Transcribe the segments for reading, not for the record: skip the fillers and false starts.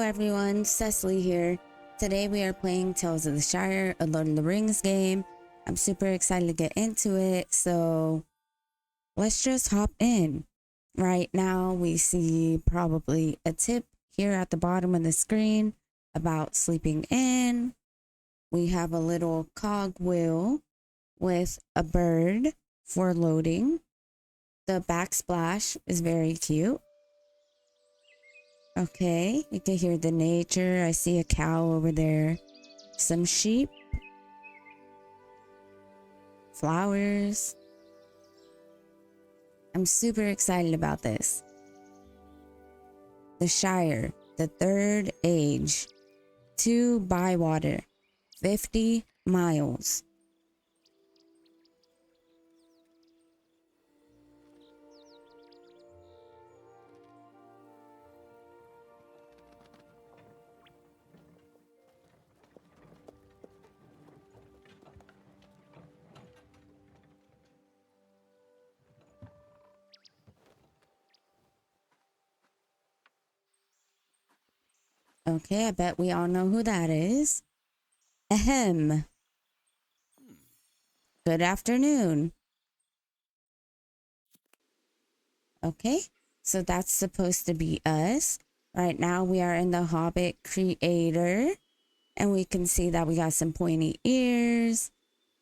everyone, Cecily here. Today we are playing Tales of the Shire, a Lord of the Rings game. I'm super excited to get into it, so let's just hop in. Right now we see probably a tip here at the bottom of the screen about sleeping in. We have a little cog wheel with a bird for loading. The backsplash is very cute. Okay, you can hear the nature. I see a cow over there. Some sheep. Flowers. I'm super excited about this. The Shire, the third age. 2 Bywater. 50 miles. Okay, I bet we all know who that is. Ahem. Good afternoon. Okay, so that's supposed to be us. Right now we are in the Hobbit creator. And we can see that we got some pointy ears,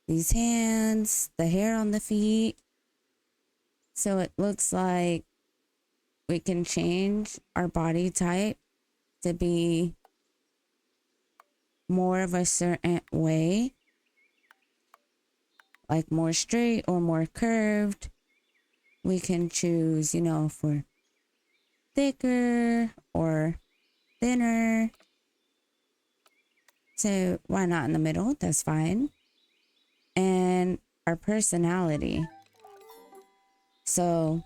these hands, the hair on the feet. So it looks like we can change our body type to be more of a certain way, like more straight or more curved. We can choose, for thicker or thinner. So why not in the middle? That's fine. And our personality. So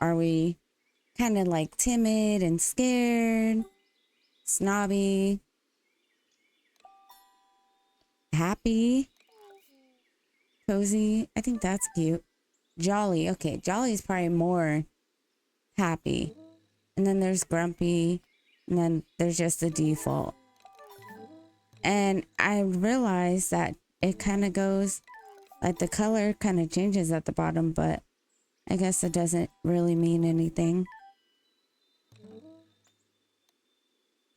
are we kind of like timid and scared, snobby, happy, cozy? I think that's cute. Jolly. Okay, jolly is probably more happy. And then there's grumpy. And then there's just the default. And I realized that it kind of goes, like the color kind of changes at the bottom, but I guess it doesn't really mean anything.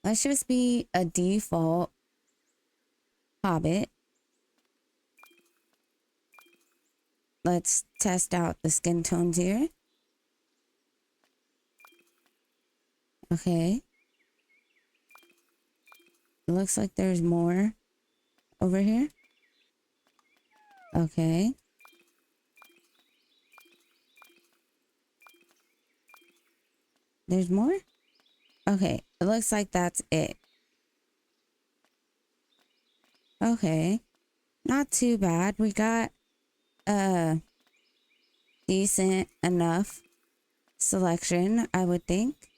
Let's just be a default Hobbit. Let's test out the skin tones here. Okay. It looks like there's more over here. Okay. There's more? Okay. It looks like that's it. Okay. Not too bad. We got a decent enough selection, I would think.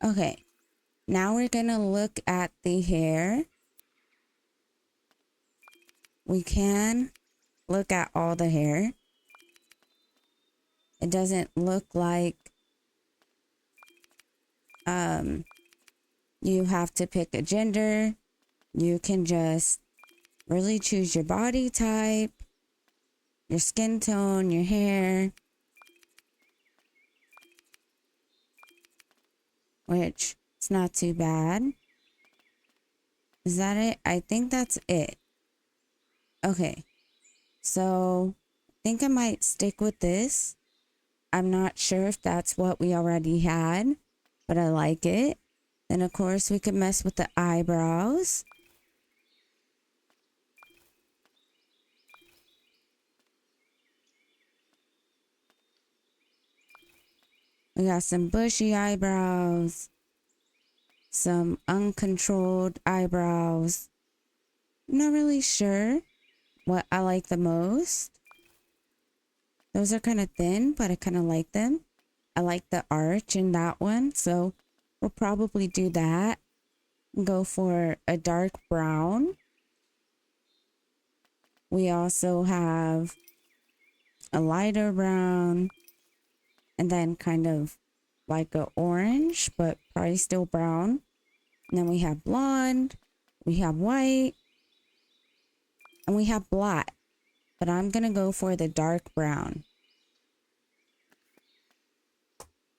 Okay. Now we're gonna look at the hair. We can look at all the hair. It doesn't look like you have to pick a gender. You can just really choose your body type, your skin tone, your hair, which it's not too bad. Is that it? I think that's it. Okay, so I think I might stick with this. I'm not sure if that's what we already had, but I like it. Then of course we could mess with the eyebrows. We got some bushy eyebrows, some uncontrolled eyebrows. I'm not really sure what I like the most. Those are kind of thin, but I kind of like them. I like the arch in that one, so we'll probably do that. Go for a dark brown. We also have a lighter brown, and then kind of like a orange, but probably still brown. And then we have blonde, we have white, and we have black. But I'm gonna go for the dark brown.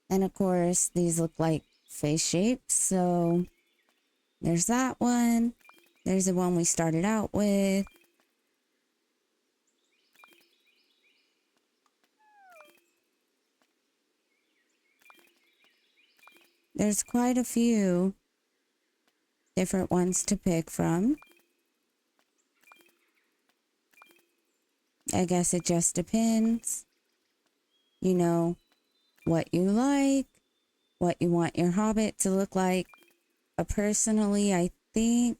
And of course, these look like face shapes. So there's that one. There's the one we started out with. There's quite a few different ones to pick from. I guess it just depends, you know, what you like, what you want your Hobbit to look like. But personally, I think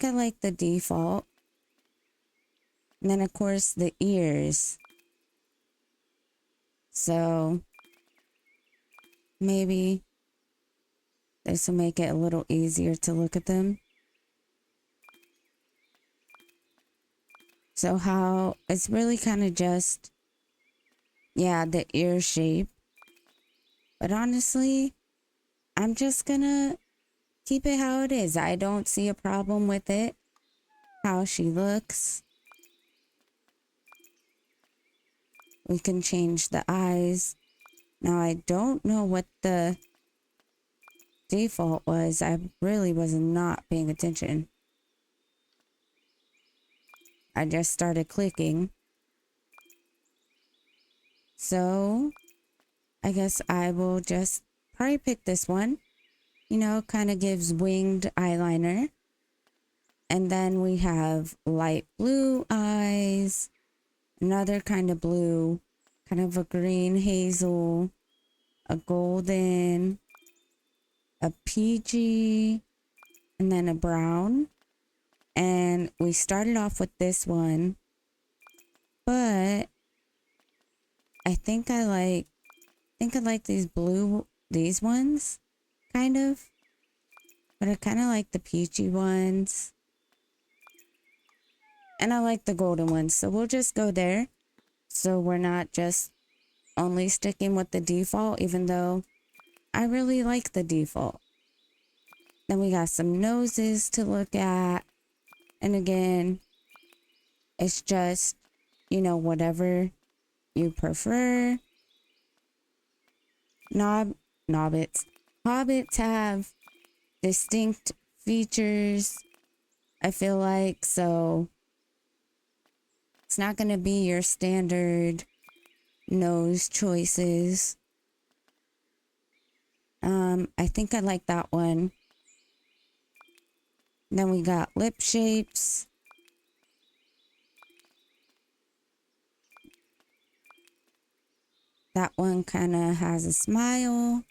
I like the default. And then of course the ears. So maybe this will make it a little easier to look at them. So how it's really kind of just, yeah, the ear shape. But honestly, I'm just gonna keep it how it is. I don't see a problem with it. How she looks. We can change the eyes. Now I don't know what the default was. I really was not paying attention. I just started clicking. So I guess I will just probably pick this one. You know, kind of gives winged eyeliner. And then we have light blue eyes. Another kind of blue. Kind of a green hazel. A golden. A peachy. And then a brown. And we started off with this one. But I think I like these ones, kind of. But I kind of like the peachy ones. And I like the golden ones. So we'll just go there. So we're not just only sticking with the default, even though I really like the default. Then we got some noses to look at. And again, it's just, you know, whatever you prefer. Hobbits have distinct features, I feel like, so it's not going to be your standard nose choices. I think I like that one. Then we got lip shapes. That one kind of has a smile.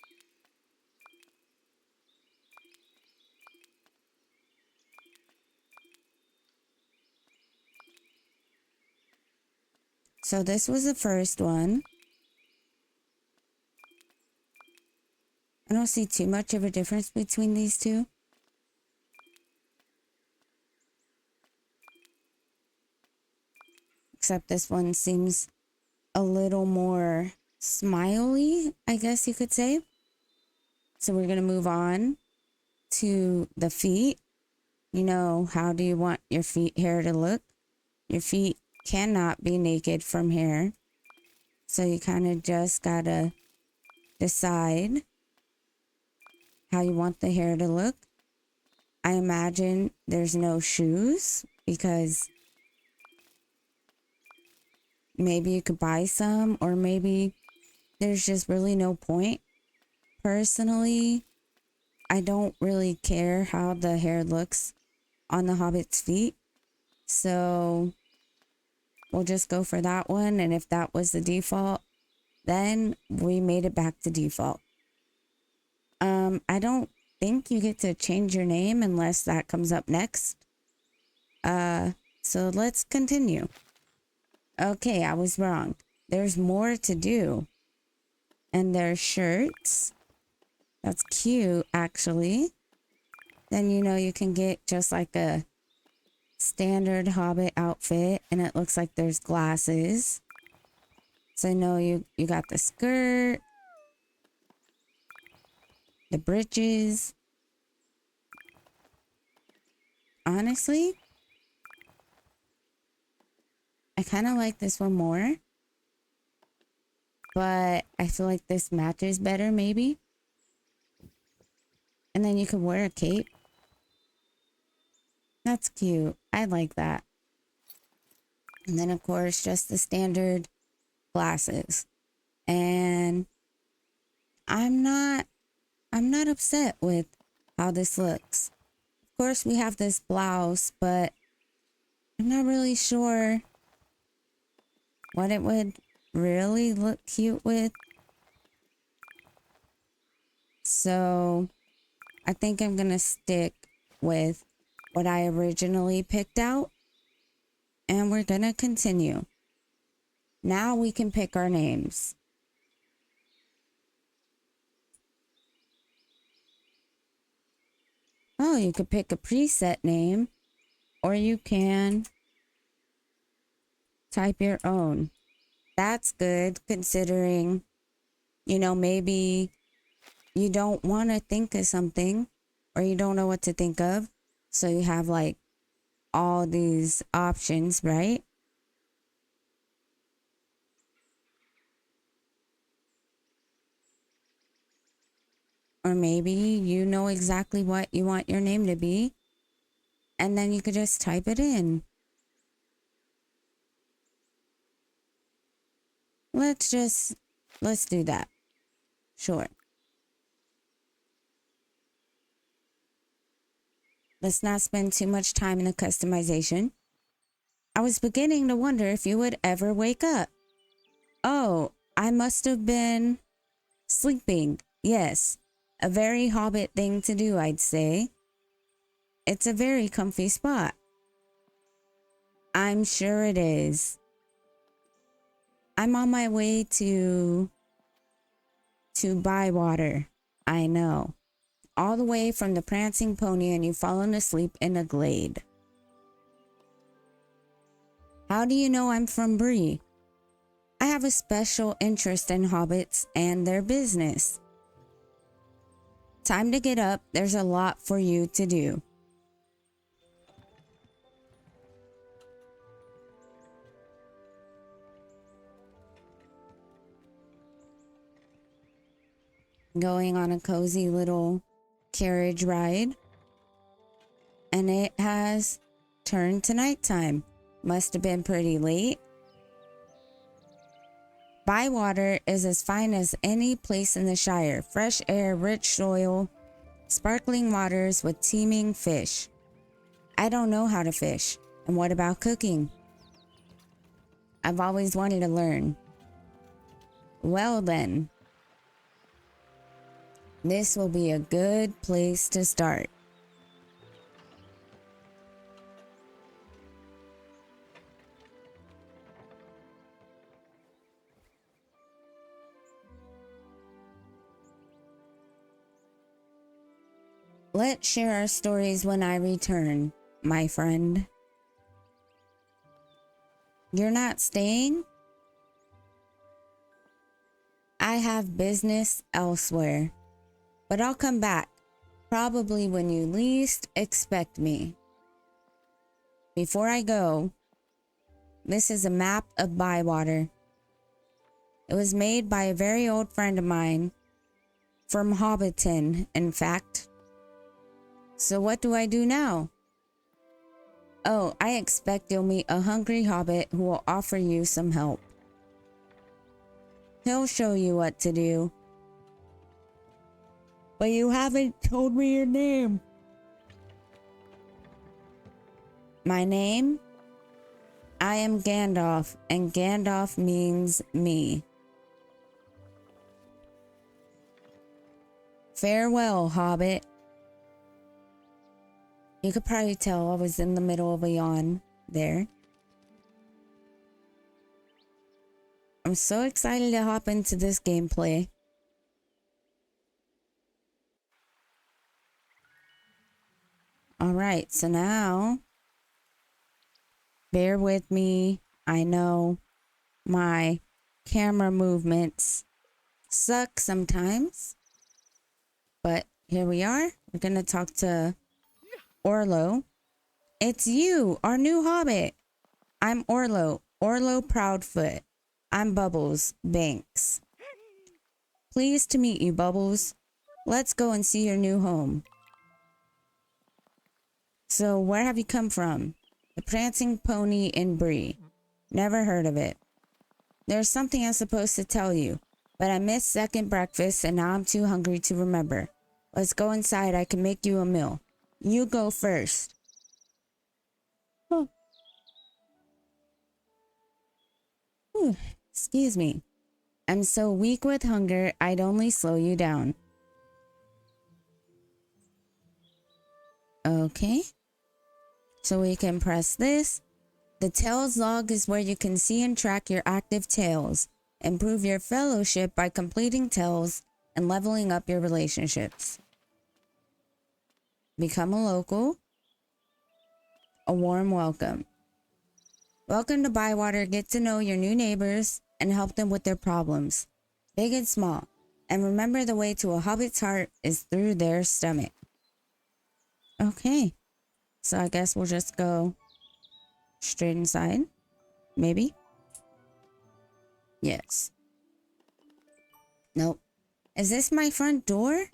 So this was the first one. I don't see too much of a difference between these two. Except this one seems a little more smiley, I guess you could say. So we're going to move on to the feet. You know, how do you want your hair to look? Your feet cannot be naked from here. So you kind of just got to decide how you want the hair to look. I imagine there's no shoes because maybe you could buy some, or maybe there's just really no point. Personally, I don't really care how the hair looks on the Hobbit's feet. So we'll just go for that one. And if that was the default, then we made it back to default. I don't think you get to change your name unless that comes up next. So let's continue. Okay, I was wrong. There's more to do. And there's shirts. That's cute, actually. Then, you know, you can get just like a standard Hobbit outfit, and it looks like there's glasses. So I know you got the skirt, the breeches. Honestly, I kind of like this one more, but I feel like this matches better maybe. And then you can wear a cape. That's cute. I like that. And then of course, just the standard glasses. And I'm not upset with how this looks. Of course, we have this blouse, but I'm not really sure what it would really look cute with. So I think I'm gonna stick with what I originally picked out, and we're gonna continue. Now we can pick our names. Oh, you could pick a preset name, or you can type your own. That's good considering, maybe you don't want to think of something or you don't know what to think of. So you have like all these options, right? Or maybe you know exactly what you want your name to be, and then you could just type it in. Let's do that. Sure. Let's not spend too much time in the customization. I was beginning to wonder if you would ever wake up. Oh, I must have been sleeping. Yes, a very Hobbit thing to do, I'd say. It's a very comfy spot. I'm sure it is. I'm on my way to Bywater. I know. All the way from the prancing pony, and you've fallen asleep in a glade. How do you know I'm from Bree? I have a special interest in hobbits and their business. Time to get up. There's a lot for you to do. Going on a cozy little carriage ride. And it has turned to nighttime. Must have been pretty late. Bywater is as fine as any place in the Shire. Fresh air, rich soil, sparkling waters with teeming fish. I don't know how to fish. And what about cooking? I've always wanted to learn. Well then, this will be a good place to start. Let's share our stories when I return, my friend. You're not staying? I have business elsewhere, but I'll come back, probably when you least expect me. Before I go, this is a map of Bywater. It was made by a very old friend of mine, from Hobbiton, in fact. So what do I do now? Oh, I expect you'll meet a hungry hobbit who will offer you some help. He'll show you what to do. But you haven't told me your name. My name? I am Gandalf, and Gandalf means me. Farewell, Hobbit. You could probably tell I was in the middle of a yawn there. I'm so excited to hop into this gameplay. Alright, so now Bear with me. I know my camera movements suck sometimes, but here we are. We're gonna talk to Orlo. It's you, our new Hobbit. I'm Orlo Proudfoot. I'm Bubbles Banks. Pleased to meet you, Bubbles. Let's go and see your new home. So, where have you come from? The Prancing Pony in Bree. Never heard of it. There's something I'm supposed to tell you, but I missed second breakfast and now I'm too hungry to remember. Let's go inside. I can make you a meal. You go first. Oh. Whew. Excuse me. I'm so weak with hunger, I'd only slow you down. Okay. So we can press this. The Tails log is where you can see and track your active Tails. Improve your fellowship by completing Tails and leveling up your relationships. Become a local. A warm welcome. Welcome to Bywater. Get to know your new neighbors and help them with their problems, big and small. And remember, the way to a Hobbit's heart is through their stomach. Okay. So I guess we'll just go straight inside. Maybe. Yes. Nope. Is this my front door?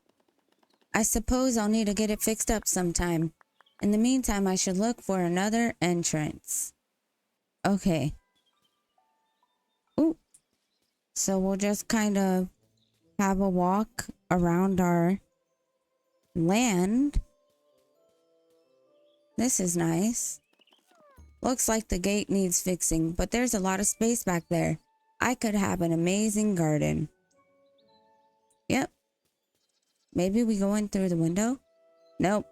I suppose I'll need to get it fixed up sometime. In the meantime, I should look for another entrance. Okay. Ooh. So we'll just kind of have a walk around our land. This is nice. Looks like the gate needs fixing, but there's a lot of space back there. I could have an amazing garden. Yep. Maybe we go in through the window? Nope.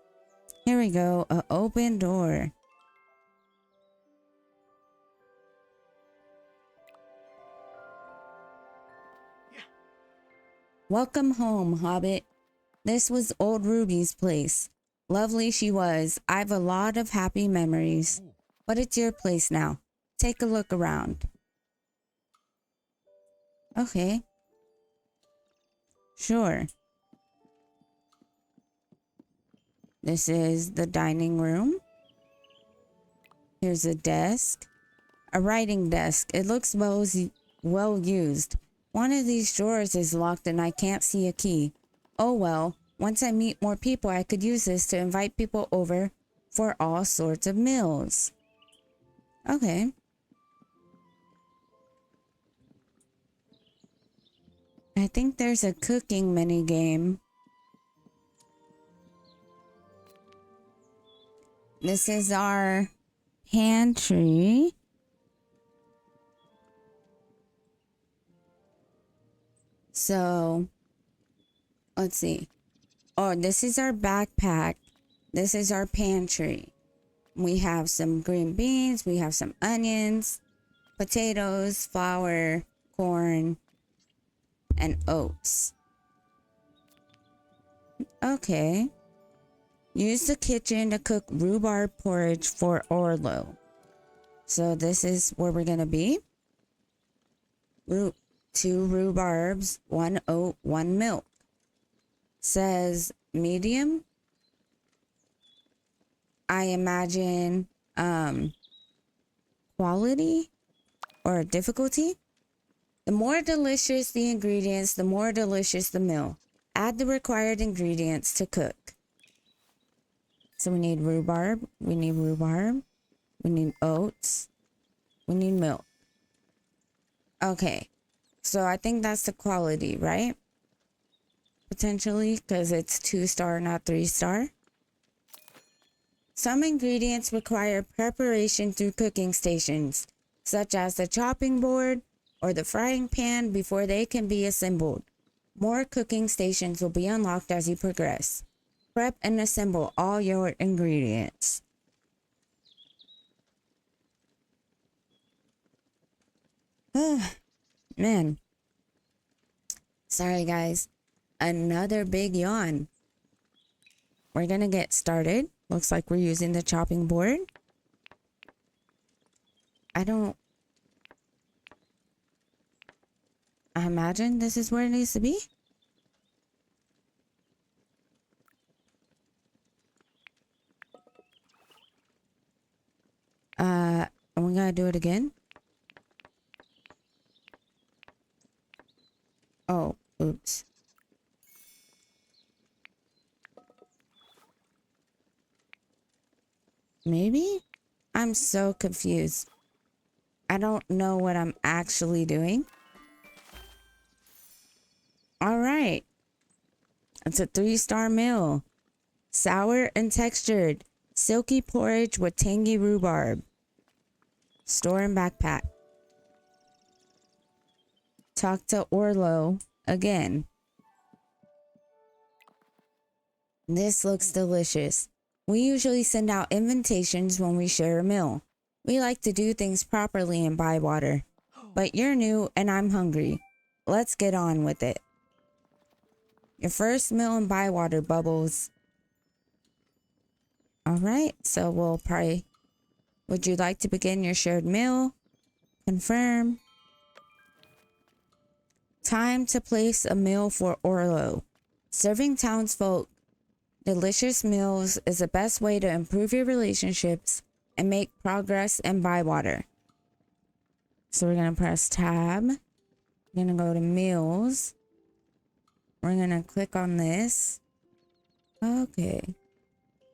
Here we go. An open door. Welcome home, Hobbit. This was old Ruby's place. Lovely she was. I've a lot of happy memories. But it's your place now. Take a look around. Okay. Sure. This is the dining room. Here's a desk. A writing desk. It looks well used. One of these drawers is locked and I can't see a key. Oh well, once I meet more people, I could use this to invite people over for all sorts of meals. Okay. I think there's a cooking mini game. This is our pantry. So, let's see. Oh, this is our backpack. This is our pantry. We have some green beans. We have some onions, potatoes, flour, corn, and oats. Okay. Use the kitchen to cook rhubarb porridge for Orlo. So this is where we're going to be. 2 rhubarbs, 1 oat, 1 milk. Says medium. I imagine quality or difficulty. The more delicious the ingredients, the more delicious the meal. Add the required ingredients to cook. So we need rhubarb, we need oats, we need milk. Okay, so I think that's the quality, right? Potentially, because it's 2-star, not 3-star. Some ingredients require preparation through cooking stations, such as the chopping board or the frying pan before they can be assembled. More cooking stations will be unlocked as you progress. Prep and assemble all your ingredients. Man. Sorry, guys. Another big yawn. We're gonna get started. Looks like we're using the chopping board. I imagine this is where it needs to be. And we gotta do it again. Oh, oops. Maybe? I'm so confused. I don't know what I'm actually doing. All right. It's a 3-star meal. Sour and textured. Silky porridge with tangy rhubarb. Store and backpack. Talk to Orlo again. This looks delicious. We usually send out invitations when we share a meal. We like to do things properly in Bywater. But you're new and I'm hungry. Let's get on with it. Your first meal in Bywater, Bubbles. Alright, so we'll probably... Would you like to begin your shared meal? Confirm. Time to place a meal for Orlo. Serving townsfolk delicious meals is the best way to improve your relationships and make progress in Bywater. So we're going to press tab. We're going to go to meals. We're going to click on this. Okay.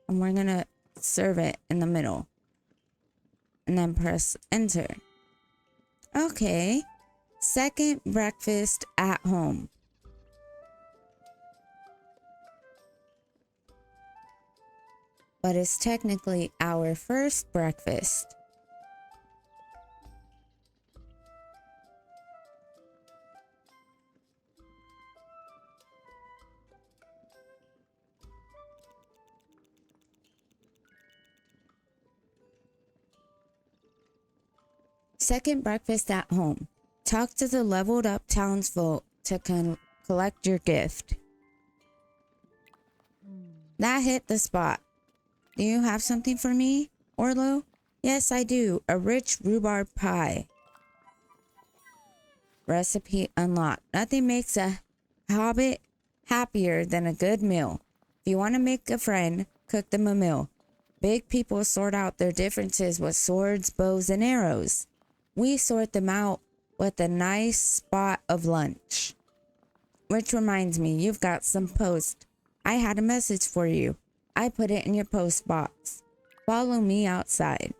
And we're going to serve it in the middle. And then press enter. Okay. Second breakfast at home. But it's technically our first breakfast. Second breakfast at home. Talk to the leveled up townsfolk to collect your gift. That hit the spot. Do you have something for me, Orlo? Yes, I do. A rich rhubarb pie. Recipe unlocked. Nothing makes a hobbit happier than a good meal. If you want to make a friend, cook them a meal. Big people sort out their differences with swords, bows, and arrows. We sort them out with a nice spot of lunch. Which reminds me, you've got some post. I had a message for you. I put it in your post box. Follow me outside.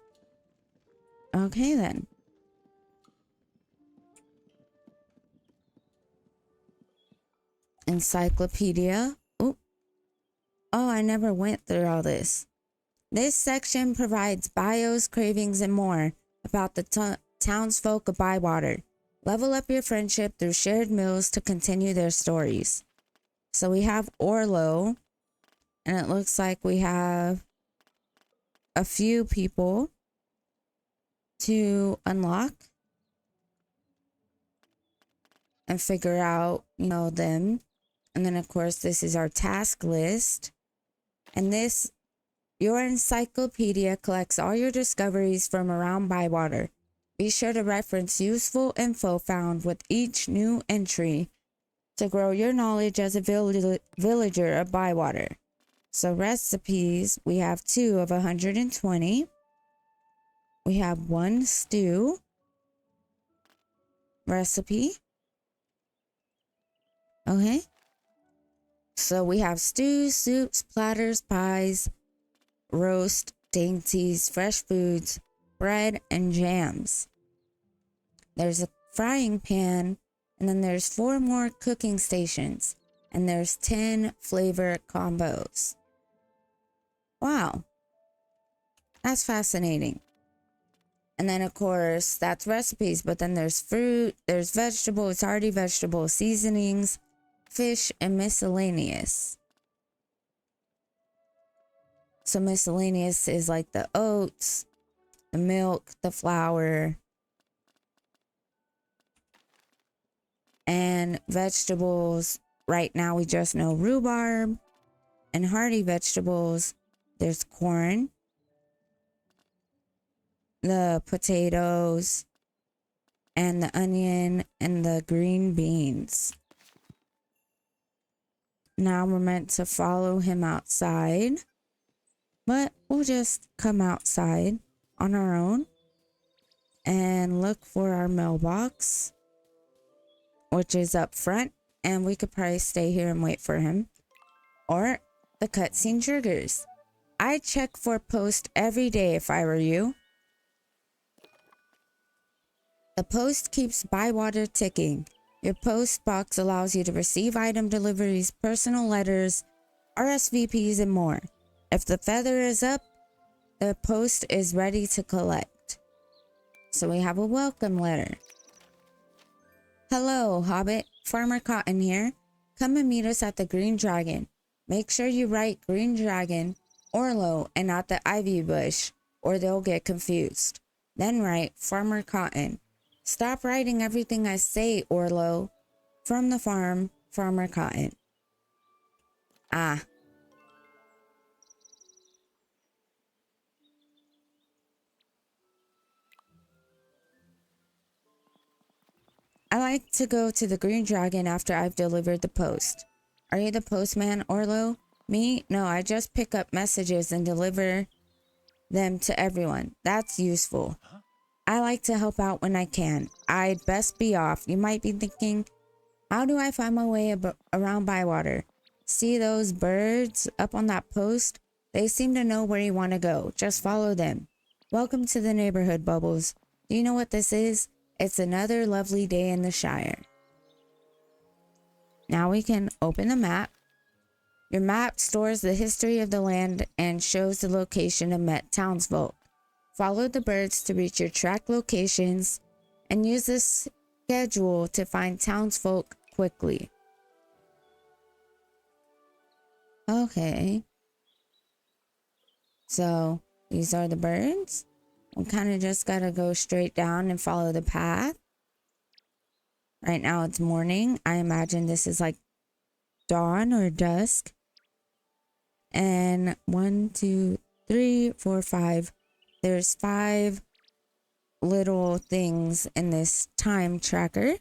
Okay then. Encyclopedia. Oh, I never went through all this. This section provides bios, cravings, and more about the townsfolk of Bywater. Level up your friendship through shared meals to continue their stories. So we have Orlo, and it looks like we have a few people to unlock and figure out, them. And then of course, this is our task list. And your encyclopedia collects all your discoveries from around Bywater. Be sure to reference useful info found with each new entry to grow your knowledge as a villager of Bywater. So recipes, we have 2 of 120. We have 1 stew recipe. Okay. So we have stews, soups, platters, pies, roast, dainties, fresh foods, bread, and jams. There's a frying pan, and then there's 4 more cooking stations, and there's 10 flavor combos. Wow. That's fascinating. And then of course, that's recipes, but then there's fruit, there's vegetables, hearty vegetable seasonings, fish, and miscellaneous. So miscellaneous is like the oats, the milk, the flour, and vegetables. Right now we just know rhubarb. And hearty vegetables, there's corn, the potatoes and the onion and the green beans. Now we're meant to follow him outside, but we'll just come outside on our own and look for our mailbox, which is up front, and we could probably stay here and wait for him. Or the cutscene triggers. I check for post every day if I were you. The post keeps Bywater ticking. Your post box allows you to receive item deliveries, personal letters, RSVPs, and more. If the feather is up, the post is ready to collect. So we have a welcome letter. Hello, Hobbit. Farmer Cotton here. Come and meet us at the Green Dragon. Make sure you write Green Dragon, Orlo, and not the Ivy Bush, or they'll get confused. Then write Farmer Cotton. Stop writing everything I say, Orlo. From the farm, Farmer Cotton. Ah. I like to go to the Green Dragon after I've delivered the post. Are you the postman, Orlo? Me? No, I just pick up messages and deliver them to everyone. That's useful. I like to help out when I can. I'd best be off. You might be thinking, how do I find my way around Bywater? See those birds up on that post? They seem to know where you want to go. Just follow them. Welcome to the neighborhood, Bubbles. Do you know what this is? It's another lovely day in the Shire. Now we can open the map. Your map stores the history of the land and shows the location of met townsfolk. Follow the birds to reach your track locations and use this schedule to find townsfolk quickly. Okay. So these are the birds. We kind of just gotta go straight down and follow the path. Right now it's morning. I imagine this is like dawn or dusk. And 1, 2, 3, 4, 5. There's 5 little things in this time tracker.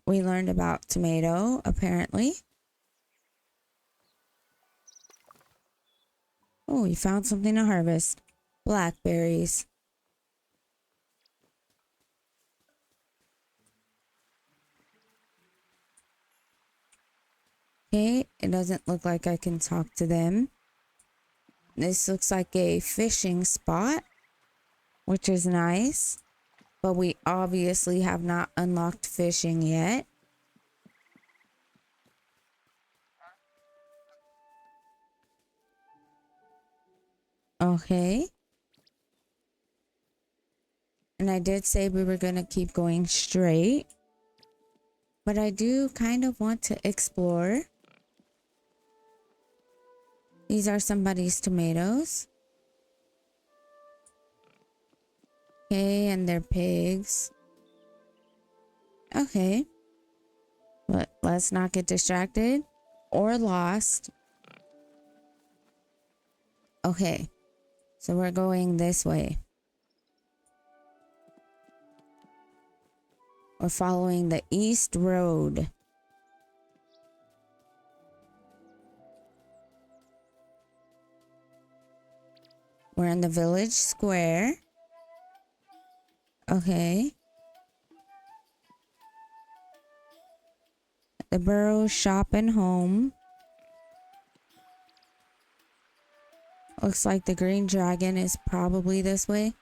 We learned about tomato, apparently. Oh, we found something to harvest. Blackberries. Okay, it doesn't look like I can talk to them. This looks like a fishing spot, which is nice, but we obviously have not unlocked fishing yet. Okay. And I did say we were going to keep going straight, but I do kind of want to explore. These are somebody's tomatoes. Okay, and they're pigs. Okay. But let's not get distracted or lost. Okay. So we're going this way. We're following the East Road. We're in the village square. Okay. The Burrow shop and home. Looks like the Green Dragon is probably this way.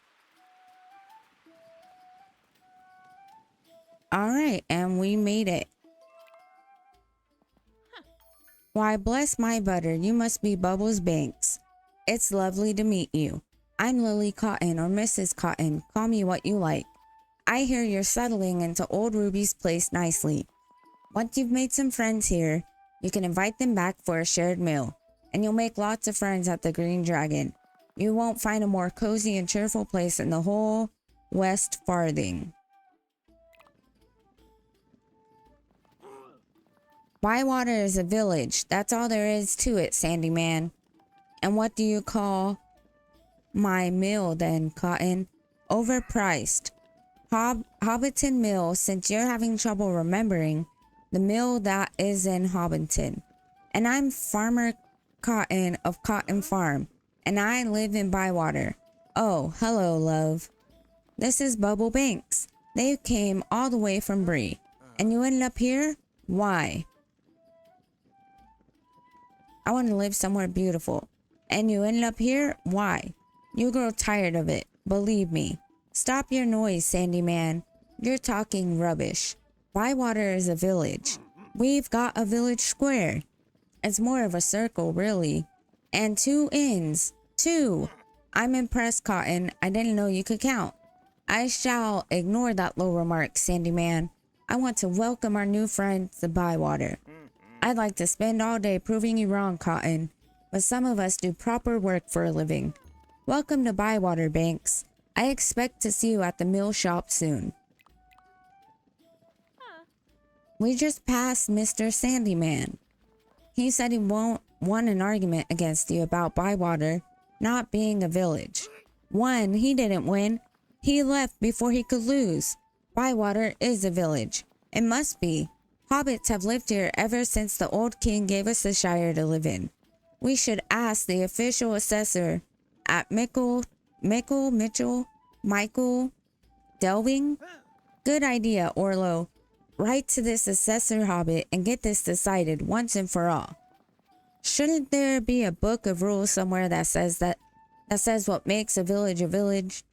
Alright, and we made it. Why, bless my butter, you must be Bubbles Banks. It's lovely to meet you. I'm Lily Cotton, or Mrs. Cotton. Call me what you like. I hear you're settling into old Ruby's place nicely. Once you've made some friends here, you can invite them back for a shared meal, and you'll make lots of friends at the Green Dragon. You won't find a more cozy and cheerful place in the whole West Farthing. Bywater is a village. That's all there is to it, Sandy Man. And what do you call My meal then, Cotton. Overpriced. Hobbiton Mill, since you're having trouble remembering, the mill that is in Hobbiton. And I'm Farmer Cotton of Cotton Farm, and I live in Bywater. Oh, hello, love. This is Bubble Banks. They came all the way from Bree. And you ended up here? Why? I want to live somewhere beautiful. And you ended up here? Why? You grow tired of it. Believe me. Stop your noise, Sandy Man. You're talking rubbish. Bywater is a village. We've got a village square. It's more of a circle, really. And 2 inns. 2. I'm impressed, Cotton. I didn't know you could count. I shall ignore that low remark, Sandy Man. I want to welcome our new friend to Bywater. I'd like to spend all day proving you wrong, Cotton. But some of us do proper work for a living. Welcome to Bywater, Banks. I expect to see you at the mill shop soon. We just passed Mr. Sandyman. He said he won't won an argument against you about Bywater not being a village. One, he didn't win. He left before he could lose. Bywater is a village. It must be. Hobbits have lived here ever since the old king gave us the Shire to live in. We should ask the official assessor at Michael Delving? Good idea, Orlo. Write to this assessor Hobbit and get this decided once and for all. Shouldn't there be a book of rules somewhere that says what makes a village a village?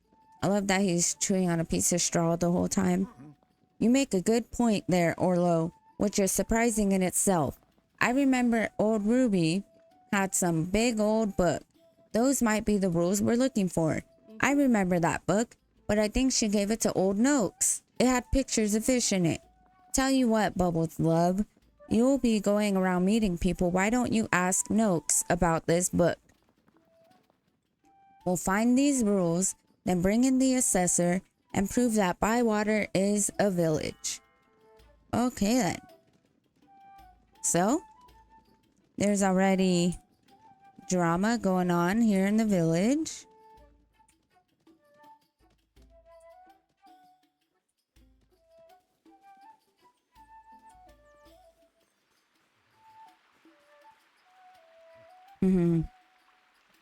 I love that he's chewing on a piece of straw the whole time. You make a good point there, Orlo, which is surprising in itself. I remember old Ruby had some big old book. Those might be the rules we're looking for. I remember that book, but I think she gave it to old Noakes. It had pictures of fish in it. Tell you what, Bubbles love, you'll be going around meeting people. Why don't you ask Noakes about this book? We'll find these rules, then bring in the assessor and prove that Bywater is a village. Okay then. So, there's already drama going on here in the village.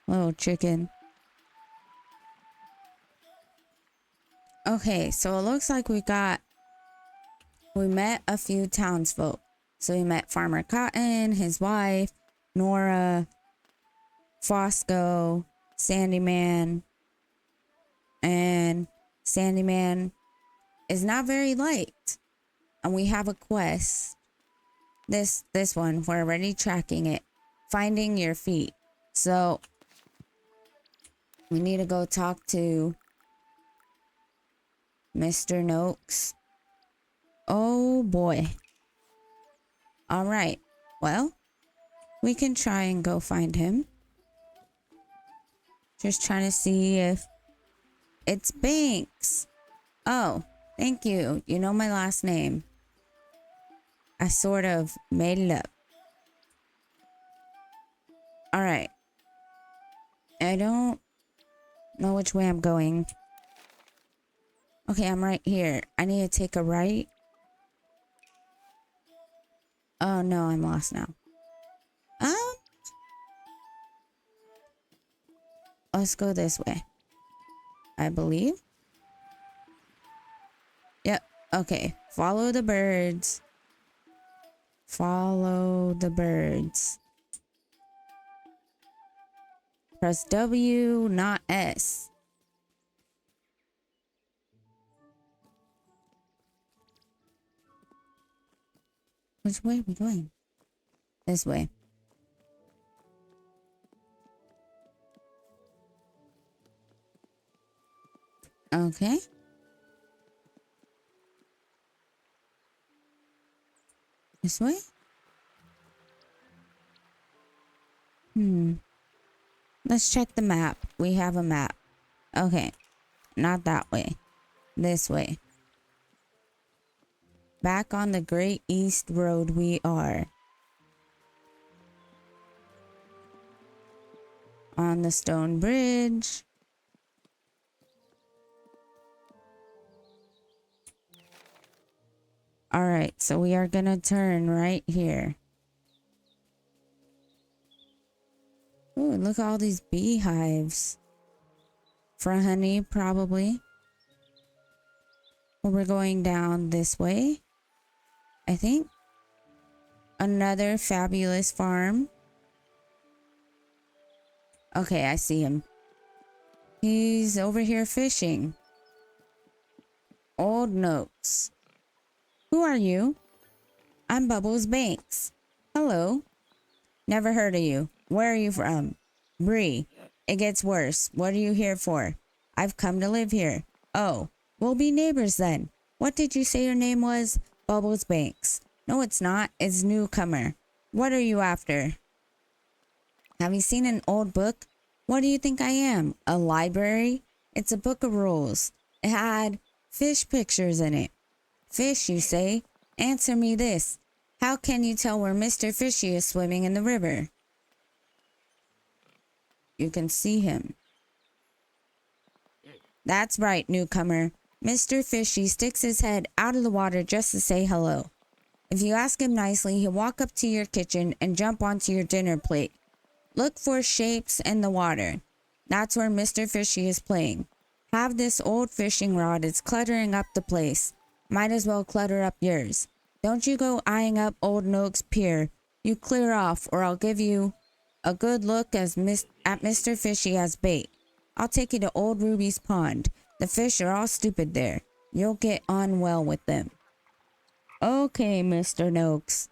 Little chicken. Okay, so it looks like we met a few townsfolk. So we met Farmer Cotton, his wife, Nora, Fosco, Sandyman, and Sandyman is not very liked. And we have a quest. This one, we're already tracking it. Finding your feet. So we need to go talk to Mr. Noakes. Oh boy. All right. Well, we can try and go find him. Just trying to see if it's Banks. Oh, thank you. You know my last name. I sort of made it up. All right. I don't know which way I'm going. Okay, I'm right here. I need to take a right. Oh no, I'm lost now. Let's go this way. I believe. Yep. Okay. Follow the birds. Follow the birds. Press W, not S. Which way are we going? This way. Okay. This way? Let's check the map. We have a map. Okay. Not that way. This way. Back on the Great East Road we are. On the stone bridge. All right, so we are gonna turn right here. Ooh, look at all these beehives. For honey, probably. Well, we're going down this way, I think. Another fabulous farm. Okay, I see him. He's over here fishing. Old notes. Who are you? I'm Bubbles Banks. Hello. Never heard of you. Where are you from? Bree. It gets worse. What are you here for? I've come to live here. Oh, we'll be neighbors then. What did you say your name was? Bubbles Banks. No, it's not. It's newcomer. What are you after? Have you seen an old book? What do you think I am? A library? It's a book of rules. It had fish pictures in it. Fish, you say? Answer me this. How can you tell where Mr. Fishy is swimming in the river? You can see him. That's right, newcomer. Mr. Fishy sticks his head out of the water just to say hello. If you ask him nicely, he'll walk up to your kitchen and jump onto your dinner plate. Look for shapes in the water. That's where Mr. Fishy is playing. Have this old fishing rod. It's cluttering up the place. Might as well clutter up yours. Don't you go eyeing up Old Noak's pier. You clear off, or I'll give you a good look at Mr. Fishy as bait. I'll take you to Old Ruby's pond. The fish are all stupid there. You'll get on well with them. Okay, Mr. Noakes.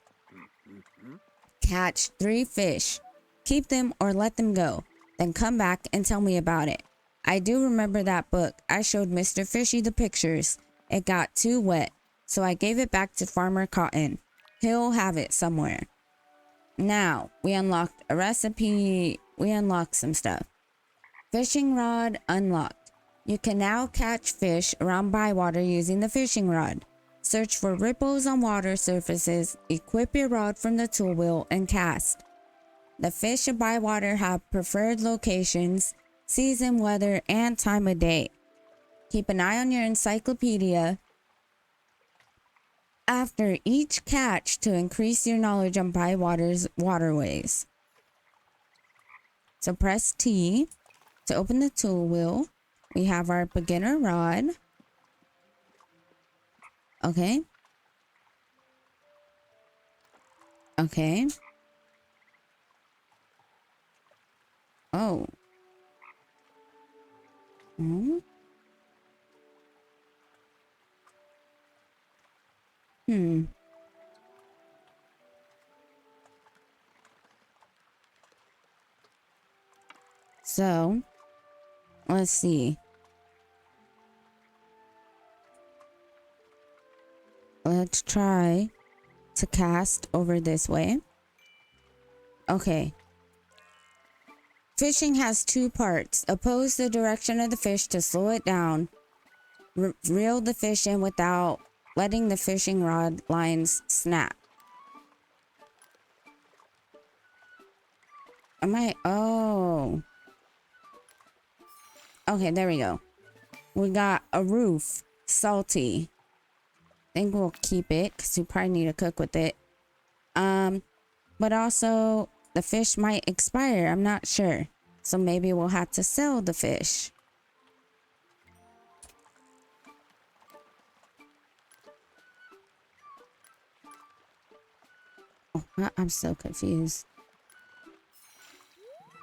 Catch 3 fish. Keep them or let them go. Then come back and tell me about it. I do remember that book. I showed Mr. Fishy the pictures. It got too wet, so I gave it back to Farmer Cotton. He'll have it somewhere. Now, we unlocked a recipe. We unlocked some stuff. Fishing rod unlocked. You can now catch fish around Bywater using the fishing rod. Search for ripples on water surfaces, equip your rod from the tool wheel, and cast. The fish of Bywater have preferred locations, season, weather, and time of day. Keep an eye on your encyclopedia after each catch to increase your knowledge on Bywater's waterways. So press T to open the tool wheel. We have our beginner rod. Okay. Okay. Oh. Hmm. So, let's see. Let's try to cast over this way. Okay. Fishing has 2 parts. Oppose the direction of the fish to slow it down. Reel the fish in without letting the fishing rod lines snap. Oh. Okay, there we go. We got a roof. Salty. Think we'll keep it because we probably need to cook with it. But also the fish might expire. I'm not sure. So maybe we'll have to sell the fish. Oh, I'm so confused.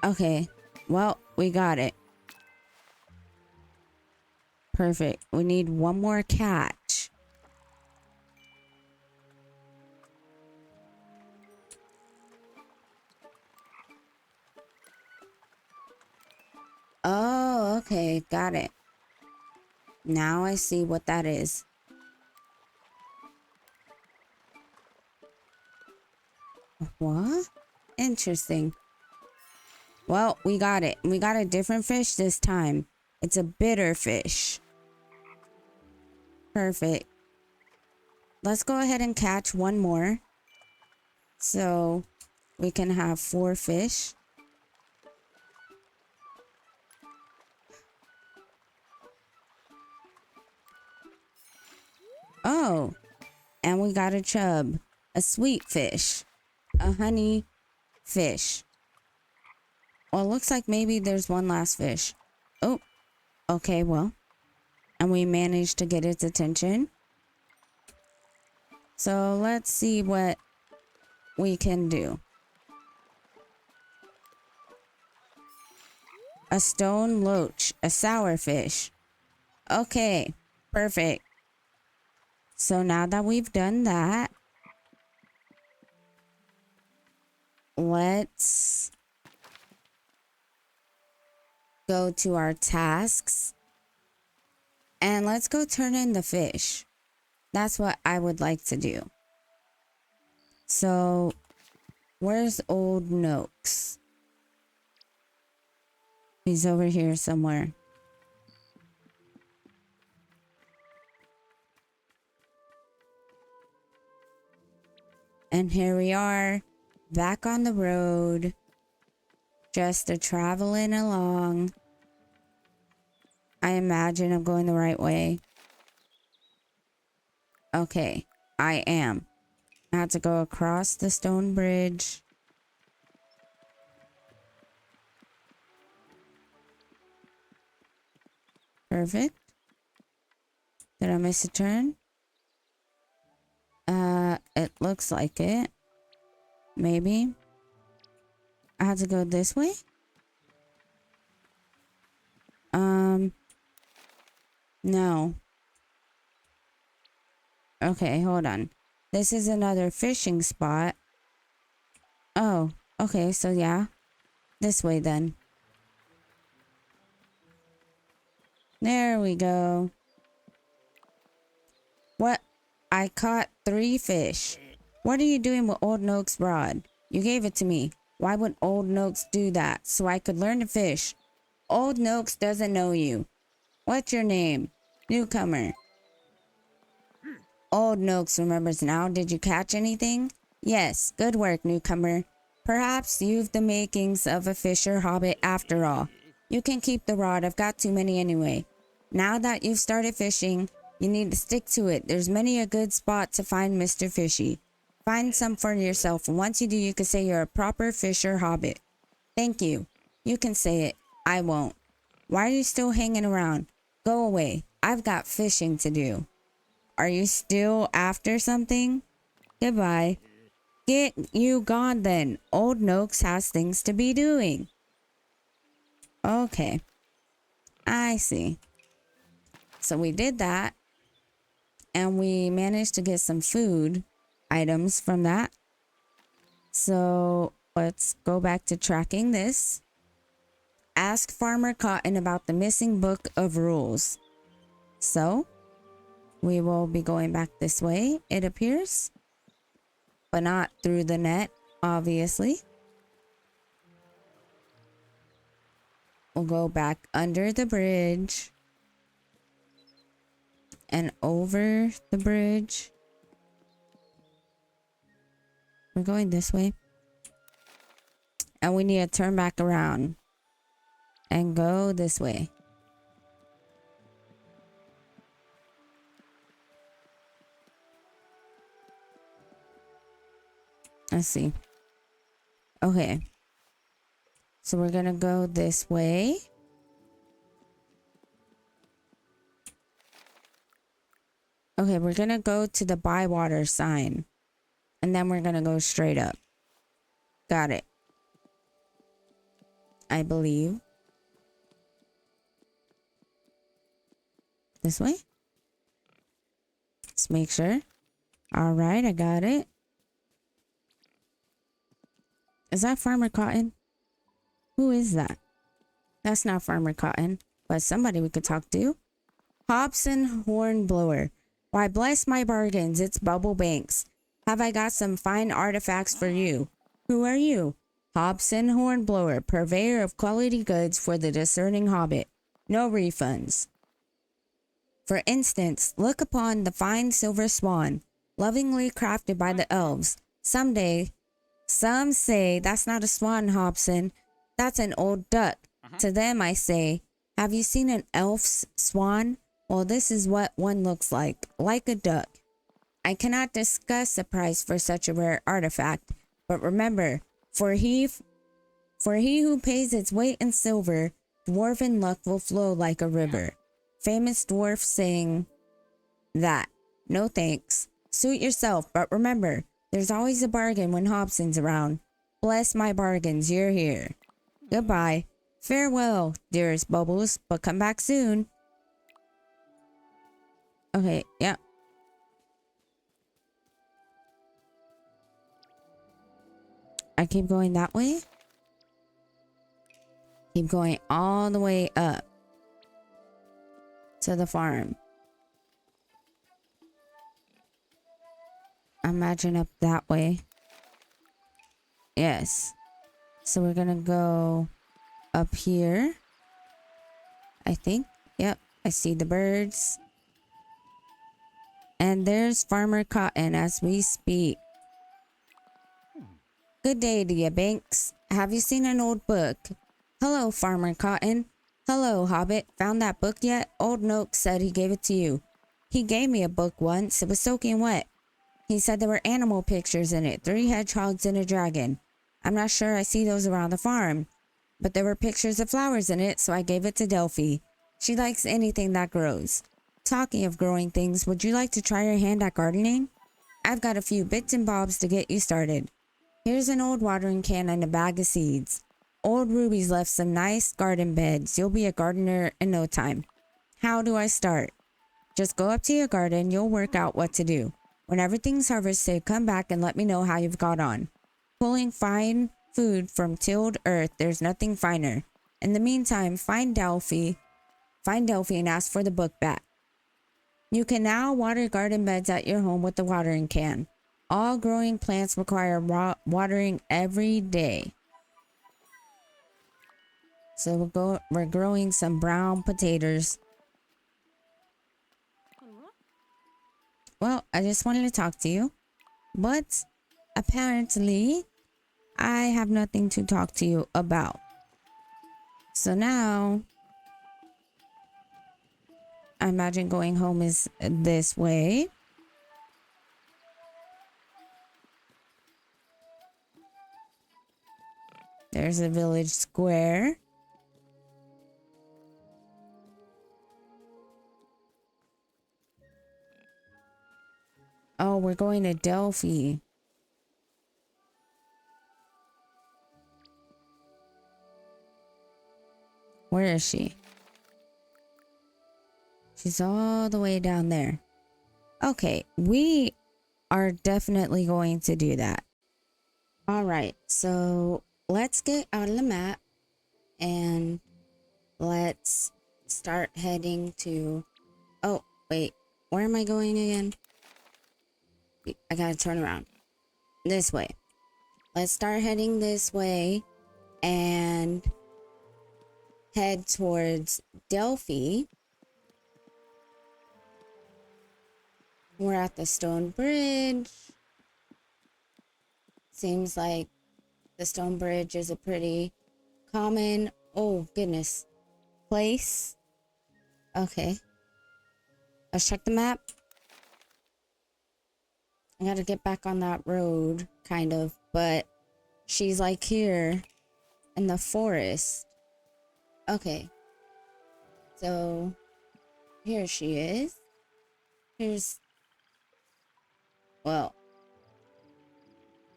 Okay. Well, we got it. Perfect. We need one more catch. Oh, okay. Got it. Now I see what that is. What? Interesting. Well, we got it. We got a different fish this time. It's a bitter fish. Perfect. Let's go ahead and catch one more. So we can have 4 fish. Oh. And we got a chub, a sweet fish, a honey fish. Well, it looks like maybe there's one last fish. Oh, okay, well. And we managed to get its attention. So let's see what we can do. A stone loach, a sour fish. Okay, perfect. So now that we've done that, let's go to our tasks and let's go turn in the fish. That's what I would like to do. So, where's Old Noakes? He's over here somewhere. And here we are, back on the road, just a traveling along. I imagine I'm going the right way. Okay, I am. I have to go across the stone bridge. Perfect. Did I miss a turn? It looks like it. Maybe. I have to go this way? No. Okay, hold on. This is another fishing spot. Oh, okay, so yeah. This way then. There we go. What? I caught 3 fish. What are you doing with Old Noakes' rod? You gave it to me. Why would Old Noakes do that? So I could learn to fish. Old Noakes doesn't know you. What's your name? Newcomer. Old Noakes remembers now. Did you catch anything? Yes. Good work, newcomer. Perhaps you've the makings of a fisher hobbit after all. You can keep the rod. I've got too many anyway. Now that you've started fishing, you need to stick to it. There's many a good spot to find Mr. Fishy. Find some for yourself, and once you do, you can say you're a proper fisher hobbit. Thank you. You can say it. I won't. Why are you still hanging around? Go away. I've got fishing to do. Are you still after something? Goodbye. Get you gone then. Old Noakes has things to be doing. Okay. I see. So we did that. And we managed to get some food items from that. So let's go back to tracking this. Ask Farmer Cotton about the missing book of rules. So we will be going back this way, it appears. But not through the net, obviously. We'll go back under the bridge. And over the bridge. We're going this way. And we need to turn back around. And go this way. Let's see. Okay. So we're gonna go this way. Okay, we're gonna go to the Bywater sign. And then we're gonna go straight up. Got it. I believe. This way? Let's make sure. Alright, I got it. Is that Farmer Cotton? Who is that? That's not Farmer Cotton, but somebody we could talk to. Hobson Hornblower. Why, bless my bargains, it's Bubble Banks. Have I got some fine artifacts for you? Who are you? Hobson Hornblower, purveyor of quality goods for the discerning hobbit. No refunds. For instance, look upon the fine silver swan, lovingly crafted by the elves. Some say that's not a swan, Hobson. That's an old duck. To them I say, have you seen an elf's swan? Well, this is what one looks like a duck. I cannot discuss the price for such a rare artifact, but remember, for he who pays its weight in silver, dwarven luck will flow like a river. Famous dwarfs sing that. No thanks. Suit yourself, but remember, there's always a bargain when Hobson's around. Bless my bargains, you're here. Goodbye. Farewell, dearest Bubbles, but come back soon. Okay, yeah. I keep going that way. Keep going all the way up to the farm. Imagine up that way. Yes. So we're gonna go up here. I think. Yep. I see the birds. And there's Farmer Cotton as we speak. Good day to you, Banks. Have you seen an old book? Hello, Farmer Cotton. Hello, Hobbit. Found that book yet? Old Noak said he gave it to you. He gave me a book once. It was soaking wet. He said there were animal pictures in it. 3 hedgehogs and a dragon. I'm not sure I see those around the farm. But there were pictures of flowers in it, so I gave it to Delphi. She likes anything that grows. Talking of growing things, would you like to try your hand at gardening? I've got a few bits and bobs to get you started. Here's an old watering can and a bag of seeds. Old Ruby's left some nice garden beds. You'll be a gardener in no time. How do I start? Just go up to your garden. You'll work out what to do. When everything's harvested, come back and let me know how you've got on. Pulling fine food from tilled earth, there's nothing finer. In the meantime, find Delphi and ask for the book back. You can now water garden beds at your home with the watering can. All growing plants require watering every day. So we're growing some brown potatoes. Well, I just wanted to talk to you, but apparently I have nothing to talk to you about. So now I imagine going home is this way. There's a village square. Oh, we're going to Delphi. Where is she? She's all the way down there. Okay, we are definitely going to do that. All right, so let's get out of the map and let's start heading to... Oh, wait. Where am I going again? I gotta turn around. This way. Let's start heading this way and head towards Delphi. We're at the stone bridge. Seems like the stone bridge is a pretty common, oh goodness, place. Okay. Let's check the map. I gotta get back on that road, kind of, but she's like here in the forest. Okay. So here she is. Here's, well,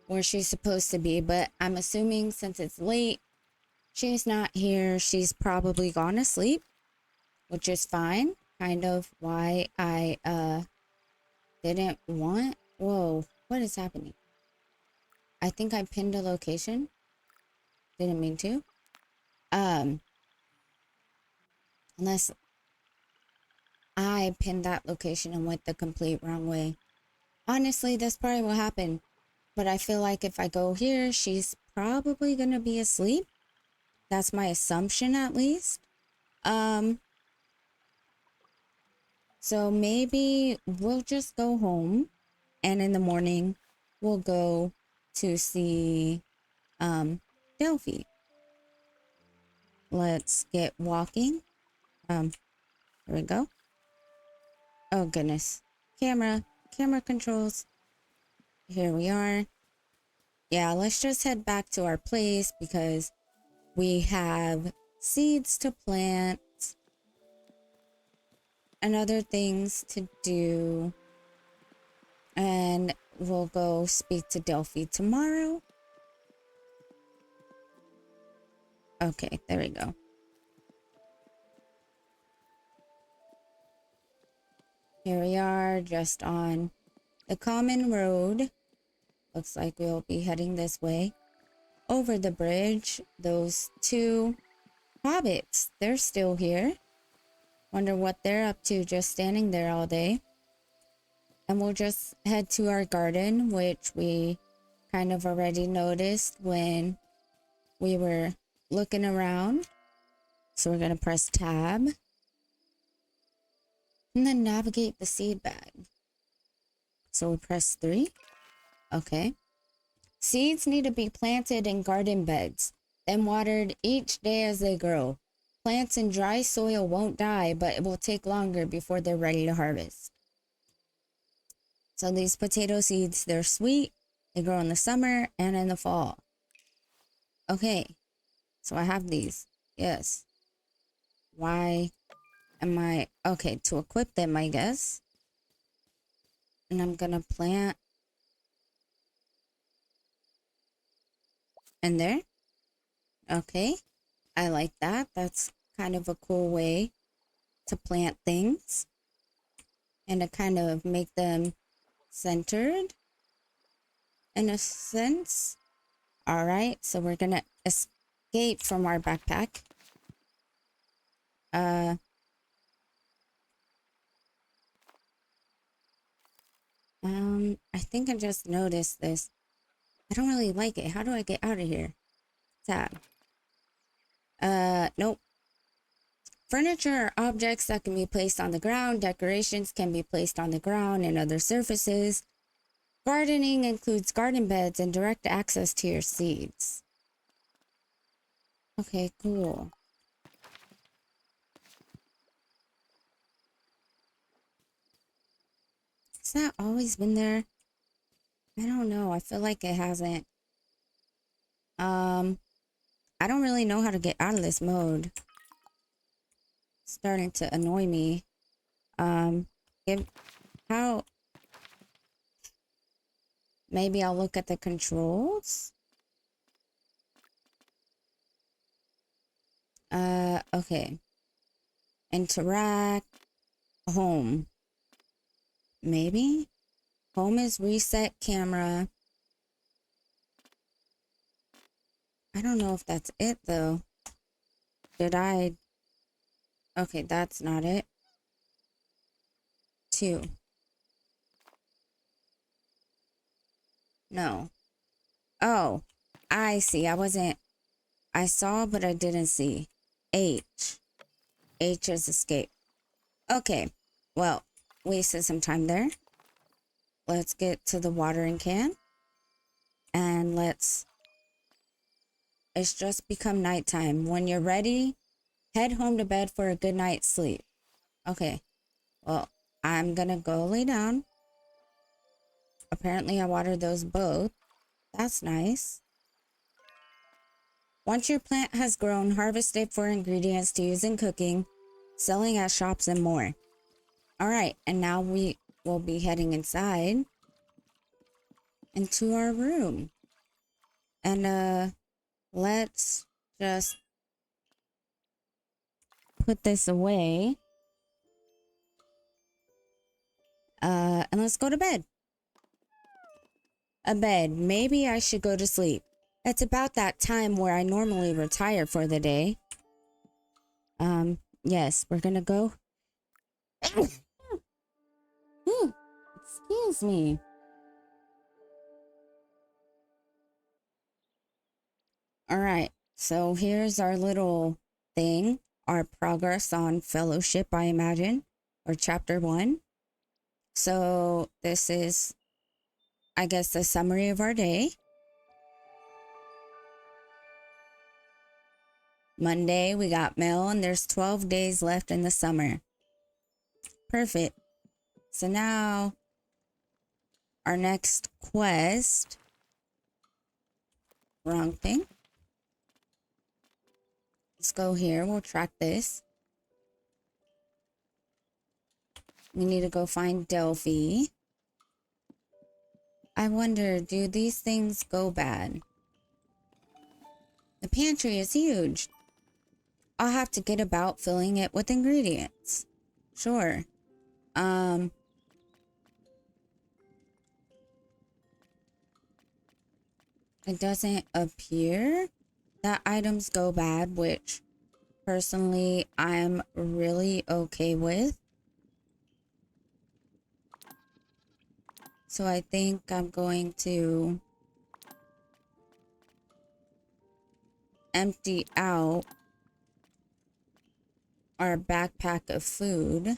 where she's supposed to be, but I'm assuming since it's late, she's not here. She's probably gone to sleep, which is fine. Kind of why I didn't want... Whoa, what is happening? I think I pinned a location. Didn't mean to. Unless I pinned that location and went the complete wrong way. Honestly, that's probably what happened. But I feel like if I go here, she's probably gonna be asleep. That's my assumption, at least. So maybe we'll just go home, and in the morning we'll go to see Delphi. Let's get walking. Here we go. Oh goodness. Camera, camera controls. Here we are. Yeah, let's just head back to our place because we have seeds to plant and other things to do. And we'll go speak to Delphi tomorrow. Okay, there we go. Here we are, just on the common road. Looks like we'll be heading this way. Over the bridge, those two hobbits, they're still here. Wonder what they're up to, just standing there all day. And we'll just head to our garden, which we kind of already noticed when we were looking around. So we're going to press tab. And then navigate the seed bag. So we press 3. Okay. Seeds need to be planted in garden beds, then watered each day as they grow. Plants in dry soil won't die, but it will take longer before they're ready to harvest. So these potato seeds, they're sweet. They grow in the summer and in the fall. Okay. So I have these. Yes. Why am I... Okay, to equip them, I guess. And I'm gonna plant in there. Okay. I like that. That's kind of a cool way to plant things. And to kind of make them centered. In a sense. Alright, so we're gonna escape from our backpack. I think I just noticed this. I don't really like it. How do I get out of here? Tab. Nope. Furniture are objects that can be placed on the ground. Decorations can be placed on the ground and other surfaces. Gardening includes garden beds and direct access to your seeds. Okay, cool. Has that always been there? I don't know. I feel like it hasn't. I don't really know how to get out of this mode. It's starting to annoy me. How... Maybe I'll look at the controls. Okay. Interact. Home. Maybe? Home is reset camera. I don't know if that's it though. Did I... Okay, that's not it. 2. No. Oh, I see. I saw, but I didn't see. H. H is escape. Okay. Well, wasted some time there. Let's get to the watering can. And let's... It's just become nighttime. When you're ready, head home to bed for a good night's sleep. Okay. Well, I'm gonna go lay down. Apparently I watered those both. That's nice. Once your plant has grown, harvest it for ingredients to use in cooking, selling at shops, and more. Alright, and now we will be heading inside into our room. And let's just put this away. And let's go to bed. A bed. Maybe I should go to sleep. It's about that time where I normally retire for the day. Yes, we're gonna go. Ooh, excuse me. Alright, so here's our little thing. Our progress on fellowship, I imagine. Or chapter 1. So this is, I guess, the summary of our day. Monday, we got mail, and there's 12 days left in the summer. Perfect. So now our next quest. Wrong thing. Let's go here. We'll track this. We need to go find Delphi. I wonder, do these things go bad? The pantry is huge. I'll have to get about filling it with ingredients. Sure. It doesn't appear that items go bad, which personally I'm really okay with. So I think I'm going to empty out our backpack of food.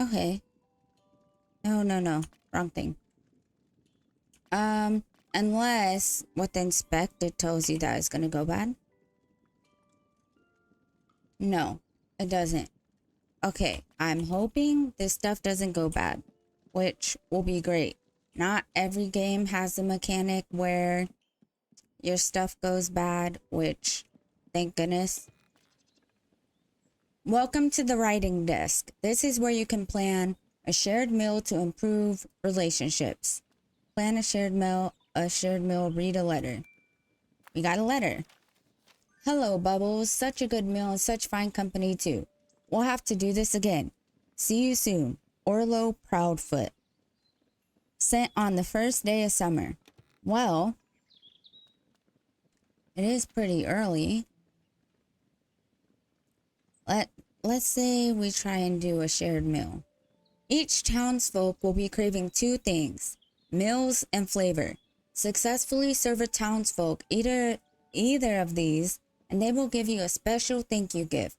Okay. No. Wrong thing. Unless what the inspector tells you that is gonna go bad. No, it doesn't. Okay, I'm hoping this stuff doesn't go bad, which will be great. Not every game has a mechanic where your stuff goes bad, which, thank goodness. Welcome to the writing desk. This is where you can plan a shared meal to improve relationships. Plan a shared meal, read a letter. We got a letter. Hello, Bubbles. Such a good meal and such fine company, too. We'll have to do this again. See you soon. Orlo Proudfoot. Sent on the first day of summer. Well, it is pretty early. Let's say we try and do a shared meal. Each townsfolk will be craving two things, meals and flavor. Successfully serve a townsfolk either of these, and they will give you a special thank you gift.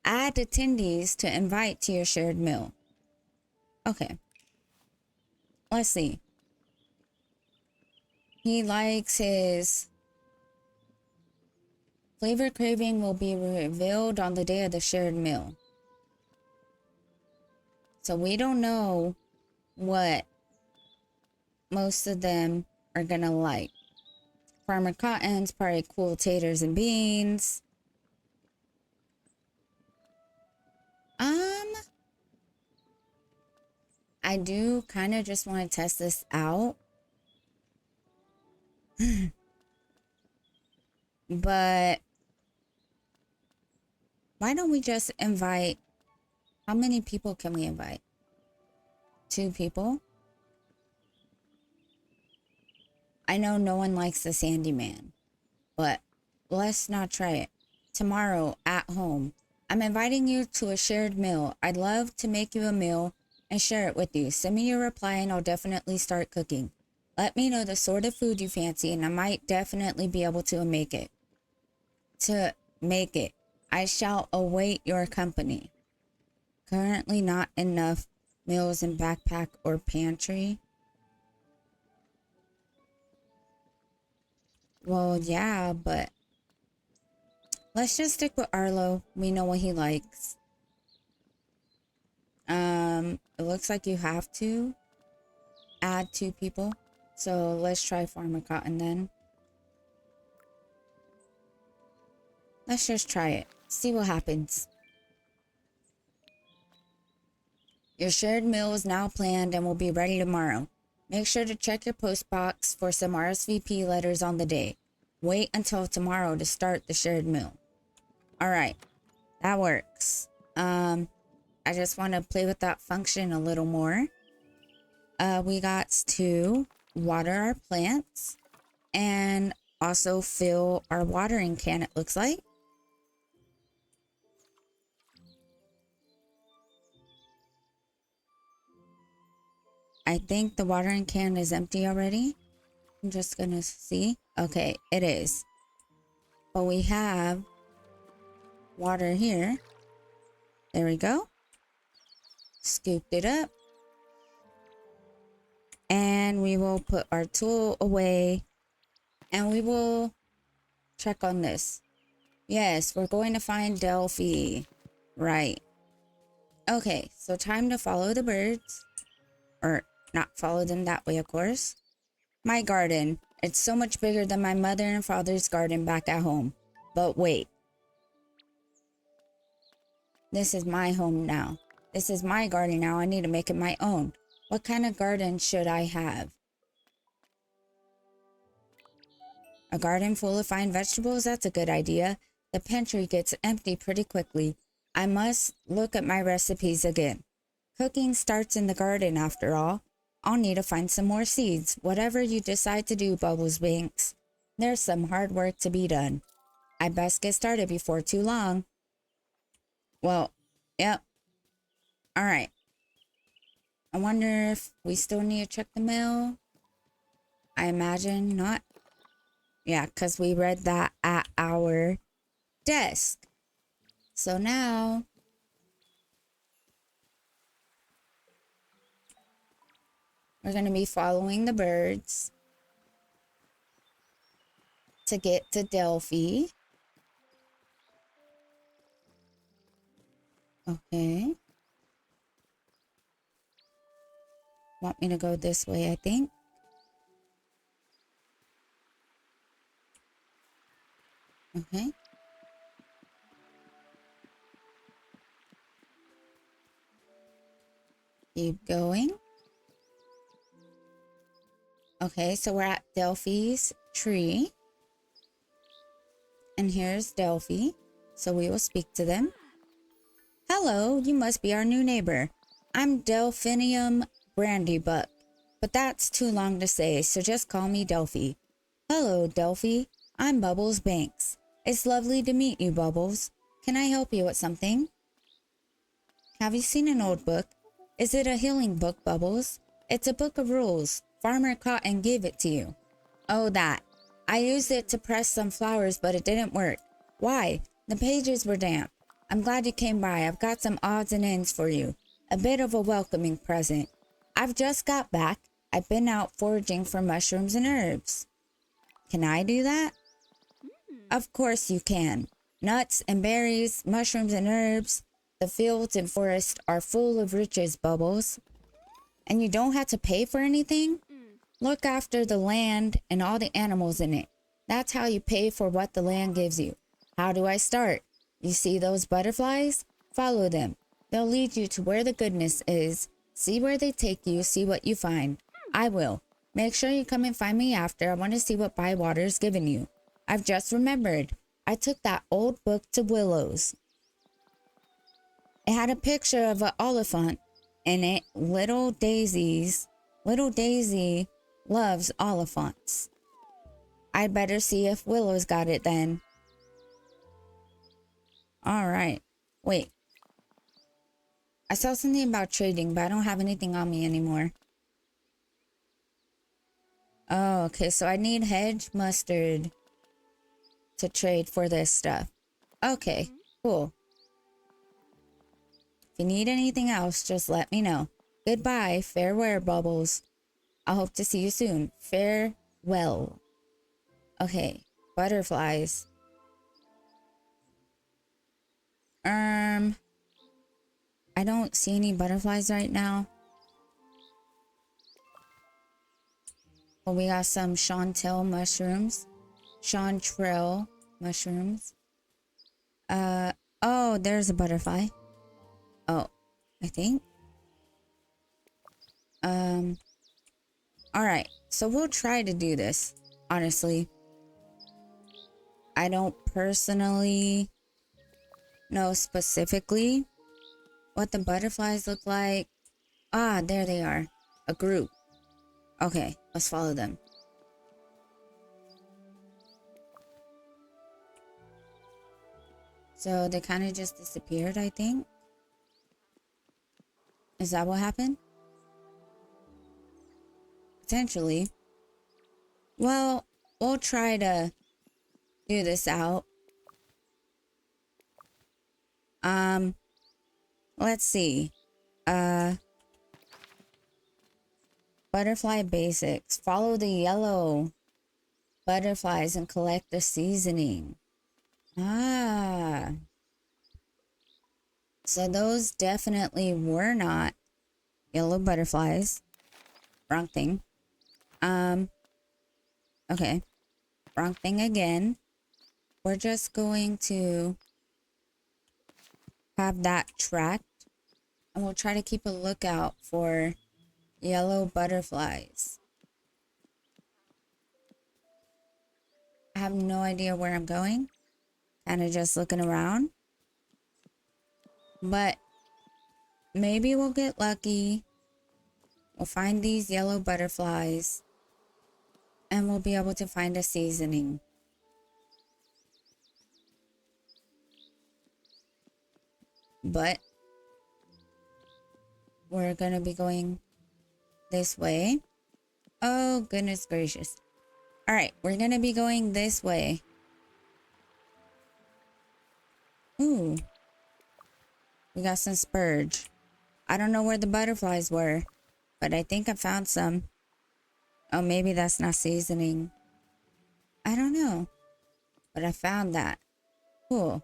Add attendees to invite to your shared meal. Okay. Let's see. He likes his flavor craving will be revealed on the day of the shared meal. So we don't know what most of them are gonna like. Farmer Cotton's probably cool taters and beans. I do kind of just want to test this out. But why don't we just invite, how many people can we invite? 2 people? I know no one likes the Sandy Man, but let's not try it. Tomorrow at home, I'm inviting you to a shared meal. I'd love to make you a meal and share it with you. Send me your reply and I'll definitely start cooking. Let me know the sort of food you fancy and I might definitely be able to make it. I shall await your company. Currently not enough meals in backpack or pantry. Well, yeah, but let's just stick with Arlo. We know what he likes. It looks like you have to add 2 people. So let's try Farmer Cotton then. Let's just try it. See what happens. Your shared meal is now planned and will be ready tomorrow. Make sure to check your post box for some RSVP letters on the day. Wait until tomorrow to start the shared meal. Alright, that works. I just want to play with that function a little more. We got to water our plants and also fill our watering can, it looks like. I think the watering can is empty already. I'm just gonna see. Okay, it is. But we have water here. There we go. Scooped it up. And we will put our tool away. And we will check on this. Yes, we're going to find Delphi. Right. Okay, so time to follow the birds. Or not follow them that way, of course. My garden. It's so much bigger than my mother and father's garden back at home. But wait. This is my home now. This is my garden now. I need to make it my own. What kind of garden should I have? A garden full of fine vegetables? That's a good idea. The pantry gets empty pretty quickly. I must look at my recipes again. Cooking starts in the garden after all. I'll need to find some more seeds. Whatever you decide to do, Bubbles Banks. There's some hard work to be done. I best get started before too long. Well, yep. All right. I wonder if we still need to check the mail. I imagine not. Yeah, because we read that at our desk. So now we're going to be following the birds to get to Delphi. Okay. Want me to go this way, I think. Okay. Keep going. Okay, so we're at Delphi's tree. And here's Delphi. So we will speak to them. Hello, you must be our new neighbor. I'm Delphinium Brandybuck, but that's too long to say, so just call me Delphi. Hello, Delphi. I'm Bubbles Banks. It's lovely to meet you, Bubbles. Can I help you with something? Have you seen an old book? Is it a healing book, Bubbles? It's a book of rules. Farmer Cotton gave it to you. Oh, that. I used it to press some flowers, but it didn't work. Why? The pages were damp. I'm glad you came by. I've got some odds and ends for you. A bit of a welcoming present. I've just got back. I've been out foraging for mushrooms and herbs. Can I do that? Of course you can. Nuts and berries, mushrooms and herbs. The fields and forests are full of riches, Bubbles. And you don't have to pay for anything? Look after the land and all the animals in it. That's how you pay for what the land gives you. How do I start? You see those butterflies? Follow them. They'll lead you to where the goodness is. See where they take you, see what you find. I will. Make sure you come and find me after. I want to see what Bywater's given you. I've just remembered. I took that old book to Willow's. It had a picture of an oliphant in it. Little Daisy loves oliphants. I'd better see if Willow's got it then. All right. Wait. I saw something about trading, but I don't have anything on me anymore. Oh, okay. So I need hedge mustard to trade for this stuff. Okay, cool. If you need anything else, just let me know. Goodbye. Farewell, Bubbles. I hope to see you soon. Farewell. Okay, butterflies. I don't see any butterflies right now. Well, we got some chanterelle mushrooms. Chanterelle mushrooms. Oh, there's a butterfly. Oh, I think. Alright, so we'll try to do this, honestly. I don't personally know specifically what the butterflies look like. Ah, there they are. A group. Okay, let's follow them. So they kind of just disappeared, I think. Is that what happened? Potentially. Well, we'll try to do this out. Let's see. Butterfly basics. Follow the yellow butterflies and collect the seasoning. Ah. So those definitely were not yellow butterflies. Wrong thing. Okay. Wrong thing again. We're just going to have that tracked. And we'll try to keep a lookout for yellow butterflies. I have no idea where I'm going. Kind of just looking around. But maybe we'll get lucky. We'll find these yellow butterflies. And we'll be able to find a seasoning. But we're going to be going this way. Oh, goodness gracious. All right, we're going to be going this way. Ooh. We got some spurge. I don't know where the butterflies were, but I think I found some. Oh, maybe that's not seasoning. I don't know. But I found that. Cool.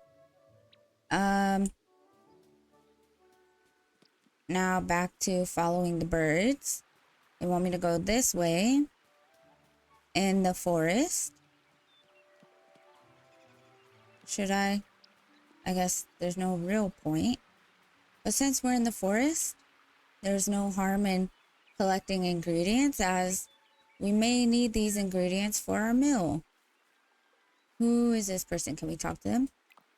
Now back to following the birds. They want me to go this way. In the forest. Should I? I guess there's no real point. But since we're in the forest, there's no harm in collecting ingredients, as we may need these ingredients for our meal. Who is this person? Can we talk to them?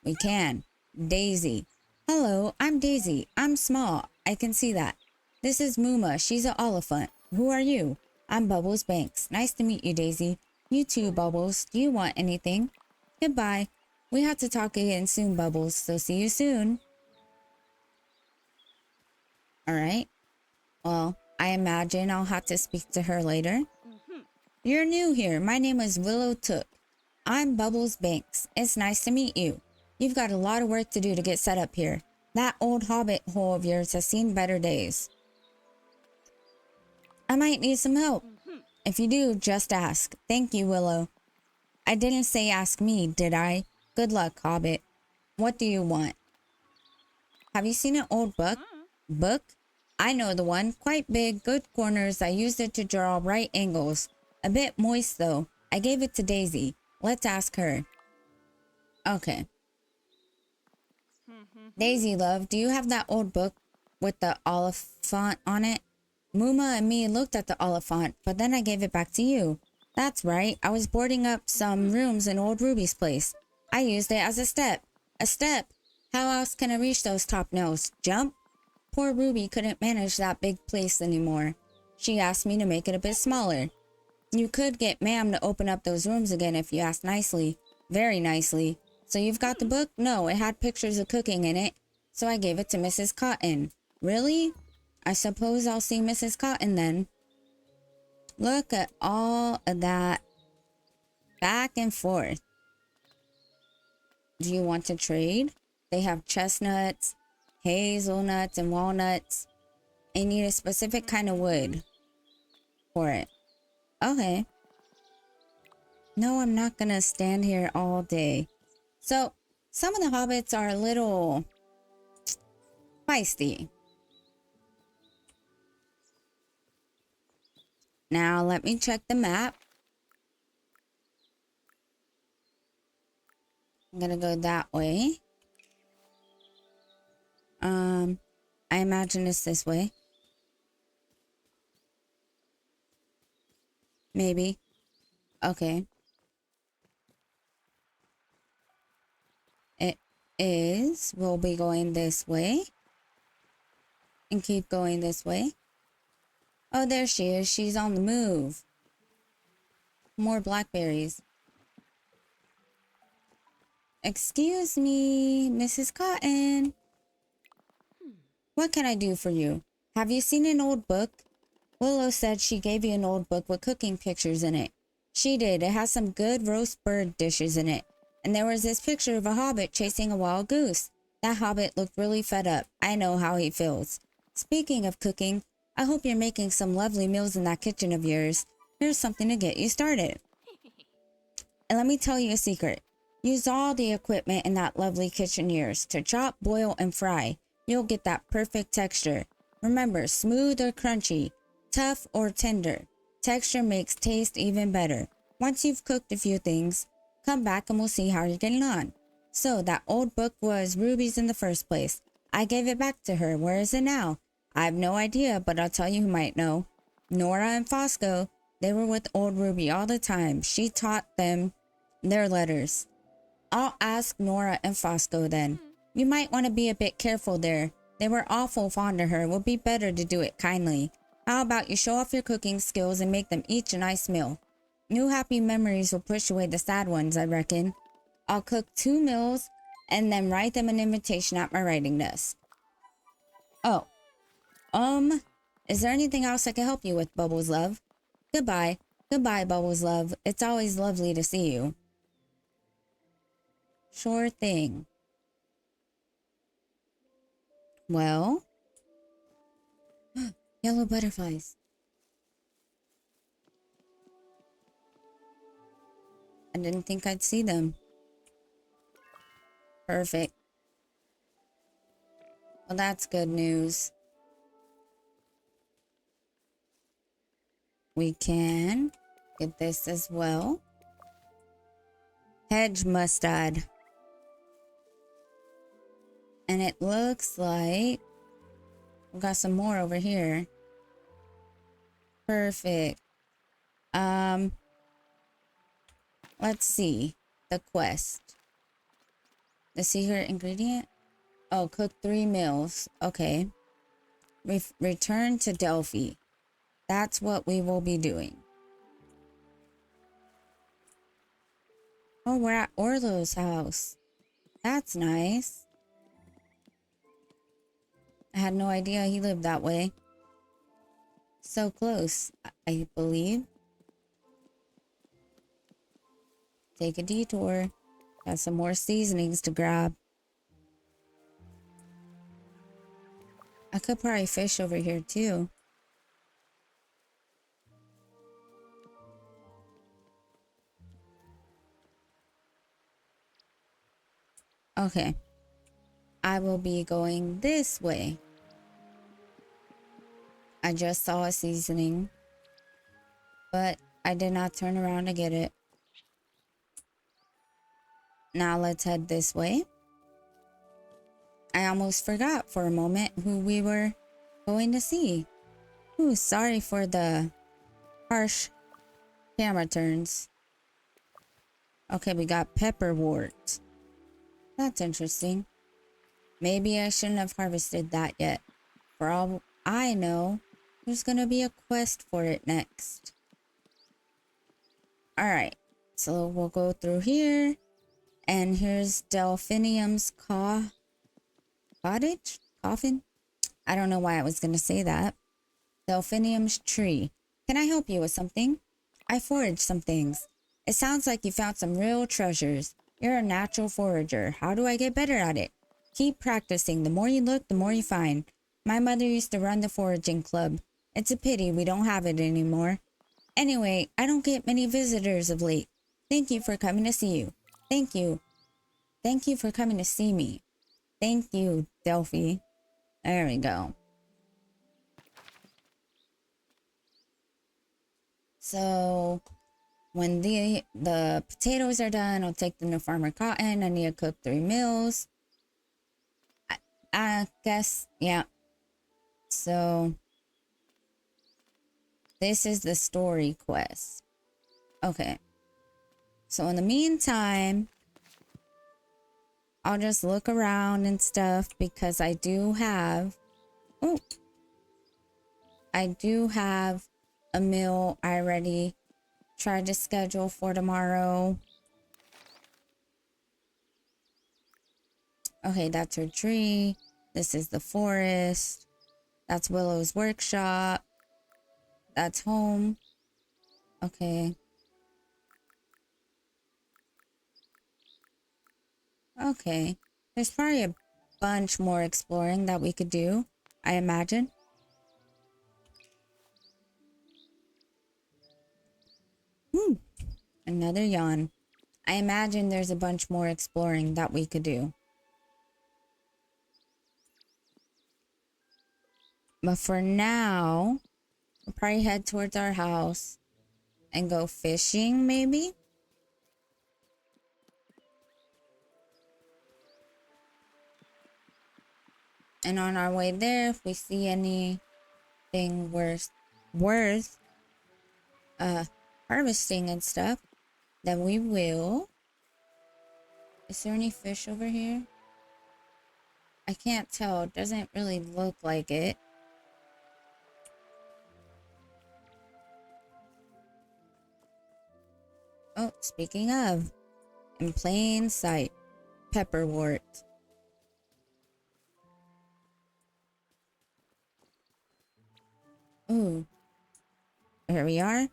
We can. Daisy. Hello, I'm Daisy. I'm small. I can see that. This is Muma. She's an oliphant. Who are you? I'm Bubbles Banks. Nice to meet you, Daisy. You too, Bubbles. Do you want anything? Goodbye. We have to talk again soon, Bubbles, so see you soon. Alright. Well, I imagine I'll have to speak to her later. You're new here. My name is Willow Took. I'm Bubbles Banks. It's nice to meet you. You've got a lot of work to do to get set up here. That old Hobbit hole of yours has seen better days. I might need some help. If you do, just ask. Thank you, Willow. I didn't say ask me, did I? Good luck, Hobbit. What do you want? Have you seen an old book? Book? I know the one. Quite big, good corners. I used it to draw right angles. A bit moist, though. I gave it to Daisy. Let's ask her. Okay. Daisy, love, do you have that old book with the oliphant on it? Muma and me looked at the oliphant, but then I gave it back to you. That's right. I was boarding up some rooms in old Ruby's place. I used it as a step. A step? How else can I reach those top nails? Jump? Poor Ruby couldn't manage that big place anymore. She asked me to make it a bit smaller. You could get Ma'am to open up those rooms again if you asked nicely. Very nicely. So you've got the book? No, it had pictures of cooking in it. So I gave it to Mrs. Cotton. Really? I suppose I'll see Mrs. Cotton then. Look at all of that back and forth. Do you want to trade? They have chestnuts, hazelnuts, and walnuts. I need a specific kind of wood for it. Okay. No, I'm not gonna stand here all day. So, some of the hobbits are a little feisty. Now, let me check the map. I'm gonna go that way. I imagine it's this way. Maybe. Okay. It is. We'll be going this way. And keep going this way. Oh, there she is. She's on the move. More blackberries. Excuse me, Mrs. Cotton. What can I do for you? Have you seen an old book? Willow said she gave you an old book with cooking pictures in it. She did. It has some good roast bird dishes in it. And there was this picture of a hobbit chasing a wild goose. That hobbit looked really fed up. I know how he feels. Speaking of cooking, I hope you're making some lovely meals in that kitchen of yours. Here's something to get you started. And let me tell you a secret. Use all the equipment in that lovely kitchen yours to chop, boil, and fry. You'll get that perfect texture. Remember, smooth or crunchy, tough or tender. Texture makes taste even better. Once you've cooked a few things, come back and we'll see how you're getting on. So that old book was Ruby's in the first place. I gave it back to her. Where is it now? I have no idea, but I'll tell you who might know. Nora and Fosco. They were with old Ruby all the time. She taught them their letters. I'll ask Nora and Fosco then. You might want to be a bit careful there. They were awful fond of her. It would be better to do it kindly. How about you show off your cooking skills and make them each a nice meal? New happy memories will push away the sad ones, I reckon. I'll cook 2 meals and then write them an invitation at my writing desk. Oh, is there anything else I can help you with, Bubbles love? Goodbye. Goodbye, Bubbles love. It's always lovely to see you. Sure thing. Well, yellow butterflies. I didn't think I'd see them. Perfect. Well, that's good news. We can get this as well. Hedge mustard. And it looks like we've got some more over here. Perfect. Let's see. The quest. The secret ingredient? Oh, cook 3 meals. Okay. Return to Delphi. That's what we will be doing. Oh, we're at Orlo's house. That's nice. I had no idea he lived that way. So close, I believe. Take a detour. Got some more seasonings to grab. I could probably fish over here too. Okay. I will be going this way. I just saw a seasoning, but I did not turn around to get it. Now let's head this way. I almost forgot for a moment who we were going to see. Ooh, sorry for the harsh camera turns. Okay, we got pepperwort. That's interesting. Maybe I shouldn't have harvested that yet. For all I know, there's gonna be a quest for it next. Alright, so we'll go through here. And here's Delphinium's cottage? Coffin? I don't know why I was gonna say that. Delphinium's tree. Can I help you with something? I foraged some things. It sounds like you found some real treasures. You're a natural forager. How do I get better at it? Keep practicing. The more you look, the more you find. My mother used to run the foraging club. It's a pity we don't have it anymore. Anyway, I don't get many visitors of late. Thank you for coming to see you. Thank you. Thank you for coming to see me. Thank you, Delphi. There we go. So when the potatoes are done, I'll take them to Farmer Cotton. I need to cook 3 meals. I guess, yeah. So this is the story quest. Okay. So in the meantime, I'll just look around and stuff because I do have a meal I already tried to schedule for tomorrow. Okay, that's her tree. This is the forest. That's Willow's workshop. That's home. Okay. Okay. There's probably a bunch more exploring that we could do, I imagine. Another yawn. I imagine there's a bunch more exploring that we could do. But for now, we'll probably head towards our house and go fishing, maybe? And on our way there, if we see anything worth harvesting and stuff, then we will. Is there any fish over here? I can't tell. It doesn't really look like it. Oh, speaking of, in plain sight, pepperwort. Ooh. Here we are.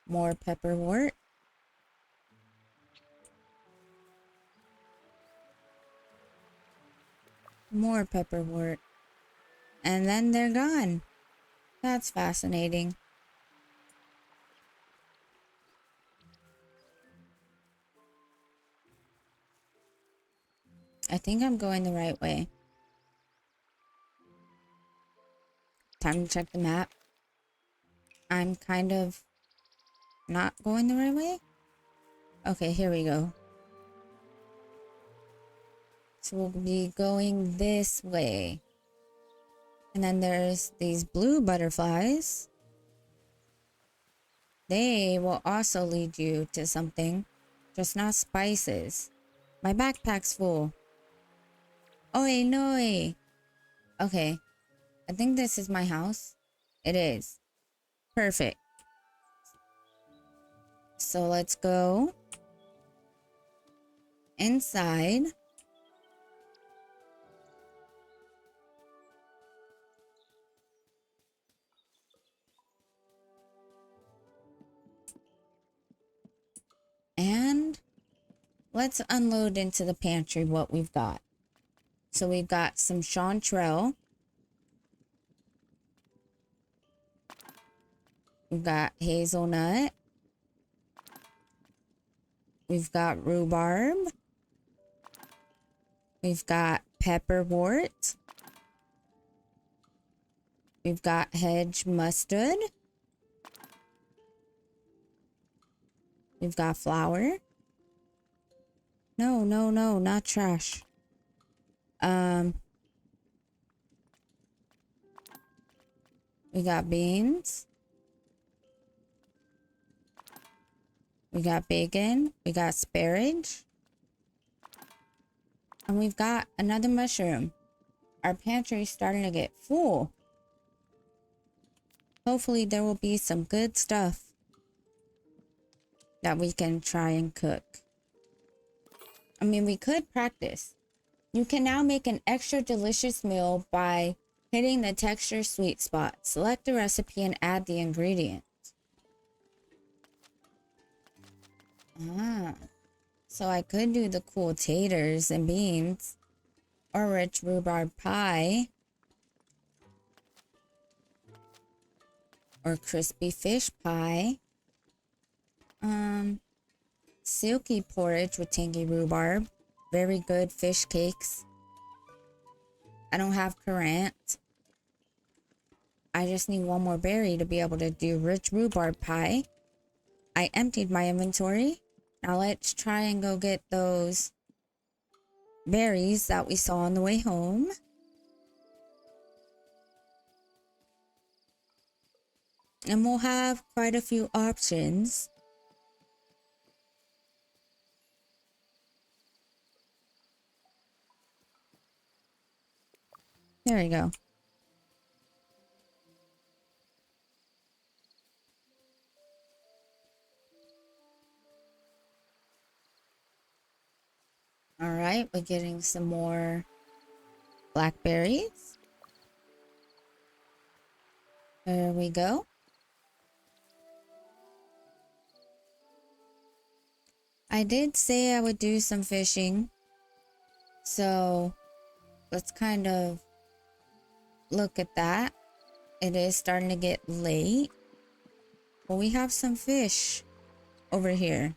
More pepperwort. More pepperwort. And then they're gone. That's fascinating. I think I'm going the right way. Time to check the map. I'm kind of not going the right way. Okay, here we go. So we'll be going this way. And then there's these blue butterflies. They will also lead you to something, just not spices. My backpack's full. Oi, noi. Okay, I think this is my house. It is. Perfect. So let's go inside. And let's unload into the pantry what we've got. So we've got some chanterelle. We've got hazelnut. We've got rhubarb. We've got pepperwort. We've got hedge mustard. We've got flour. No, not trash. We got beans. We got bacon. We got sparage. And we've got another mushroom. Our pantry's starting to get full. Hopefully there will be some good stuff that we can try and cook. I mean, we could practice. You can now make an extra delicious meal by hitting the texture sweet spot. Select the recipe and add the ingredients. So I could do the cool taters and beans or rich rhubarb pie or crispy fish pie. Silky porridge with tangy rhubarb. Very good fish cakes. I don't have currant. I just need one more berry to be able to do rich rhubarb pie. I emptied my inventory. Now let's try and go get those berries that we saw on the way home. And we'll have quite a few options. There we go. All right, we're getting some more blackberries. There we go. I did say I would do some fishing. So let's kind of look at that. It is starting to get late. But we have some fish over here.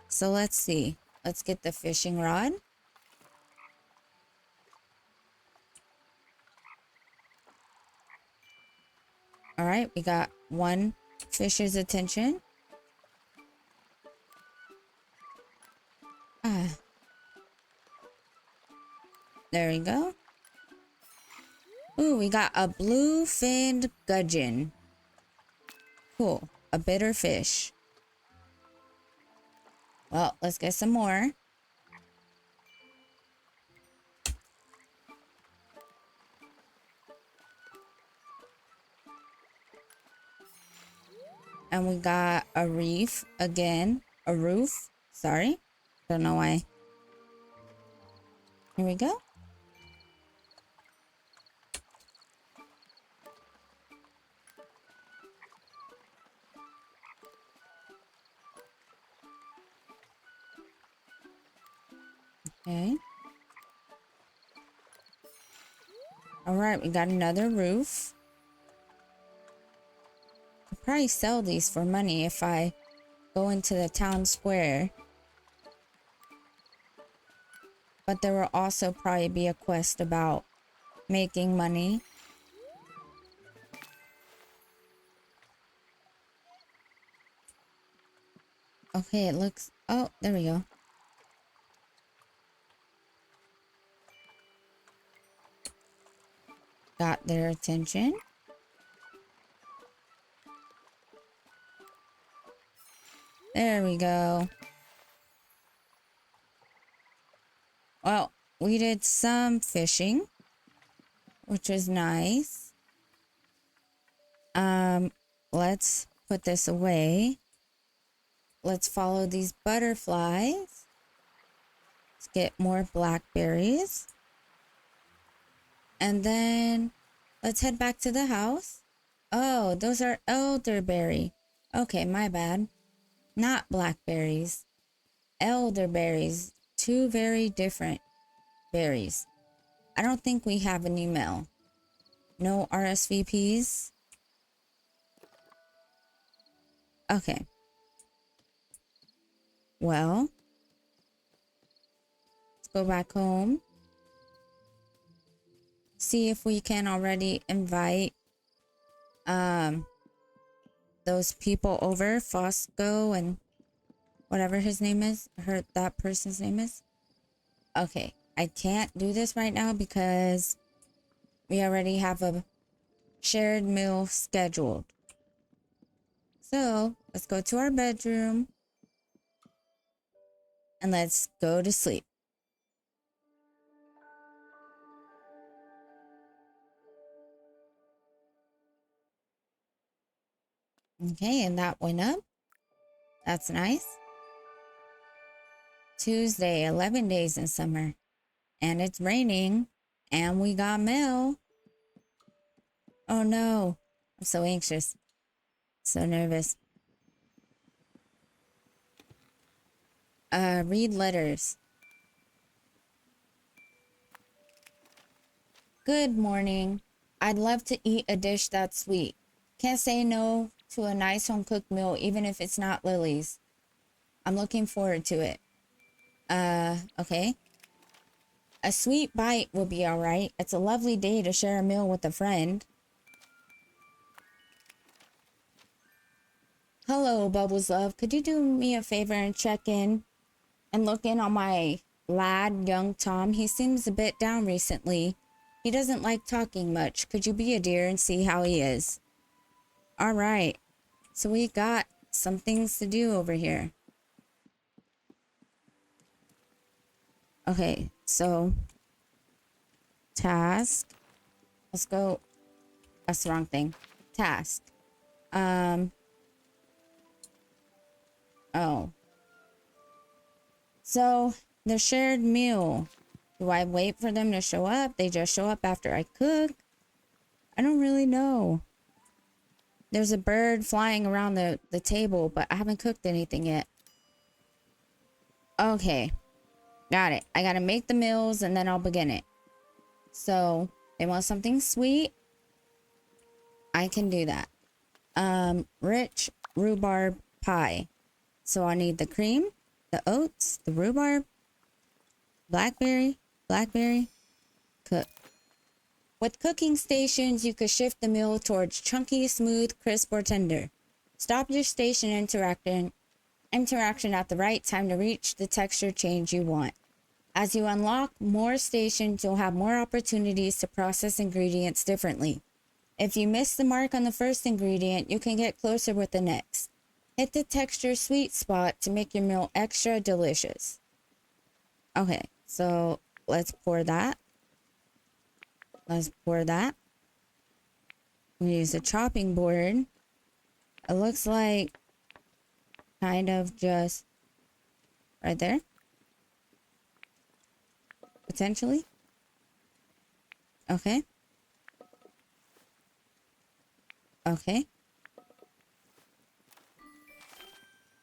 So let's see. Let's get the fishing rod. All right, we got one fish's attention. Ah, there we go. Ooh, we got a blue-finned gudgeon. Cool, a bitter fish. Well, let's get some more. And we got a reef again. A roof. Sorry. Don't know why. Here we go. Okay. All right, we got another roof. I'll probably sell these for money if I go into the town square. But there will also probably be a quest about making money. Okay, it looks... Oh, there we go. Got their attention. There we go. Well, we did some fishing, which was nice. Let's put this away. Let's follow these butterflies. Let's get more blackberries. And then let's head back to the house. Oh, those are elderberry. Okay, my bad. Not blackberries. Elderberries. Two very different berries. I don't think we have an email. No RSVPs. Okay. Well, let's go back home. See if we can already invite those people over, Fosco and whatever his name is, that person's name is. Okay, I can't do this right now because we already have a shared meal scheduled. So let's go to our bedroom and let's go to sleep. Okay, and that went up. That's nice. Tuesday, 11 days in summer. And it's raining. And we got mail. Oh no. I'm so anxious. So nervous. Read letters. Good morning. I'd love to eat a dish that's sweet. Can't say no to a nice home cooked meal, even if it's not Lily's. I'm looking forward to it. Okay. A sweet bite will be alright. It's a lovely day to share a meal with a friend. Hello, Bubbles Love. Could you do me a favor and check in and look in on my lad, young Tom? He seems a bit down recently. He doesn't like talking much. Could you be a dear and see how he is? All right. So we got some things to do over here. Okay, so task. Let's go. That's the wrong thing. Task. Oh. So the shared meal. Do I wait for them to show up? They just show up after I cook? I don't really know. There's a bird flying around the table, but I haven't cooked anything yet. Okay. Got it. I gotta make the meals and then I'll begin it. So, they want something sweet. I can do that. Rich rhubarb pie. So I need the cream. the oats, the rhubarb, blackberry, cook. With cooking stations, you could shift the meal towards chunky, smooth, crisp, or tender. Stop your station interaction at the right time to reach the texture change you want. As you unlock more stations, you'll have more opportunities to process ingredients differently. If you miss the mark on the first ingredient, you can get closer with the next. Hit the texture sweet spot to make your meal extra delicious. Okay, so let's pour that. We use a chopping board. It looks like kind of just right there. Potentially. Okay.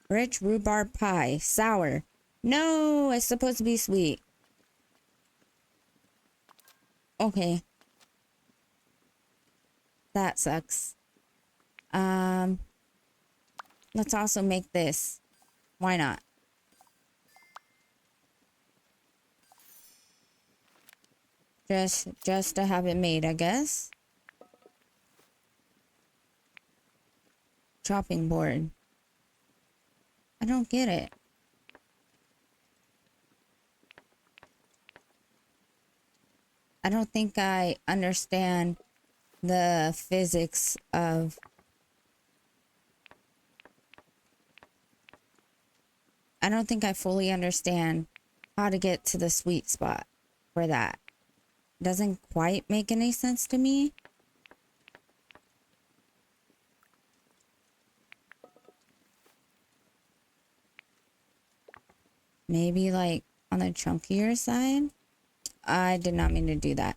Rich rhubarb pie. Sour. No, it's supposed to be sweet. Okay. That sucks. Let's also make this. Why not? Just to have it made, I guess. Chopping board. I don't get it. I don't think I understand the physics of... I don't think I fully understand how to get to the sweet spot for that. Doesn't quite make any sense to me. Maybe like on the chunkier side. I did not mean to do that.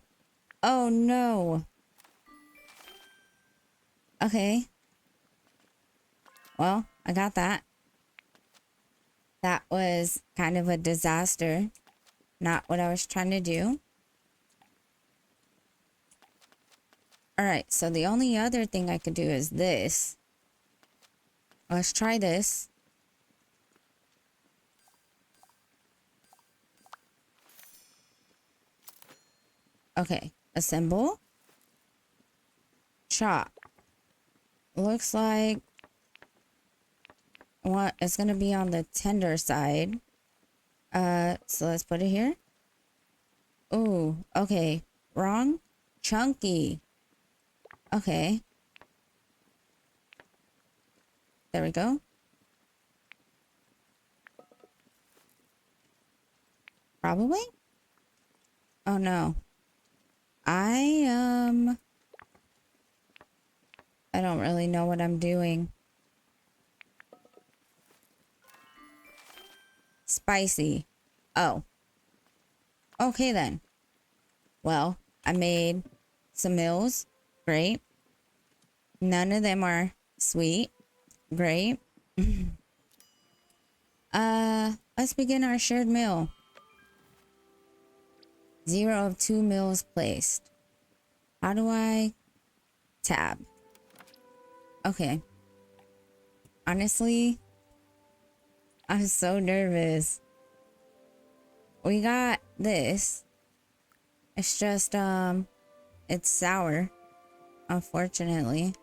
Oh no. Okay. Well, I got that. That was kind of a disaster. Not what I was trying to do. Alright, so the only other thing I could do is this. Let's try this. Okay, assemble. Chop. Looks like what it's gonna be on the tender side. So let's put it here. Ooh, okay. Wrong. Chunky. Okay. There we go. Probably? Oh no. I don't really know what I'm doing. Spicy. Oh. Okay then. Well, I made some meals. Great. None of them are sweet. Great. Let's begin our shared meal. 0 of 2 meals placed. How do I tab? Okay. Honestly, I'm so nervous. We got this. It's just, it's sour, unfortunately.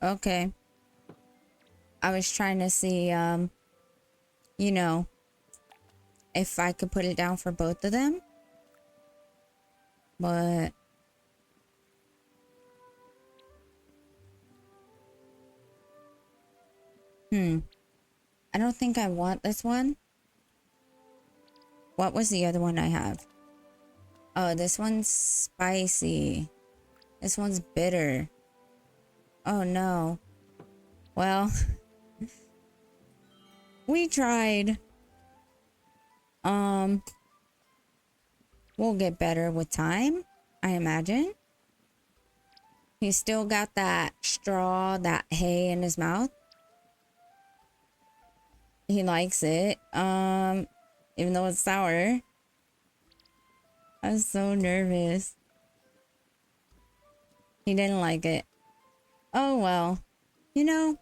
Okay. I was trying to see, you know, if I could put it down for both of them. But I don't think I want this one. What was the other one I have? Oh, this one's spicy. This one's bitter. Oh no. Well, we tried. We'll get better with time, I imagine. He's still got that straw, that hay in his mouth. He likes it. Even though it's sour. I was so nervous. He didn't like it. Oh well. You know,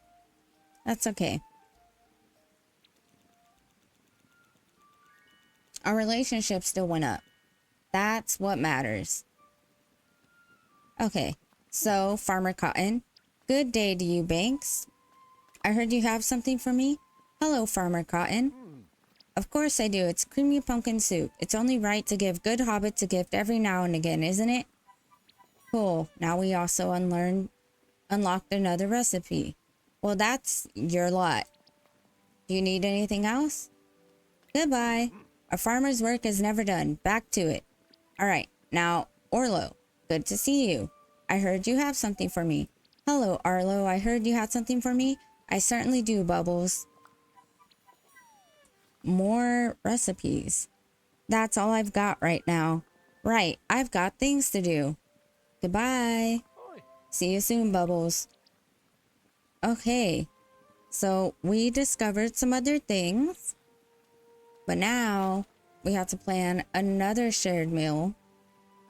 that's okay. Our relationship still went up. That's what matters. Okay, so Farmer Cotton. Good day to you, Banks. I heard you have something for me. Hello, Farmer Cotton. Of course I do. It's creamy pumpkin soup. It's only right to give good hobbits a gift every now and again, isn't it? Cool. Now we also unlocked another recipe. Well, that's your lot. Do you need anything else? Goodbye. A farmer's work is never done. Back to it. All right. Now, Orlo, good to see you. I heard you have something for me. Hello, Arlo. I heard you had something for me. I certainly do, Bubbles. More recipes. That's all I've got right now. Right. I've got things to do. Goodbye. See you soon, Bubbles. Okay. So we discovered some other things. But now we have to plan another shared meal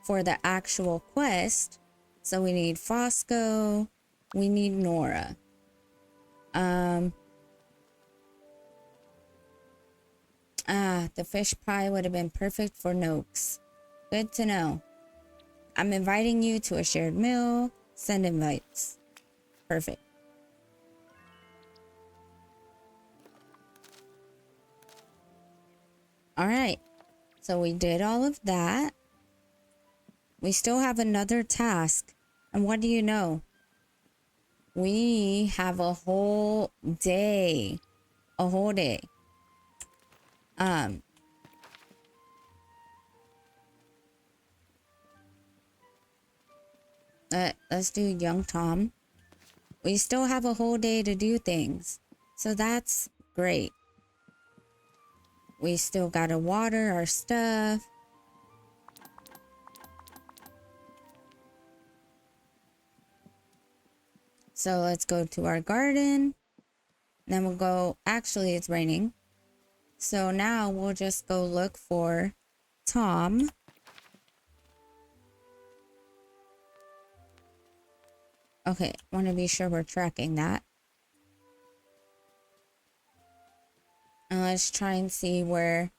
for the actual quest. So we need Fosco. We need Nora. The fish pie would have been perfect for Noakes. Good to know. I'm inviting you to a shared meal. Send invites. Perfect. All right. So we did all of that. We still have another task. And what do you know? We have a whole day. A whole day. Let's do young Tom. We still have a whole day to do things. So that's great. We still gotta water our stuff. So let's go to our garden. Then we'll go, actually it's raining. So now we'll just go look for Tom. Okay, want to be sure we're tracking that. And let's try and see where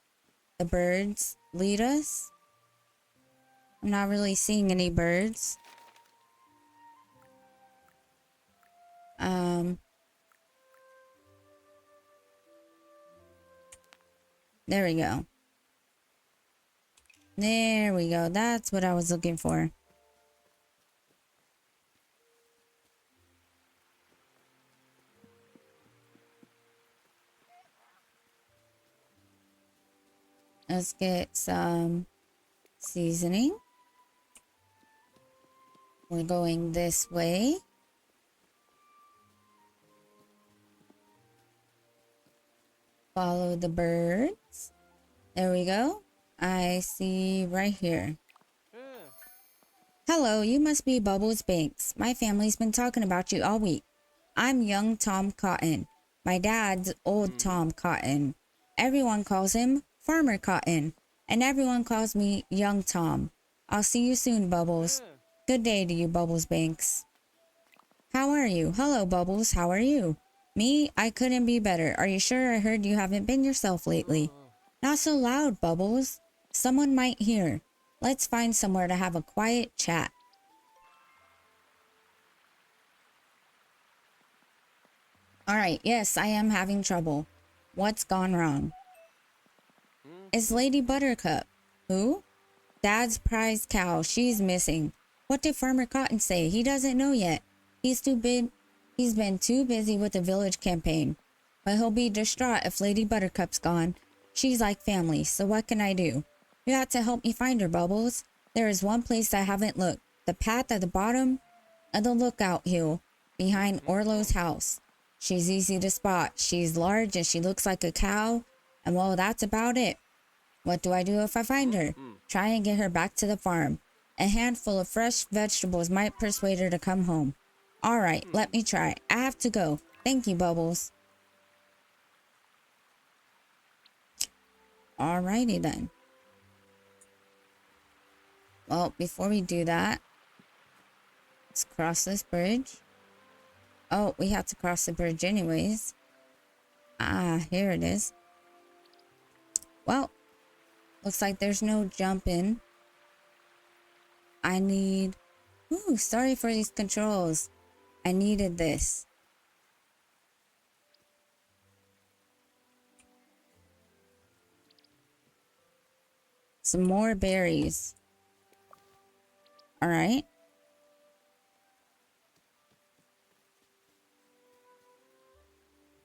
the birds lead us. I'm not really seeing any birds. There we go. There we go. That's what I was looking for. Let's get some seasoning. We're going this way. Follow the birds. There we go. I see right here. Hello, you must be Bubbles Banks. My family's been talking about you all week. I'm young Tom Cotton. My dad's old Tom Cotton. Everyone calls him Farmer Cotton. And everyone calls me young Tom. I'll see you soon, Bubbles. Good day to you, Bubbles Banks. How are you? Hello, Bubbles. How are you? Me? I couldn't be better. Are you sure? I heard you haven't been yourself lately. Not so loud, Bubbles. Someone might hear. Let's find somewhere to have a quiet chat. Alright, yes, I am having trouble. What's gone wrong? It's Lady Buttercup. Who? Dad's prize cow. She's missing. What did Farmer Cotton say? He doesn't know yet. He's been too busy with the village campaign. But he'll be distraught if Lady Buttercup's gone. She's like family, so what can I do? You have to help me find her, Bubbles. There is one place I haven't looked. The path at the bottom of the lookout hill behind Orlo's house. She's easy to spot. She's large and she looks like a cow. And well, that's about it. What do I do if I find her? Try and get her back to the farm. A handful of fresh vegetables might persuade her to come home. All right, let me try. I have to go. Thank you, Bubbles. Alrighty then. Well, before we do that, let's cross this bridge. Oh, we have to cross the bridge anyways. Ah, here it is. Well, looks like there's no jumping. I need... Ooh, sorry for these controls. I needed this. Some more berries. Alright.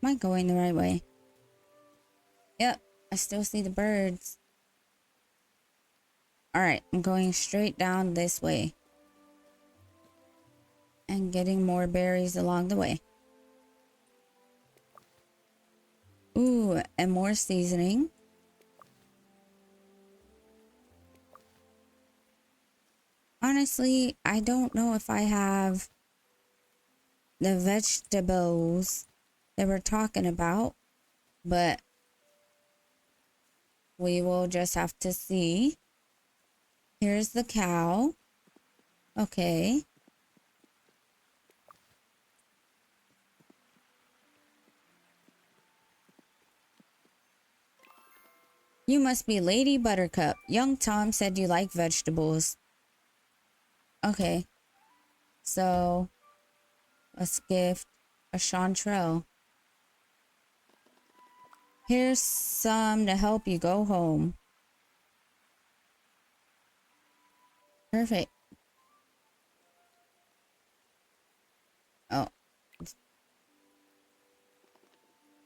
Am I going the right way? Yep, I still see the birds. Alright, I'm going straight down this way. And getting more berries along the way. Ooh, and more seasoning. Honestly, I don't know if I have the vegetables that we're talking about, but we will just have to see. Here's the cow. Okay. You must be Lady Buttercup. Young Tom said you like vegetables. Okay. So, let's gift a chanterelle. Here's some to help you go home. Perfect. Oh.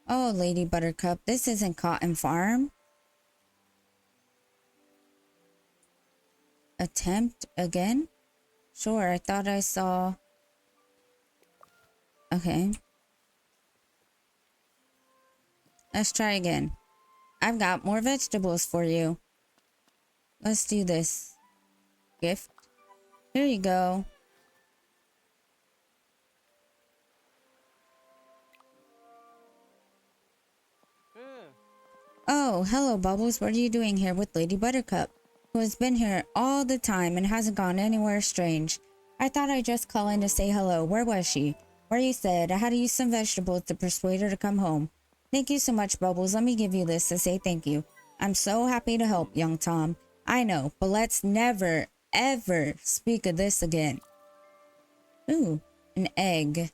Oh, Lady Buttercup, this isn't Cotton Farm. Attempt again? Sure, I thought I saw... Okay. Let's try again. I've got more vegetables for you. Let's do this. Gift. Here you go. Oh, hello, Bubbles. What are you doing here with Lady Buttercup, who has been here all the time and hasn't gone anywhere strange? I thought I'd just call in to say hello. Where was she? Where you said I had to use some vegetables to persuade her to come home. Thank you so much, Bubbles. Let me give you this to say thank you. I'm so happy to help, young Tom. I know, but let's never, ever speak of this again. Ooh, an egg.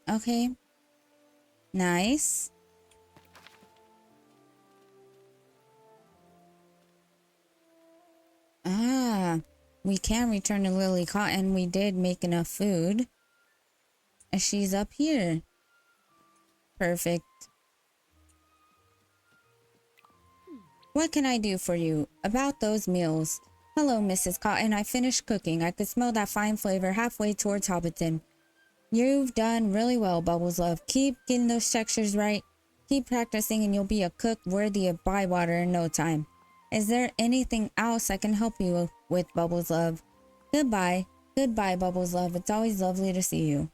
Okay. Nice. Ah, we can return to Lily Cotton. We did make enough food. And she's up here. Perfect. What can I do for you? About those meals. Hello, Mrs. Cotton. I finished cooking. I could smell that fine flavor halfway towards Hobbiton. You've done really well, Bubbles Love. Keep getting those textures right. Keep practicing and you'll be a cook worthy of Bywater in no time. Is there anything else I can help you with, Bubbles Love? Goodbye. Goodbye, Bubbles Love. It's always lovely to see you.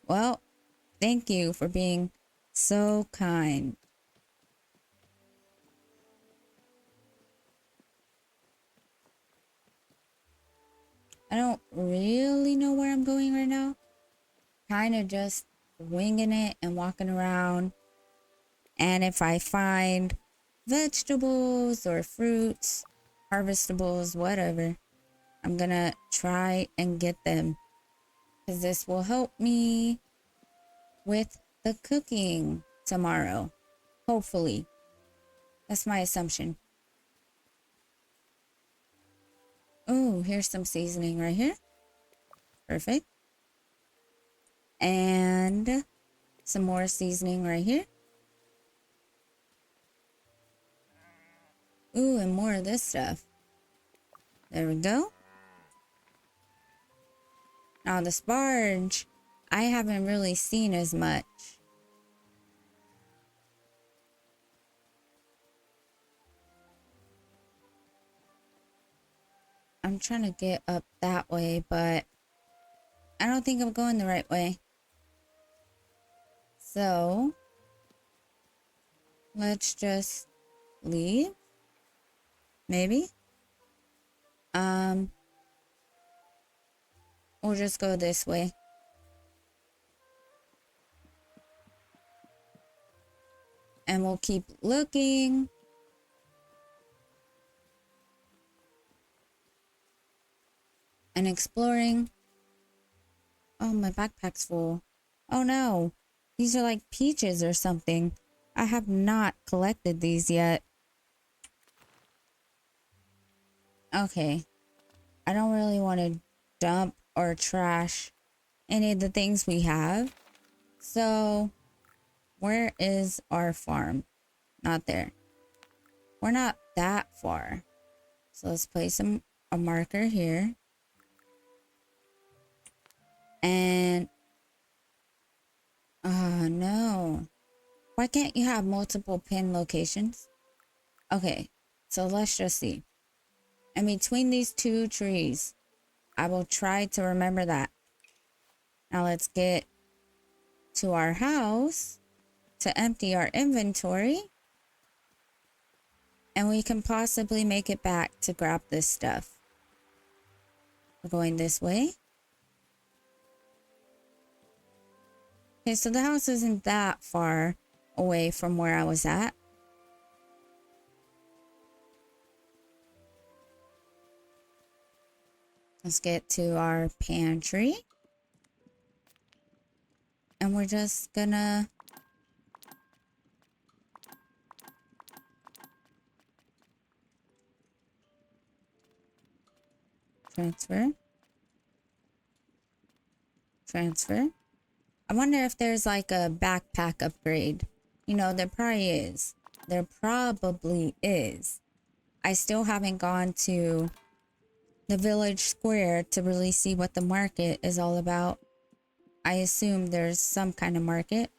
Well, thank you for being so kind. I don't really know where I'm going right now. Kind of just winging it and walking around. And if I find vegetables or fruits, harvestables, whatever, I'm gonna try and get them. Because this will help me with the cooking tomorrow. Hopefully. That's my assumption. Oh, here's some seasoning right here. Perfect. And some more seasoning right here. Ooh, and more of this stuff. There we go. Now the sparge, I haven't really seen as much. I'm trying to get up that way, but I don't think I'm going the right way. So, let's just leave. Maybe. We'll just go this way. And we'll keep looking. And exploring. Oh, my backpack's full. Oh no. These are like peaches or something. I have not collected these yet. Okay. I don't really want to dump or trash any of the things we have. So, where is our farm? Not there. We're not that far. So let's place a marker here. And oh no. Why can't you have multiple pin locations? Okay, so let's just see. And between these two trees, I will try to remember that. Now let's get to our house to empty our inventory. And we can possibly make it back to grab this stuff. We're going this way. Okay, so the house isn't that far away from where I was at. Let's get to our pantry. And we're just gonna transfer. I wonder if there's like a backpack upgrade. You know, there probably is. There probably is. I still haven't gone to the village square to really see what the market is all about. I assume there's some kind of market.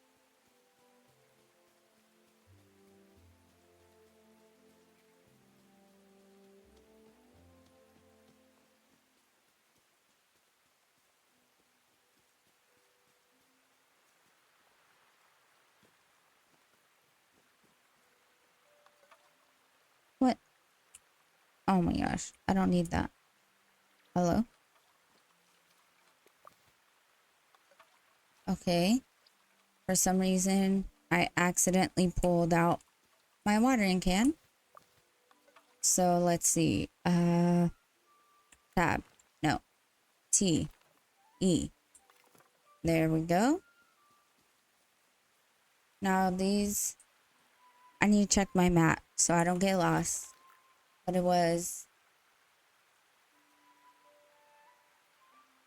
What? Oh my gosh, I don't need that. Hello? Okay. For some reason, I accidentally pulled out my watering can. So let's see. Tab. No. T. E. There we go. Now these, I need to check my map so I don't get lost. But it was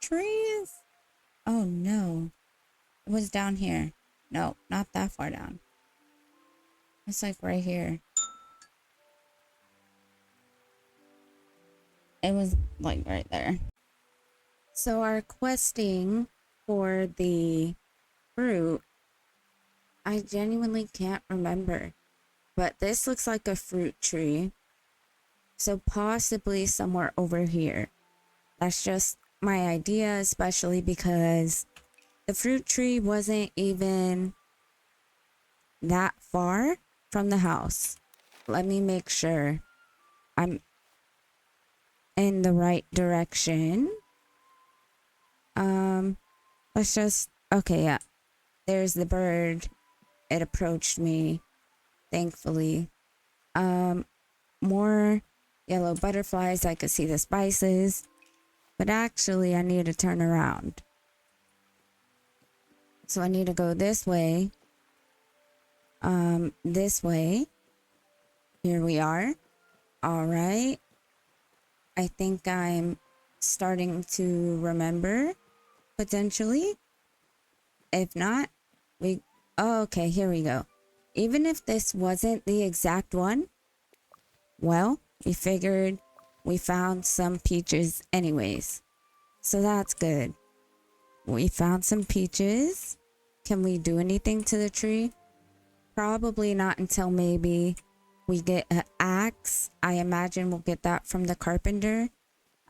trees. Oh no. It was down here. No, not that far down. It's like right here. It was like right there. So our questing for the fruit, I genuinely can't remember. But this looks like a fruit tree. So possibly somewhere over here. That's just my idea, especially because the fruit tree wasn't even that far from the house. Let me make sure I'm in the right direction. Let's just, okay, yeah. There's the bird. It approached me, thankfully. More yellow butterflies. I could see the spices. But actually, I need to turn around. So I need to go this way. This way. Here we are. All right. I think I'm starting to remember, potentially. If not, oh, okay, here we go. Even if this wasn't the exact one, well, we figured we found some peaches anyways. So that's good. We found some peaches. Can we do anything to the tree? Probably not until maybe we get an axe. I imagine we'll get that from the carpenter.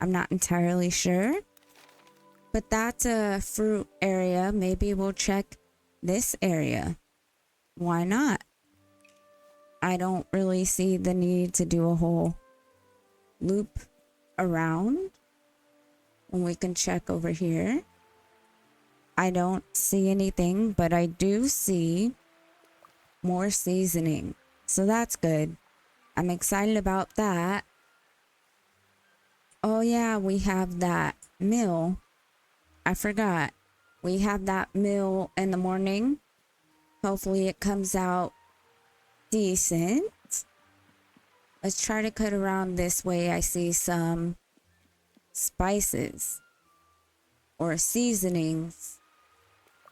I'm not entirely sure. But that's a fruit area. Maybe we'll check this area. Why not? I don't really see the need to do a whole loop around and we can check over here. I don't see anything, but I do see more seasoning. So that's good. I'm excited about that. Oh yeah, we have that meal. I forgot. We have that meal in the morning. Hopefully it comes out decent. Let's try to cut around this way. I see some spices or seasonings,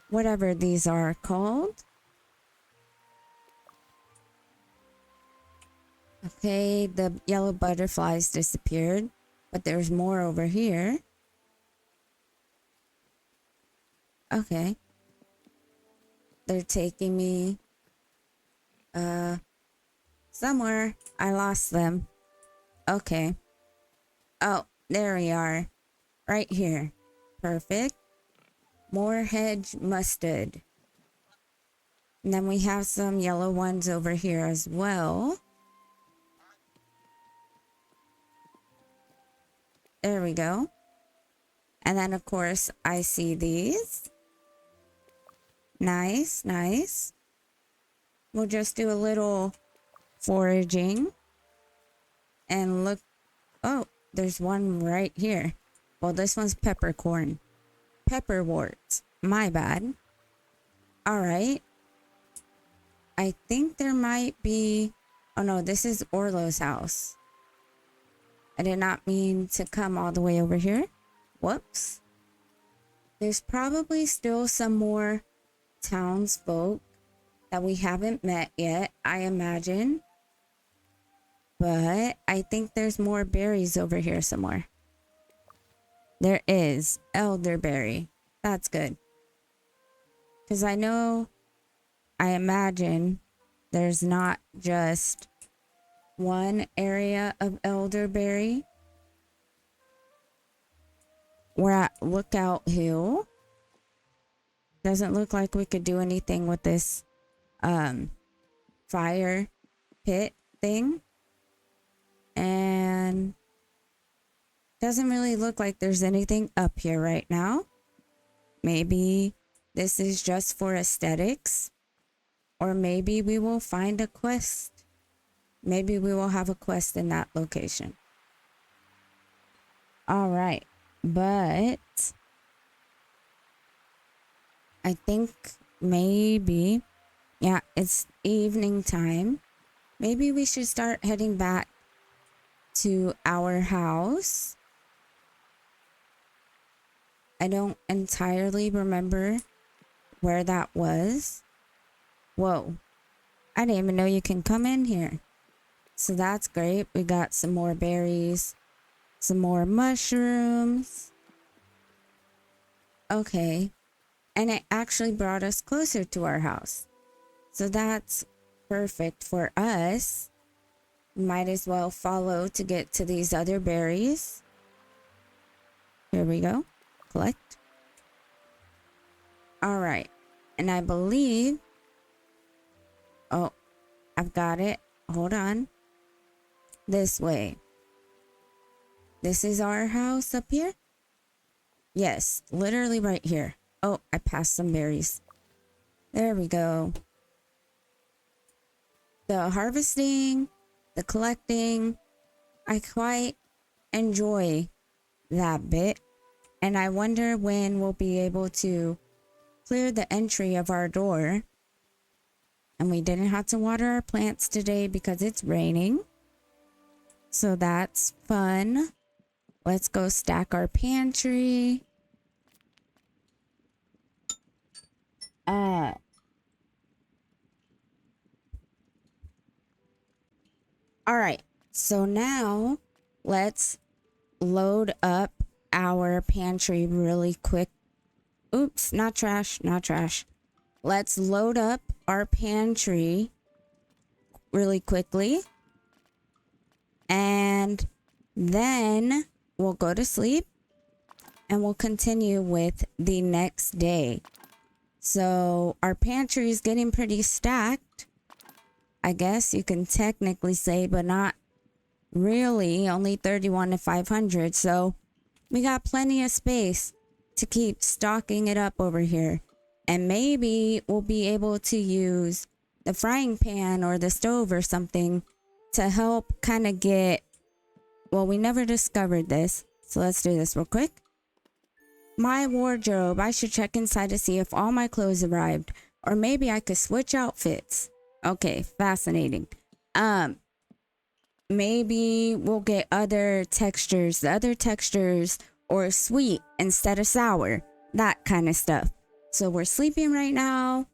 whatever these are called. Okay, the yellow butterflies disappeared, but there's more over here. Okay. They're taking me somewhere. I lost them. Okay. Oh, there we are. Right here. Perfect. More hedge mustard. And then we have some yellow ones over here as well. There we go. And then of course I see these. Nice, nice. We'll just do a little foraging. And look. Oh, there's one right here. Well, this one's peppercorn. Pepperwort. My bad. Alright. I think there might be... Oh no, this is Orlo's house. I did not mean to come all the way over here. Whoops. There's probably still some more townsfolk that we haven't met yet, I imagine. But I think there's more berries over here somewhere. There is elderberry. That's good. Because I imagine there's not just one area of elderberry. We're at Lookout Hill. Doesn't look like we could do anything with this fire pit thing. And doesn't really look like there's anything up here right now. Maybe this is just for aesthetics. Or maybe we will find a quest. Maybe we will have a quest in that location. All right. But I think maybe, yeah, it's evening time. Maybe we should start heading back to our house. I don't entirely remember where that was. Whoa. I didn't even know you can come in here. So that's great. We got some more berries. Some more mushrooms. Okay. And it actually brought us closer to our house. So that's perfect for us. Might as well follow to get to these other berries. Here we go. Collect. All right. And I believe... Oh, I've got it. Hold on. This way. This is our house up here? Yes, literally right here. Oh, I passed some berries. There we go. The harvesting, the collecting, I quite enjoy that bit. And I wonder when we'll be able to clear the entry of our door. And we didn't have to water our plants today because it's raining. So that's fun. Let's go stack our pantry. All right. So now let's load up our pantry really quick. Oops, not trash, not trash. Let's load up our pantry really quickly. And then we'll go to sleep and we'll continue with the next day. So our pantry is getting pretty stacked, I guess you can technically say, but not really only 31 to 500. So we got plenty of space to keep stocking it up over here. And maybe we'll be able to use the frying pan or the stove or something to help kind of get, well, we never discovered this. So let's do this real quick. My wardrobe, I should check inside to see if all my clothes arrived. Or maybe I could switch outfits. Okay, fascinating. Maybe we'll get other textures. The other textures or sweet instead of sour. That kind of stuff. So we're sleeping right now.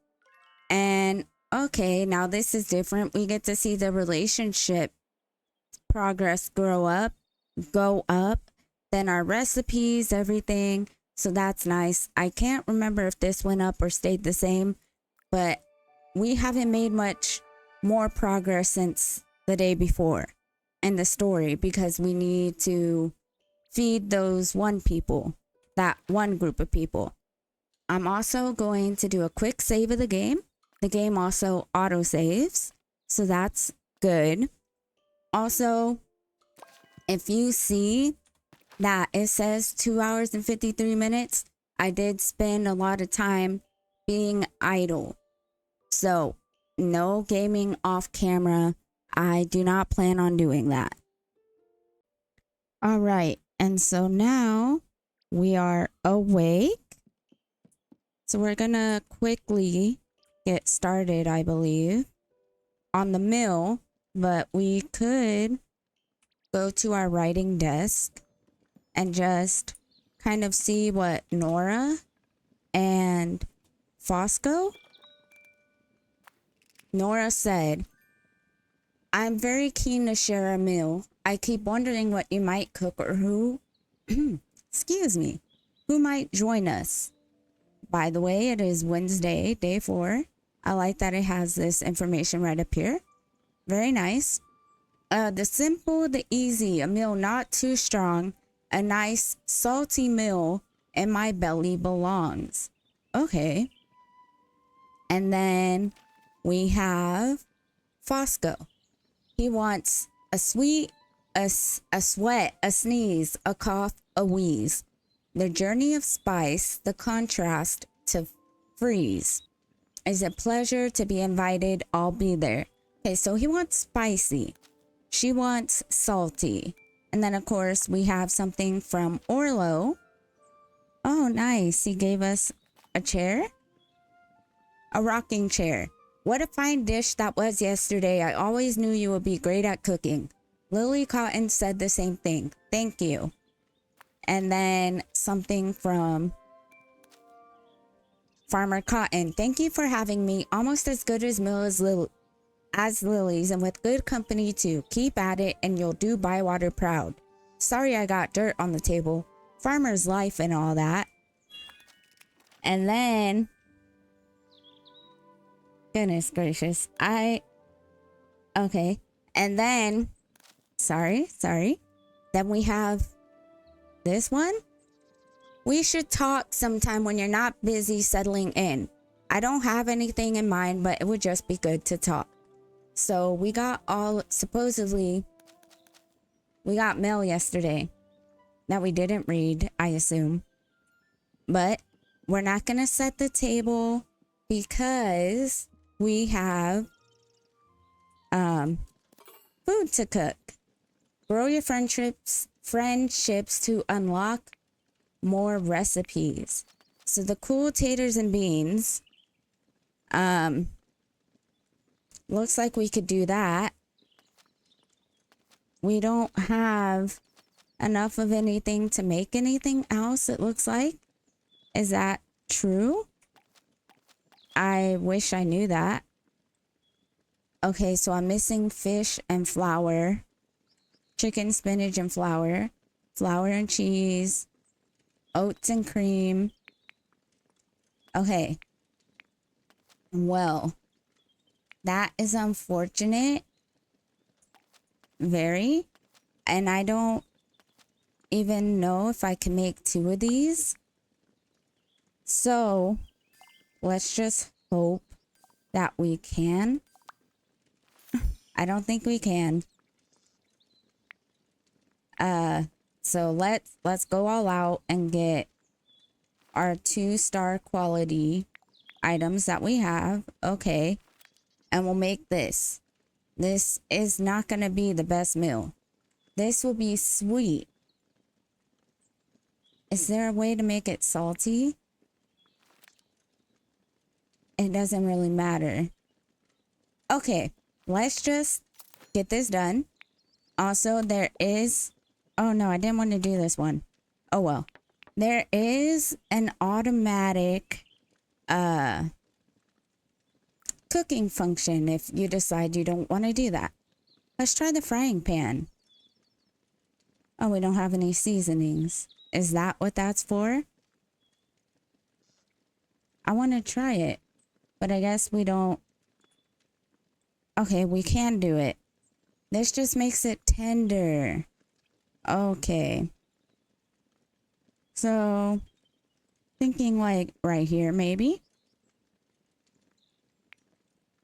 And okay, now this is different. We get to see the relationship progress go up. Then our recipes, everything. So that's nice. I can't remember if this went up or stayed the same, but we haven't made much more progress since the day before in the story because we need to feed those that one group of people. I'm also going to do a quick save of the game. The game also auto saves, so that's good. Also, if you see that it says 2 hours and 53 minutes, I did spend a lot of time being idle. So, no gaming off camera. I do not plan on doing that. All right, and so now we are awake. So we're gonna quickly get started, I believe, on the mill, but we could go to our writing desk and just kind of see what Nora and Fosco. Nora said, I'm very keen to share a meal. I keep wondering what you might cook or who, excuse me, who might join us. By the way, it is Wednesday, day 4. I like that it has this information right up here. Very nice. The simple, the easy, a meal not too strong, a nice salty meal in my belly belongs. Okay. And then we have Fosco. He wants a sweet, a sweat, a sneeze, a cough, a wheeze. The journey of spice, the contrast to freeze. Is a pleasure to be invited. I'll be there. Okay, so he wants spicy. She wants salty. And then, of course, we have something from Orlo. Oh, nice. He gave us a chair. A rocking chair. What a fine dish that was yesterday. I always knew you would be great at cooking. Lily Cotton said the same thing. Thank you. And then something from Farmer Cotton. Thank you for having me. Almost as good as meal as Lily's, and with good company too. Keep at it and you'll do Bywater proud. Sorry I got dirt on the table. Farmer's life and all that. And then, goodness gracious, okay. And then, sorry. Then we have this one. We should talk sometime when you're not busy settling in. I don't have anything in mind, but it would just be good to talk. So we got supposedly, we got mail yesterday that we didn't read, I assume. But we're not going to set the table because we have food to cook. Grow your friendships to unlock more recipes. So the cool taters and beans, looks like we could do that. We don't have enough of anything to make anything else, it looks like. Is that true? I wish I knew that. Okay, so I'm missing fish and flour. Chicken, spinach, and flour. Flour and cheese. Oats and cream. Okay. Well, that is unfortunate. Very. And I don't even know if I can make 2 of these. So, let's just hope that we can. I don't think we can. So let's go all out and get our 2-star quality items that we have. Okay. And we'll make this. This is not going to be the best meal. This will be sweet. Is there a way to make it salty? It doesn't really matter. Okay, let's just get this done. Also, there is... Oh no, I didn't want to do this one. Oh well. There is an automatic cooking function if you decide you don't want to do that. Let's try the frying pan. Oh, we don't have any seasonings. Is that what that's for? I want to try it, but I guess we don't. Okay, we can do it. This just makes it tender. Okay. So, thinking like right here, maybe.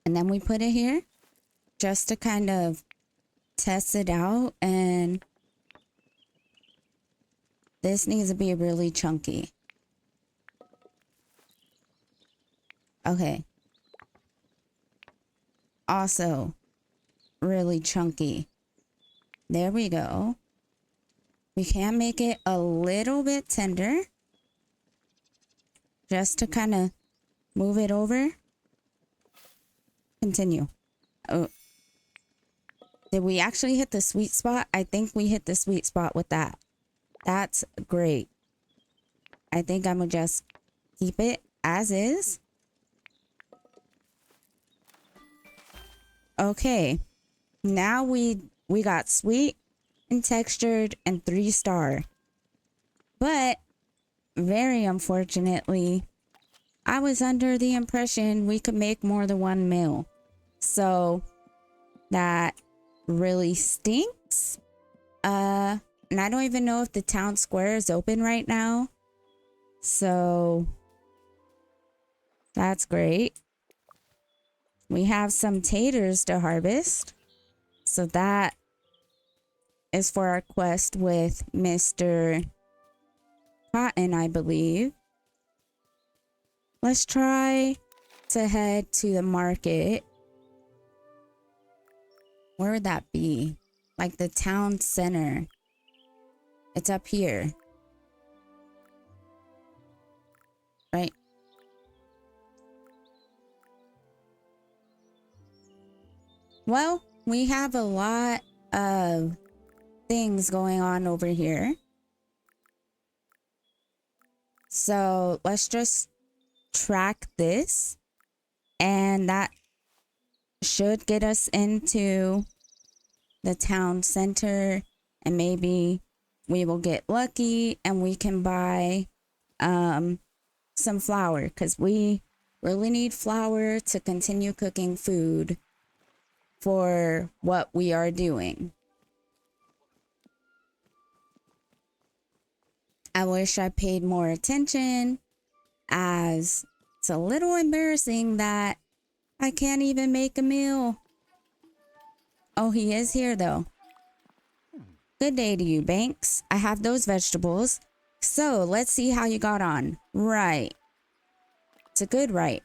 And then we put it here just to kind of test it out. And this needs to be really chunky. Okay. Also, really chunky. There we go. We can make it a little bit tender. Just to kind of move it over. Continue. Oh. Did we actually hit the sweet spot? I think we hit the sweet spot with that. That's great. I think I'm gonna just keep it as is. Okay. Now we got sweet and textured and 3-star. But very unfortunately, I was under the impression we could make more than one meal. So that really stinks. And I don't even know if the town square is open right now. So that's great. We have some taters to harvest. So that is for our quest with Mr. Cotton, I believe. Let's try to head to the market. Where would that be? Like the town center. It's up here. Right? Well, we have a lot of things going on over here. So let's just track this. And that should get us into the town center. And maybe we will get lucky and we can buy some flour. Because we really need flour to continue cooking food for what we are doing. I wish I paid more attention, as it's a little embarrassing that I can't even make a meal. Oh, he is here though. Good day to you, Banks. I have those vegetables. So let's see how you got on. Right. It's a good right?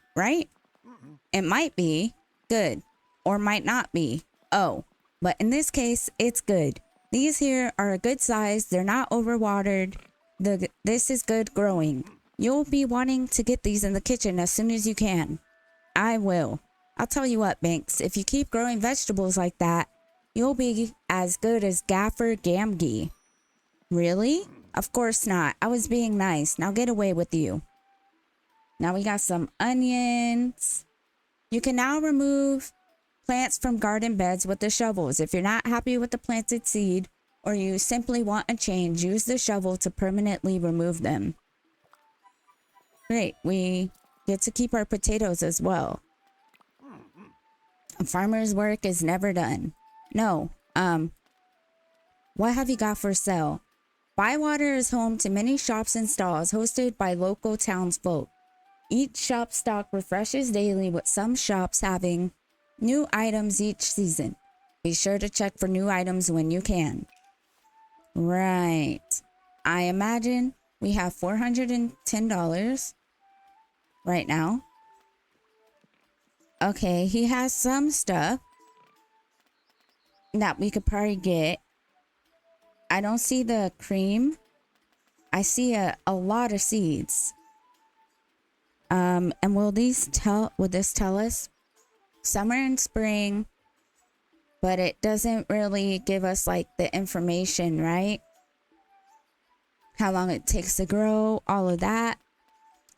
It might be good or might not be. Oh, but in this case, it's good. These here are a good size. They're not overwatered. This is good growing. You'll be wanting to get these in the kitchen as soon as you can. I will. I'll tell you what, Banks, if you keep growing vegetables like that, you'll be as good as Gaffer Gamgee. Really? Of course not. I was being nice. Now get away with you. Now we got some onions. You can now remove plants from garden beds with the shovels. If you're not happy with the planted seed, or you simply want a change, use the shovel to permanently remove them. Great, we get to keep our potatoes as well. A farmer's work is never done. No, what have you got for sale? Bywater is home to many shops and stalls hosted by local townsfolk. Each shop stock refreshes daily, with some shops having new items each season. Be sure to check for new items when you can. Right. I imagine we have $410 right now. Okay, he has some stuff that we could probably get. I don't see the cream. I see a lot of seeds. And would this tell us summer and spring? But it doesn't really give us like the information, right? How long it takes to grow, all of that.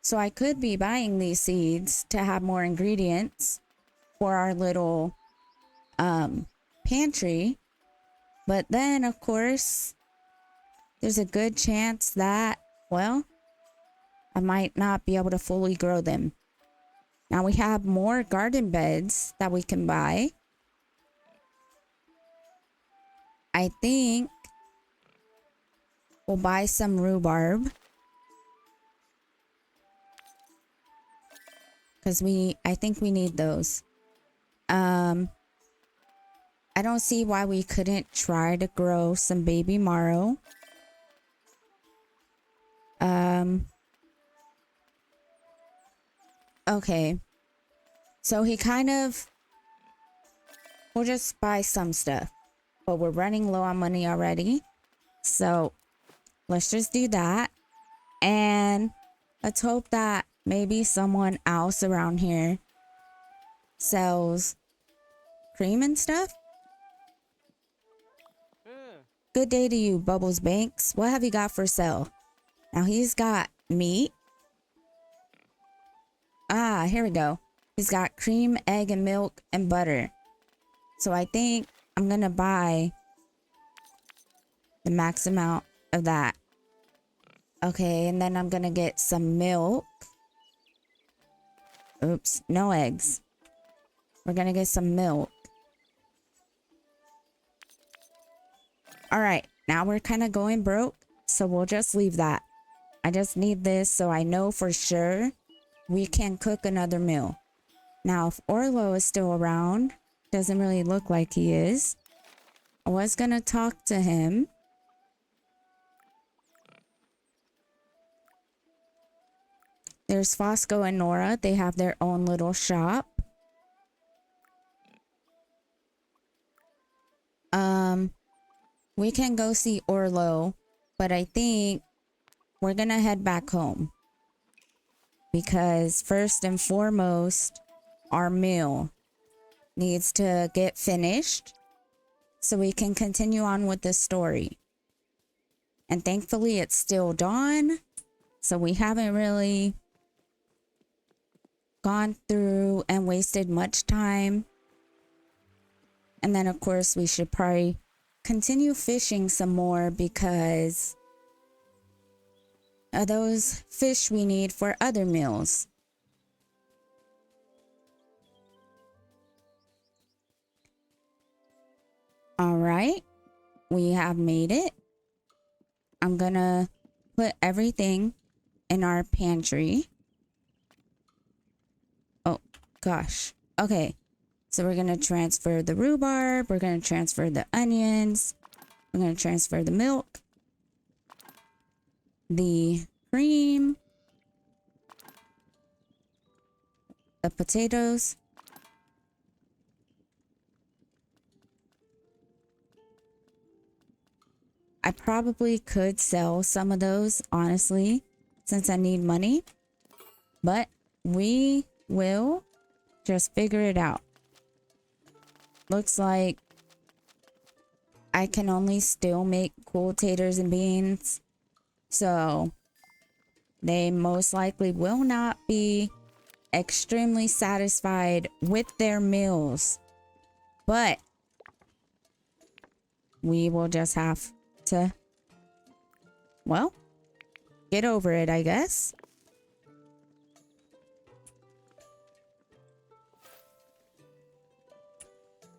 So I could be buying these seeds to have more ingredients for our little pantry. But then, of course, there's a good chance that, well, I might not be able to fully grow them. Now we have more garden beds that we can buy. I think we'll buy some rhubarb. Because I think we need those. I don't see why we couldn't try to grow some baby marrow. Okay. So we'll just buy some stuff. But we're running low on money already. So let's just do that. And let's hope that maybe someone else around here sells cream and stuff. Good day to you, Bubbles Banks. What have you got for sale? Now he's got meat. Ah, here we go. He's got cream, egg, and milk, and butter. So I think I'm gonna buy the max amount of that. Okay, and then I'm gonna get some milk. Oops, no eggs. We're gonna get some milk. All right, now we're kind of going broke, so we'll just leave that. I just need this so I know for sure we can cook another meal. Now, if Orlo is still around, doesn't really look like he is. I was gonna talk to him. There's Fosco and Nora. They have their own little shop. We can go see Orlo, but I think we're gonna head back home. Because first and foremost, our meal needs to get finished so we can continue on with this story. And thankfully it's still dawn, so we haven't really gone through and wasted much time. And then of course we should probably continue fishing some more because of those fish we need for other meals. All right, we have made it. I'm gonna put everything in our pantry. Oh gosh. Okay, so we're gonna transfer the rhubarb, we're gonna transfer the onions, we're gonna transfer the milk, the cream, the potatoes, I probably could sell some of those, honestly, since I need money, but we will just figure it out. Looks like I can only still make cool taters and beans, so they most likely will not be extremely satisfied with their meals, but we will just have to, well, get over it, I guess.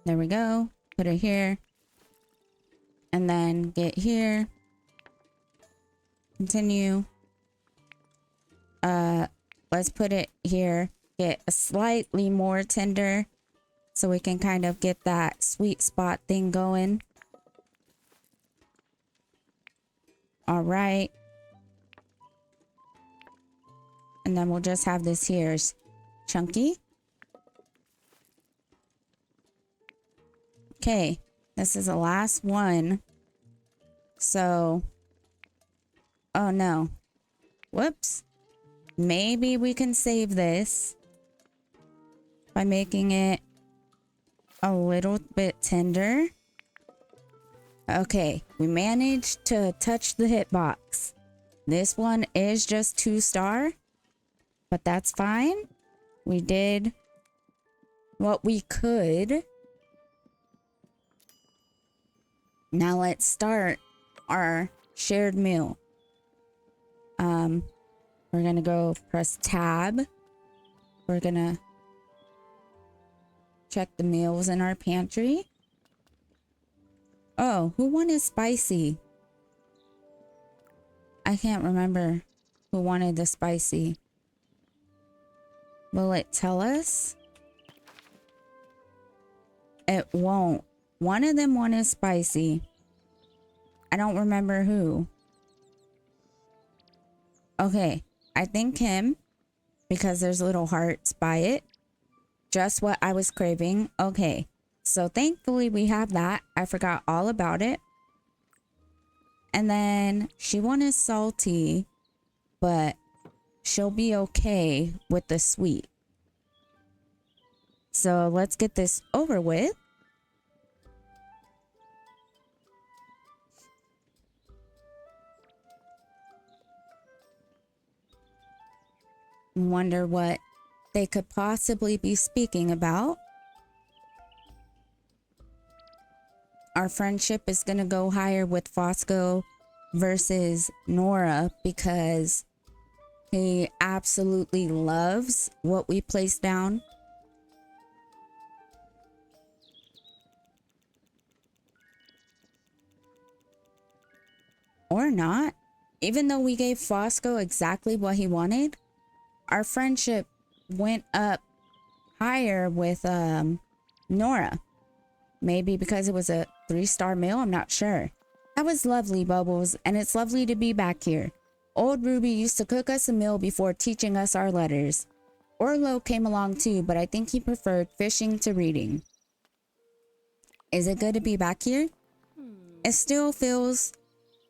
There we go. Put it here. And then get here. Continue. Let's put it here. Get a slightly more tender so we can kind of get that sweet spot thing going. All right. And then we'll just have this here chunky. Okay, this is the last one. So, oh no. Whoops. Maybe we can save this by making it a little bit tender. Okay, we managed to touch the hitbox. This one is just 2-star, but that's fine. We did what we could. Now let's start our shared meal. We're gonna go press tab. We're gonna check the meals in our pantry. Oh, who wanted spicy? I can't remember who wanted the spicy. Will it tell us? It won't. One of them wanted spicy. I don't remember who. Okay, I think him, because there's little hearts by it. Just what I was craving. Okay, so thankfully we have that. I forgot all about it. And then she wanted salty, but she'll be okay with the sweet. So let's get this over with. Wonder what they could possibly be speaking about. Our friendship is going to go higher with Fosco versus Nora because he absolutely loves what we place down. Or not. Even though we gave Fosco exactly what he wanted, our friendship went up higher with Nora. Maybe because it was a 3-star meal, I'm not sure. That was lovely, Bubbles, and it's lovely to be back here. Old Ruby used to cook us a meal before teaching us our letters. Orlo came along too, but I think he preferred fishing to reading. Is it good to be back here? It still feels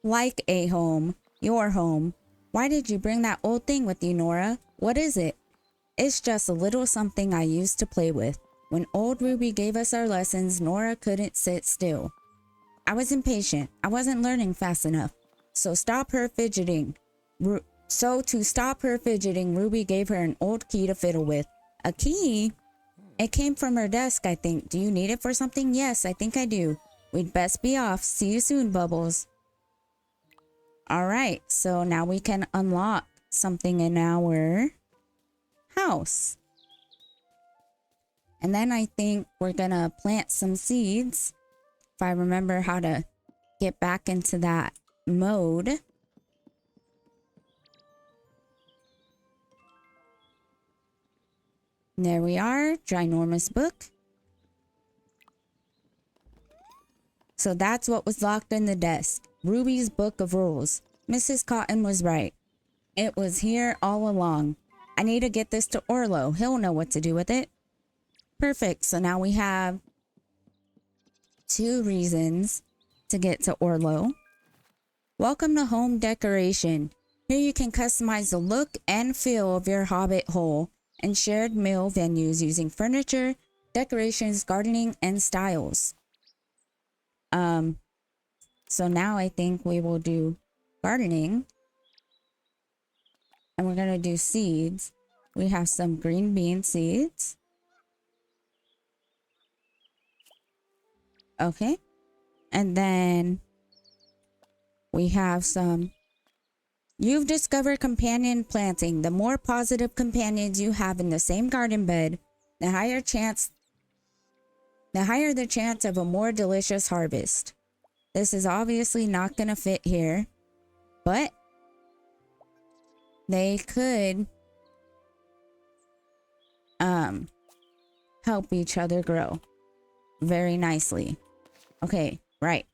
like a home, your home. Why did you bring that old thing with you, Nora? What is it? It's just a little something I used to play with. When old Ruby gave us our lessons, Nora couldn't sit still. I was impatient. I wasn't learning fast enough. So to stop her fidgeting, Ruby gave her an old key to fiddle with. A key? It came from her desk, I think. Do you need it for something? Yes, I think I do. We'd best be off. See you soon, Bubbles. Alright, so now we can unlock something in our house. And then I think we're gonna plant some seeds. If I remember how to get back into that mode. There we are, ginormous book. So that's what was locked in the desk. Ruby's book of rules. Mrs. Cotton was right. It was here all along. I need to get this to Orlo. He'll know what to do with it. Perfect. So now we have 2 reasons to get to Orlo. Welcome to home decoration. Here you can customize the look and feel of your Hobbit hole and shared meal venues using furniture, decorations, gardening, and styles. So now I think we will do gardening. And we're going to do seeds. We have some green bean seeds. Okay. And then we have some. You've discovered companion planting. The more positive companions you have in the same garden bed, the higher the chance of a more delicious harvest. This is obviously not going to fit here, but they could help each other grow very nicely. Okay, right.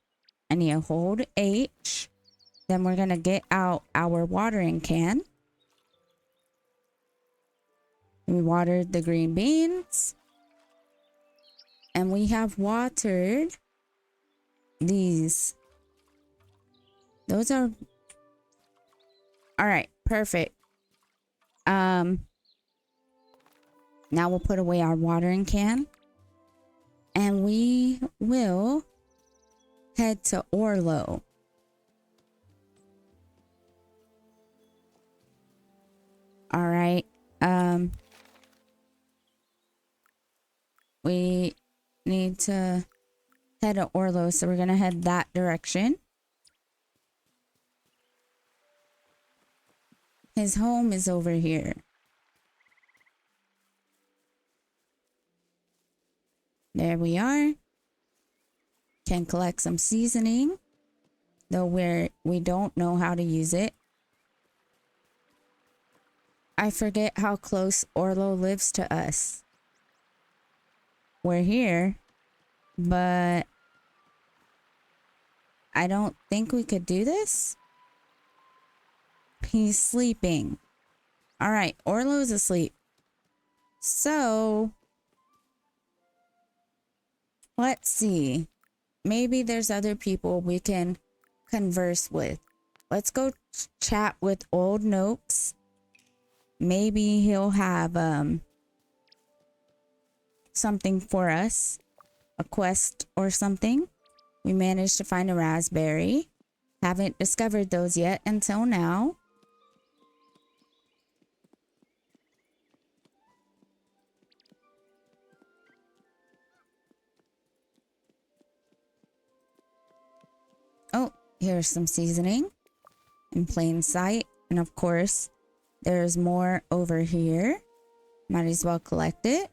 I need to hold H Then we're going to get out our watering can. We watered the green beans. And we have watered these. Those are... All right, perfect. Now we'll put away our watering can. And we will head to Orlo. All right. We need to head to Orlo, so we're gonna head that direction. His home is over here. There we are. Can collect some seasoning, though we don't know how to use it. I forget how close Orlo lives to us. We're here, but I don't think we could do this. He's sleeping. All right, Orlo's asleep. So, let's see. Maybe there's other people we can converse with. Let's go chat with Old Noakes. Maybe he'll have something for us. A quest or something. We managed to find a raspberry. Haven't discovered those yet until now. Oh, here's some seasoning in plain sight. And of course, there's more over here. Might as well collect it.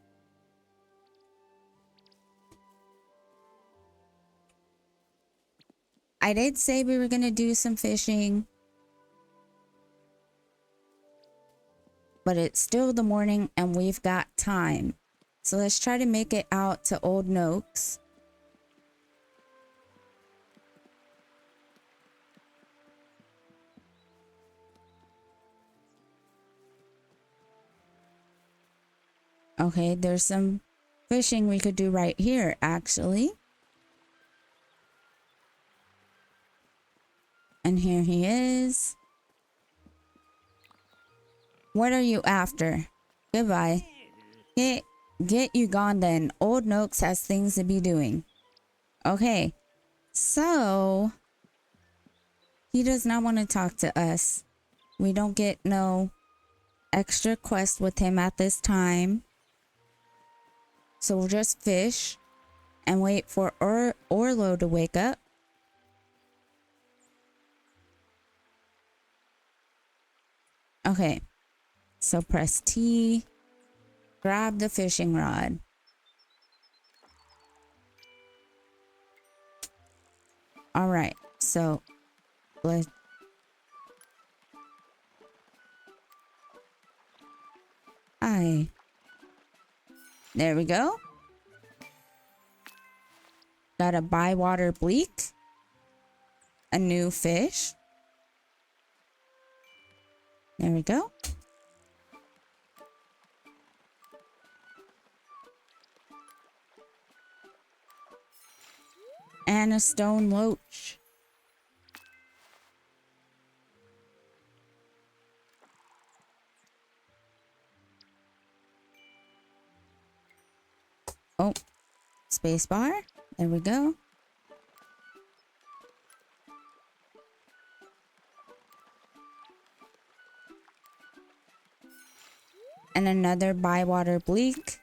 I did say we were going to do some fishing. But it's still the morning and we've got time. So let's try to make it out to Old Noakes. Okay, there's some fishing we could do right here, actually. And here he is. What are you after? Goodbye. Get you gone then. Old Noakes has things to be doing. Okay. So, he does not want to talk to us. We don't get no extra quest with him at this time. So we'll just fish and wait for Orlo to wake up. Okay. So press T. Grab the fishing rod. All right. So let's... There we go. Got a bywater bleak. A new fish. There we go. And a stone loach. Oh, space bar. There we go. And another bywater bleak.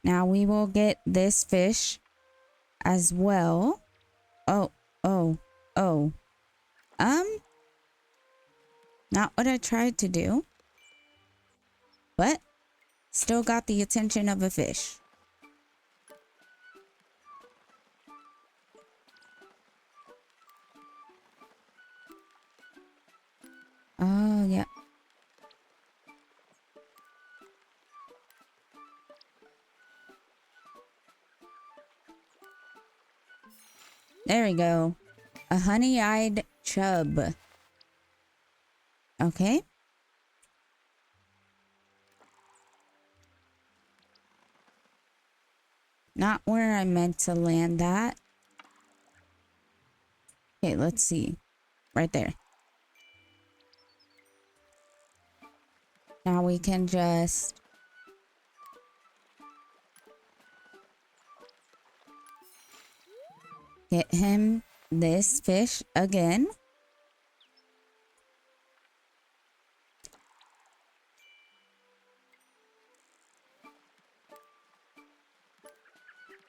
Now we will get this fish as well. Oh. Not what I tried to do. But still got the attention of a fish. Oh, yeah. There we go. A honey-eyed chub. Okay. Not where I meant to land that. Okay, let's see. Right there. Now we can just get him this fish again.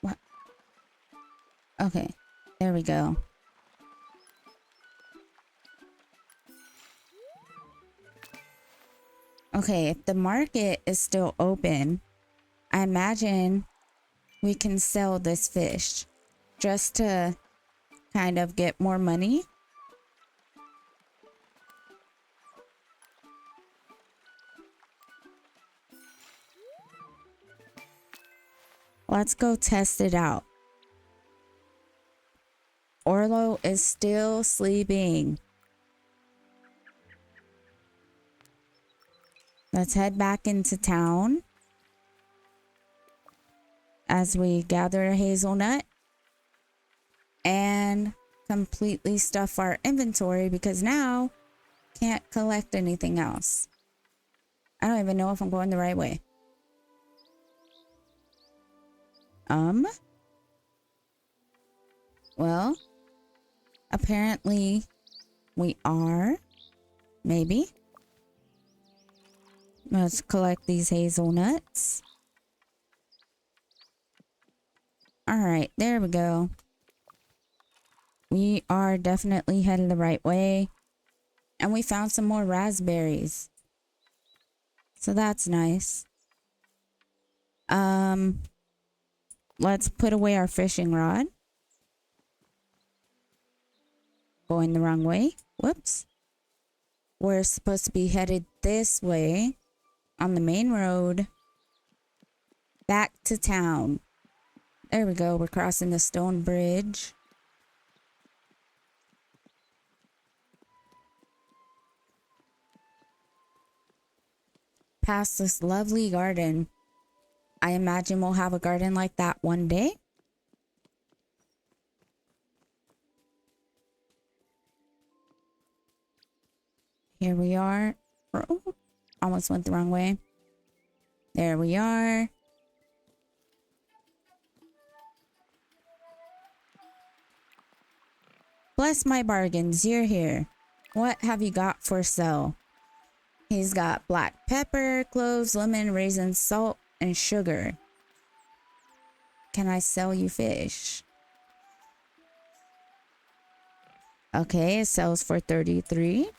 What? Okay, there we go. Okay, if the market is still open, I imagine we can sell this fish just to kind of get more money. Let's go test it out. Orlo is still sleeping. Let's head back into town as we gather a hazelnut and completely stuff our inventory because now can't collect anything else. I don't even know if I'm going the right way. Well, apparently we are. Maybe. Let's collect these hazelnuts. All right, there we go. We are definitely heading the right way. And we found some more raspberries. So that's nice. Let's put away our fishing rod. Going the wrong way. Whoops. We're supposed to be headed this way on the main road back to town. There we go. We're crossing the stone bridge. Past this lovely garden. I imagine we'll have a garden like that one day. Here we are. Oh, almost went the wrong way. There we are. Bless my bargains, you're here. What have you got for sale? He's got black pepper, cloves, lemon, raisins, salt, and sugar. Can I sell you fish? Okay, it sells for 33.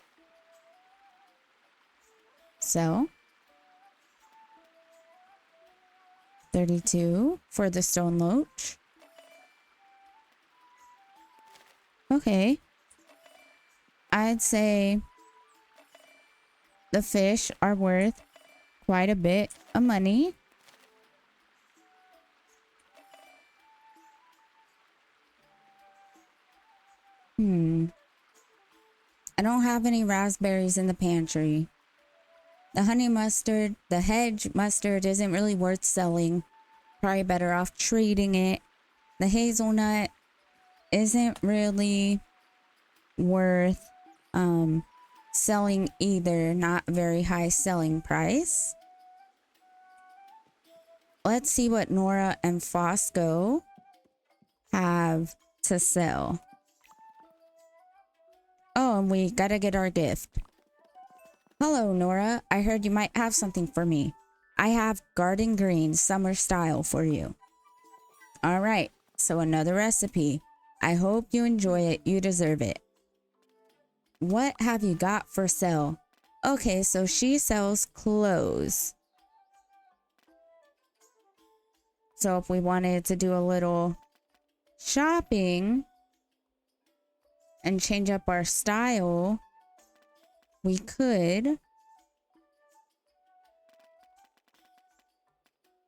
So 32 for the stone loach. Okay. I'd say the fish are worth quite a bit of money. I don't have any raspberries in the pantry. The honey mustard, the hedge mustard isn't really worth selling. Probably better off trading it. The hazelnut isn't really worth selling either. Not a very high selling price. Let's see what Nora and Fosco have to sell. Oh, and we gotta get our gift. Hello, Nora. I heard you might have something for me. I have garden green summer style for you. All right, so another recipe. I hope you enjoy it. You deserve it. What have you got for sale? Okay, so she sells clothes. So if we wanted to do a little shopping and change up our style, we could.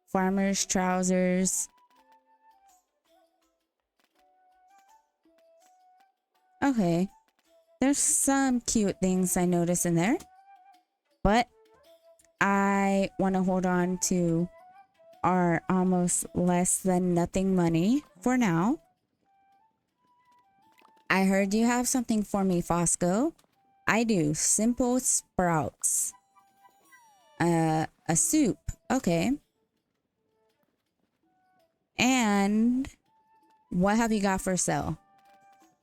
Farmer's trousers. Okay. There's some cute things I notice in there. But I want to hold on to our almost less than nothing money for now. I heard you have something for me, Fosco. I do. Simple sprouts. A soup. Okay. And what have you got for sale?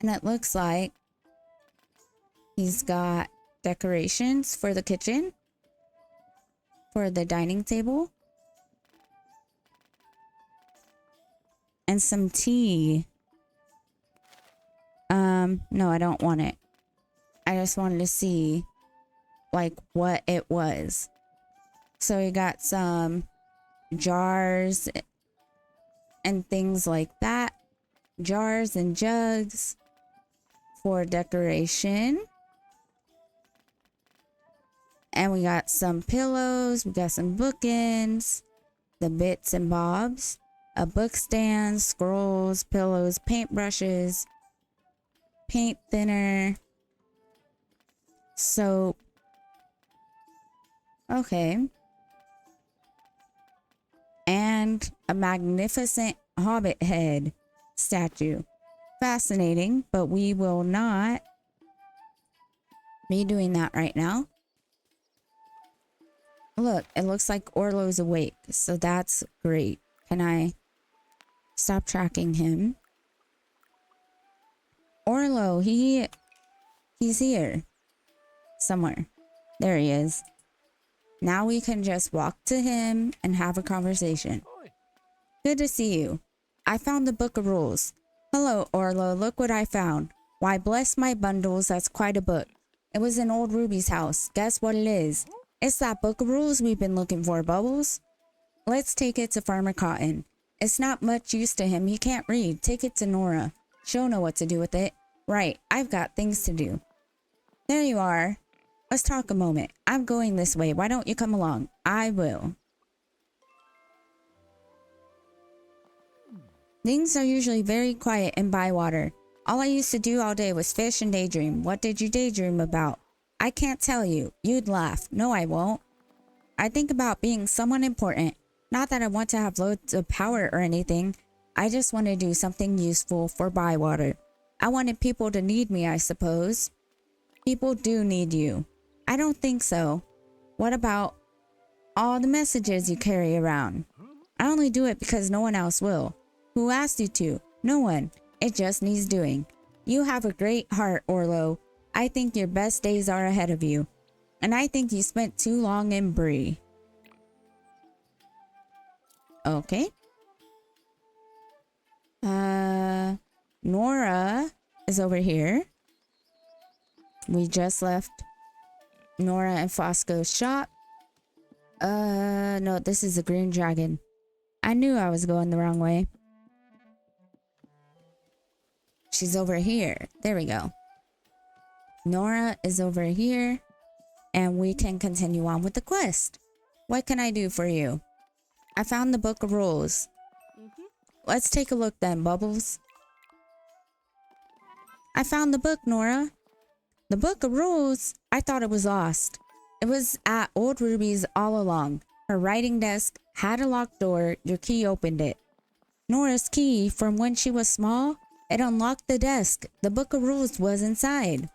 And it looks like he's got decorations for the kitchen, for the dining table, and some tea. No, I don't want it. I just wanted to see like what it was. So we got some jars and things like that. Jars and jugs for decoration. And we got some pillows. We got some bookends. The bits and bobs. A book stand, scrolls, pillows, paintbrushes, paint thinner, soap. Okay. And a magnificent Hobbit head statue. Fascinating, but we will not be doing that right now. Look, it looks like Orlo's awake, so that's great. Can I stop tracking him? Orlo, he's here somewhere. There he is. Now we can just walk to him and have a conversation. Good to see you. I found the book of rules. Hello, Orlo. Look what I found. Why, bless my bundles, that's quite a book. It was in old Ruby's house. Guess what it is? It's that book of rules we've been looking for, Bubbles. Let's take it to Farmer Cotton. It's not much use to him. He can't read. Take it to Nora. She'll know what to do with it. Right. I've got things to do. There you are. Let's talk a moment. I'm going this way. Why don't you come along? I will. Things are usually very quiet in Bywater. All I used to do all day was fish and daydream. What did you daydream about? I can't tell you. You'd laugh. No, I won't. I think about being someone important. Not that I want to have loads of power or anything. I just want to do something useful for Bywater. I wanted people to need me, I suppose. People do need you. I don't think so. What about all the messages you carry around? I only do it because no one else will. Who asked you to? No one. It just needs doing. You have a great heart, Orlo. I think your best days are ahead of you. And I think you spent too long in Bree. Okay. Nora is over here. We just left Nora and Fosco's shop. No, this is a green dragon. I knew I was going the wrong way. She's over here. There we go. Nora is over here. And we can continue on with the quest. What can I do for you? I found the book of rules. Let's take a look then, Bubbles. I found the book, Nora. The book of rules? I thought it was lost. It was at old Ruby's all along. Her writing desk had a locked door. Your key opened it. Nora's key, from when she was small, it unlocked the desk. The book of rules was inside.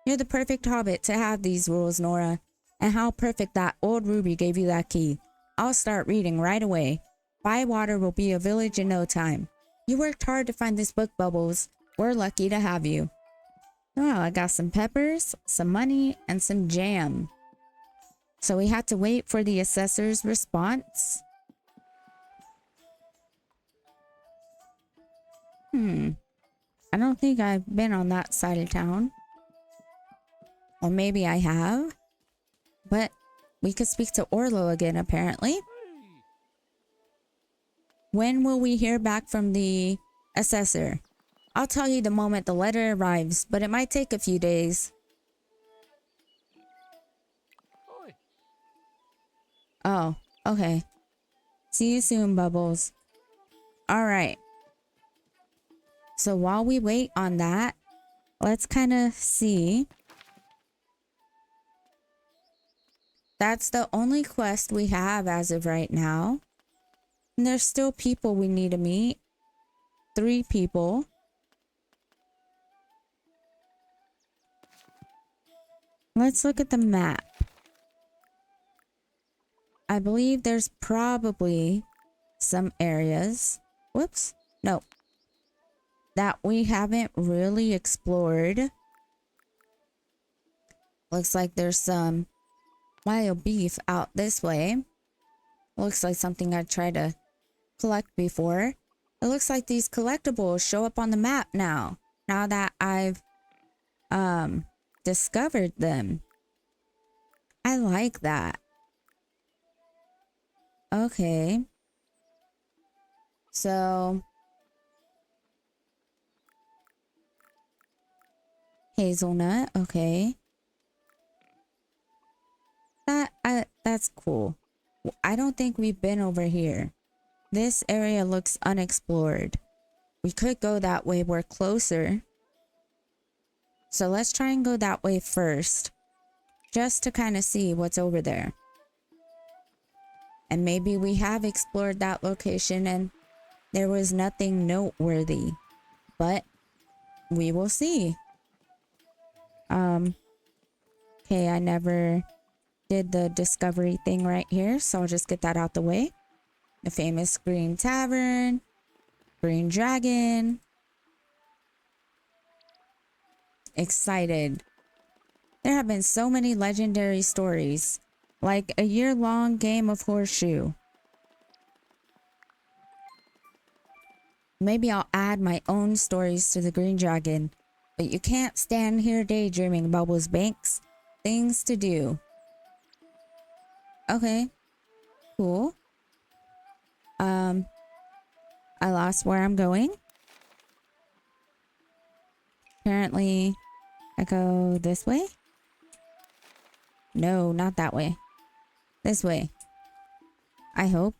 You're the perfect hobbit to have these rules, Nora. And how perfect that old Ruby gave you that key. I'll start reading right away. Bywater will be a village in no time. You worked hard to find this book, Bubbles. We're lucky to have you. Oh, I got some peppers, some money, and some jam. So we had to wait for the assessor's response. I don't think I've been on that side of town. Or maybe I have. But we could speak to Orlo again, apparently. When will we hear back from the assessor? I'll tell you the moment the letter arrives, but it might take a few days. Oh, okay. See you soon, Bubbles. All right. So while we wait on that, let's kind of see. That's the only quest we have as of right now. And there's still people we need to meet. 3 people. Let's look at the map. I believe there's probably some areas. Whoops. No. That we haven't really explored. Looks like there's some wild beef out this way. Looks like something I tried to collect before. It looks like these collectibles show up on the map now. Now that I've discovered them. I like that. Okay. So hazelnut, okay. That's cool. I don't think we've been over here. This area looks unexplored. We could go that way, we're closer. So let's try and go that way first. Just to kind of see what's over there. And maybe we have explored that location and there was nothing noteworthy. But we will see. Okay, I never did the discovery thing right here, so I'll just get that out the way. The famous Green Tavern, Green Dragon. Excited. There have been so many legendary stories, like a year-long game of horseshoe. Maybe I'll add my own stories to the Green Dragon, but you can't stand here daydreaming, Bubbles Banks. Things to do. Okay, cool. I lost where I'm going. Apparently, I go this way. No, not that way. This way. I hope.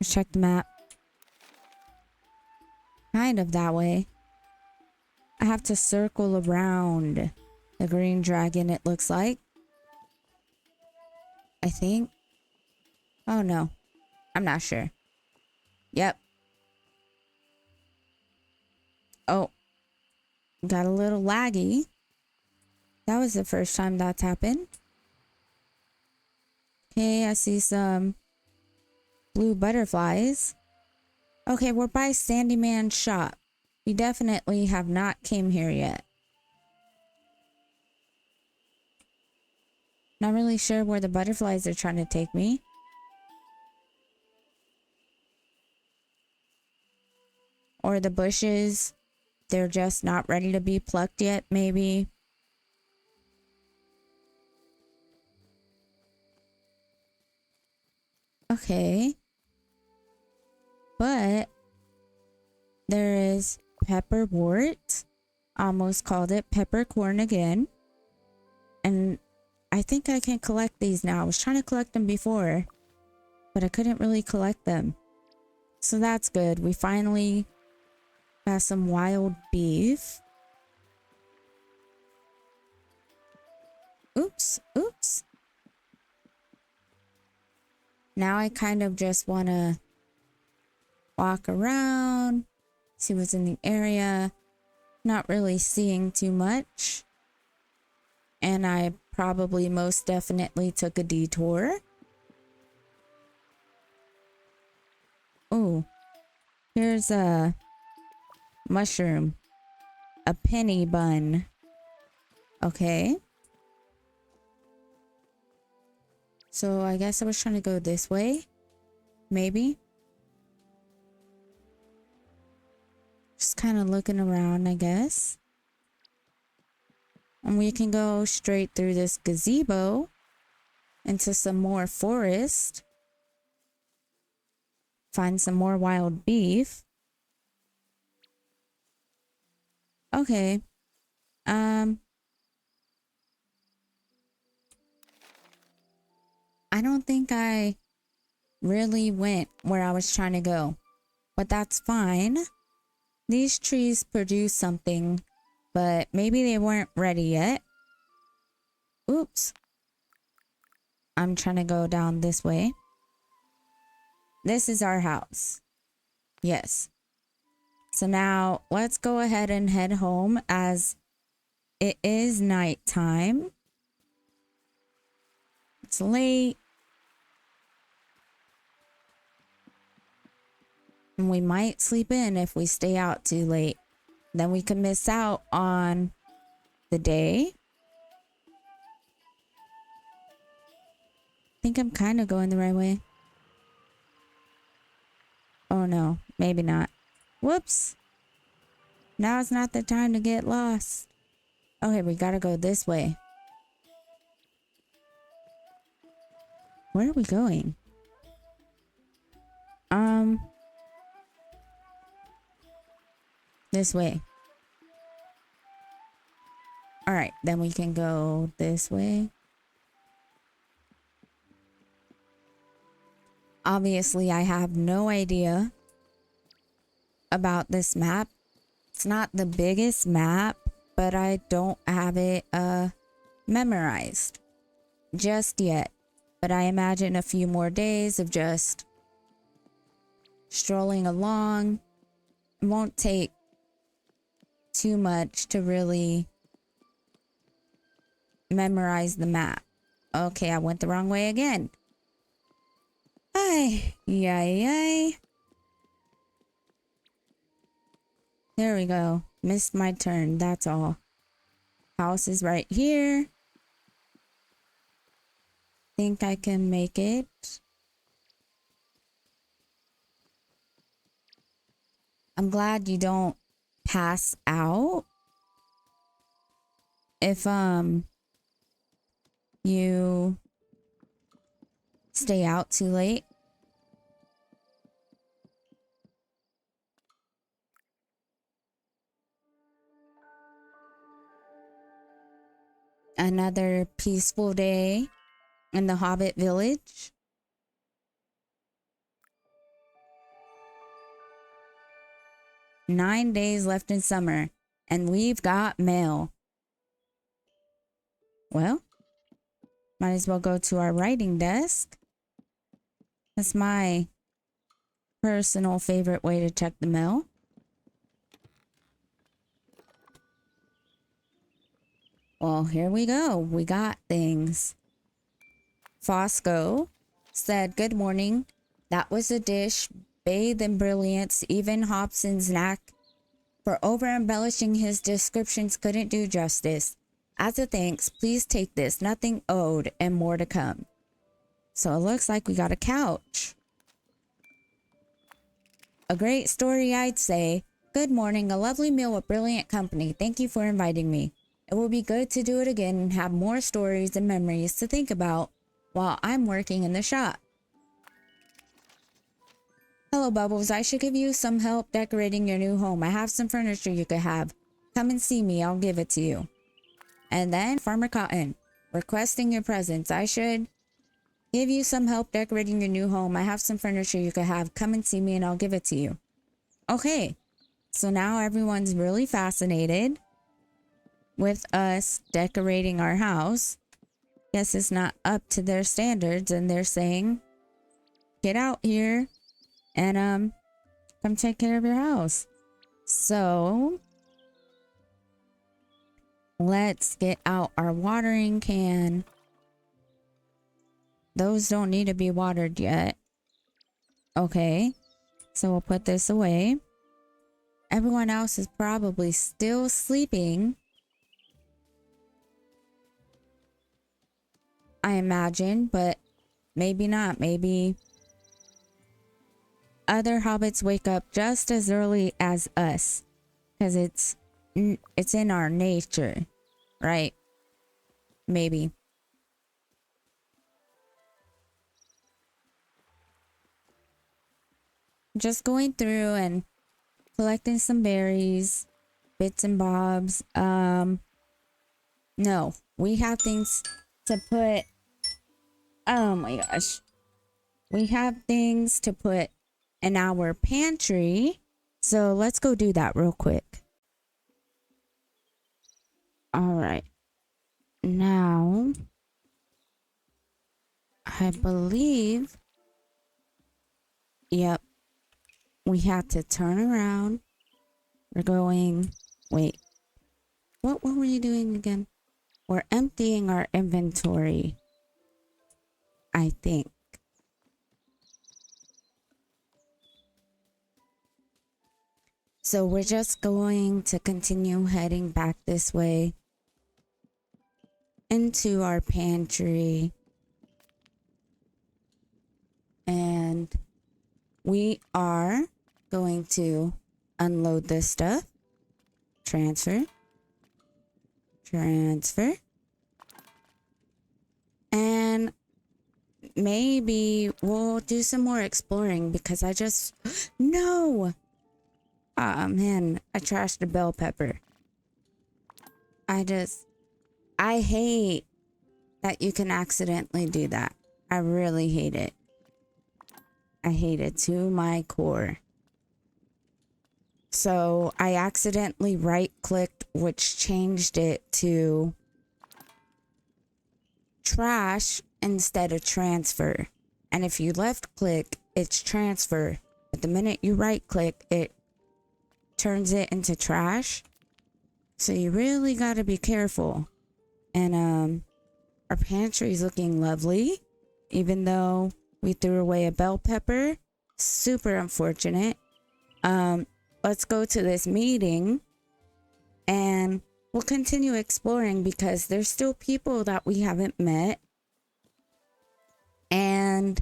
Let's check the map. Kind of that way. I have to circle around the Green Dragon, it looks like. I think. Oh no. I'm not sure. Yep. Oh. Got a little laggy. That was the first time that's happened. Okay, I see some blue butterflies. Okay, we're by Sandyman's shop. We definitely have not came here yet. Not really sure where the butterflies are trying to take me. Or the bushes. They're just not ready to be plucked yet, maybe. Okay. But there is pepperwort. Almost called it peppercorn again. And I think I can collect these now. I was trying to collect them before, but I couldn't really collect them. So that's good. We finally got some wild beef. Oops, oops. Now I kind of just want to walk around, see what's in the area. Not really seeing too much. And I probably most definitely took a detour. Oh, here's a mushroom. A penny bun. Okay. So I guess I was trying to go this way. Maybe. Just kind of looking around, I guess. And we can go straight through this gazebo into some more forest. Find some more wild beef. Okay. I don't think I really went where I was trying to go, but that's fine. These trees produce something, but maybe they weren't ready yet. Oops. I'm trying to go down this way. This is our house. Yes. So now let's go ahead and head home as it is nighttime. It's late. And we might sleep in if we stay out too late. Then we could miss out on the day. I think I'm kind of going the right way. Oh no, maybe not. Whoops. Now's not the time to get lost. Okay, we gotta go this way. Where are we going? This way. All right, then we can go this way. Obviously, I have no idea about this map. It's not the biggest map, but I don't have it memorized just yet. But I imagine a few more days of just strolling along. It won't take too much to really memorize the map. Okay, I went the wrong way again. Ay, yay. There we go. Missed my turn, that's all. House is right here. Think I can make it. I'm glad you don't pass out if you stay out too late. Another peaceful day in the Hobbit village. Nine days left in summer, and we've got mail. Well, might as well go to our writing desk. That's my personal favorite way to check the mail. Well, here we go. We got things. Fosco said, "Good morning. That was a dish bathed in brilliance. Even Hobson's knack for over-embellishing his descriptions couldn't do justice. As a thanks, please take this. Nothing owed and more to come." So it looks like we got a couch. A great story, I'd say. Good morning. A lovely meal with brilliant company. Thank you for inviting me. It will be good to do it again and have more stories and memories to think about while I'm working in the shop. Hello, Bubbles. I should give you some help decorating your new home. I have some furniture you could have. Come and see me. I'll give it to you. And then Farmer Cotton, requesting your presence. I should give you some help decorating your new home. I have some furniture you could have. Come and see me and I'll give it to you. Okay. So now everyone's really fascinated with us decorating our house. Guess it's not up to their standards and they're saying, get out here and come take care of your house. So let's get out our watering can. Those don't need to be watered yet. Okay, so we'll put this away. Everyone else is probably still sleeping, I imagine, but maybe not. Maybe other hobbits wake up just as early as us because it's in our nature, right? Maybe. Just going through and collecting some berries, bits and bobs. No, we have things to put. Oh my gosh. We have things to put in our pantry. So let's go do that real quick. All right. Now, I believe, yep, we have to turn around. We're going, wait, what were you doing again? We're emptying our inventory, I think. So we're just going to continue heading back this way into our pantry. And we are going to unload this stuff. Transfer. And maybe we'll do some more exploring because I just... No! Oh man, I trashed a bell pepper. I hate that you can accidentally do that. I really hate it. I hate it to my core. So I accidentally right-clicked, which changed it to trash instead of transfer. And if you left-click, it's transfer. But the minute you right-click, it turns it into trash. So you really got to be careful. And our pantry's looking lovely, even though we threw away a bell pepper. Super unfortunate. Let's go to this meeting and we'll continue exploring because there's still people that we haven't met. And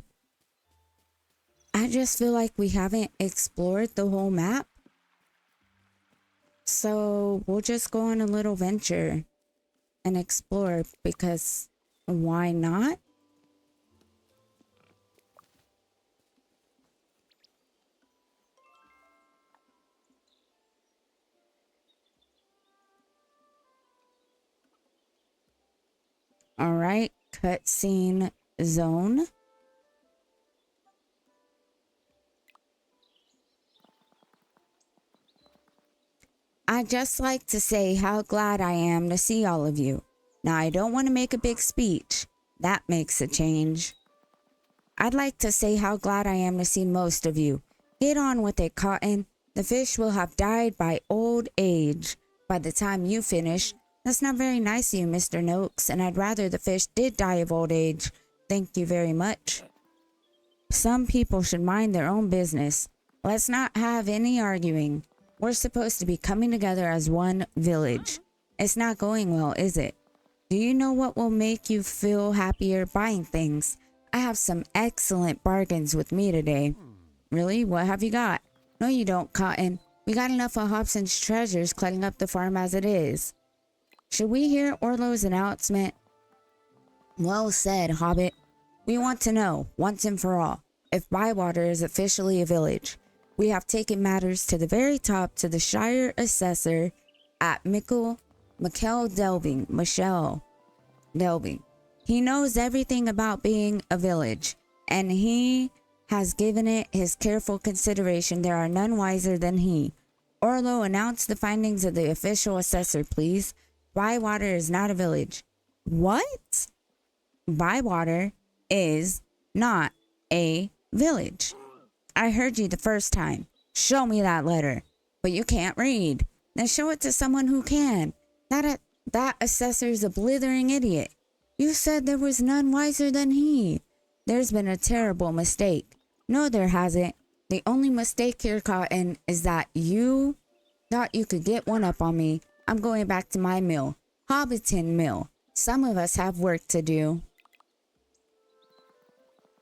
I just feel like we haven't explored the whole map. So we'll just go on a little venture and explore because why not? All right, cutscene zone. I'd just like to say how glad I am to see all of you. Now, I don't want to make a big speech. That makes a change. I'd like to say how glad I am to see most of you. Get on with it, Cotton. The fish will have died by old age by the time you finish. That's not very nice of you, Mr. Noakes, and I'd rather the fish did die of old age. Thank you very much. Some people should mind their own business. Let's not have any arguing. We're supposed to be coming together as one village. It's not going well, is it? Do you know what will make you feel happier buying things? I have some excellent bargains with me today. Really? What have you got? No, you don't, Cotton. We got enough of Hobson's treasures cluttering up the farm as it is. Should we hear Orlo's announcement? Well said, Hobbit. We want to know, once and for all, if Bywater is officially a village. We have taken matters to the very top to the Shire assessor at Michel Delving. He knows everything about being a village, and he has given it his careful consideration. There are none wiser than he. Orlo, announce the findings of the official assessor, please. Bywater is not a village. What? Bywater is not a village. I heard you the first time. Show me that letter. But you can't read. Then show it to someone who can. That assessor's a blithering idiot. You said there was none wiser than he. There's been a terrible mistake. No, there hasn't. The only mistake here, Cotton, is that you thought you could get one up on me. I'm going back to my mill. Hobbiton Mill. Some of us have work to do.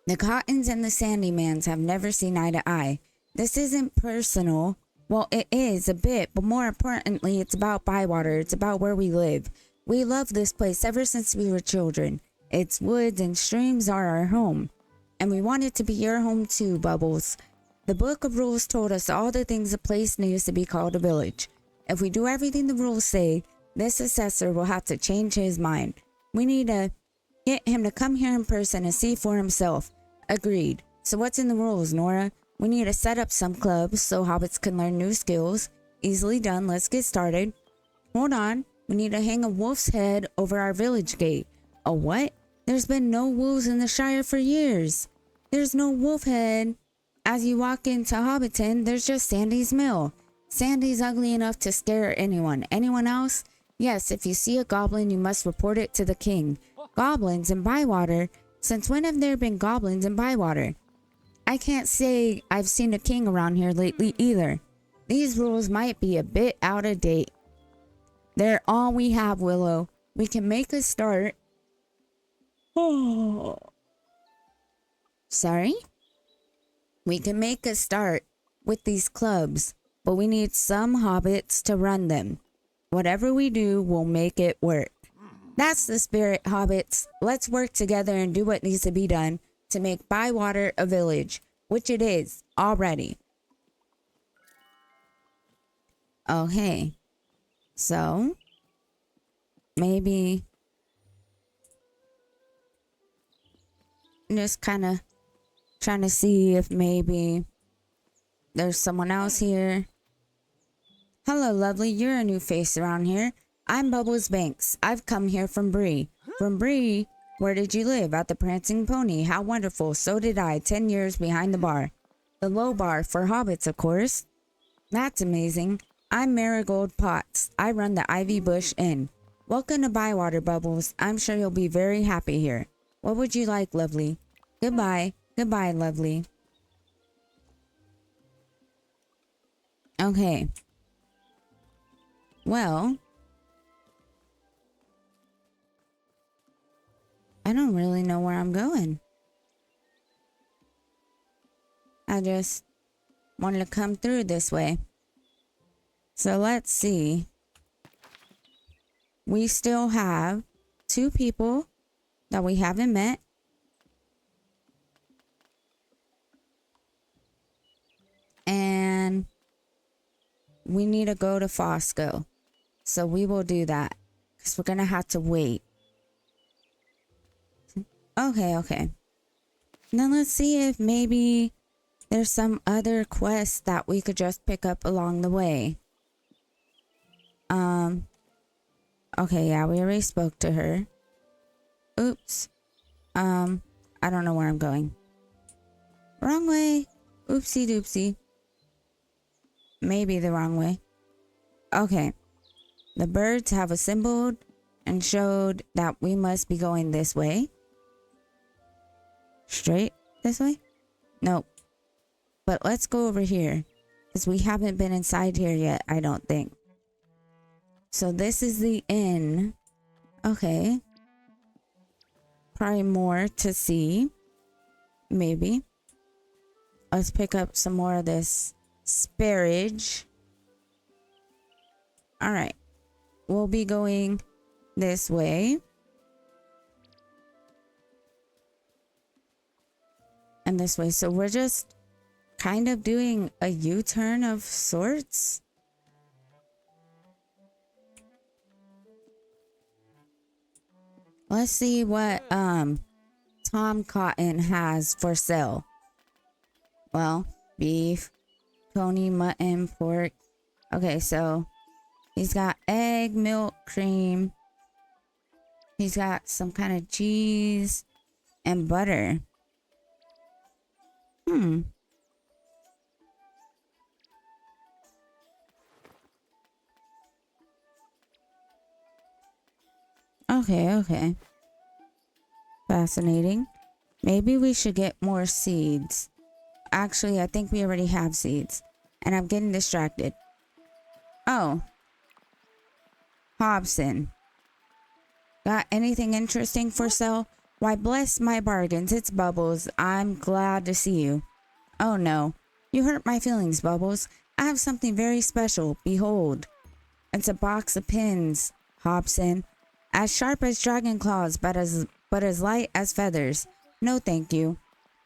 The Cottons and the Sandymans have never seen eye to eye. This isn't personal. Well, it is a bit, but more importantly, it's about Bywater. It's about where we live. We love this place ever since we were children. Its woods and streams are our home. And we want it to be your home too, Bubbles. The Book of Rules told us all the things a place needs to be called a village. If we do everything the rules say, this assessor will have to change his mind. We need to get him to come here in person and see for himself. Agreed. So what's in the rules, Nora? We need to set up some clubs so hobbits can learn new skills. Easily done. Let's get started. Hold on. We need to hang a wolf's head over our village gate. A what? There's been no wolves in the Shire for years. There's no wolf head. As you walk into Hobbiton, there's just Sandy's mill. Sandy's ugly enough to scare anyone. Anyone else? Yes, if you see a goblin, you must report it to the king. Goblins in Bywater? Since when have there been goblins in Bywater? I can't say I've seen a king around here lately either. These rules might be a bit out of date. They're all we have, Willow. We can make a start. Oh. Sorry? We can make a start with these clubs, but we need some hobbits to run them. Whatever we do, we'll make it work. That's the spirit, hobbits. Let's work together and do what needs to be done to make Bywater a village, which it is already. Okay. So, maybe just kind of trying to see if maybe there's someone else here. Hello, lovely. You're a new face around here. I'm Bubbles Banks. I've come here from Bree. From Bree? Where did you live? At the Prancing Pony. How wonderful. So did I. 10 years behind the bar. The low bar for hobbits, of course. That's amazing. I'm Marigold Potts. I run the Ivy Bush Inn. Welcome to Bywater, Bubbles. I'm sure you'll be very happy here. What would you like, lovely? Goodbye. Goodbye, lovely. Okay. Well, I don't really know where I'm going. I just wanted to come through this way. So let's see. We still have 2 people that we haven't met. And we need to go to Fosco. So we will do that. Because we're going to have to wait. Okay. Now let's see if maybe there's some other quest that we could just pick up along the way. Okay, yeah, we already spoke to her. Oops. I don't know where I'm going. Wrong way. Oopsie doopsie. Maybe the wrong way. Okay. The birds have assembled and showed that we must be going this way. Straight this way? Nope. But let's go over here. Because we haven't been inside here yet, I don't think. So this is the inn. Okay. Probably more to see. Maybe. Let's pick up some more of this sparage. Alright. We'll be going this way. And this way. So we're just kind of doing a U-turn of sorts. Let's see what Tom Cotton has for sale. Well, beef, pony, mutton, pork. Okay, so he's got egg, milk, cream. He's got some kind of cheese and butter. Okay. Fascinating. Maybe we should get more seeds. Actually, I think we already have seeds. And I'm getting distracted. Oh. Hobson. Got anything interesting for sale? Why, bless my bargains, it's Bubbles. I'm glad to see you. Oh no. You hurt my feelings, Bubbles. I have something very special. Behold. It's a box of pins, Hobson. As sharp as dragon claws, but as light as feathers. No, thank you.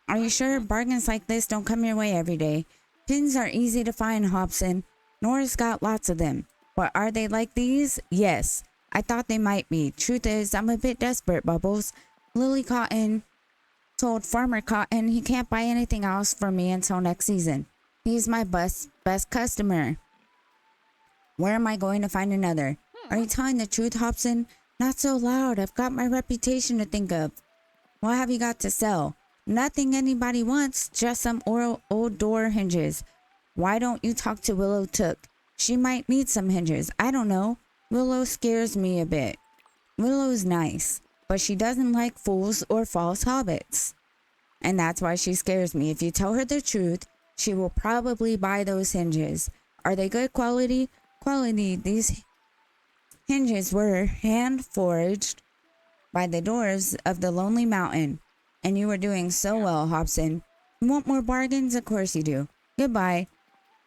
Are you sure bargains like this don't come your way every day? Pins are easy to find, Hobson. Nora's got lots of them. But are they like these? Yes. I thought they might be. Truth is, I'm a bit desperate, Bubbles. Lily Cotton told Farmer Cotton he can't buy anything else from me until next season. He's my best customer. Where am I going to find another? Are you telling the truth, Hobson? Not so loud. I've got my reputation to think of. What have you got to sell? Nothing anybody wants, just some old door hinges. Why don't you talk to Willow Took? She might need some hinges. I don't know. Willow scares me a bit. Willow's nice, but she doesn't like fools or false hobbits. And that's why she scares me. If you tell her the truth, she will probably buy those hinges. Are they good quality? These hinges were hand forged by the dwarves of the Lonely Mountain. And you were doing so well, Hobson. You want more bargains? Of course you do. Goodbye.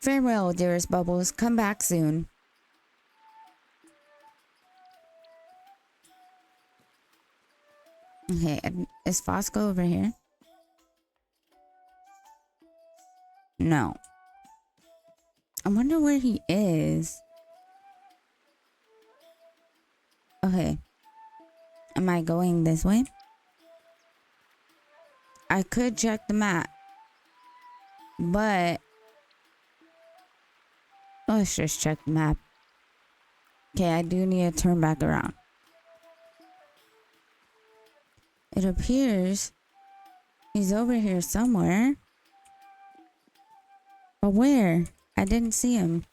Farewell, dearest Bubbles. Come back soon. Okay, is Fosco over here? No. I wonder where he is. Okay. Am I going this way? I could check the map. But let's just check the map. Okay, I do need to turn back around. It appears he's over here somewhere. But where? I didn't see him.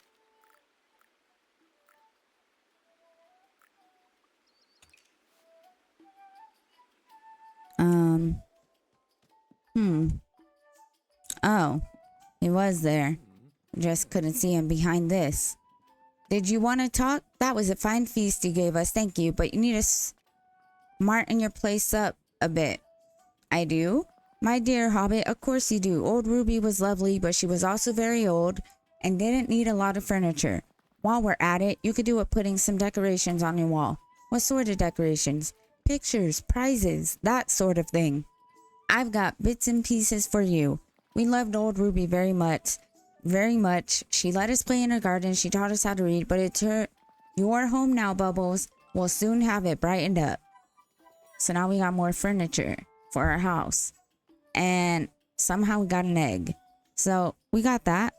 Oh, he was there. Just couldn't see him behind this. Did you want to talk? That was a fine feast you gave us. Thank you. But you need to smarten your place up a bit. I do? My dear Hobbit, of course you do. Old Ruby was lovely, but she was also very old and didn't need a lot of furniture. While we're at it, you could do with putting some decorations on your wall. What sort of decorations? Pictures, prizes, that sort of thing. I've got bits and pieces for you. We loved old Ruby very much. Very much. She let us play in her garden. She taught us how to read, but it's your home now, Bubbles. We'll soon have it brightened up. So now we got more furniture for our house. And somehow we got an egg. So we got that.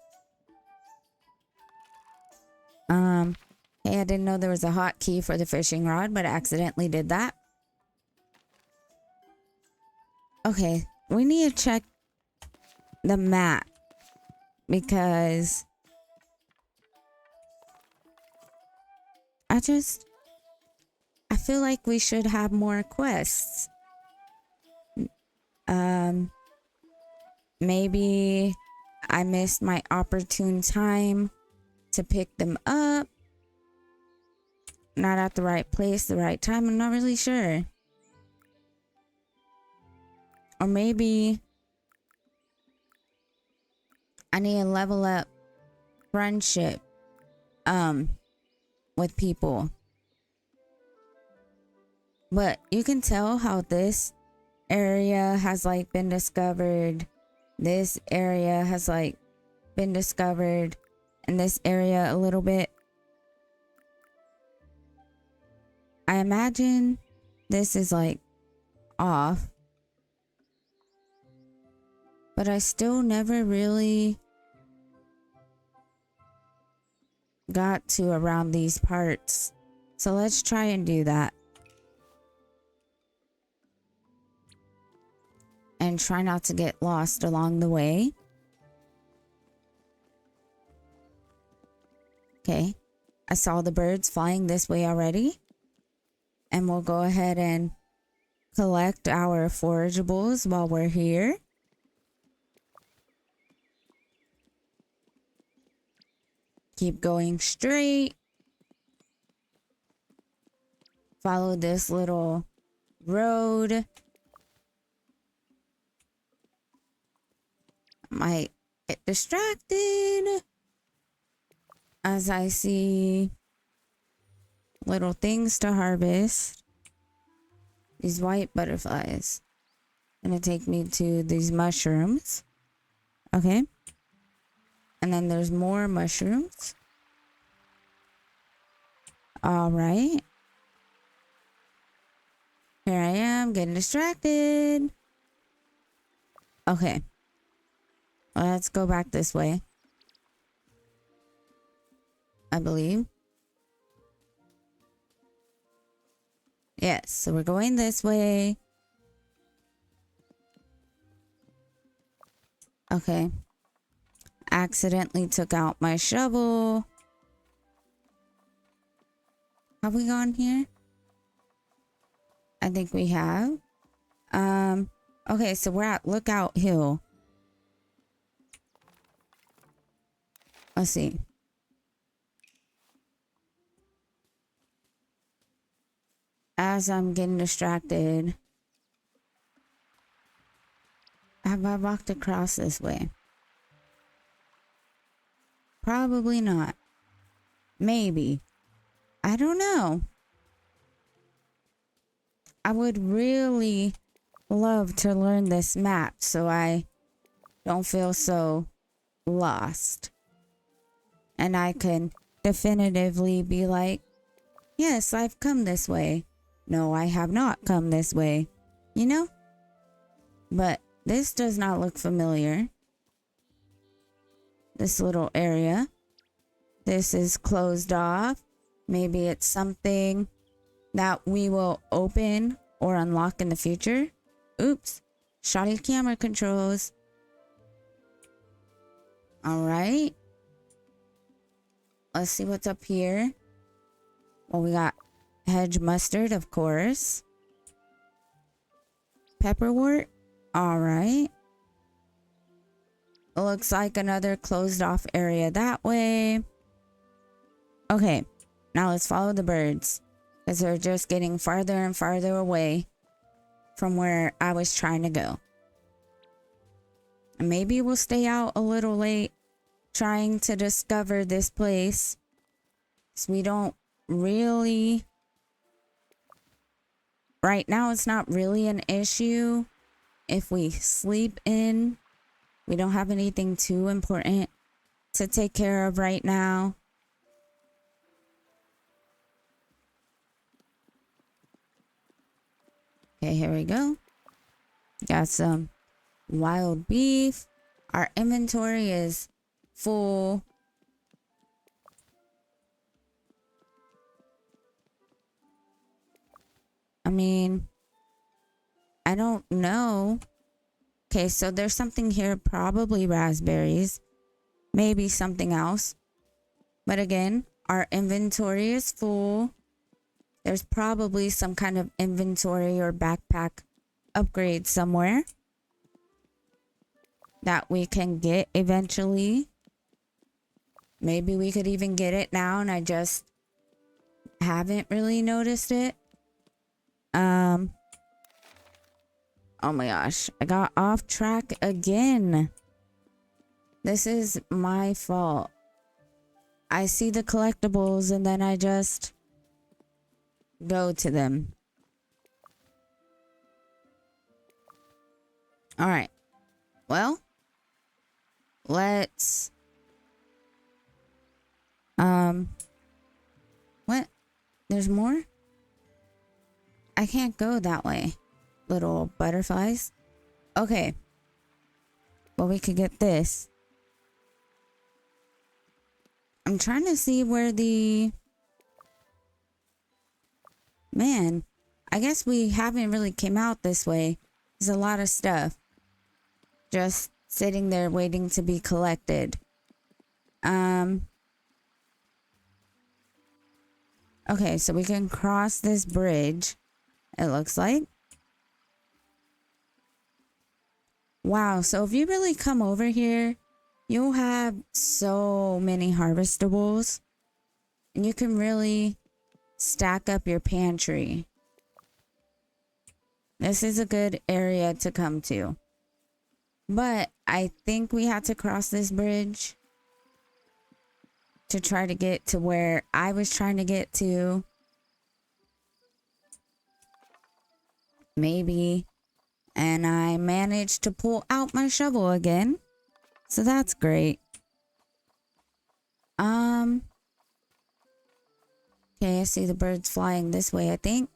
Hey, I didn't know there was a hotkey for the fishing rod, but I accidentally did that. Okay, we need to check the map because I feel like we should have more quests. Maybe I missed my opportune time to pick them up. Not at the right place, the right time. I'm not really sure. Or maybe I need to level up friendship with people. But you can tell how this area has like been discovered. This area has like been discovered. And this area a little bit. I imagine this is like off. But I still never really got to around these parts. So let's try and do that. And try not to get lost along the way. Okay. I saw the birds flying this way already. And we'll go ahead and collect our forageables while we're here. Keep going straight. Follow this little road. Might get distracted as I see little things to harvest. These white butterflies. Gonna take me to these mushrooms. Okay. And then there's more mushrooms. All right. Here I am getting distracted. Okay. Let's go back this way. I believe. Yes, so we're going this way. Okay. Accidentally took out my shovel. Have we gone here? I think we have. Okay, so we're at Lookout Hill. Let's see. As I'm getting distracted, have I walked across this way? Probably not. Maybe. I don't know. I would really love to learn this map so I don't feel so lost. And I can definitively be like, yes, I've come this way. No, I have not come this way. You know? But this does not look familiar. This little area. This is closed off. Maybe it's something that we will open or unlock in the future. Oops. Shoddy camera controls. Alright. Let's see what's up here. Well, we got hedge mustard, of course. Pepperwort. Alright. Looks like another closed off area that way. Okay. Now let's follow the birds. Because they're just getting farther and farther away from where I was trying to go. And maybe we'll stay out a little late trying to discover this place. So we don't really... Right now it's not really an issue if we sleep in. We don't have anything too important to take care of right now. Okay, here we go. Got some wild beef. Our inventory is full. I mean, I don't know. Okay, so there's something here, probably raspberries. Maybe something else. But again, our inventory is full. There's probably some kind of inventory or backpack upgrade somewhere that we can get eventually. Maybe we could even get it now and I just haven't really noticed it. Oh my gosh, I got off track again. This is my fault. I see the collectibles and then I just go to them. All right. Well, let's what? There's more? I can't go that way. Little butterflies. Okay. Well, we could get this. I'm trying to see where the... Man, I guess we haven't really came out this way. There's a lot of stuff just sitting there waiting to be collected. Okay, so we can cross this bridge, it looks like. Wow, so if you really come over here, you'll have so many harvestables. And you can really stack up your pantry. This is a good area to come to. But I think we had to cross this bridge to try to get to where I was trying to get to. Maybe. And I managed to pull out my shovel again. So that's great. Okay, I see the birds flying this way, I think.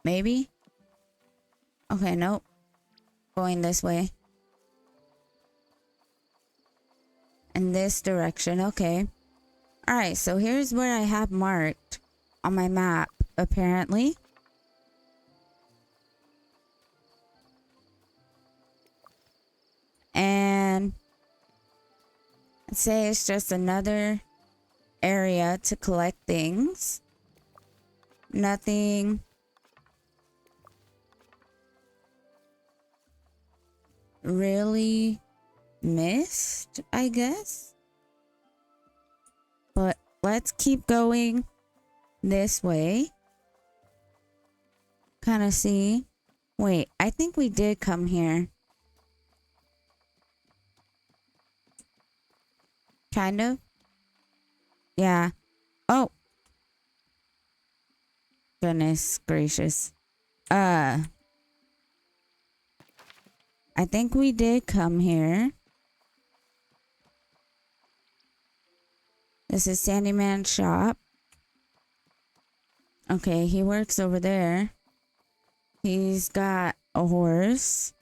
Maybe. Okay, nope. Going this way. In this direction. Okay. Alright, so here's where I have marked on my map, apparently. And I'd say it's just another area to collect things. Nothing really missed, I guess. But let's keep going this way. Kind of see. Wait, I think we did come here. Kind of. Yeah. Oh. Goodness gracious. I think we did come here. This is Sandyman's shop. Okay, he works over there. He's got a horse.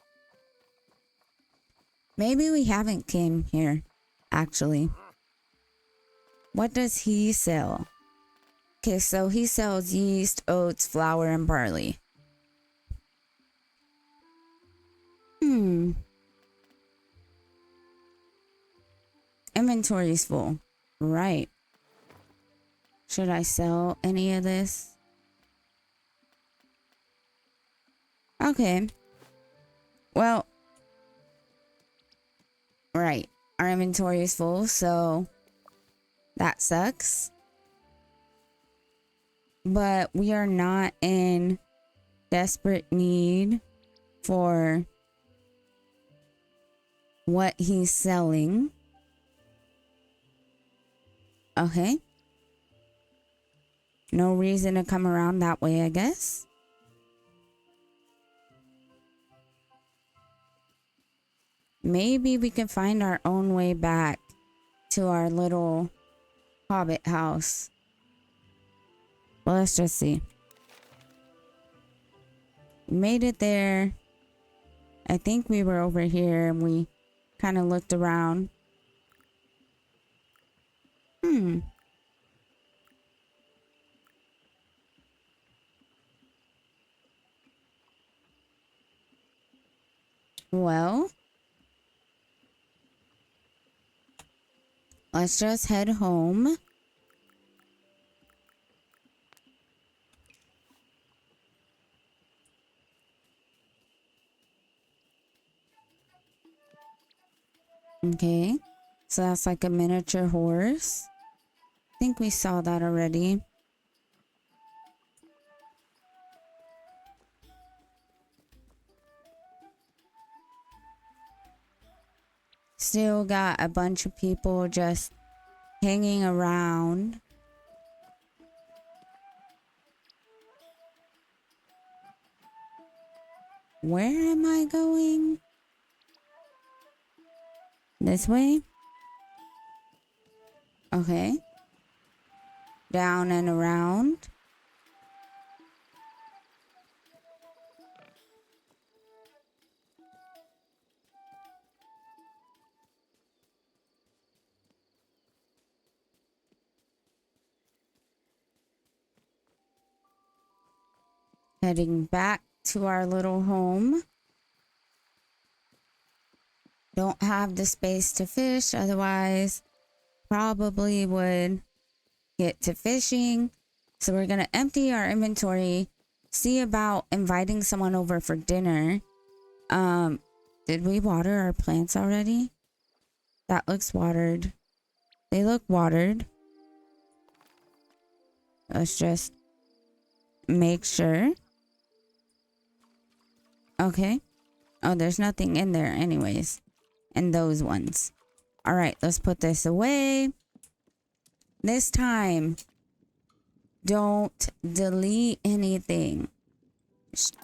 Maybe we haven't came here, actually. What does he sell? Okay, so he sells yeast, oats, flour, and barley. Inventory's full. Right. Should I sell any of this? Okay. Well. Right. Our inventory is full, so that sucks. But we are not in desperate need for what he's selling. Okay. No reason to come around that way, I guess. Maybe we can find our own way back to our little Hobbit house. Well, let's just see. Made it there. I think we were over here and we kind of looked around. Well, let's just head home. Okay, so that's like a miniature horse. I think we saw that already. Still got a bunch of people just hanging around. Where am I going? This way? Okay. Down and around. Heading back to our little home. Don't have the space to fish, otherwise probably would get to fishing. So we're gonna empty our inventory, see about inviting someone over for dinner. Did we water our plants already? That looks watered. They look watered. Let's just make sure. Okay. Oh, there's nothing in there anyways. And those ones. All right, let's put this away. This time, don't delete anything.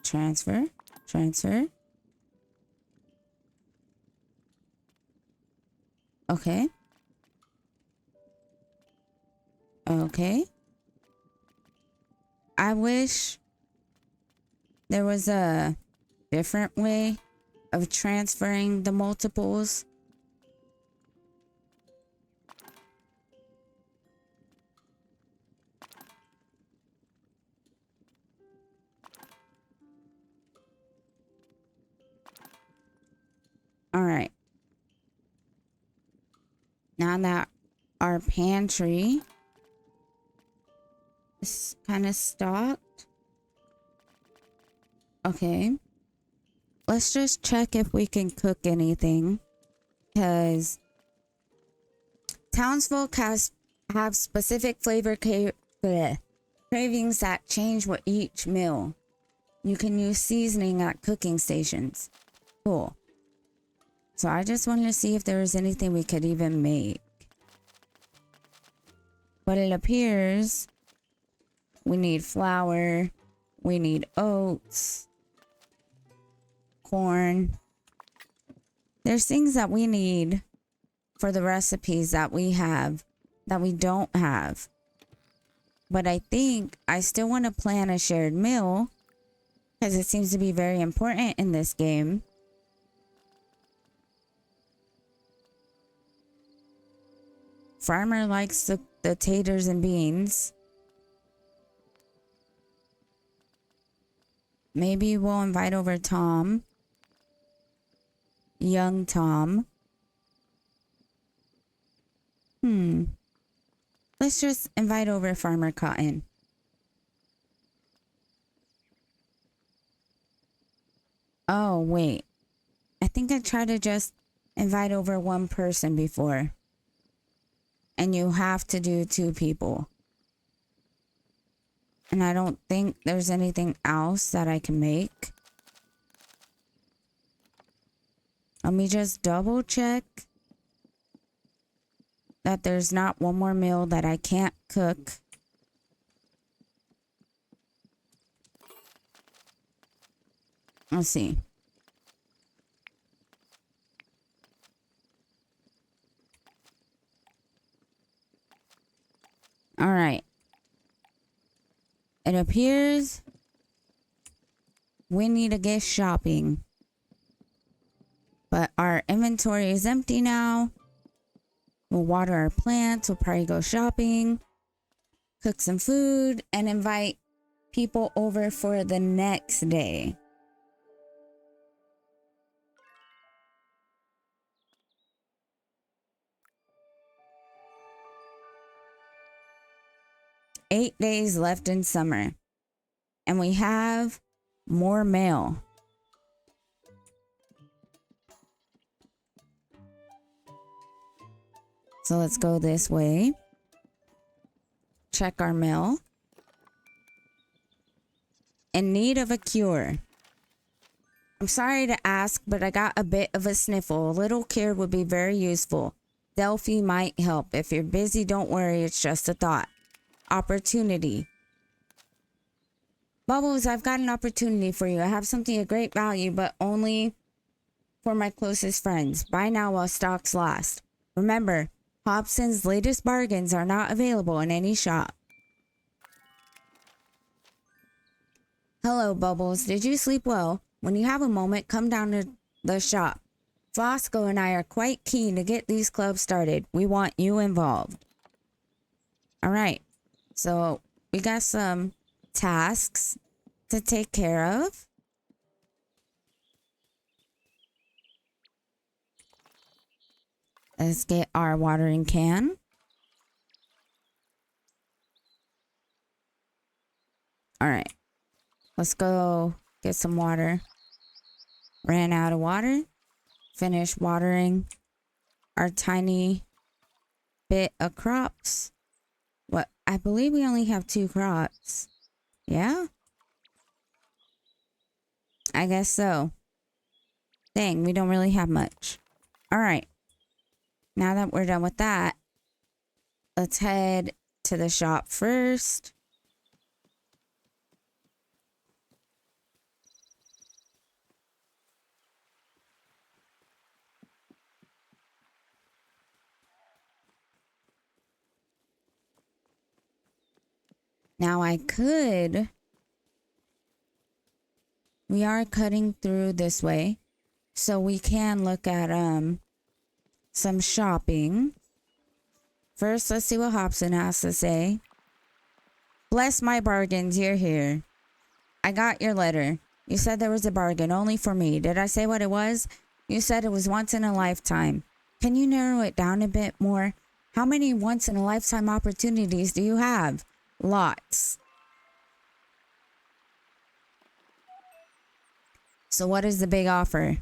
Transfer. Transfer. Okay. Okay. I wish there was a different way of transferring the multiples. All right. Now that our pantry is kind of stocked. Okay. Let's just check if we can cook anything. Because townsfolk have specific flavor cravings that change with each meal. You can use seasoning at cooking stations. Cool. So I just wanted to see if there was anything we could even make. But it appears we need flour, we need oats, corn. There's things that we need for the recipes that we have that we don't have. But I think I still want to plan a shared meal because it seems to be very important in this game. Farmer likes the taters and beans. Maybe we'll invite over Tom. Young Tom. Let's just invite over Farmer Cotton. Oh, wait. I think I tried to just invite over one person before. And you have to do 2 people. And I don't think there's anything else that I can make. Let me just double check that there's not one more meal that I can't cook. Let's see. All right. It appears we need to get shopping. But our inventory is empty now. We'll water our plants. We'll probably go shopping, cook some food, and invite people over for the next day. Eight days left in summer. And we have more mail. So let's go this way. Check our mail. In need of a cure. I'm sorry to ask, but I got a bit of a sniffle. A little cure would be very useful. Delphi might help. If you're busy, don't worry. It's just a thought. Opportunity. Bubbles, I've got an opportunity for you. I have something of great value, but only for my closest friends. Buy now while stocks last. Remember, Hobson's latest bargains are not available in any shop. Hello, Bubbles. Did you sleep well? When you have a moment, come down to the shop. Fosco and I are quite keen to get these clubs started. We want you involved. All right. So we got some tasks to take care of. Let's get our watering can. All right. Let's go get some water. Ran out of water. Finished watering our tiny bit of crops. What? I believe we only have 2 crops. Yeah? I guess so. Dang, we don't really have much. All right. Now that we're done with that, let's head to the shop first. Now I could we are cutting through this way. So we can look at some shopping. First, let's see what Hobson has to say. Bless my bargains, you're here. I got your letter. You said there was a bargain only for me. Did I say what it was? You said it was once in a lifetime. Can you narrow it down a bit more? How many once in a lifetime opportunities do you have? Lots. So what is the big offer?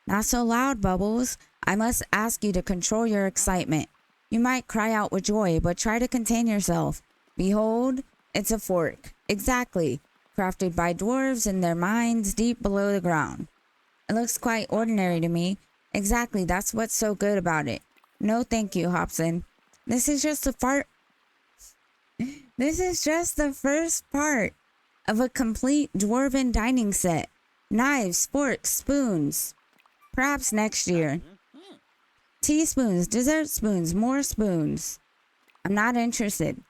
Not so loud, Bubbles. I must ask you to control your excitement. You might cry out with joy, but try to contain yourself. Behold, it's a fork. Exactly. Crafted by dwarves in their mines deep below the ground. It looks quite ordinary to me. Exactly, that's what's so good about it. No thank you, Hobson. This is just the first part of a complete dwarven dining set. Knives, forks, spoons. Perhaps next year. Teaspoons, dessert spoons, more spoons. I'm not interested.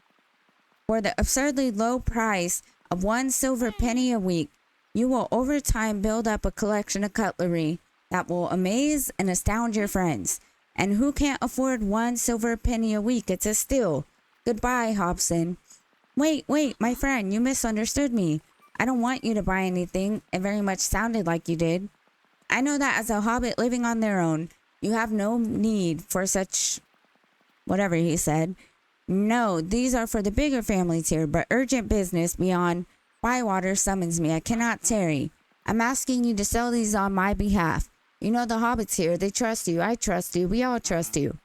For the absurdly low price of 1 silver penny a week, you will over time build up a collection of cutlery that will amaze and astound your friends. And who can't afford 1 silver penny a week? It's a steal. Goodbye, Hobson. Wait, my friend, you misunderstood me. I don't want you to buy anything. It very much sounded like you did. I know that as a hobbit living on their own, you have no need for such... whatever he said. No, these are for the bigger families here, but urgent business beyond Bywater summons me. I cannot tarry. I'm asking you to sell these on my behalf. You know the hobbits here, they trust you, I trust you, we all trust you.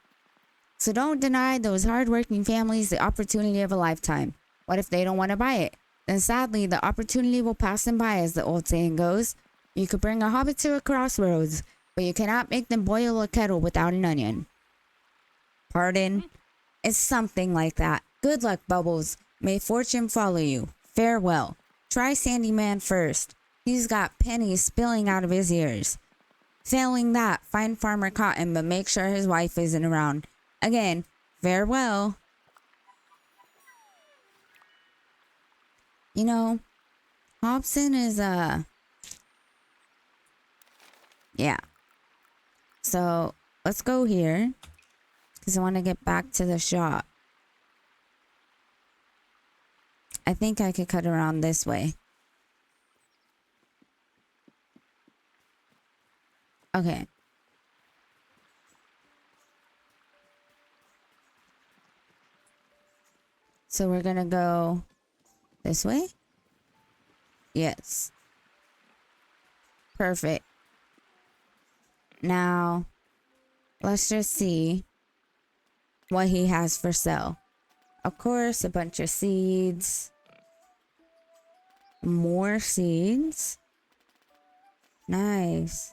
So don't deny those hardworking families the opportunity of a lifetime. What if they don't want to buy it? Then sadly, the opportunity will pass them by, as the old saying goes. You could bring a hobbit to a crossroads, but you cannot make them boil a kettle without an onion. Pardon? It's something like that. Good luck, Bubbles. May fortune follow you. Farewell. Try Sandy Man first. He's got pennies spilling out of his ears. Failing that, find Farmer Cotton, but make sure his wife isn't around. Again, farewell. You know, Hobson is, yeah. So, let's go here. Because I want to get back to the shop. I think I could cut around this way. Okay. So we're gonna go this way? Yes. Perfect. Now, let's just see what he has for sale. Of course, a bunch of seeds. More seeds. Nice.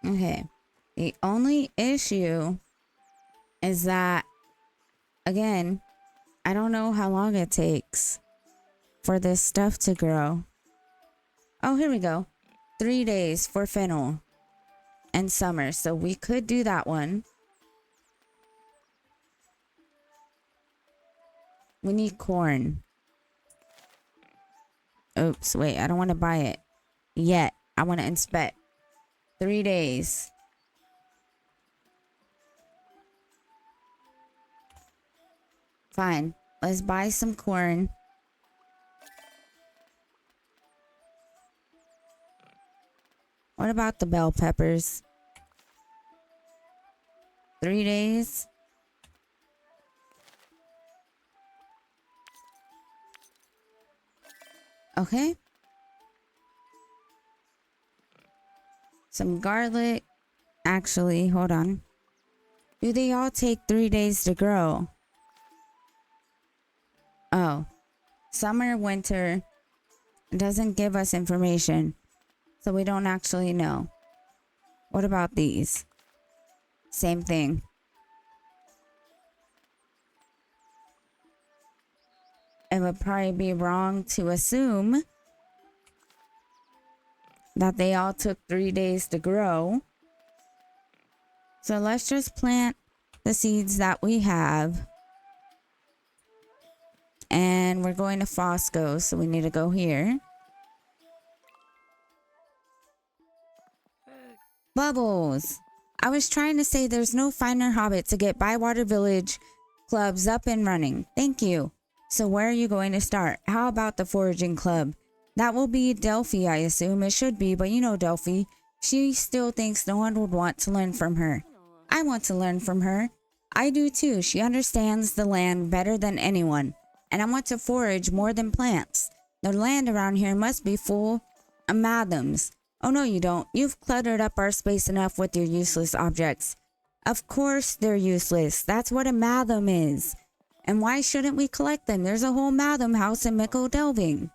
Okay. The only issue is that, again, I don't know how long it takes for this stuff to grow. Oh, here we go. 3 days for fennel and summer. So we could do that one. We need corn. Oops, wait, I don't want to buy it yet. I want to inspect. 3 days. Fine. Let's buy some corn. What about the bell peppers? 3 days. Okay. Some garlic. Actually, hold on. Do they all take 3 days to grow? Oh. Summer, winter. It doesn't give us information. So we don't actually know. What about these? Same thing. It would probably be wrong to assume that they all took 3 days to grow. So let's just plant the seeds that we have. And we're going to Fosco, so we need to go here. Bubbles! I was trying to say there's no finer Hobbit to get Bywater Village clubs up and running. Thank you. So where are you going to start? How about the foraging club? That will be Delphi, I assume. It should be, but you know Delphi. She still thinks no one would want to learn from her. I want to learn from her. I do too. She understands the land better than anyone. And I want to forage more than plants. The land around here must be full of madams. Oh no you don't. You've cluttered up our space enough with your useless objects. Of course they're useless. That's what a madam is. And why shouldn't we collect them? There's a whole madam house in Mickle Delving.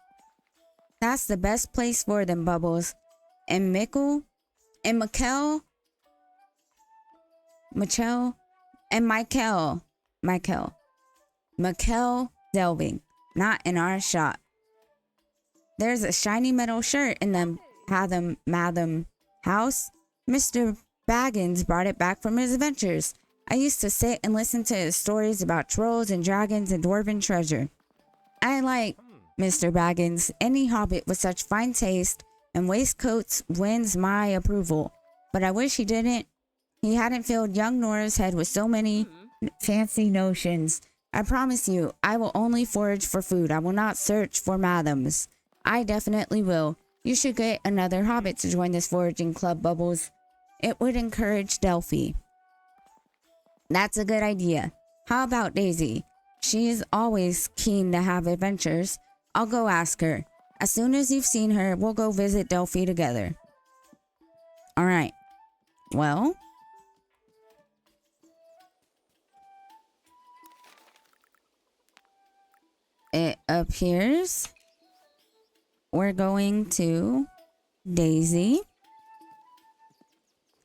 That's the best place for them, Bubbles. And Mickle? And Michael? Michelle? And Michael Delving. Not in our shop. There's a shiny metal shirt in the Madam house. Mr. Baggins brought it back from his adventures. I used to sit and listen to his stories about trolls and dragons and dwarven treasure. I like Mr. Baggins. Any hobbit with such fine taste and waistcoats wins my approval. But I wish he hadn't filled young Nora's head with so many fancy notions. I promise you, I will only forage for food. I will not search for madams. I definitely will. You should get another hobbit to join this foraging club, Bubbles. It would encourage Delphi. That's a good idea. How about Daisy? She's always keen to have adventures. I'll go ask her. As soon as you've seen her, we'll go visit Delphi together. Alright. Well, it appears we're going to Daisy.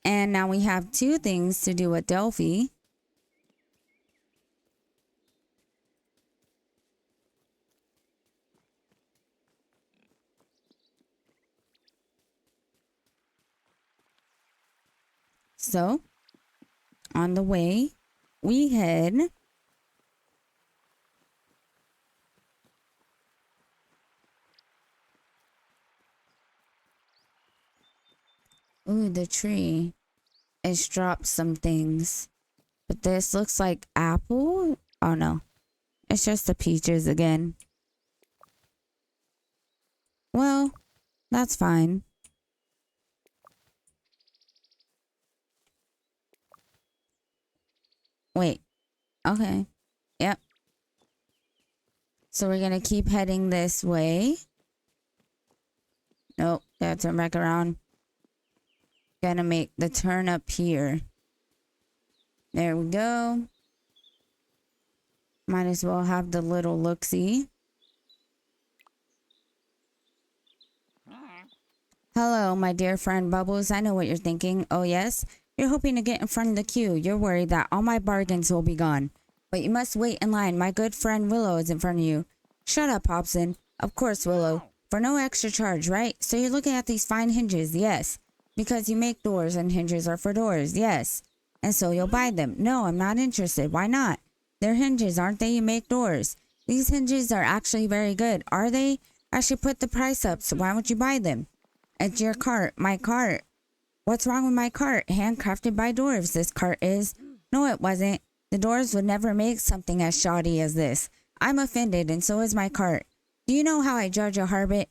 And now we have two things to do with Delphi. So, on the way, we head ooh, the tree has dropped some things. But this looks like apple. Oh no. It's just the peaches again. Well, that's fine. Wait. Okay. Yep. So we're gonna keep heading this way. Nope. Gotta turn back around. Gonna make the turn up here. There we go. Might as well have the little look-see. Hello, my dear friend Bubbles. I know what you're thinking. Oh, yes? You're hoping to get in front of the queue. You're worried that all my bargains will be gone. But you must wait in line. My good friend Willow is in front of you. Shut up, Hobson. Of course, Willow. For no extra charge, right? So you're looking at these fine hinges, yes. Because you make doors and hinges are for doors, yes. And so you'll buy them. No, I'm not interested. Why not? They're hinges, aren't they? You make doors. These hinges are actually very good. Are they? I should put the price up, so why would you buy them? It's your cart. My cart. What's wrong with my cart? Handcrafted by dwarves, this cart is. No, it wasn't. The dwarves would never make something as shoddy as this. I'm offended, and so is my cart. Do you know how I judge a hobbit?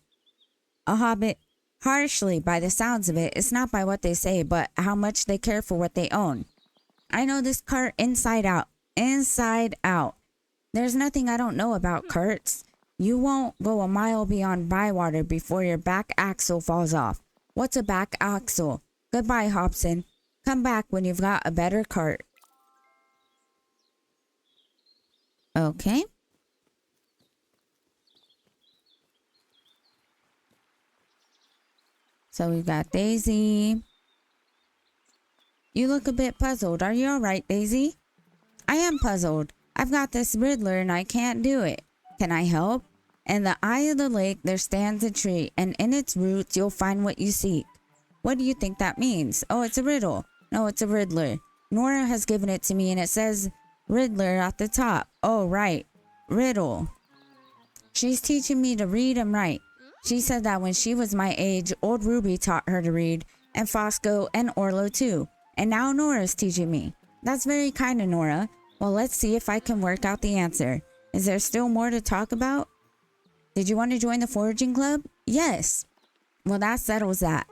A hobbit? Harshly, by the sounds of it. It's not by what they say, but how much they care for what they own. I know this cart inside out. Inside out. There's nothing I don't know about carts. You won't go a mile beyond Bywater before your back axle falls off. What's a back axle? Goodbye, Hobson. Come back when you've got a better cart. Okay. So we've got Daisy. You look a bit puzzled. Are you alright, Daisy? I am puzzled. I've got this Riddler and I can't do it. Can I help? In the eye of the lake there stands a tree, and in its roots you'll find what you seek. What do you think that means? Oh, it's a riddle. No, it's a Riddler. Nora has given it to me and it says Riddler at the top. Oh, right. Riddle. She's teaching me to read and write. She said that when she was my age, old Ruby taught her to read, and Fosco and Orlo too. And now Nora's teaching me. That's very kind of Nora. Well, let's see if I can work out the answer. Is there still more to talk about? Did you want to join the foraging club? Yes. Well, that settles that.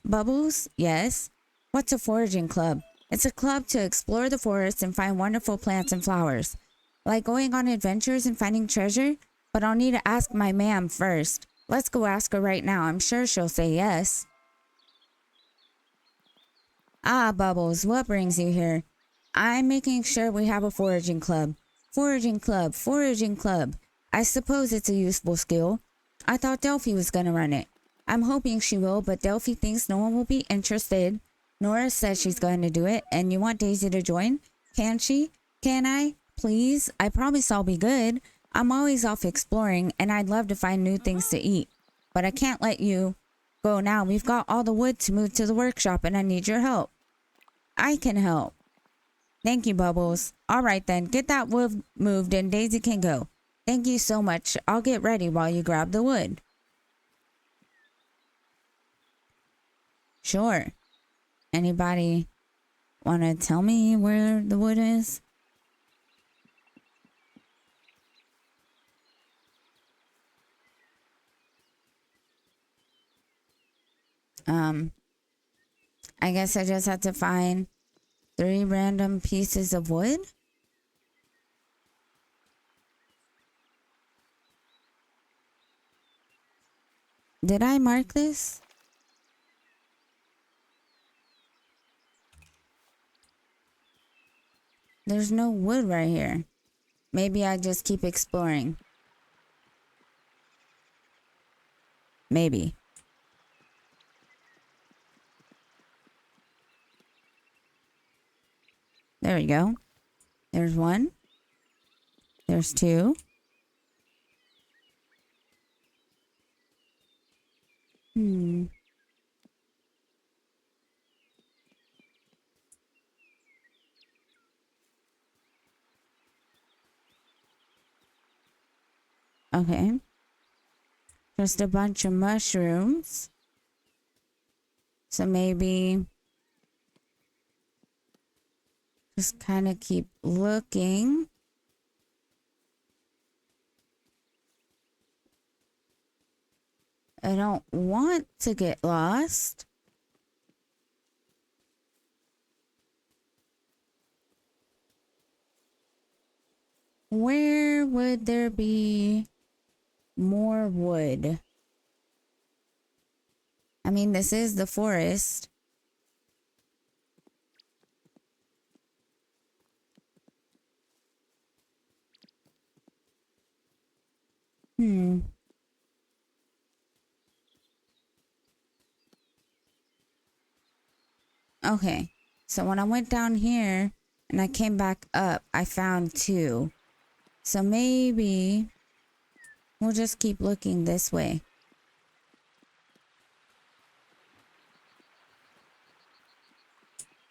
Bubbles? Yes. What's a foraging club? It's a club to explore the forest and find wonderful plants and flowers. Like going on adventures and finding treasure? But I'll need to ask my ma'am first. Let's go ask her right now. I'm sure she'll say yes. Ah, Bubbles, what brings you here? I'm making sure we have a foraging club. Foraging club, foraging club. I suppose it's a useful skill. I thought Delphi was going to run it. I'm hoping she will, but Delphi thinks no one will be interested. Nora says she's going to do it, and you want Daisy to join? Can she? Can I? Please? I promise I'll be good. I'm always off exploring, and I'd love to find new things to eat. But I can't let you go now. We've got all the wood to move to the workshop, and I need your help. I can help. Thank you, Bubbles. All right, then. Get that wood moved, and Daisy can go. Thank you so much. I'll get ready while you grab the wood. Sure. Anybody want to tell me where the wood is? I guess I just have to find 3 random pieces of wood. Did I mark this? There's no wood right here. Maybe I just keep exploring. Maybe. There we go. There's 1. There's 2. Okay. Just a bunch of mushrooms. So maybe just kind of keep looking. I don't want to get lost. Where would there be more wood? I mean, this is the forest. Okay. So when I went down here and I came back up, I found 2. So maybe we'll just keep looking this way.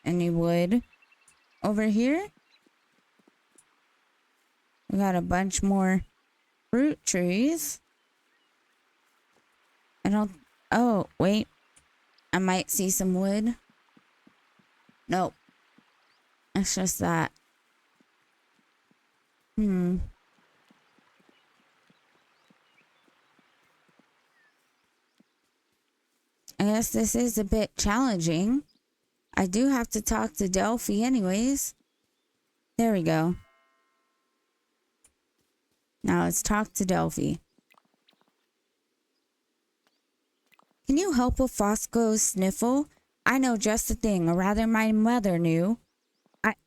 Any wood over here? We got a bunch more fruit trees. Oh, wait. I might see some wood. Nope. It's just that. I guess this is a bit challenging. I do have to talk to Delphi anyways. There we go. Now let's talk to Delphi. Can you help with Fosco's sniffle? I know just the thing, or rather my mother knew.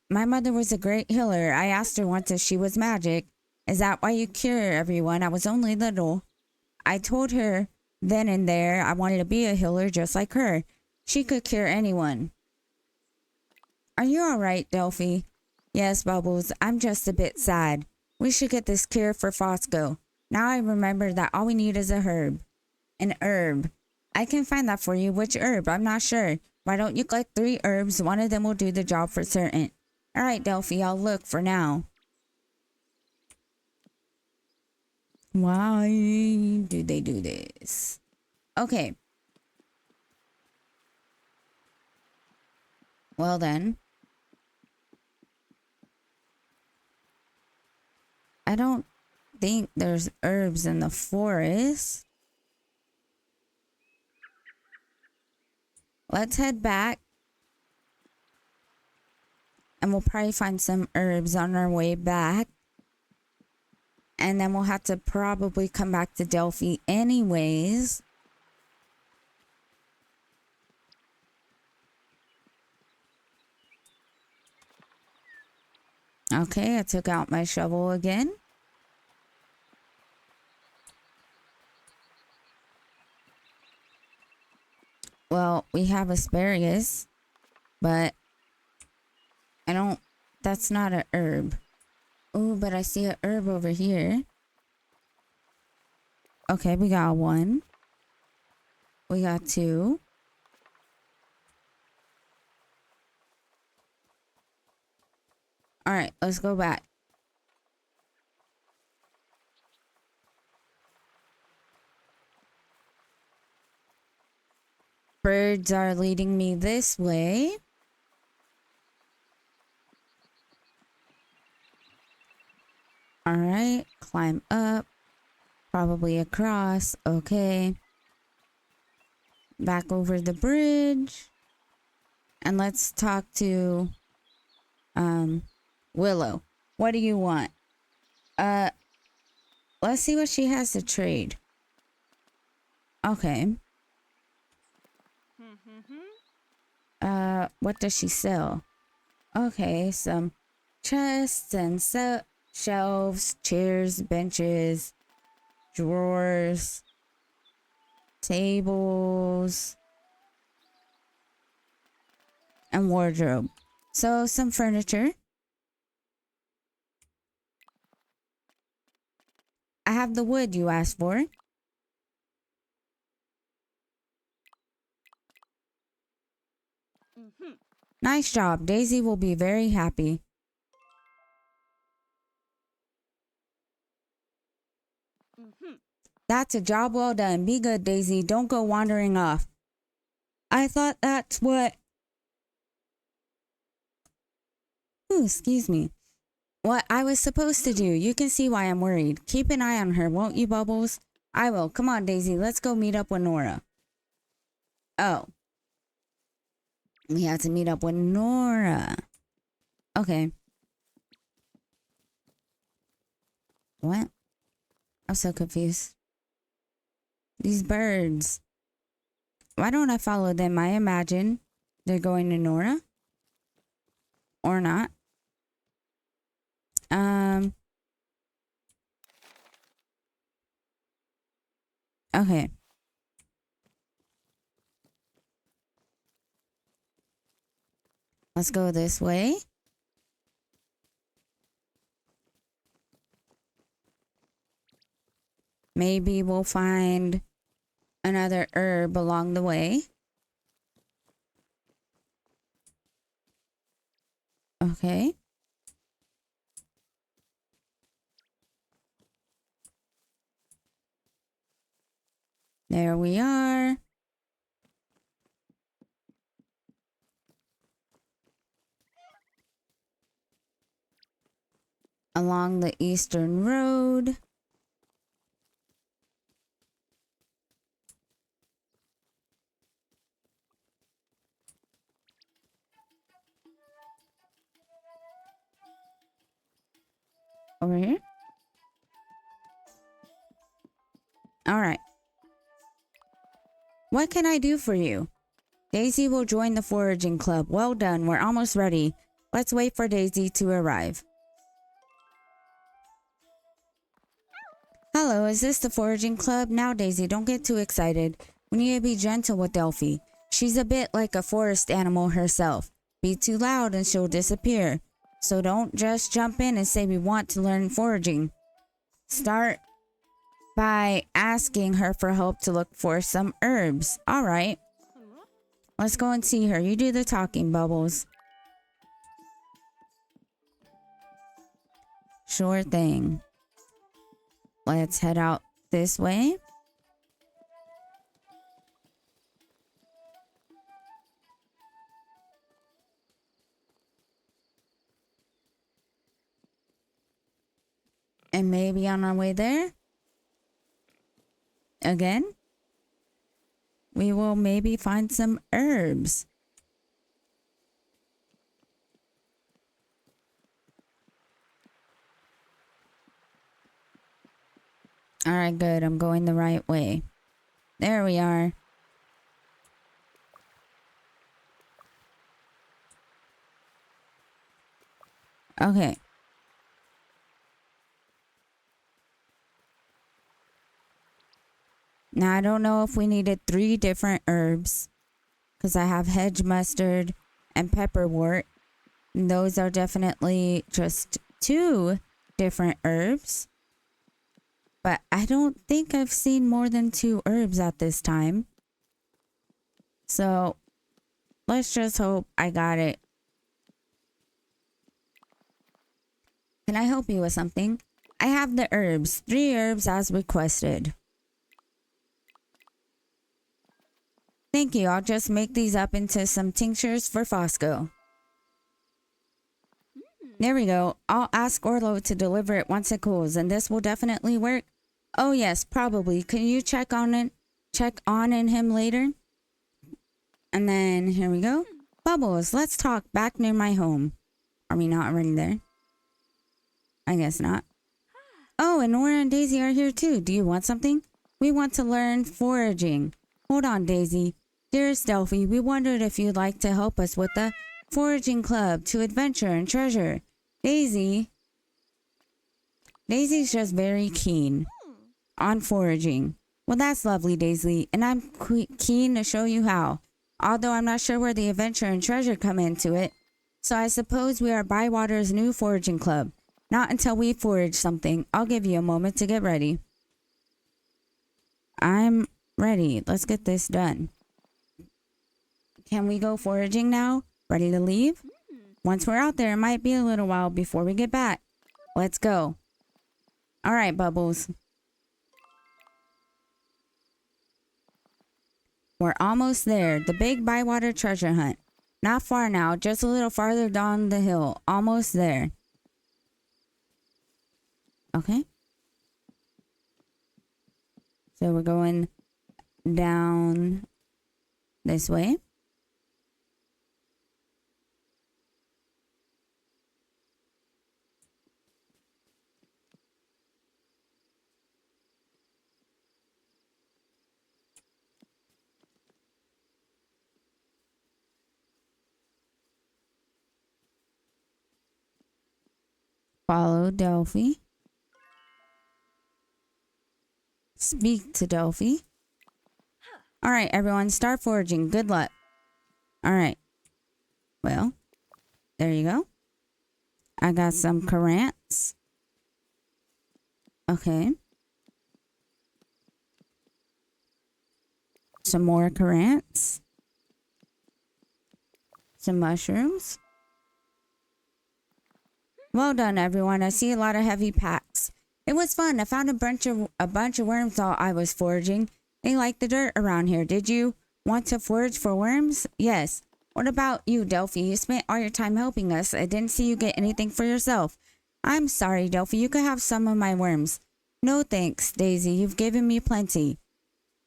My mother was a great healer. I asked her once if she was magic. Is that why you cure everyone? I was only little. I told her then and there I wanted to be a healer just like her. She could cure anyone. Are you alright, Delphi? Yes, Bubbles. I'm just a bit sad. We should get this cure for Fosco. Now I remember that all we need is a herb. An herb. I can find that for you. Which herb? I'm not sure. Why don't you collect 3 herbs? One of them will do the job for certain. Alright, Delphi. I'll look for now. Why do they do this? Okay. Well then. I don't think there's herbs in the forest. Let's head back. And we'll probably find some herbs on our way back. And then we'll have to probably come back to Delphi anyways. Okay, I took out my shovel again. Well, we have asparagus, but that's not a herb. Oh, but I see a herb over here. Okay, we got one. We got two. All right, let's go back. Birds are leading me this way. All right, climb up. Probably across. Okay. Back over the bridge. And let's talk to Willow. What do you want? Let's see what she has to trade. Okay. What does she sell? Okay, some chests and shelves, chairs, benches, drawers, tables, and wardrobe. So some furniture. I have the wood you asked for. Nice job. Daisy will be very happy. That's a job well done. Be good, Daisy. Don't go wandering off. I thought that's what... Ooh, excuse me. What I was supposed to do. You can see why I'm worried. Keep an eye on her, won't you, Bubbles? I will. Come on, Daisy. Let's go meet up with Nora. Oh. We have to meet up with Nora. Okay. What? I'm so confused. These birds. Why don't I follow them? I imagine they're going to Nora. Or not. Okay. Let's go this way. Maybe we'll find another herb along the way. Okay. There we are. Along the eastern road. Over here. All right. What can I do for you? Daisy will join the foraging club. Well done. We're almost ready. Let's wait for Daisy to arrive. Hello, is this the foraging club? Now, Daisy, don't get too excited. We need to be gentle with Delphi. She's a bit like a forest animal herself. Be too loud and she'll disappear. So don't just jump in and say we want to learn foraging. Start by asking her for help to look for some herbs. All right. Let's go and see her. You do the talking, Bubbles. Sure thing. Let's head out this way. And maybe on our way there, again, we will maybe find some herbs. All right, good. I'm going the right way. There we are. Okay. Now, I don't know if we needed 3 different herbs because I have hedge mustard and pepperwort. And those are definitely just 2 different herbs. But I don't think I've seen more than 2 herbs at this time. So let's just hope I got it. Can I help you with something? I have the herbs. 3 herbs as requested. Thank you. I'll just make these up into some tinctures for Fosco. There we go. I'll ask Orlo to deliver it once it cools, and this will definitely work. Oh yes, probably. Can you check on in him later? And then here we go. Bubbles, let's talk back near my home. Are we not already there? I guess not. Oh, and Nora and Daisy are here too. Do you want something? We want to learn foraging. Hold on, Daisy. Dearest Delphi, we wondered if you'd like to help us with the foraging club to adventure and treasure. Daisy's just very keen on foraging. Well, that's lovely, Daisy, and I'm keen to show you how. Although I'm not sure where the adventure and treasure come into it. So I suppose we are Bywater's new foraging club. Not until we forage something. I'll give you a moment to get ready. I'm ready. Let's get this done. Can we go foraging now? Ready to leave? Once we're out there, it might be a little while before we get back. Let's go. All right, Bubbles. We're almost there. The big Bywater treasure hunt. Not far now, just a little farther down the hill. Almost there. Okay. So we're going down this way. Follow Delphi. Speak to Delphi. All right, everyone, start foraging. Good luck. All right. Well, there you go. I got some currants. Okay. Some more currants. Some mushrooms. Well done, everyone. I see a lot of heavy packs. It was fun. I found a bunch of worms while I was foraging. They like the dirt around here. Did you want to forage for worms? Yes. What about you, Delphi? You spent all your time helping us. I didn't see you get anything for yourself. I'm sorry, Delphi. You could have some of my worms. No thanks, Daisy. You've given me plenty.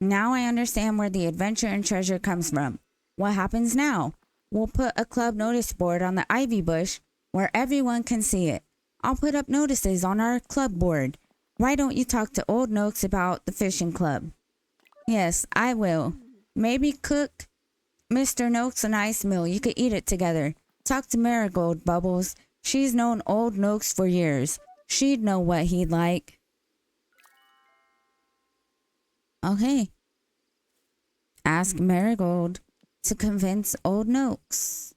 Now I understand where the adventure and treasure comes from. What happens now? We'll put a club notice board on the ivy bush where everyone can see it. I'll put up notices on our club board. Why don't you talk to Old Noakes about the fishing club? Yes, I will. Maybe cook Mr. Noakes a nice meal. You could eat it together. Talk to Marigold, Bubbles. She's known Old Noakes for years. She'd know what he'd like. Okay. Ask Marigold to convince Old Noakes.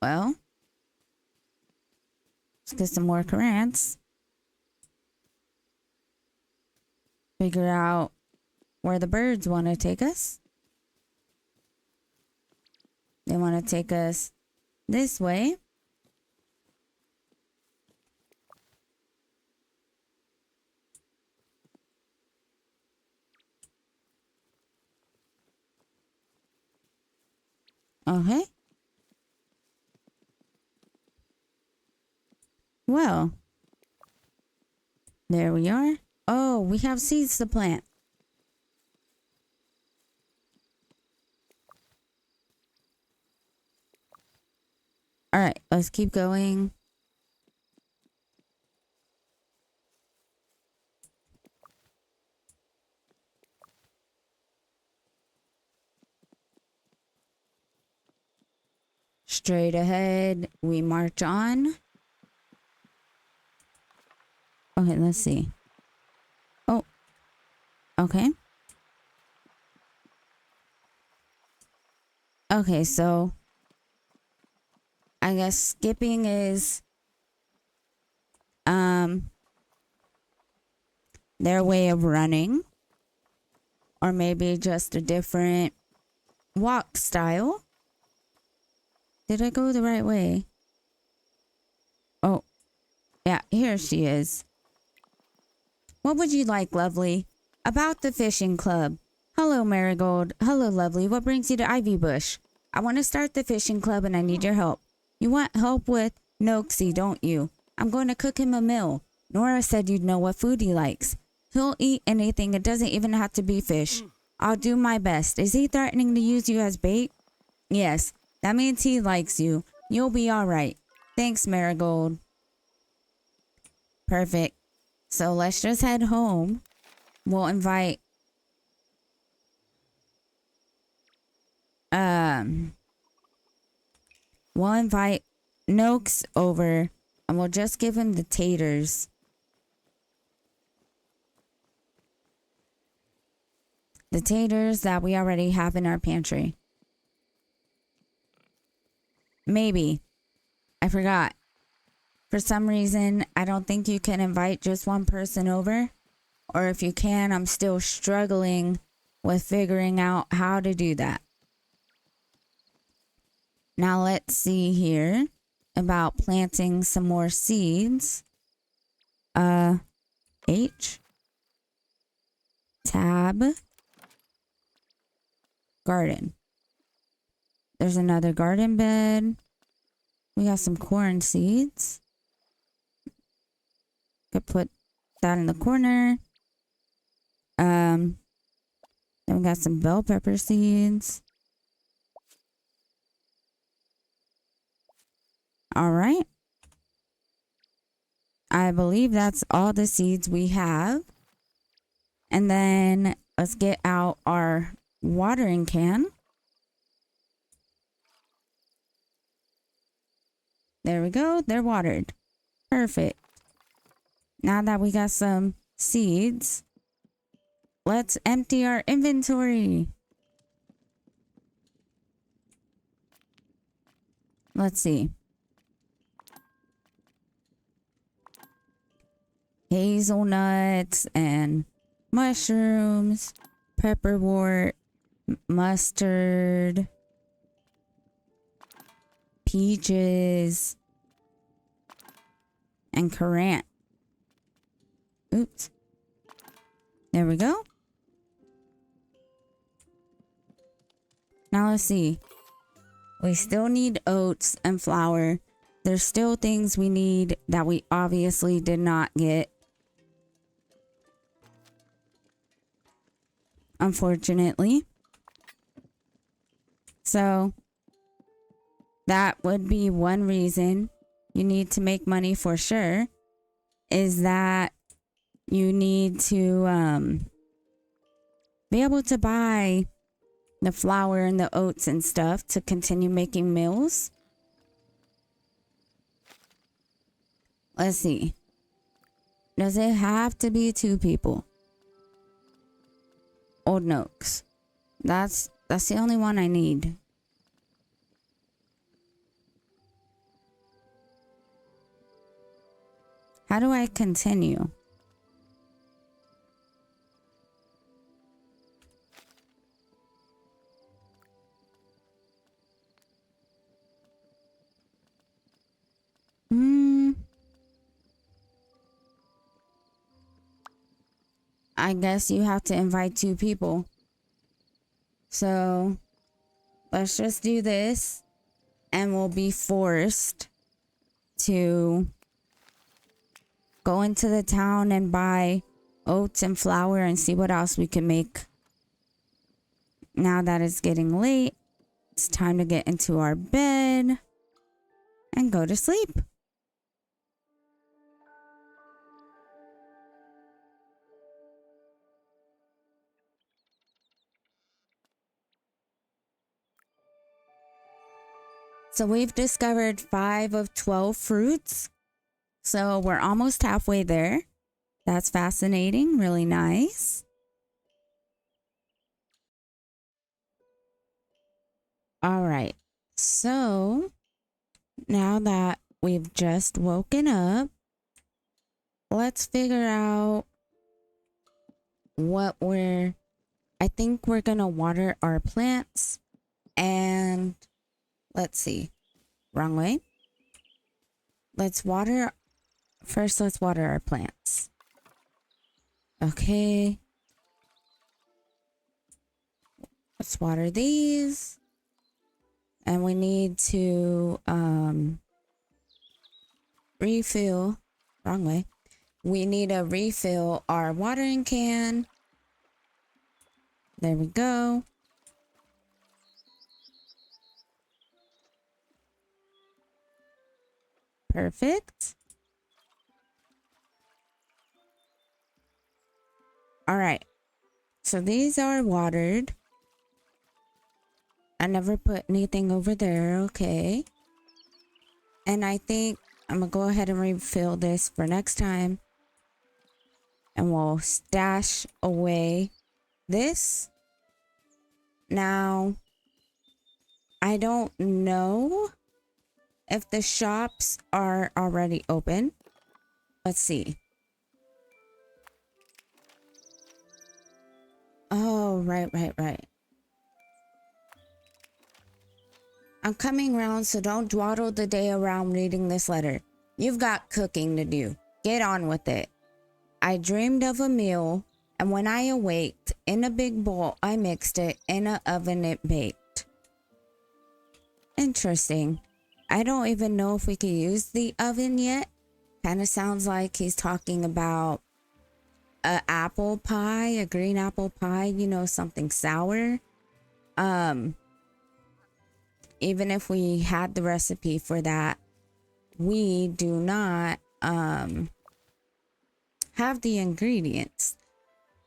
Well, let's get some more currants. Figure out where the birds want to take us. They want to take us this way. Okay. Well, there we are. Oh, we have seeds to plant. All right, let's keep going. Straight ahead, we march on. Okay, let's see. Oh, okay. Okay, so I guess skipping is their way of running, or maybe just a different walk style. Did I go the right way? Oh, yeah, here she is. What would you like, lovely? About the fishing club. Hello, Marigold. Hello, lovely. What brings you to Ivy Bush? I want to start the fishing club and I need your help. You want help with Noxie, don't you? I'm going to cook him a meal. Nora said you'd know what food he likes. He'll eat anything. It doesn't even have to be fish. I'll do my best. Is he threatening to use you as bait? Yes. That means he likes you. You'll be all right. Thanks, Marigold. Perfect. So let's just head home. We'll invite Noakes over and we'll just give him the taters. The taters that we already have in our pantry. Maybe. I forgot. For some reason, I don't think you can invite just one person over. Or if you can, I'm still struggling with figuring out how to do that. Now let's see here about planting some more seeds. H. Tab. Garden. There's another garden bed. We got some corn seeds. Could put that in the corner. Then we got some bell pepper seeds. All right. I believe that's all the seeds we have. And then let's get out our watering can. There we go. They're watered. Perfect. Now that we got some seeds, let's empty our inventory. Let's see. Hazelnuts and mushrooms, pepperwort, mustard, peaches, and currant. Oops. There we go. Now let's see. We still need oats and flour. There's still things we need that we obviously did not get. Unfortunately. So that would be one reason you need to make money for sure, is that you need to be able to buy the flour and the oats and stuff to continue making meals. Let's see. Does it have to be 2 people? Old Noakes. That's the only one I need. How do I continue? I guess you have to invite 2 people. So let's just do this and we'll be forced to go into the town and buy oats and flour and see what else we can make. Now that it's getting late, it's time to get into our bed and go to sleep. So we've discovered 5 of 12 fruits. So we're almost halfway there. That's fascinating, really nice. All right. So now that we've just woken up, let's figure out I think we're going to water our plants and let's see. Wrong way. Let's water our plants. Okay. Let's water these. And we need to refill. Wrong way. We need to refill our watering can. There we go. Perfect. All right. So these are watered. I never put anything over there. Okay. And I think I'm going to go ahead and refill this for next time. And we'll stash away this. Now, I don't know if the shops are already open. Let's see. Oh, right. I'm coming round, so don't dawdle the day around reading this letter. You've got cooking to do. Get on with it. I dreamed of a meal, and when I awaked, in a big bowl, I mixed it, in an oven it baked. Interesting. I don't even know if we could use the oven yet. Kind of sounds like he's talking about a apple pie, a green apple pie, you know, something sour. Even if we had the recipe for that, we do not have the ingredients.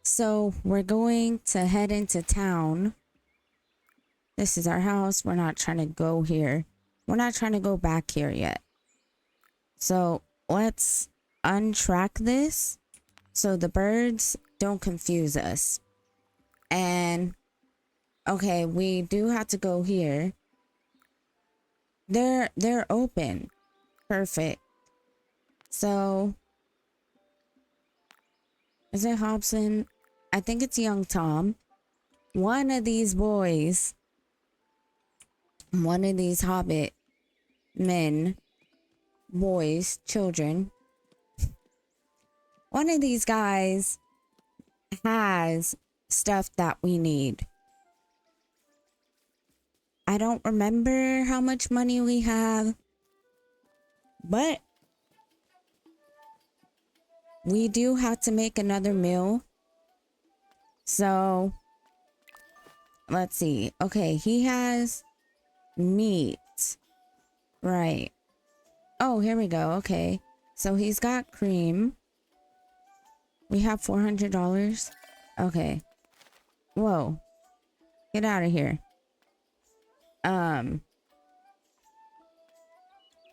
So we're going to head into town. This is our house. We're not trying to go here. We're not trying to go back here yet. So let's untrack this so the birds don't confuse us. And okay, we do have to go here. They're open. Perfect. So is it Hobson? I think it's young Tom. One of these boys, one of these Hobbit men, boys, children, one of these guys has stuff that we need. I don't remember how much money we have, but we do have to make another meal. So let's see. Okay, he has meat. Right. Oh, here we go. Okay. So he's got cream. We have $400. Okay. Whoa. Get out of here.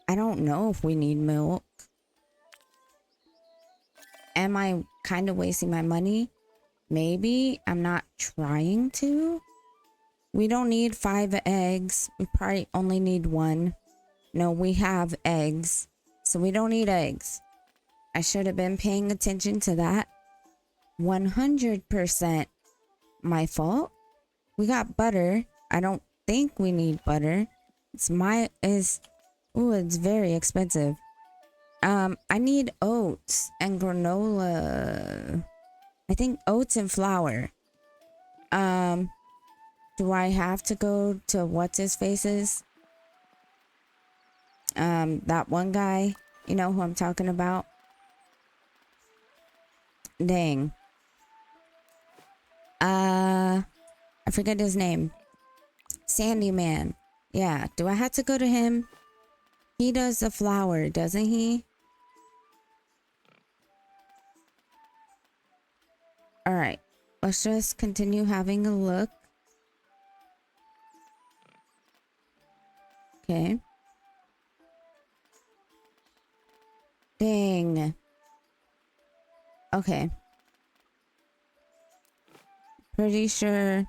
I don't know if we need milk. Am I kind of wasting my money? Maybe. I'm not trying to. We don't need 5 eggs. We probably only need 1. No, we have eggs. So we don't need eggs. I should have been paying attention to that. 100% my fault. We got butter. I don't think we need butter. It's very expensive. I need oats and granola. I think oats and flour. Do I have to go to what's his faces? That one guy, you know who I'm talking about? Dang. I forget his name. Sandy Man. Yeah, do I have to go to him? He does the flower, doesn't he? All right, let's just continue having a look. Okay. Dang. Okay. Pretty sure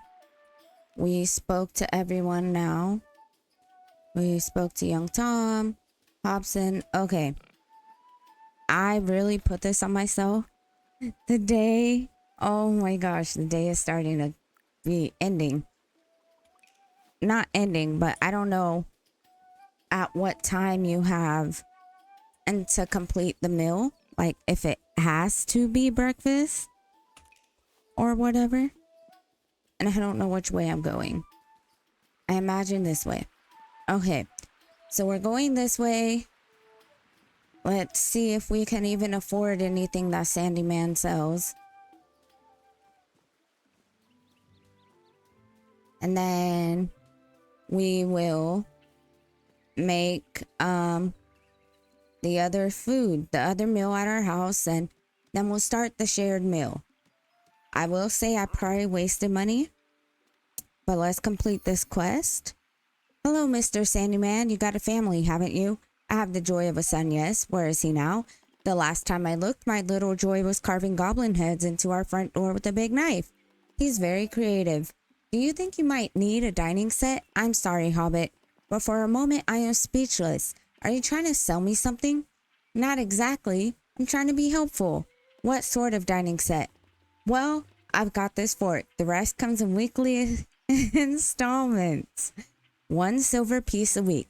we spoke to everyone now. We spoke to young Tom, Hobson. Okay. I really put this on myself. The day, oh my gosh, the day is starting to be ending. Not ending, but I don't know at what time you have and to complete the meal. Like if it has to be breakfast or whatever. And I don't know which way I'm going. I imagine this way. Okay, so we're going this way. Let's see if we can even afford anything that Sandy Man sells. And then we will make the other food, the other meal at our house, and then we'll start the shared meal. I will say I probably wasted money, but let's complete this quest. Hello, Mr. Sandyman. You got a family, haven't you? I have the joy of a son, yes. Where is he now? The last time I looked, my little joy was carving goblin heads into our front door with a big knife. He's very creative. Do you think you might need a dining set? I'm sorry, Hobbit, but for a moment I am speechless. Are you trying to sell me something? Not exactly. I'm trying to be helpful. What sort of dining set? Well, I've got this fork. The rest comes in weekly installments. 1 silver piece a week.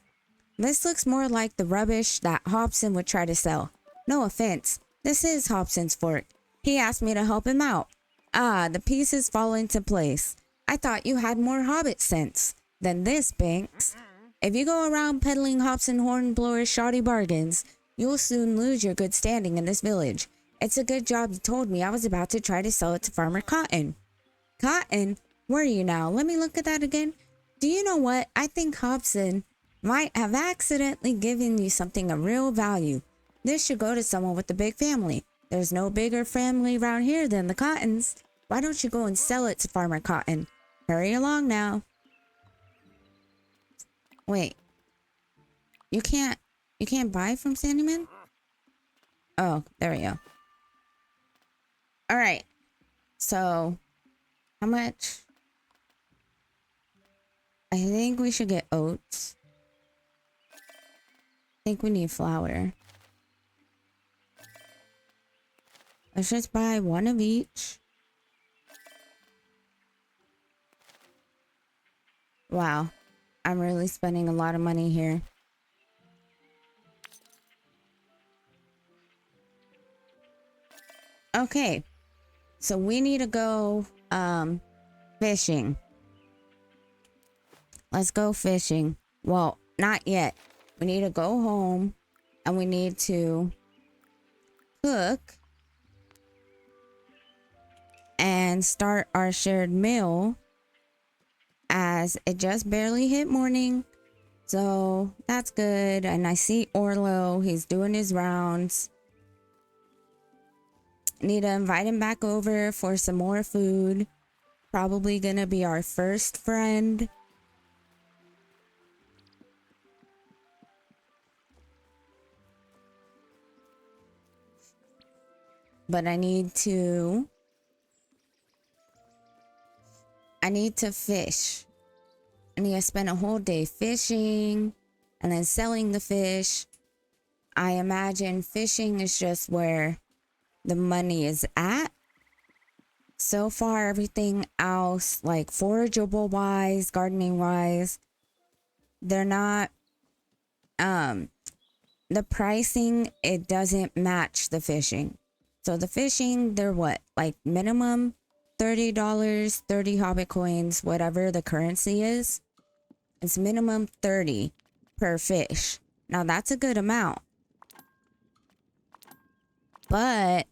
This looks more like the rubbish that Hobson would try to sell. No offense. This is Hobson's fork. He asked me to help him out. Ah, the pieces fall into place. I thought you had more Hobbit sense than this, Binks. If you go around peddling Hobson Hornblower's shoddy bargains, you'll soon lose your good standing in this village. It's a good job you told me I was about to try to sell it to Farmer Cotton. Cotton? Where are you now? Let me look at that again. Do you know what? I think Hobson might have accidentally given you something of real value. This should go to someone with a big family. There's no bigger family around here than the Cottons. Why don't you go and sell it to Farmer Cotton? Hurry along now. Wait. You can't buy from Sandyman? Oh, there we go. All right. So, how much? I think we should get oats. I think we need flour. Let's just buy 1 of each. Wow. I'm really spending a lot of money here. Okay. So we need to go fishing. Let's go fishing. Well, not yet. We need to go home and we need to cook and start our shared meal, as it just barely hit morning. So that's good. And I see Orlo. He's doing his rounds. Need to invite him back over for some more food. Probably gonna be our first friend. But I need to fish. I need to spend a whole day fishing and then selling the fish. I imagine fishing is just where the money is at. So far, everything else, like forageable wise, gardening wise, they're not, the pricing, it doesn't match the fishing. So the fishing, they're what? Like minimum $30, 30 Hobbit coins, whatever the currency is. It's minimum 30 per fish. Now that's a good amount. But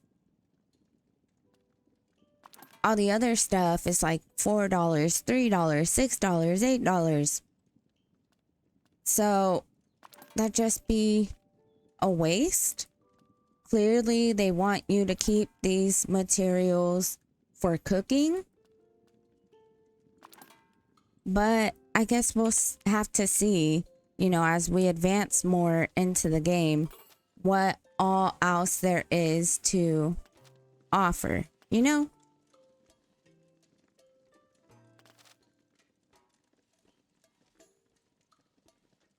all the other stuff is like $4, $3, $6, $8. So that just be a waste. Clearly they want you to keep these materials for cooking. But I guess we'll have to see, you know, as we advance more into the game, what all else there is to offer, you know?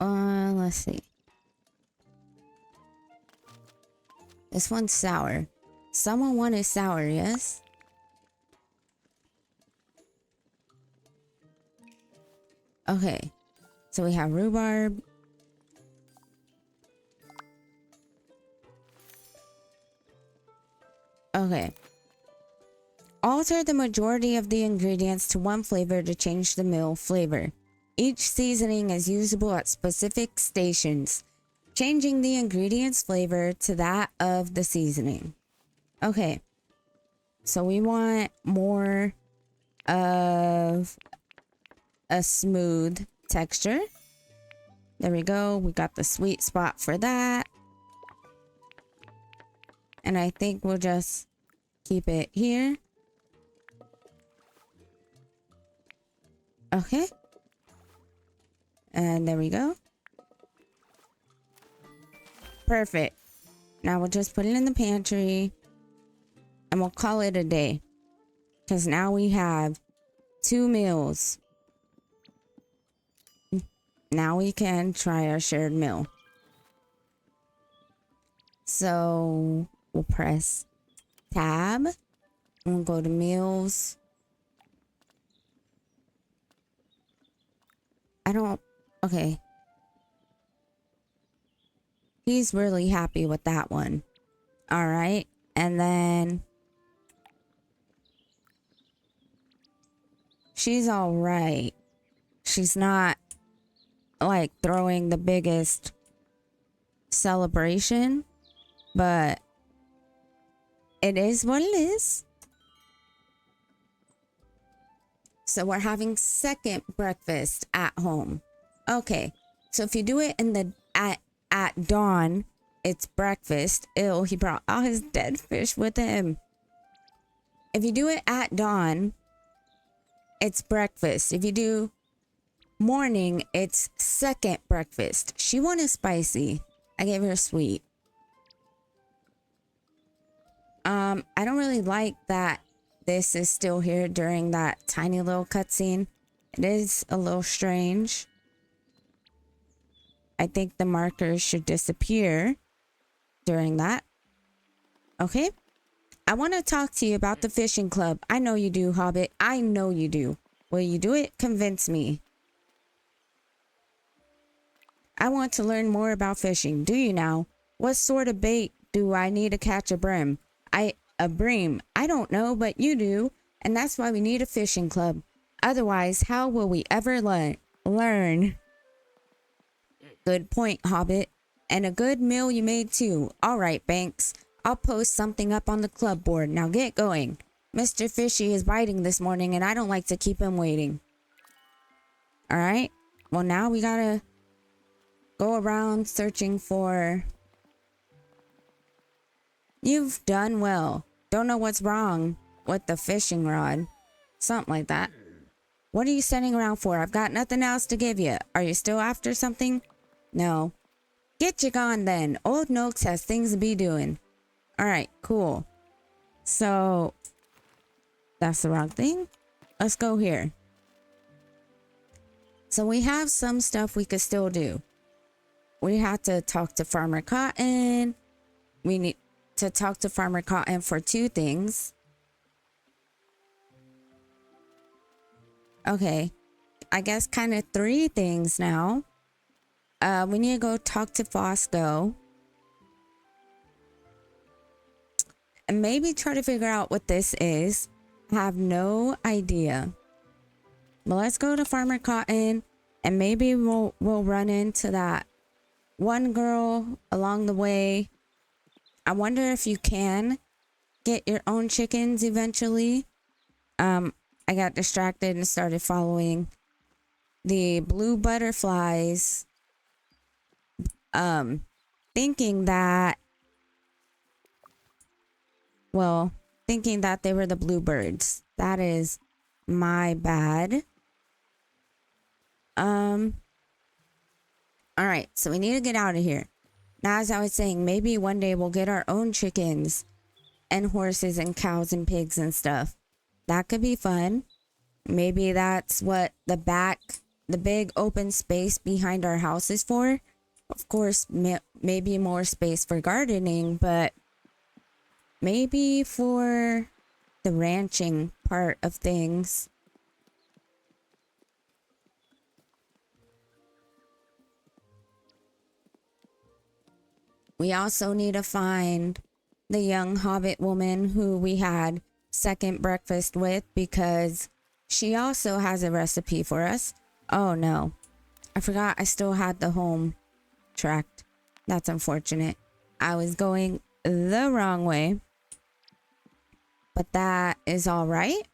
Let's see. This one's sour. Someone wanted sour, yes? Okay. So we have rhubarb. Okay. Alter the majority of the ingredients to one flavor to change the meal flavor. Each seasoning is usable at specific stations, changing the ingredient's flavor to that of the seasoning. Okay. So we want more of a smooth texture. There we go. We got the sweet spot for that. And I think we'll just keep it here. Okay. And there we go. Perfect. Now we'll just put it in the pantry and we'll call it a day. Because now we have 2 meals. Now we can try our shared meal. So we'll press tab and we'll go to meals. Okay. He's really happy with that one. All right. And then she's all right. She's not like throwing the biggest celebration, but it is what it is. So we're having second breakfast at home. Okay. So if you do it in the at dawn, it's breakfast. Ew, he brought all his dead fish with him. If you do it at dawn, it's breakfast. If you do morning, it's second breakfast. She wanted spicy. I gave her sweet. I don't really like that this is still here during that tiny little cutscene. It is a little strange. I think the markers should disappear during that. Okay. I want to talk to you about the fishing club. I know you do, Hobbit. I know you do. Will you do it? Convince me. I want to learn more about fishing. Do you now? What sort of bait do I need to catch a bream? A bream. I don't know, but you do. And that's why we need a fishing club. Otherwise, how will we ever learn? Good point, Hobbit. And a good meal you made too. All right, Banks. I'll post something up on the club board. Now get going. Mr. Fishy is biting this morning and I don't like to keep him waiting. All right. Well, now we gotta go around searching for... You've done well. Don't know what's wrong with the fishing rod. Something like that. What are you standing around for? I've got nothing else to give you. Are you still after something? No. Get you gone then. Old Noakes has things to be doing. Alright, cool. So, that's the wrong thing. Let's go here. So we have some stuff we could still do. We have to talk to Farmer Cotton. We need to talk to Farmer Cotton for 2 things. Okay. I guess kind of 3 things now. We need to go talk to Fosco. And maybe try to figure out what this is. have no idea. But let's go to Farmer Cotton, and maybe we'll run into that one girl along the way. I wonder if you can get your own chickens eventually. I got distracted and started following the blue butterflies, thinking that they were the bluebirds. That is my bad. All right, so we need to get out of here. Now, as I was saying, maybe one day we'll get our own chickens and horses and cows and pigs and stuff. That could be fun. Maybe that's what the big open space behind our house is for. Of course, maybe more space for gardening, but maybe for the ranching part of things. We also need to find the young Hobbit woman who we had second breakfast with, because she also has a recipe for us. Oh no, I forgot I still had the home tracked. That's unfortunate. I was going the wrong way, but that is all right.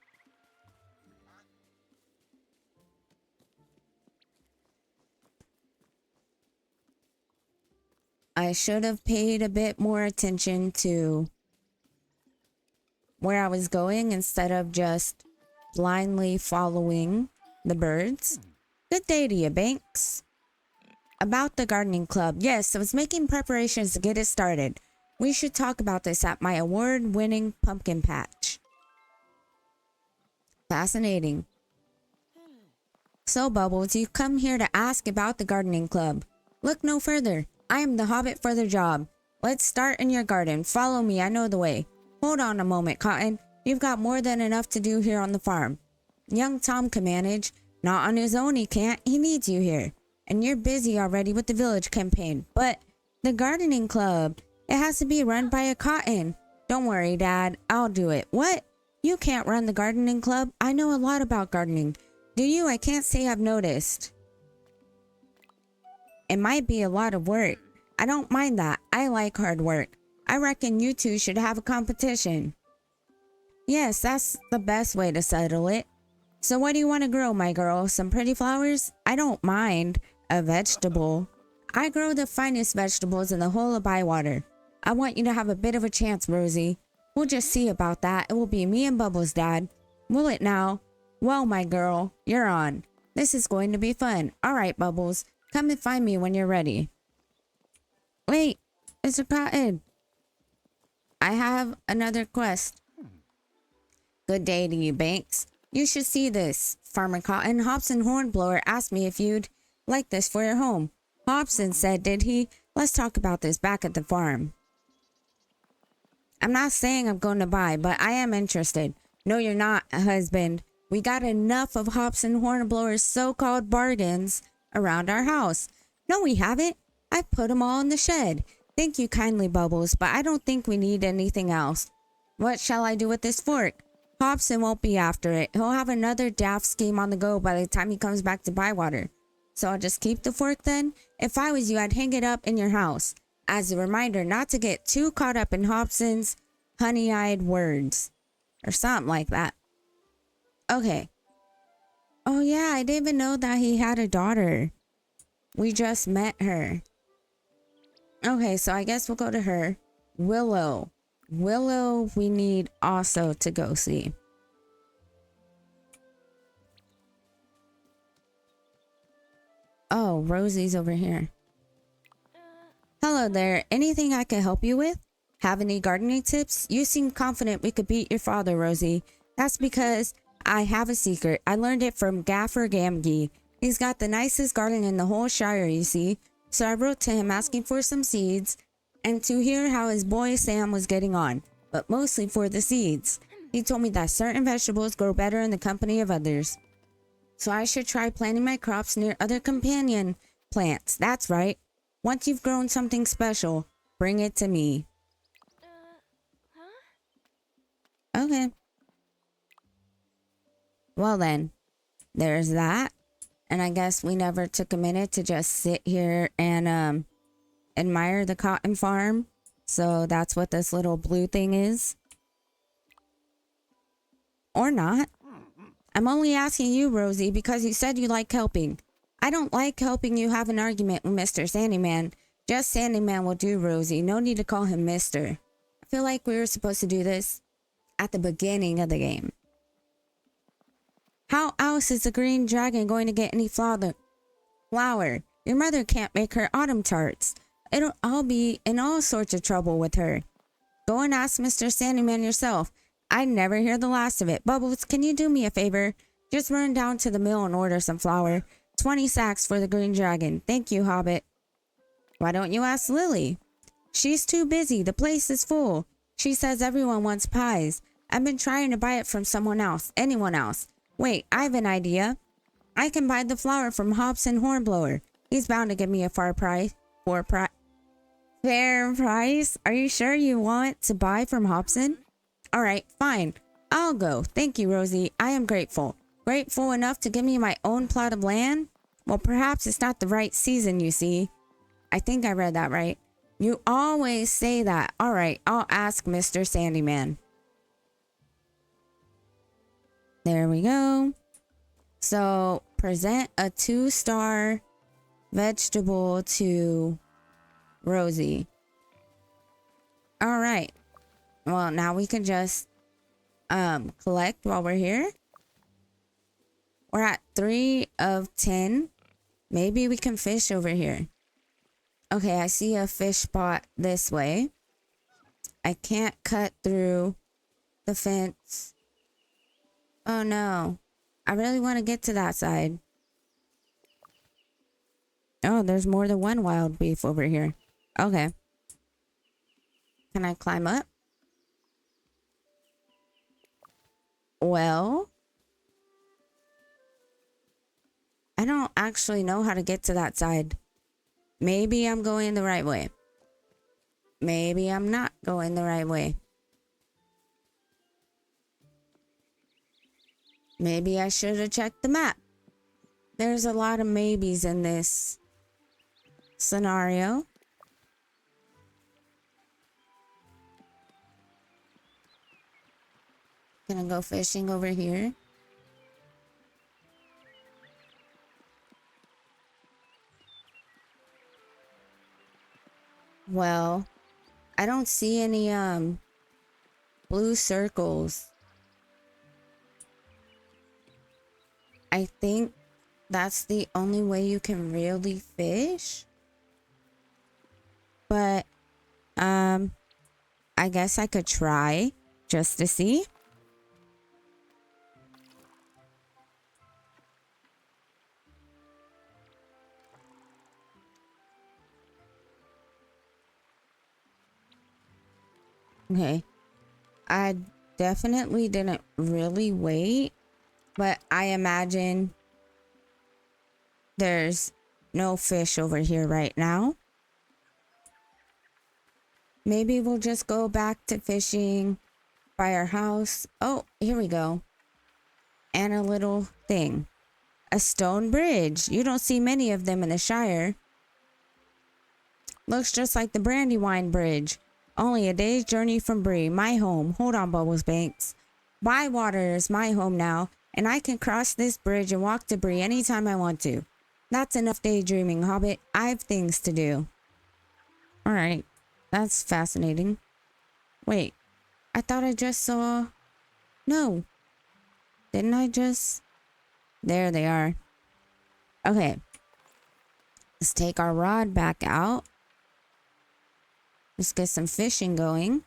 I should have paid a bit more attention to where I was going instead of just blindly following the birds. Good day to you, Banks. About the gardening club. Yes, I was making preparations to get it started. We should talk about this at my award-winning pumpkin patch. Fascinating. So, Bubbles, you've come here to ask about the gardening club. Look no further. I am the Hobbit for the job. Let's start in your garden. Follow me, I know the way. Hold on a moment, Cotton. You've got more than enough to do here on the farm. Young Tom can manage. Not on his own he can't. He needs you here. And you're busy already with the village campaign. But the gardening club, it has to be run by a Cotton. Don't worry, Dad. I'll do it. What? You can't run the gardening club? I know a lot about gardening. Do you? I can't say I've noticed. It might be a lot of work. I don't mind that. I like hard work. I reckon you two should have a competition. Yes, that's the best way to settle it. So what do you want to grow, my girl? Some pretty flowers? I don't mind. A vegetable. I grow the finest vegetables in the whole of Bywater. I want you to have a bit of a chance, Rosie. We'll just see about that. It will be me and Bubbles, Dad. Will it now? Well, my girl, you're on. This is going to be fun. All right, Bubbles. Come and find me when you're ready. Wait, Mr. Cotton. I have another quest. Good day to you, Banks. You should see this. Farmer Cotton, Hobson Hornblower asked me if you'd like this for your home. Hobson said, did he? Let's talk about this back at the farm. I'm not saying I'm going to buy, but I am interested. No, you're not, husband. We got enough of Hobson Hornblower's so-called bargains around our house. No, we haven't. I've put them all in the shed. Thank you kindly, Bubbles, but I don't think we need anything else. What shall I do with this fork? Hobson won't be after it. He'll have another daft scheme on the go by the time he comes back to Bywater. So I'll just keep the fork then? If I was you, I'd hang it up in your house. As a reminder not to get too caught up in Hobson's honey-eyed words. Or something like that. Okay. Oh yeah, I didn't even know that he had a daughter. We just met her. Okay, so I guess we'll go to her. Willow. Willow, we need also to go see. Oh, Rosie's over here. Hello there. Anything I can help you with? Have any gardening tips? You seem confident we could beat your father, Rosie. That's because I have a secret. I learned it from Gaffer Gamgee. He's got the nicest garden in the whole Shire, you see. So I wrote to him asking for some seeds and to hear how his boy Sam was getting on, but mostly for the seeds. He told me that certain vegetables grow better in the company of others. So I should try planting my crops near other companion plants. That's right. Once you've grown something special, bring it to me. Okay. Well then, there's that. And I guess we never took a minute to just sit here and admire the cotton farm. So that's what this little blue thing is. Or not. I'm only asking you, Rosie, because you said you like helping. I don't like helping you have an argument with Mr. Sandyman. Just Sandyman will do, Rosie. No need to call him Mr. I feel like we were supposed to do this at the beginning of the game. How else is the green dragon going to get any flower? Your mother can't make her autumn tarts. I'll be in all sorts of trouble with her. Go and ask Mr. Sandyman yourself. I never hear the last of it. Bubbles, can you do me a favor? Just run down to the mill and order some flour. 20 sacks for the green dragon. Thank you, Hobbit. Why don't you ask Lily? She's too busy. The place is full. She says everyone wants pies. I've been trying to buy it from someone else. Anyone else. Wait, I have an idea. I can buy the flour from Hobson Hornblower. He's bound to give me a fair price. Fair price? Are you sure you want to buy from Hobson? All right, fine. I'll go. Thank you, Rosie. I am grateful. Grateful enough to give me my own plot of land? Well, perhaps it's not the right season, you see. I think I read that right. You always say that. All right, I'll ask Mr. Sandyman. There we go. So, present a 2-star vegetable to Rosie. All right. Well, now we can just collect while we're here. We're at 3 of 10. Maybe we can fish over here. Okay, I see a fish spot this way. I can't cut through the fence. Oh no. I really want to get to that side. Oh, there's more than one wild beef over here. Okay. Can I climb up? Well, I don't actually know how to get to that side. Maybe I'm going the right way. Maybe I'm not going the right way. Maybe I should have checked the map. There's a lot of maybes in this scenario. Gonna go fishing over here. Well, I don't see any blue circles. I think that's the only way you can really fish. But I guess I could try just to see. Okay. I definitely didn't really wait, but I imagine there's no fish over here right now. Maybe we'll just go back to fishing by our house. Oh, here we go. And a little thing. A stone bridge. You don't see many of them in the Shire. Looks just like the Brandywine Bridge. Only a day's journey from Bree, my home. Hold on, Bubbles Banks. Bywater is my home now, and I can cross this bridge and walk to Bree anytime I want to. That's enough daydreaming, Hobbit. I have things to do. Alright, that's fascinating. Wait, I thought I just saw... No. Didn't I just... There they are. Okay. Let's take our rod back out. Let's get some fishing going.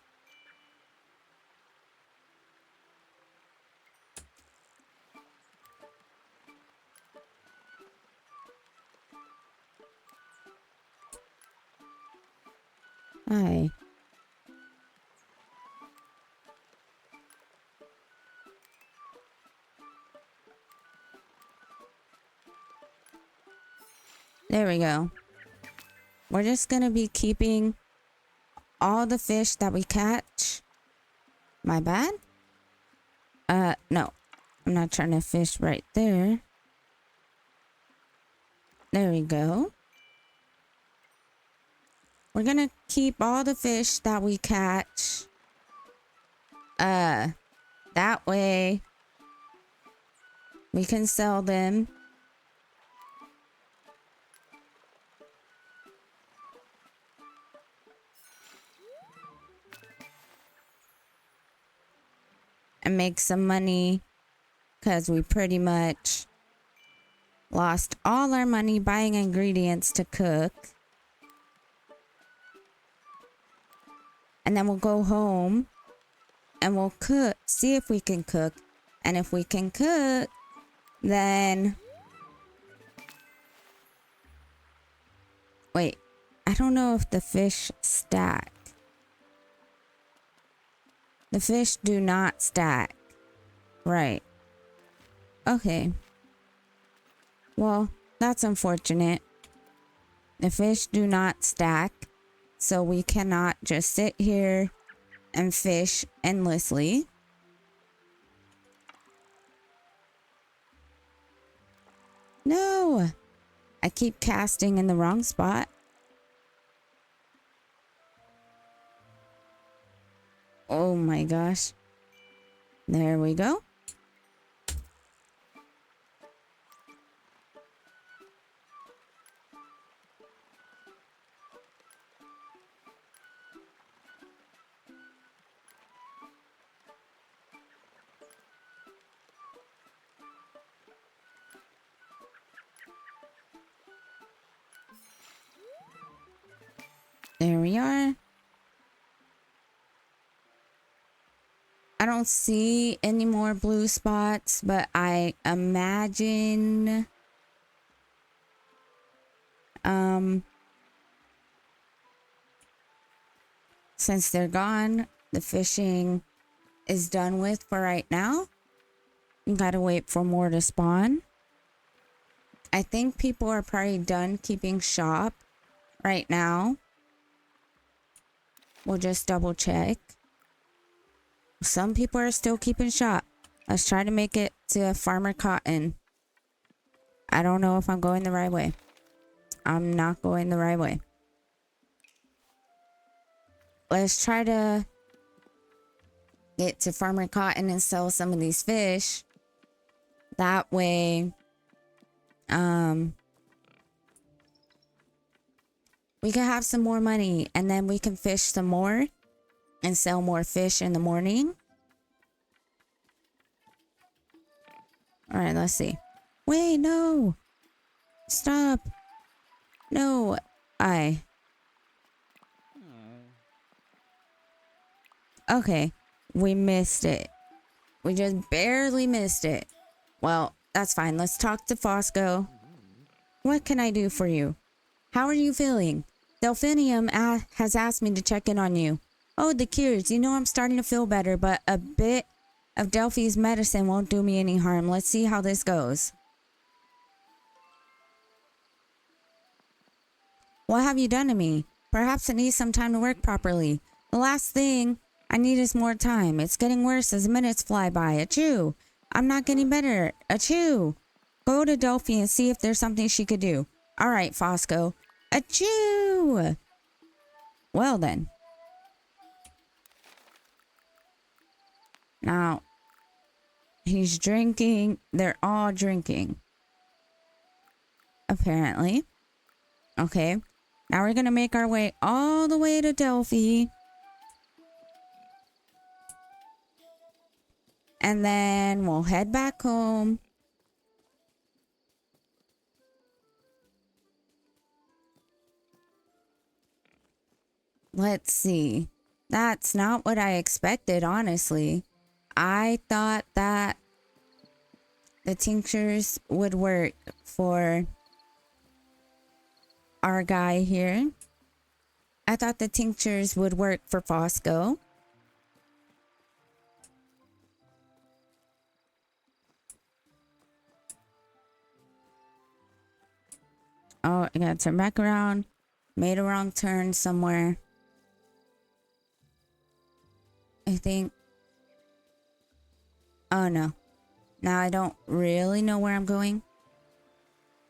Hi. There we go. We're just gonna be keeping all the fish that we catch. My bad? No. I'm not trying to fish right there. There we go. We're gonna keep all the fish that we catch. That way we can sell them. And make some money, because we pretty much lost all our money buying ingredients to cook. And then we'll go home and we'll cook, see if we can cook. And if we can cook, then... Wait, I don't know if the fish stack. The fish do not stack. Right. Okay. Well, that's unfortunate. The fish do not stack, so we cannot just sit here and fish endlessly. No! I keep casting in the wrong spot. Oh my gosh. There we go. There we are. I don't see any more blue spots, but I imagine since they're gone, the fishing is done with for right now. You gotta wait for more to spawn. I think people are probably done keeping shop right now. We'll just double check. Some people are still keeping shop. Let's try to make it to Farmer Cotton. I don't know if I'm going the right way. I'm not going the right way. Let's try to get to Farmer Cotton and sell some of these fish. That way, we can have some more money and then we can fish some more and sell more fish in the morning. All right, let's see. Wait, no. Stop. No, Okay, we missed it. We just barely missed it. Well, that's fine. Let's talk to Fosco. What can I do for you? How are you feeling? Delphinium has asked me to check in on you. Oh, the cures. You know I'm starting to feel better, but a bit of Delphi's medicine won't do me any harm. Let's see how this goes. What have you done to me? Perhaps it needs some time to work properly. The last thing I need is more time. It's getting worse as minutes fly by. Achoo! I'm not getting better. Achoo! Go to Delphi and see if there's something she could do. All right, Fosco. Achoo! Well then. Now, he's drinking. They're all drinking. Apparently. Okay. Now we're going to make our way all the way to Delphi. And then we'll head back home. Let's see. That's not what I expected, honestly. I thought that the tinctures would work for our guy here. I thought the tinctures would work for Fosco. Oh, I gotta turn back around. Made a wrong turn somewhere. I think. Oh no. Now I don't really know where I'm going.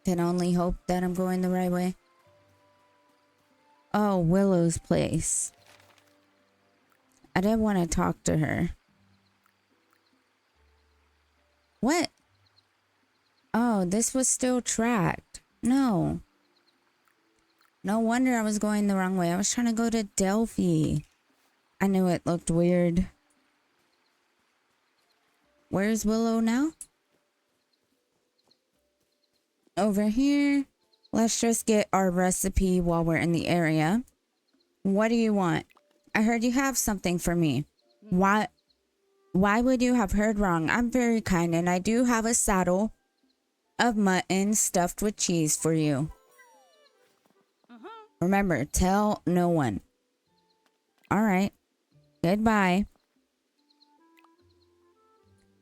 Can only hope that I'm going the right way. Oh, Willow's place. I didn't want to talk to her. What? Oh, this was still tracked. No. No wonder I was going the wrong way. I was trying to go to Delphi. I knew it looked weird. Where's Willow now? Over here. Let's just get our recipe while we're in the area. What do you want? I heard you have something for me. Why would you have heard wrong? I'm very kind and I do have a saddle of mutton stuffed with cheese for you. Remember, tell no one. All right. Goodbye.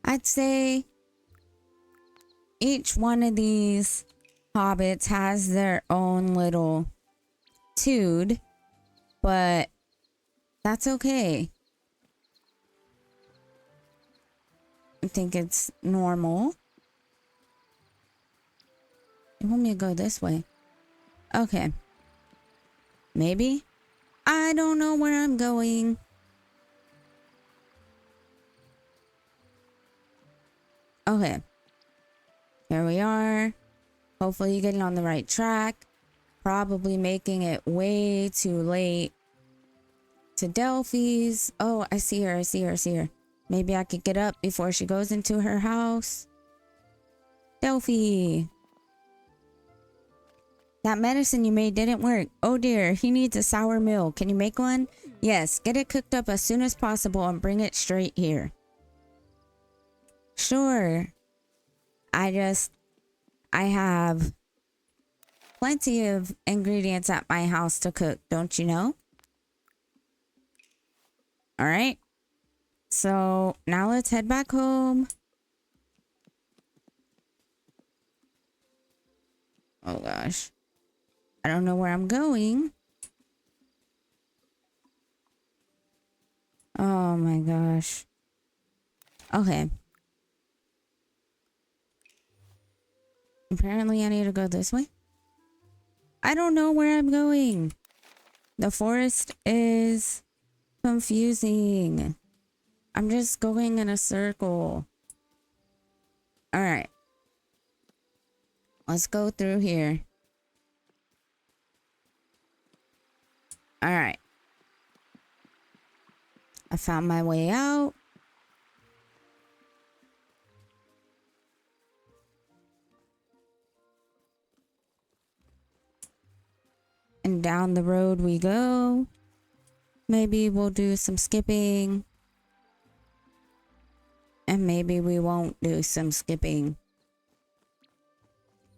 I'd say each one of these hobbits has their own little tude, but that's okay. I think it's normal. You want me to go this way? Okay. Maybe? I don't know where I'm going. Okay. Here we are. Hopefully getting on the right track. Probably making it way too late to Delphi's. Oh, I see her. I see her. I see her. Maybe I could get up before she goes into her house. Delphi. That medicine you made didn't work. Oh dear, he needs a sour meal. Can you make one? Yes, get it cooked up as soon as possible and bring it straight here. Sure. I have plenty of ingredients at my house to cook, don't you know? All right. So now let's head back home. Oh gosh. I don't know where I'm going. Oh my gosh. Okay. Apparently I need to go this way. I don't know where I'm going. The forest is confusing. I'm just going in a circle. All right. Let's go through here. All right. I found my way out. And down the road we go. Maybe we'll do some skipping. And maybe we won't do some skipping.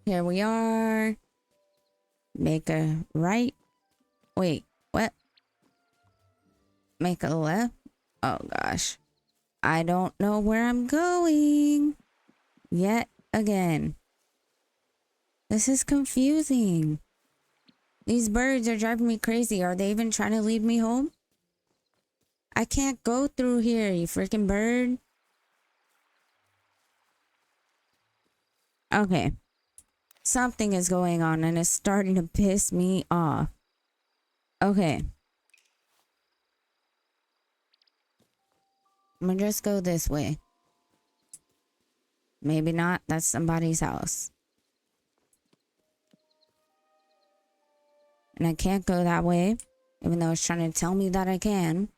Here we are. Make a right. Wait, what? Make a left? Oh gosh. I don't know where I'm going. Yet again. This is confusing. These birds are driving me crazy. Are they even trying to lead me home? I can't go through here, you freaking bird. Okay. Something is going on and it's starting to piss me off. Okay. I'm gonna just go this way. Maybe not. That's somebody's house. And I can't go that way, even though it's trying to tell me that I can.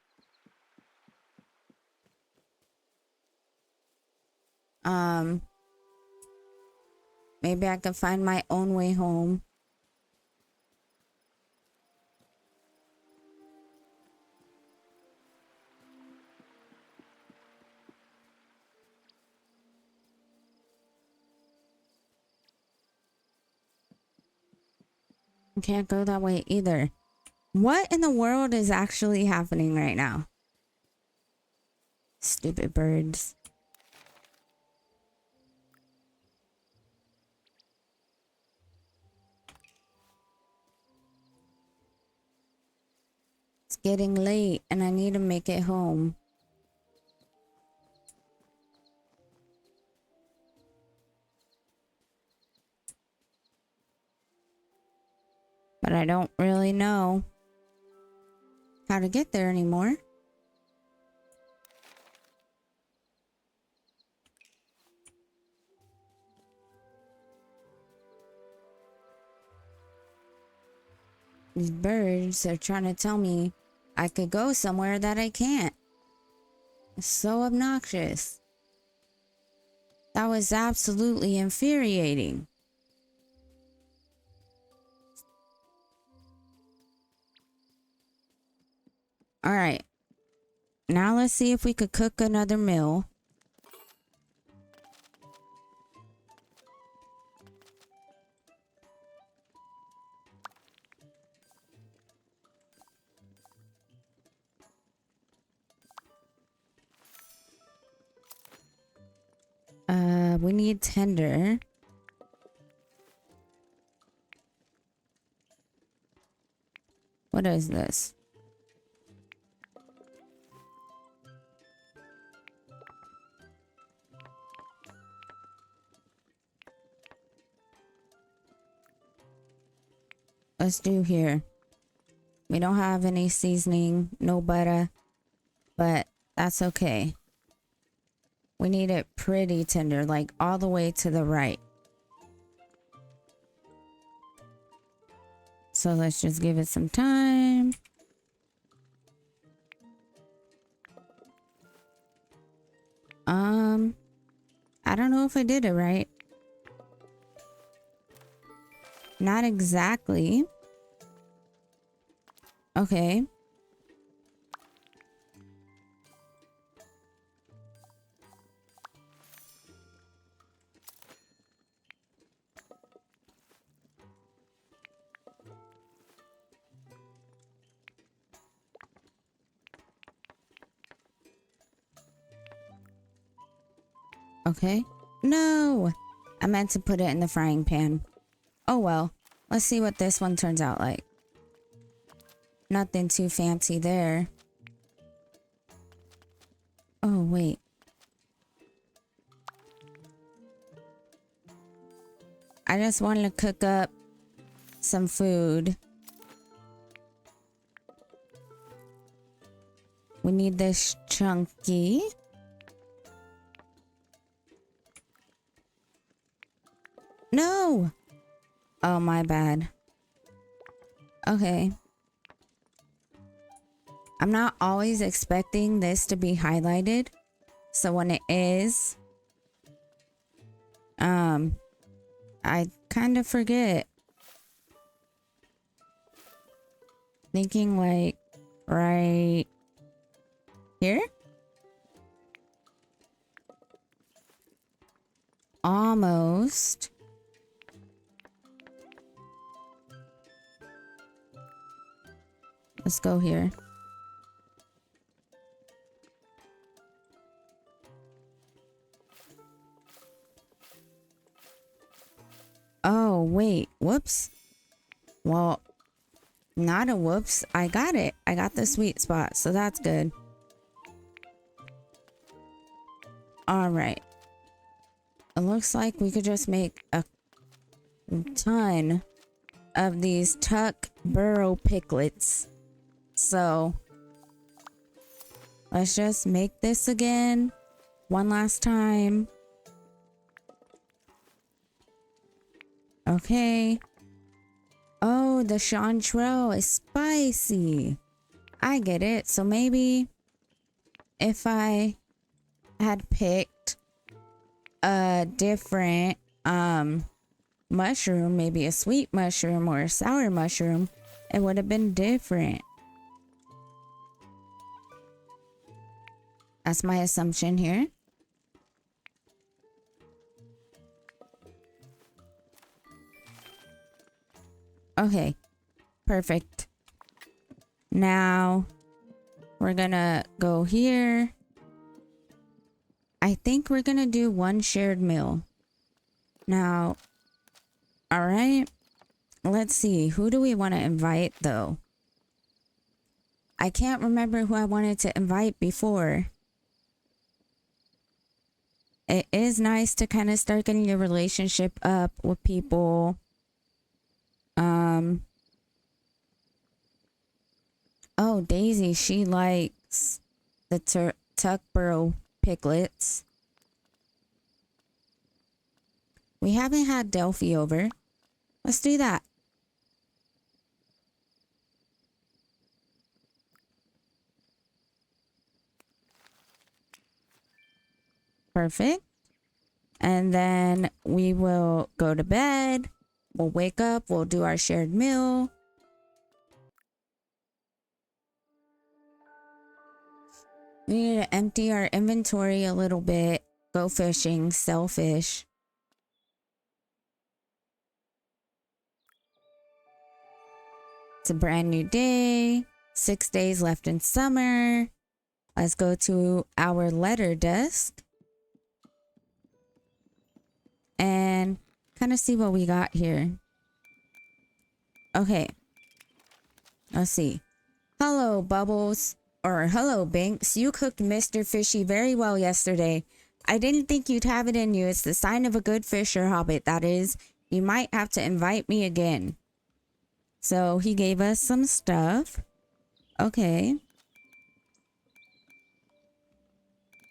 Maybe I can find my own way home. I can't go that way either. What in the world is actually happening right now? Stupid birds. It's getting late and I need to make it home. but I don't really know how to get there anymore. These birds are trying to tell me I could go somewhere that I can't. It's so obnoxious. That was absolutely infuriating. All right. Now let's see if we could cook another meal. We need tender. What is this? Let's do here. We don't have any seasoning, no butter, but that's okay. We need it pretty tender, like all the way to the right. So let's just give it some time. I don't know if I did it right. Not exactly. Okay. Okay. No! I meant to put it in the frying pan. Oh well. Let's see what this one turns out like. Nothing too fancy there. Oh, wait. I just wanted to cook up some food. We need this chunky. No! Oh, my bad. Okay. I'm not always expecting this to be highlighted. So when it is, I kind of forget. Thinking like right here? Almost. Let's go here. Oh, wait. Whoops. Well, not a whoops. I got it. I got the sweet spot, so that's good. All right. It looks like we could just make a ton of these tuck burrow picklets. So let's just make this again one last time. Okay. Oh, the chanterelle is spicy. I get it. So maybe if I had picked a different mushroom, maybe a sweet mushroom or a sour mushroom, it would have been different. That's my assumption here. Okay, perfect. Now we're gonna go here. I think we're gonna do one shared meal. Now, all right, let's see. Who do we want to invite though? I can't remember who I wanted to invite before. It is nice to kind of start getting your relationship up with people. Oh, Daisy, she likes the Tuckborough piglets. We haven't had Delphi over. Let's do that. Perfect. And then we will go to bed. We'll wake up. We'll do our shared meal. We need to empty our inventory a little bit. Go fishing. Sell fish. It's a brand new day. 6 days left in summer. Let's go to our letter desk. And kind of see what we got here. Okay. Let's see. Hello, Bubbles. Or hello, Binks. You cooked Mr. Fishy very well yesterday. I didn't think you'd have it in you. It's the sign of a good fisher, Hobbit, that is. You might have to invite me again. So he gave us some stuff. Okay.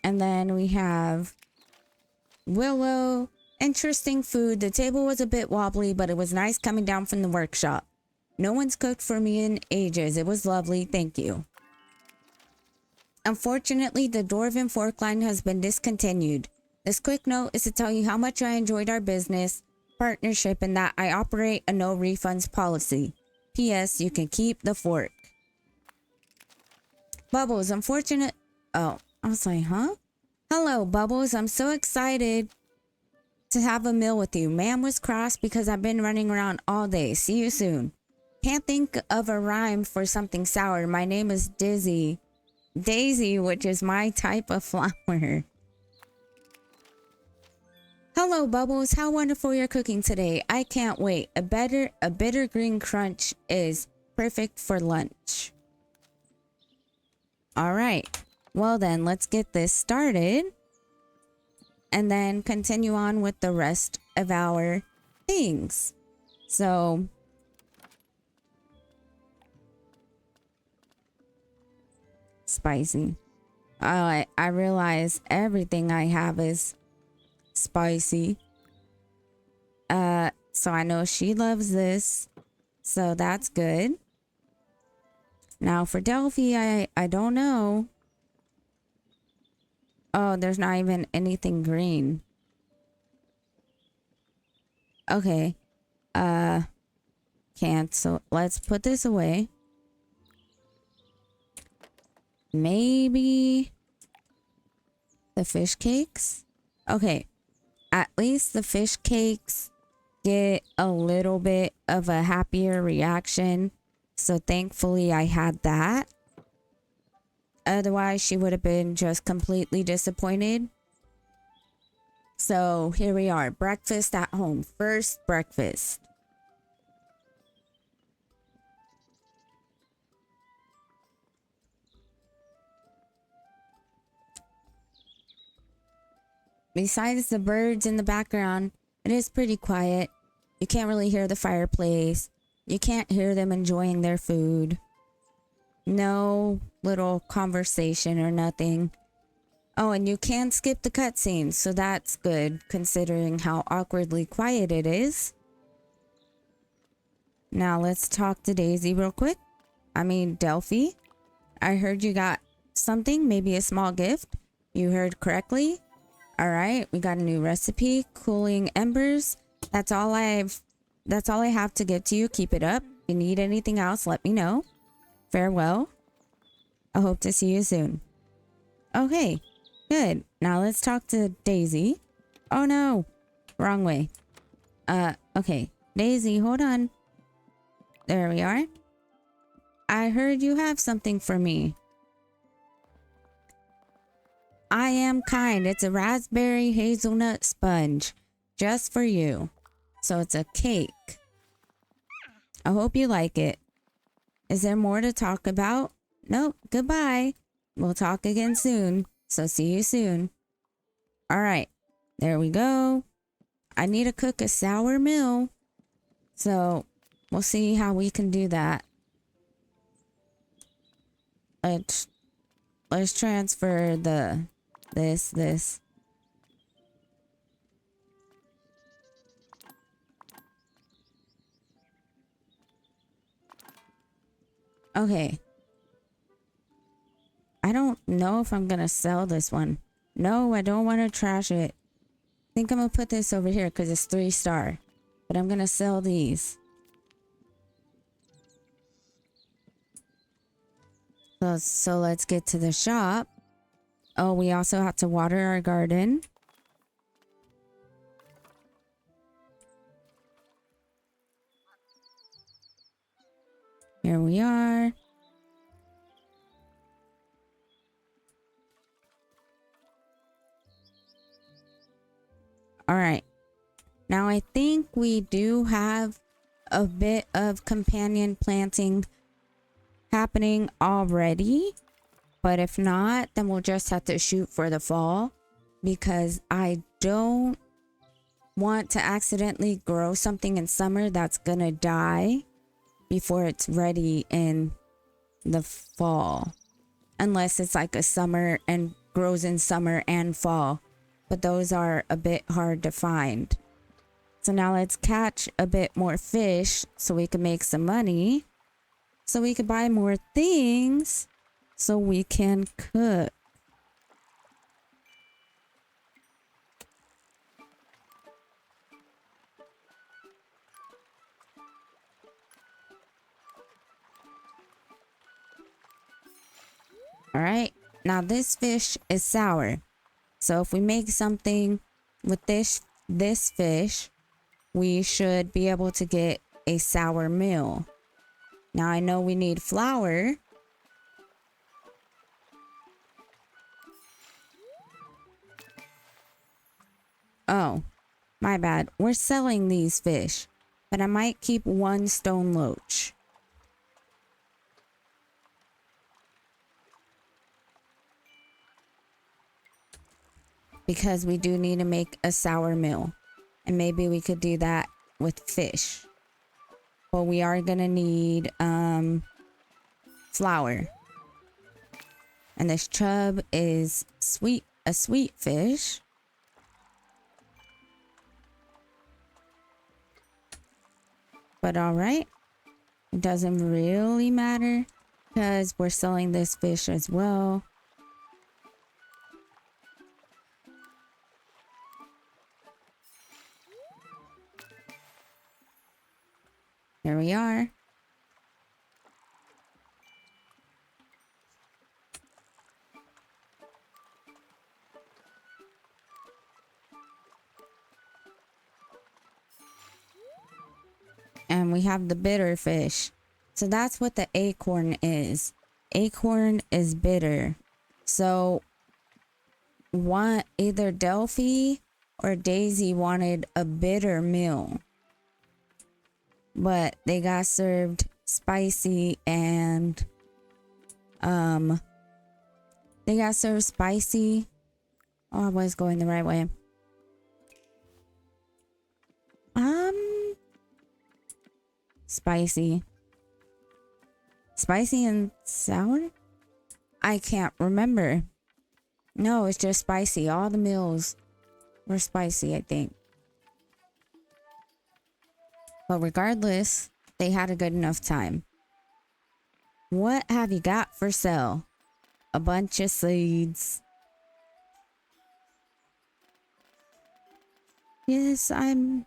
And then we have Willow. Interesting food. The table was a bit wobbly, but it was nice coming down from the workshop. No one's cooked for me in ages. It was lovely. Thank you. Unfortunately, the Dwarven fork line has been discontinued. This quick note is to tell you how much I enjoyed our business partnership and that I operate a no refunds policy. P.S. You can keep the fork. Bubbles, unfortunate. Oh, I was like, huh? Hello, Bubbles. I'm so excited to have a meal with you. Ma'am was cross because I've been running around all day. See you soon. Can't think of a rhyme for something sour. My name is Daisy, which is my type of flower. Hello, Bubbles. How wonderful you're cooking today. I can't wait. A bitter green crunch is perfect for lunch. All right. Well then, let's get this started. And then continue on with the rest of our things. So spicy. I realize everything I have is spicy. So I know she loves this. So that's good. Now for Delphi, I don't know. Oh, there's not even anything green. Okay. Cancel. Let's put this away. Maybe the fish cakes. Okay. At least the fish cakes get a little bit of a happier reaction. So thankfully I had that. Otherwise, she would have been just completely disappointed. So here we are. Breakfast at home. First breakfast. Besides the birds in the background, it is pretty quiet. You can't really hear the fireplace. You can't hear them enjoying their food. No little conversation or nothing. Oh, and you can skip the cutscenes, so that's good considering how awkwardly quiet it is. Now let's talk to Daisy real quick. I mean, Delphi. I heard you got something, maybe a small gift. You heard correctly. All right, we got a new recipe, cooling embers. That's all I have to give to you. Keep it up. If you need anything else, let me know. Farewell. I hope to see you soon. Okay, good. Now let's talk to Daisy. Oh no, wrong way. Okay. Daisy, hold on. There we are. I heard you have something for me. I am kind. It's a raspberry hazelnut sponge. Just for you. So it's a cake. I hope you like it. Is there more to talk about? Nope. Goodbye. We'll talk again soon. So see you soon. All right. There we go. I need to cook a sour meal. So we'll see how we can do that. let's transfer this. Okay. I don't know if I'm gonna sell this one. No, I don't want to trash it. I think I'm gonna put this over here because it's 3-star. But I'm gonna sell these. So let's get to the shop. Oh, we also have to water our garden. Here we are. All right. Now I think we do have a bit of companion planting happening already. But if not, then we'll just have to shoot for the fall. Because I don't want to accidentally grow something in summer that's gonna die before it's ready in the fall. Unless it's like a summer and grows in summer and fall. But those are a bit hard to find. So now let's catch a bit more fish so we can make some money. So we can buy more things so we can cook. All right, now this fish is sour. So if we make something with this fish, we should be able to get a sour meal. Now I know we need flour. Oh, my bad. We're selling these fish, but I might keep one stone loach. Because we do need to make a sour meal. And maybe we could do that with fish. But we are gonna need flour. And this chub is a sweet fish. But alright. It doesn't really matter because we're selling this fish as well. Here we are. And we have the bitter fish. So that's what the acorn is. Acorn is bitter. So either Delphi or Daisy wanted a bitter meal. But they got served spicy and they got served spicy. Oh, I was going the right way. Spicy and sour? I can't remember. No, it's just spicy. All the meals were spicy, I think. But regardless, they had a good enough time. What have you got for sale? A bunch of seeds. Yes, I'm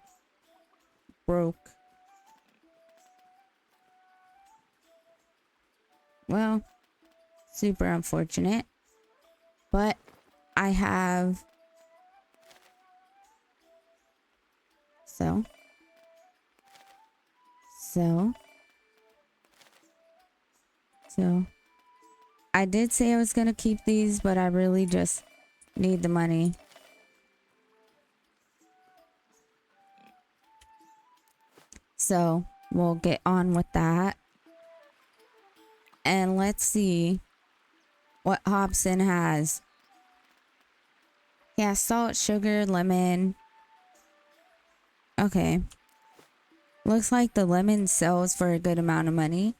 broke. Well, super unfortunate. But I have... So I did say I was gonna keep these, but I really just need the money. So we'll get on with that. And let's see what Hobson has. Yeah, salt, sugar, lemon. Okay. Looks like the lemon sells for a good amount of money.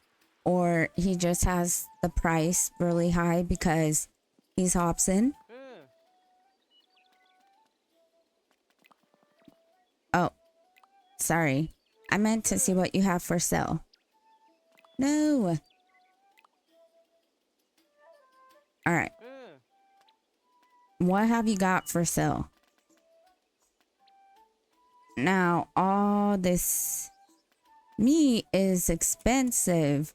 or he just has the price really high because he's Hobson. Oh, sorry. I meant to see what you have for sale. No. All right. What have you got for sale? Now, all this meat is expensive.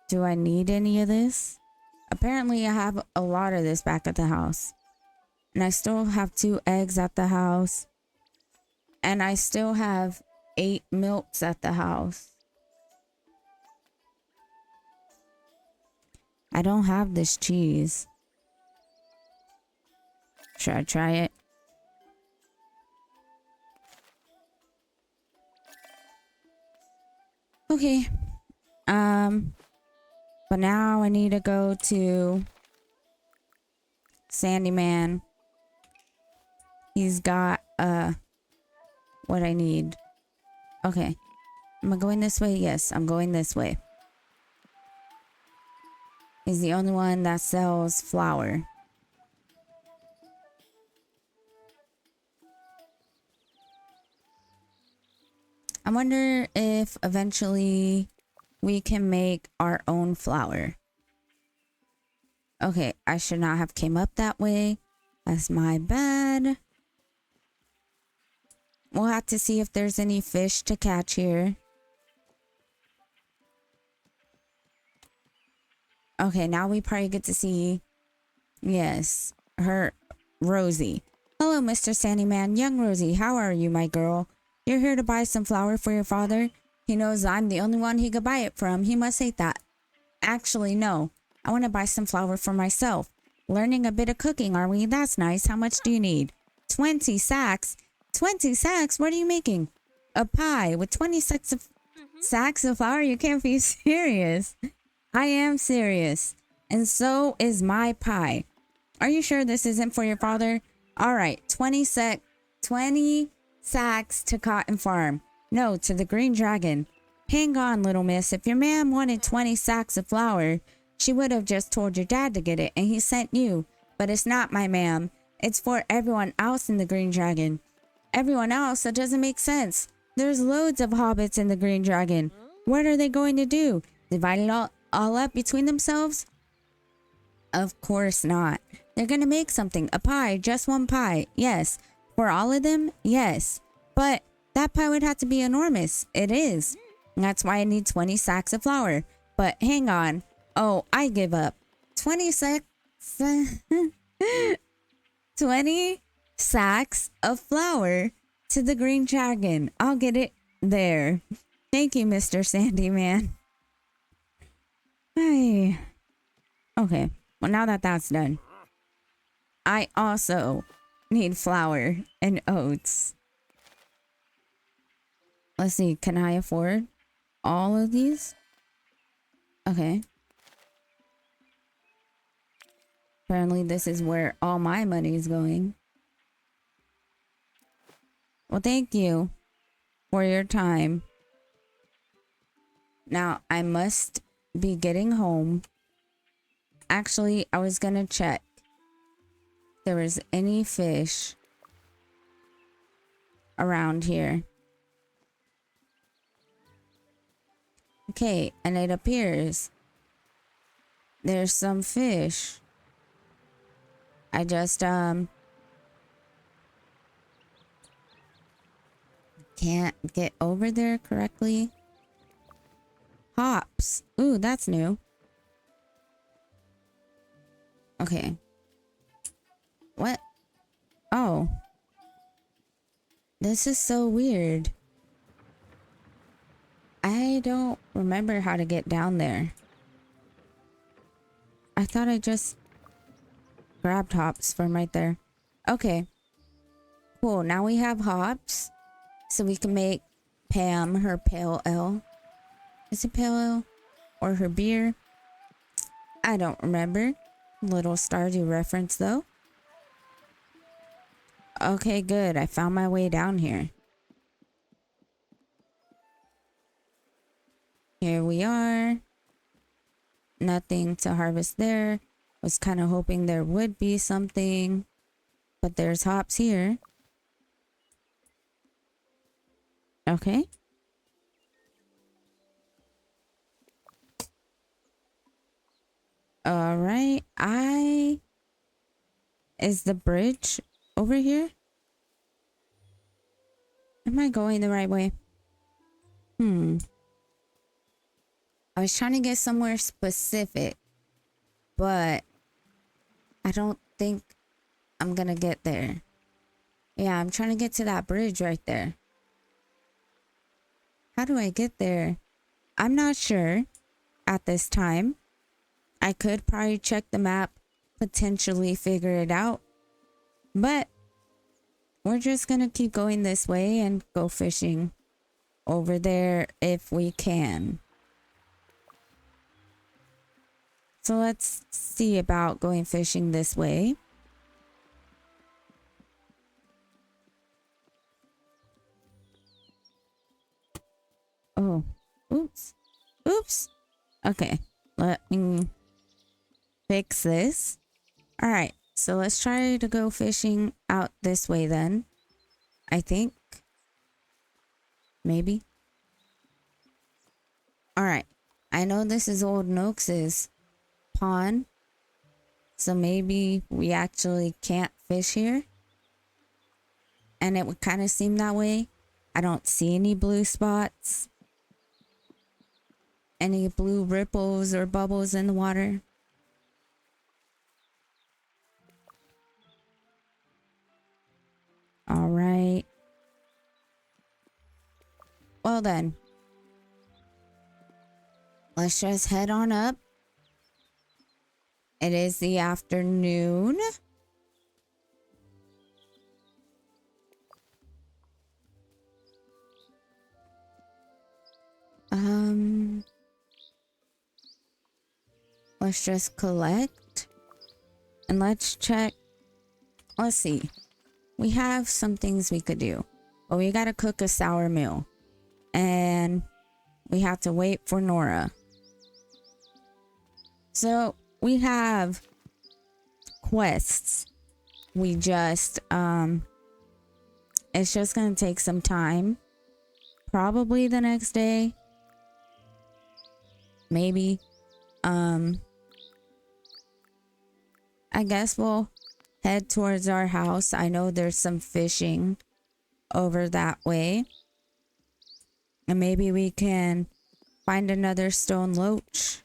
Do I need any of this? Apparently, I have a lot of this back at the house. And I still have 2 eggs at the house. And I still have 8 milks at the house. I don't have this cheese. Should I try it? Okay. But now I need to go to Sandyman. He's got what I need. Okay. Am I going this way? Yes, I'm going this way. He's the only one that sells flour. I wonder if eventually we can make our own flour. Okay, I should not have came up that way. That's my bad. We'll have to see if there's any fish to catch here. Okay, now we probably get to see, yes, her, Rosie. Hello, Mr. Sandyman. Young Rosie, how are you, my girl? You're here to buy some flour for your father? He knows I'm the only one he could buy it from. He must hate that. Actually, no. I want to buy some flour for myself. Learning a bit of cooking, are we? That's nice. How much do you need? 20 sacks? 20 sacks? What are you making? A pie with 20 sacks of flour? You can't be serious. I am serious. And so is my pie. Are you sure this isn't for your father? All right, 20 sacks to Cotton Farm. No, to the Green Dragon. Hang on, little miss. If your ma'am wanted 20 sacks of flour, she would have just told your dad to get it, and he sent you. But it's not, my ma'am. It's for everyone else in the Green Dragon. Everyone else? That doesn't make sense. There's loads of hobbits in the Green Dragon. What are they going to do? Divide it all up between themselves? Of course not. They're gonna make something. A pie. Just one pie. Yes. For all of them? Yes. But that pie would have to be enormous. It is. That's why I need 20 sacks of flour. But hang on. Oh, I give up. 20 sacks... 20 sacks of flour to the Green Dragon. I'll get it there. Thank you, Mr. Sandyman. Hey. Okay. Well, now that that's done, I also need flour and oats. Let's see. Can I afford all of these? Okay. Apparently this is where all my money is going. Well, thank you for your time. Now, I must be getting home. Actually, I was gonna check if there was any fish around here. Okay, and it appears there's some fish. I just can't get over there correctly. Hops. Ooh, that's new. Okay. What? Oh. This is so weird. I don't remember how to get down there. I thought I just grabbed hops from right there. Okay. Cool. Now we have hops. So we can make Pam her pale ale. Is it pale ale? Or her beer? I don't remember. Little Stardew reference though. Okay, good. I found my way down here. Here we are. Nothing to harvest there. Was kind of hoping there would be something. But there's hops here. Okay. All right. Is the bridge over here? Am I going the right way? I was trying to get somewhere specific, but I don't think I'm gonna get there. Yeah, I'm trying to get to that bridge right there. How do I get there? I'm not sure at this time. I could probably check the map, potentially figure it out, but we're just gonna keep going this way and go fishing over there if we can. So let's see about going fishing this way. Oh, oops. Oops. Okay, let me fix this. All right, so let's try to go fishing out this way then. I think. Maybe. All right, I know this is Old Noakes' pond, so maybe we actually can't fish here. And it would kind of seem that way. I don't see any blue spots. Any blue ripples or bubbles in the water. All right. Well then. Let's just head on up. It is the afternoon. Let's just collect. And let's check. Let's see. We have some things we could do. But we gotta cook a sour meal. And we have to wait for Nora. So we have quests. We just it's just gonna take some time. Probably the next day. Maybe. I guess we'll head towards our house. I know there's some fishing over that way. And maybe we can find another stone loach.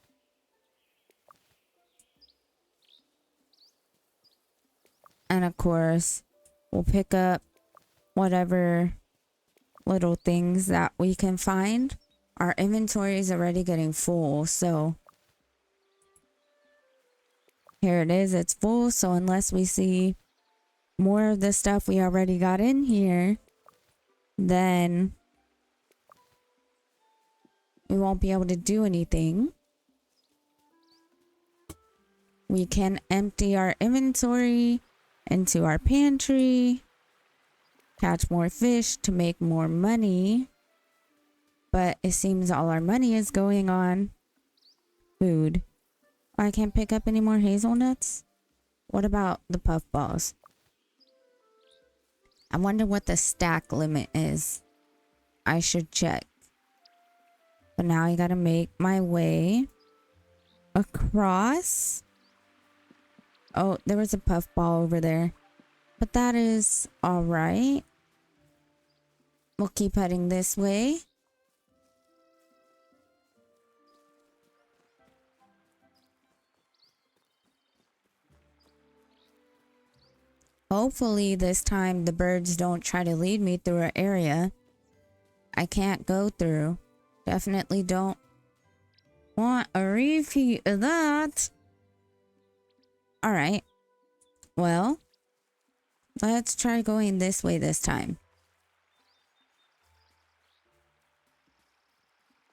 And of course, we'll pick up whatever little things that we can find. Our inventory is already getting full, so here it is, it's full. So unless we see more of the stuff we already got in here, then we won't be able to do anything. We can empty our inventory into our pantry, catch more fish to make more money. But it seems all our money is going on food. I can't pick up any more hazelnuts. What about the puffballs? I wonder what the stack limit is. I should check. But now I gotta make my way across. Oh, there was a puffball over there. But that is alright. We'll keep heading this way. Hopefully this time the birds don't try to lead me through an area I can't go through. Definitely don't want a repeat of that. Alright. Well, let's try going this way this time.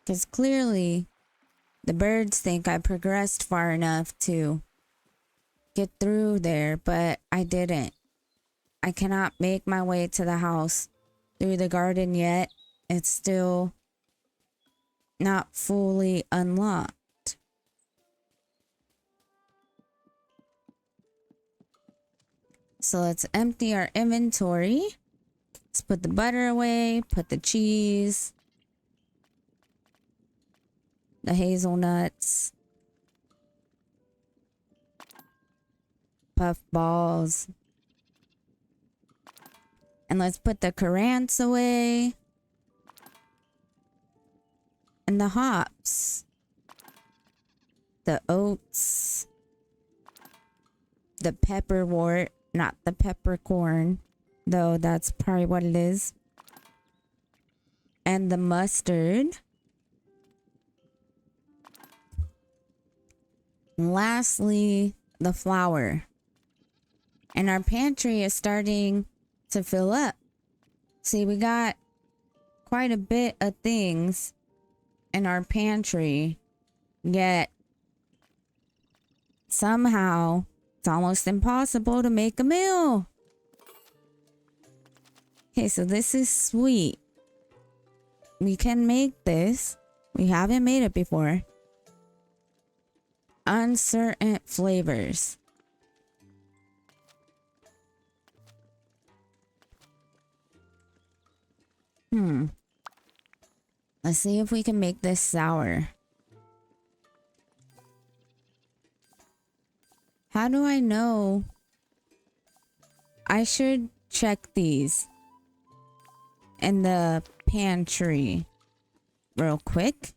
Because clearly the birds think I progressed far enough to get through there, but I didn't. I cannot make my way to the house through the garden yet. It's still not fully unlocked. So let's empty our inventory. Let's put the butter away, put the cheese, the hazelnuts, puff balls. And let's put the currants away. And the hops. The oats. The pepperwort, not the peppercorn, though that's probably what it is. And the mustard. And lastly, the flour. And our pantry is starting to fill up. See, we got quite a bit of things in our pantry, yet somehow it's almost impossible to make a meal. Okay, so this is sweet. We can make this. We haven't made it before. Uncertain flavors. Let's see if we can make this sour. How do I know? I should check these in the pantry real quick.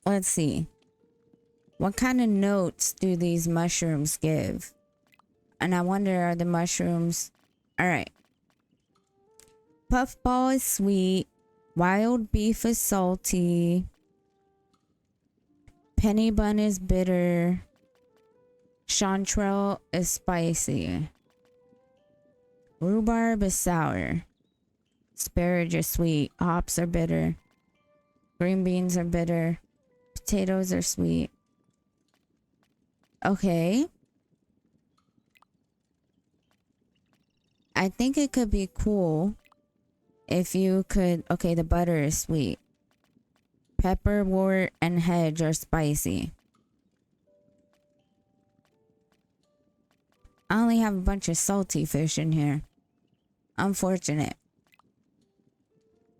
Let's see. What kind of notes do these mushrooms give? And I wonder, are the mushrooms... Alright. Puffball is sweet. Wild beef is salty. Penny bun is bitter. Chanterelle is spicy. Rhubarb is sour. Asparagus is sweet. Hops are bitter. Green beans are bitter. Potatoes are sweet. Okay. I think it could be cool if you could... Okay, the butter is sweet. Pepperwort and hedge are spicy. I only have a bunch of salty fish in here. Unfortunate.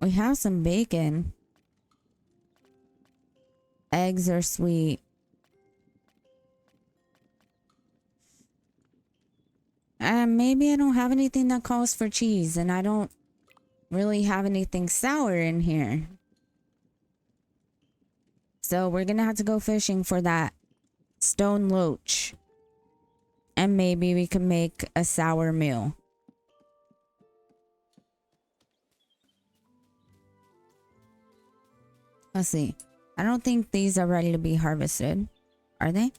We have some bacon. Eggs are sweet. Maybe I don't have anything that calls for cheese, and I don't really have anything sour in here. So we're gonna have to go fishing for that stone loach. And maybe we can make a sour meal. Let's see. I don't think these are ready to be harvested. Are they?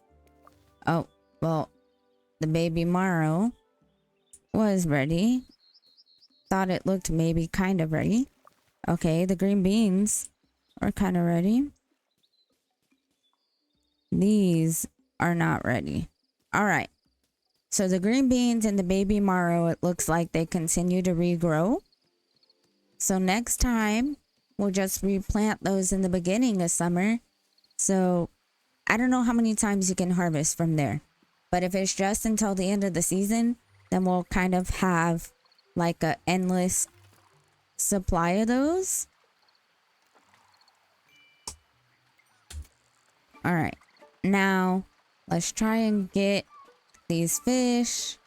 Oh, well, the baby marrow was ready. Thought it looked maybe kind of ready. Okay, the green beans are kind of ready. These are not ready. All right. So the green beans and the baby marrow, it looks like they continue to regrow. So next time, we'll just replant those in the beginning of summer. So I don't know how many times you can harvest from there. But if it's just until the end of the season, then we'll kind of have like an endless supply of those. All right. Now, let's try and get these fish.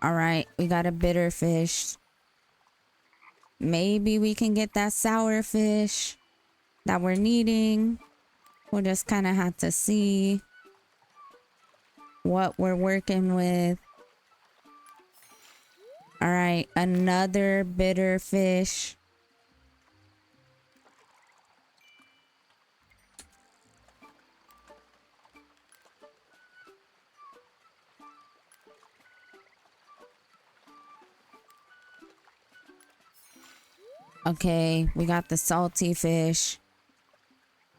All right, we got a bitter fish. Maybe we can get that sour fish that we're needing. We'll just kind of have to see what we're working with. All right, another bitter fish. Okay, we got the salty fish.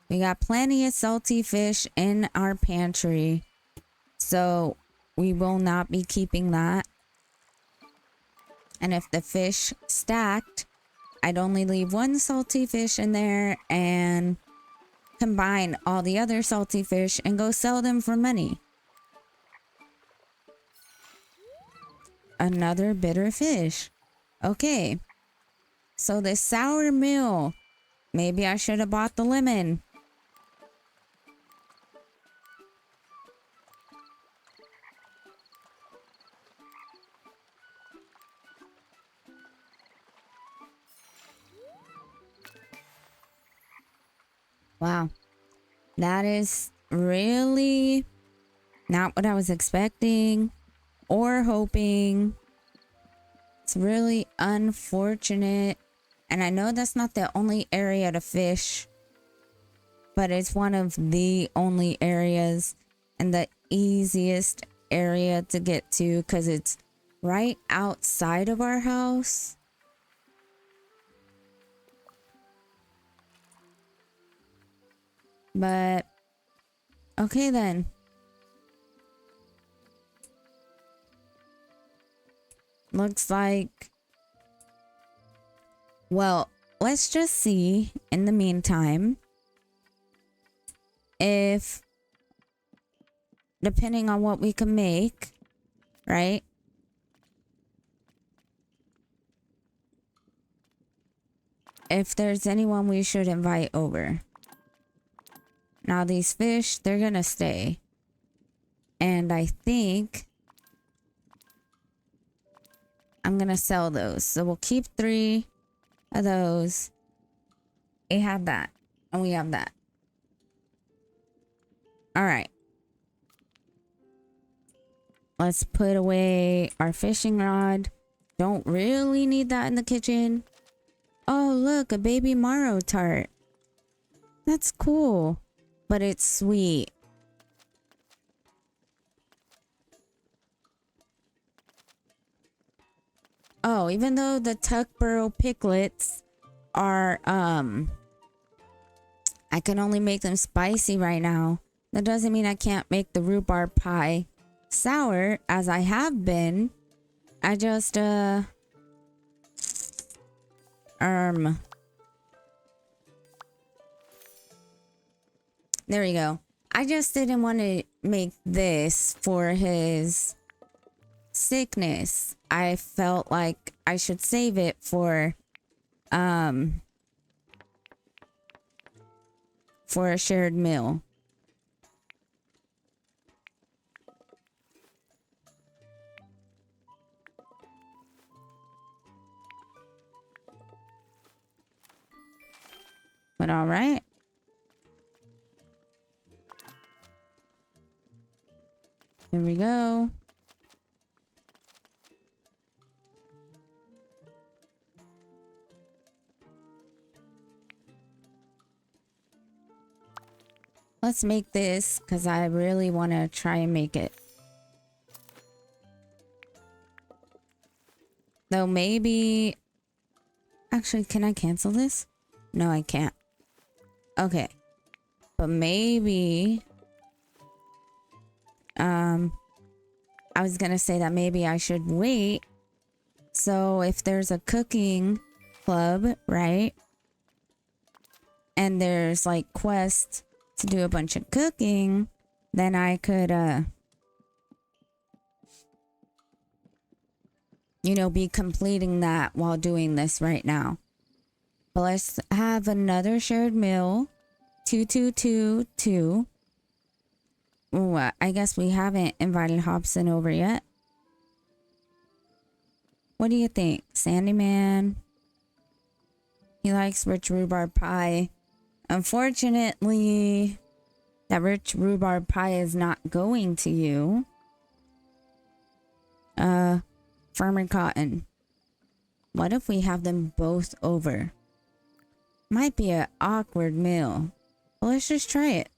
We got plenty of salty fish in our pantry. So we will not be keeping that. And if the fish stacked, I'd only leave one salty fish in there and combine all the other salty fish and go sell them for money. Another bitter fish. Okay. So this sour meal. Maybe I should have bought the lemon. Wow. That is really not what I was expecting or hoping. It's really unfortunate. And I know that's not the only area to fish, but it's one of the only areas and the easiest area to get to because it's right outside of our house. But okay then. Looks like, well, let's just see in the meantime if, depending on what we can make, right? If there's anyone we should invite over. Now these fish, they're gonna stay. And I think I'm gonna sell those. So we'll keep 3 of those. We have that. And we have that. Alright. Let's put away our fishing rod. Don't really need that in the kitchen. Oh, look, a baby marrow tart. That's cool. But it's sweet. Oh, even though the Tuckborough piglets are, I can only make them spicy right now. That doesn't mean I can't make the rhubarb pie sour, as I have been. I just, there we go. I just didn't want to make this for his sickness. I felt like I should save it for a shared meal. But all right. Here we go. Let's make this because I really want to try and make it. Though maybe... Actually, can I cancel this? No, I can't. Okay. But maybe... I was gonna say that maybe I should wait. So if there's a cooking club, right? And there's like quests to do a bunch of cooking, then I could, you know, be completing that while doing this right now. But let's have another shared meal. 2222. Ooh, I guess we haven't invited Hobson over yet. What do you think, Sandyman? He likes rich rhubarb pie. Unfortunately, that rich rhubarb pie is not going to you. Farmer Cotton. What if we have them both over? Might be an awkward meal. Well, let's just try it.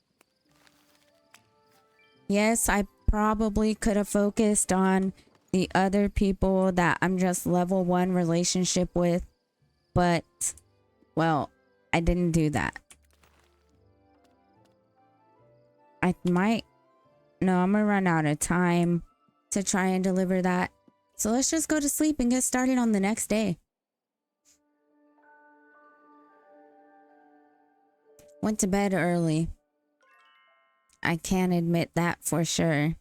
Yes, I probably could have focused on the other people that I'm just level 1 relationship with. But, well, I didn't do that. I might... No, I'm gonna run out of time to try and deliver that. So let's just go to sleep and get started on the next day. Went to bed early. I can't admit that for sure.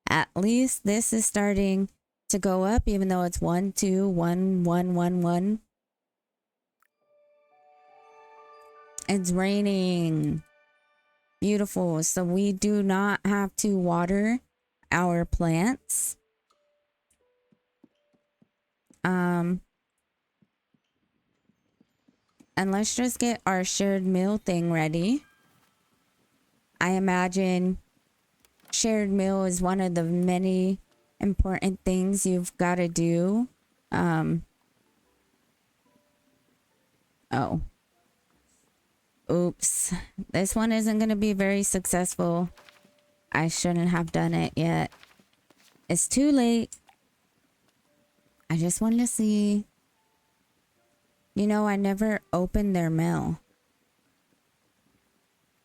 At least this is starting to go up, even though it's 1, 2, 1, 1, 1, 1. It's raining. Beautiful. So we do not have to water our plants. And let's just get our shared meal thing ready. I imagine shared meal is one of the many important things you've got to do. Oh. Oops. This one isn't going to be very successful. I shouldn't have done it yet. It's too late. I just wanted to see. You know, I never opened their mail.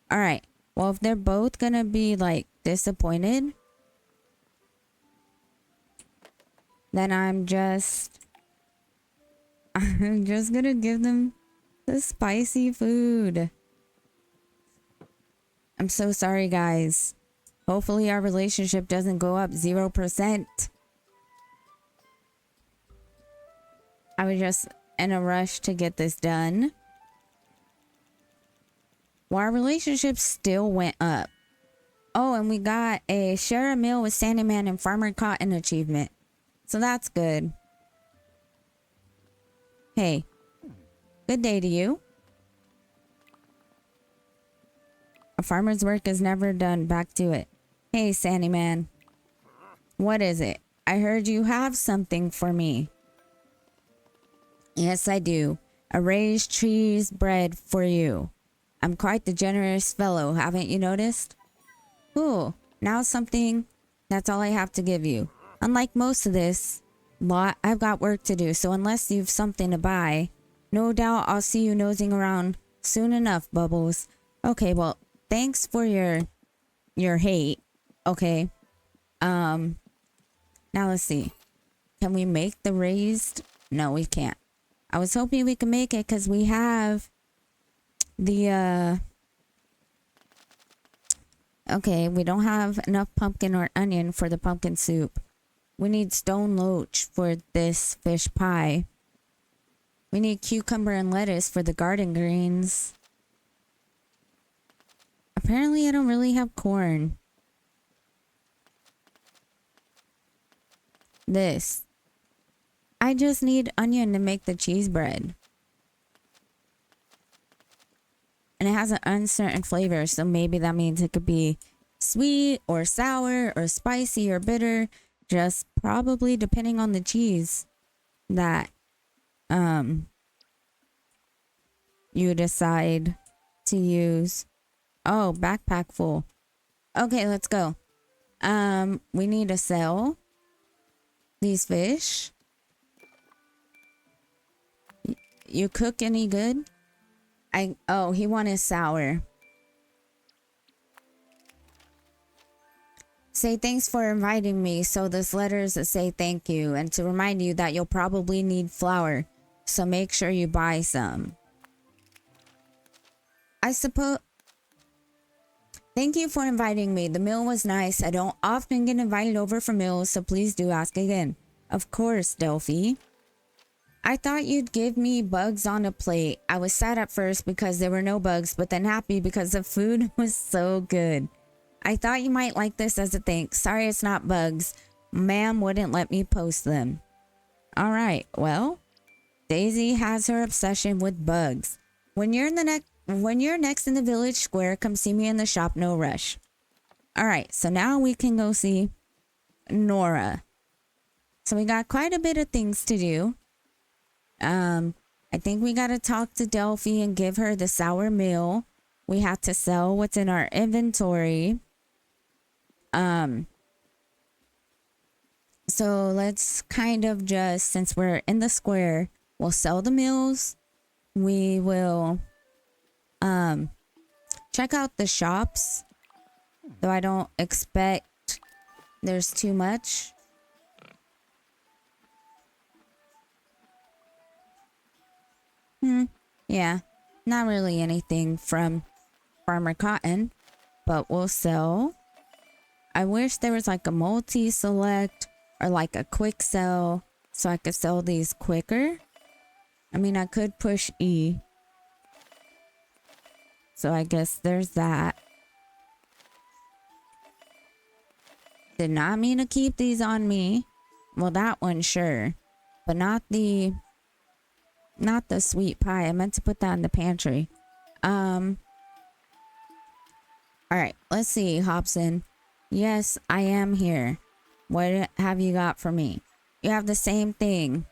All right. Well, if they're both going to be like disappointed, then I'm just going to give them the spicy food. I'm so sorry, guys. Hopefully our relationship doesn't go up 0%. I was just in a rush to get this done. Well, our relationship still went up. Oh, and we got a share a meal with Sandyman and Farmer Cotton achievement. So that's good. Hey, good day to you. A farmer's work is never done. Back to it. Hey, Sandyman. What is it? I heard you have something for me. Yes, I do. A raised cheese bread for you. I'm quite the generous fellow, haven't you noticed? Cool. Now something. That's all I have to give you. Unlike most of this lot, I've got work to do, so unless you've something to buy, no doubt I'll see you nosing around soon enough, Bubbles. Okay, well, thanks for your hate. Okay. Now let's see. Can we make the raised? No, we can't. I was hoping we could make it because we have the okay, we don't have enough pumpkin or onion for the pumpkin soup. We need stone loach for this fish pie. We need cucumber and lettuce for the garden greens. Apparently I don't really have corn. This. I just need onion to make the cheese bread. And it has an uncertain flavor, so maybe that means it could be sweet or sour or spicy or bitter, just probably depending on the cheese that you decide to use. Oh, backpack full. Okay, let's go. We need to sell these fish. You cook any good? Oh, he wanted sour. Say thanks for inviting me. So this letter is to say thank you and to remind you that you'll probably need flour. So make sure you buy some. I suppose. Thank you for inviting me. The meal was nice. I don't often get invited over for meals, so please do ask again. Of course, Delphi. I thought you'd give me bugs on a plate. I was sad at first because there were no bugs, but then happy because the food was so good. I thought you might like this as a thanks. Sorry it's not bugs. Ma'am wouldn't let me post them. All right, well, Daisy has her obsession with bugs. When you're next in the village square, come see me in the shop, no rush. All right, so now we can go see Nora. So we got quite a bit of things to do. I think we gotta talk to Delphi and give her the sour meal. We have to sell what's in our inventory. So let's kind of just, since we're in the square, we'll sell the meals. We will, check out the shops. Though I don't expect there's too much. Yeah, not really anything from Farmer Cotton, but we'll sell. I wish there was like a multi-select or like a quick sell so I could sell these quicker. I mean, I could push E. So I guess there's that. Did not mean to keep these on me. Well, that one, sure. But not the sweet pie. I meant to put that in the pantry. All right, let's see, Hobson. Yes, I am here. What have you got for me? You have the same thing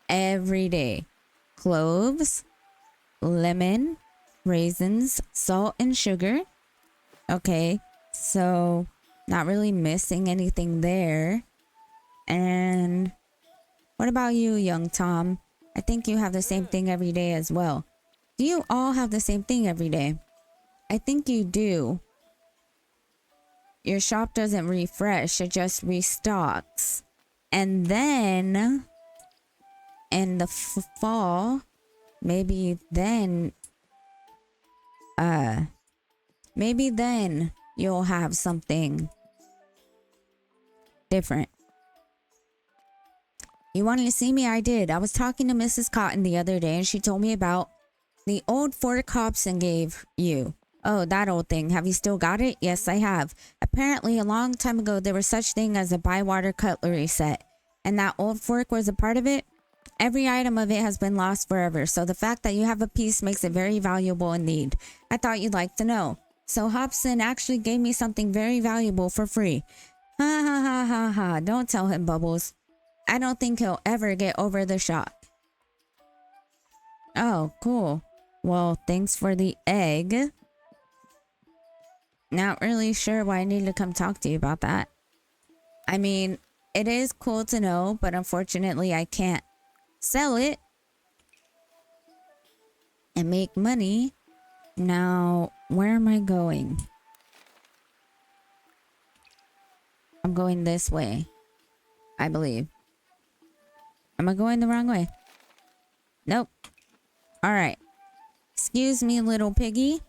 every day. Cloves, lemon, raisins, salt, and sugar. Okay, so not really missing anything there. And what about you, young Tom? I think you have the same thing every day as well. Do you all have the same thing every day? I think you do. Your shop doesn't refresh, it just restocks. And then in the fall, maybe then you'll have something different. You wanted to see me? I did. I was talking to Mrs. Cotton the other day and she told me about the old fork Hobson gave you. Oh, that old thing. Have you still got it? Yes, I have. Apparently, a long time ago, there was such thing as a Bywater cutlery set. And that old fork was a part of it. Every item of it has been lost forever. So the fact that you have a piece makes it very valuable indeed. I thought you'd like to know. So Hobson actually gave me something very valuable for free. Ha ha ha ha ha. Don't tell him, Bubbles. I don't think he'll ever get over the shock. Oh, cool. Well, thanks for the egg. Not really sure why I need to come talk to you about that. I mean, it is cool to know, but unfortunately I can't sell it and make money. Now, where am I going? I'm going this way, I believe. Am I going the wrong way? Nope. All right. Excuse me, little piggy.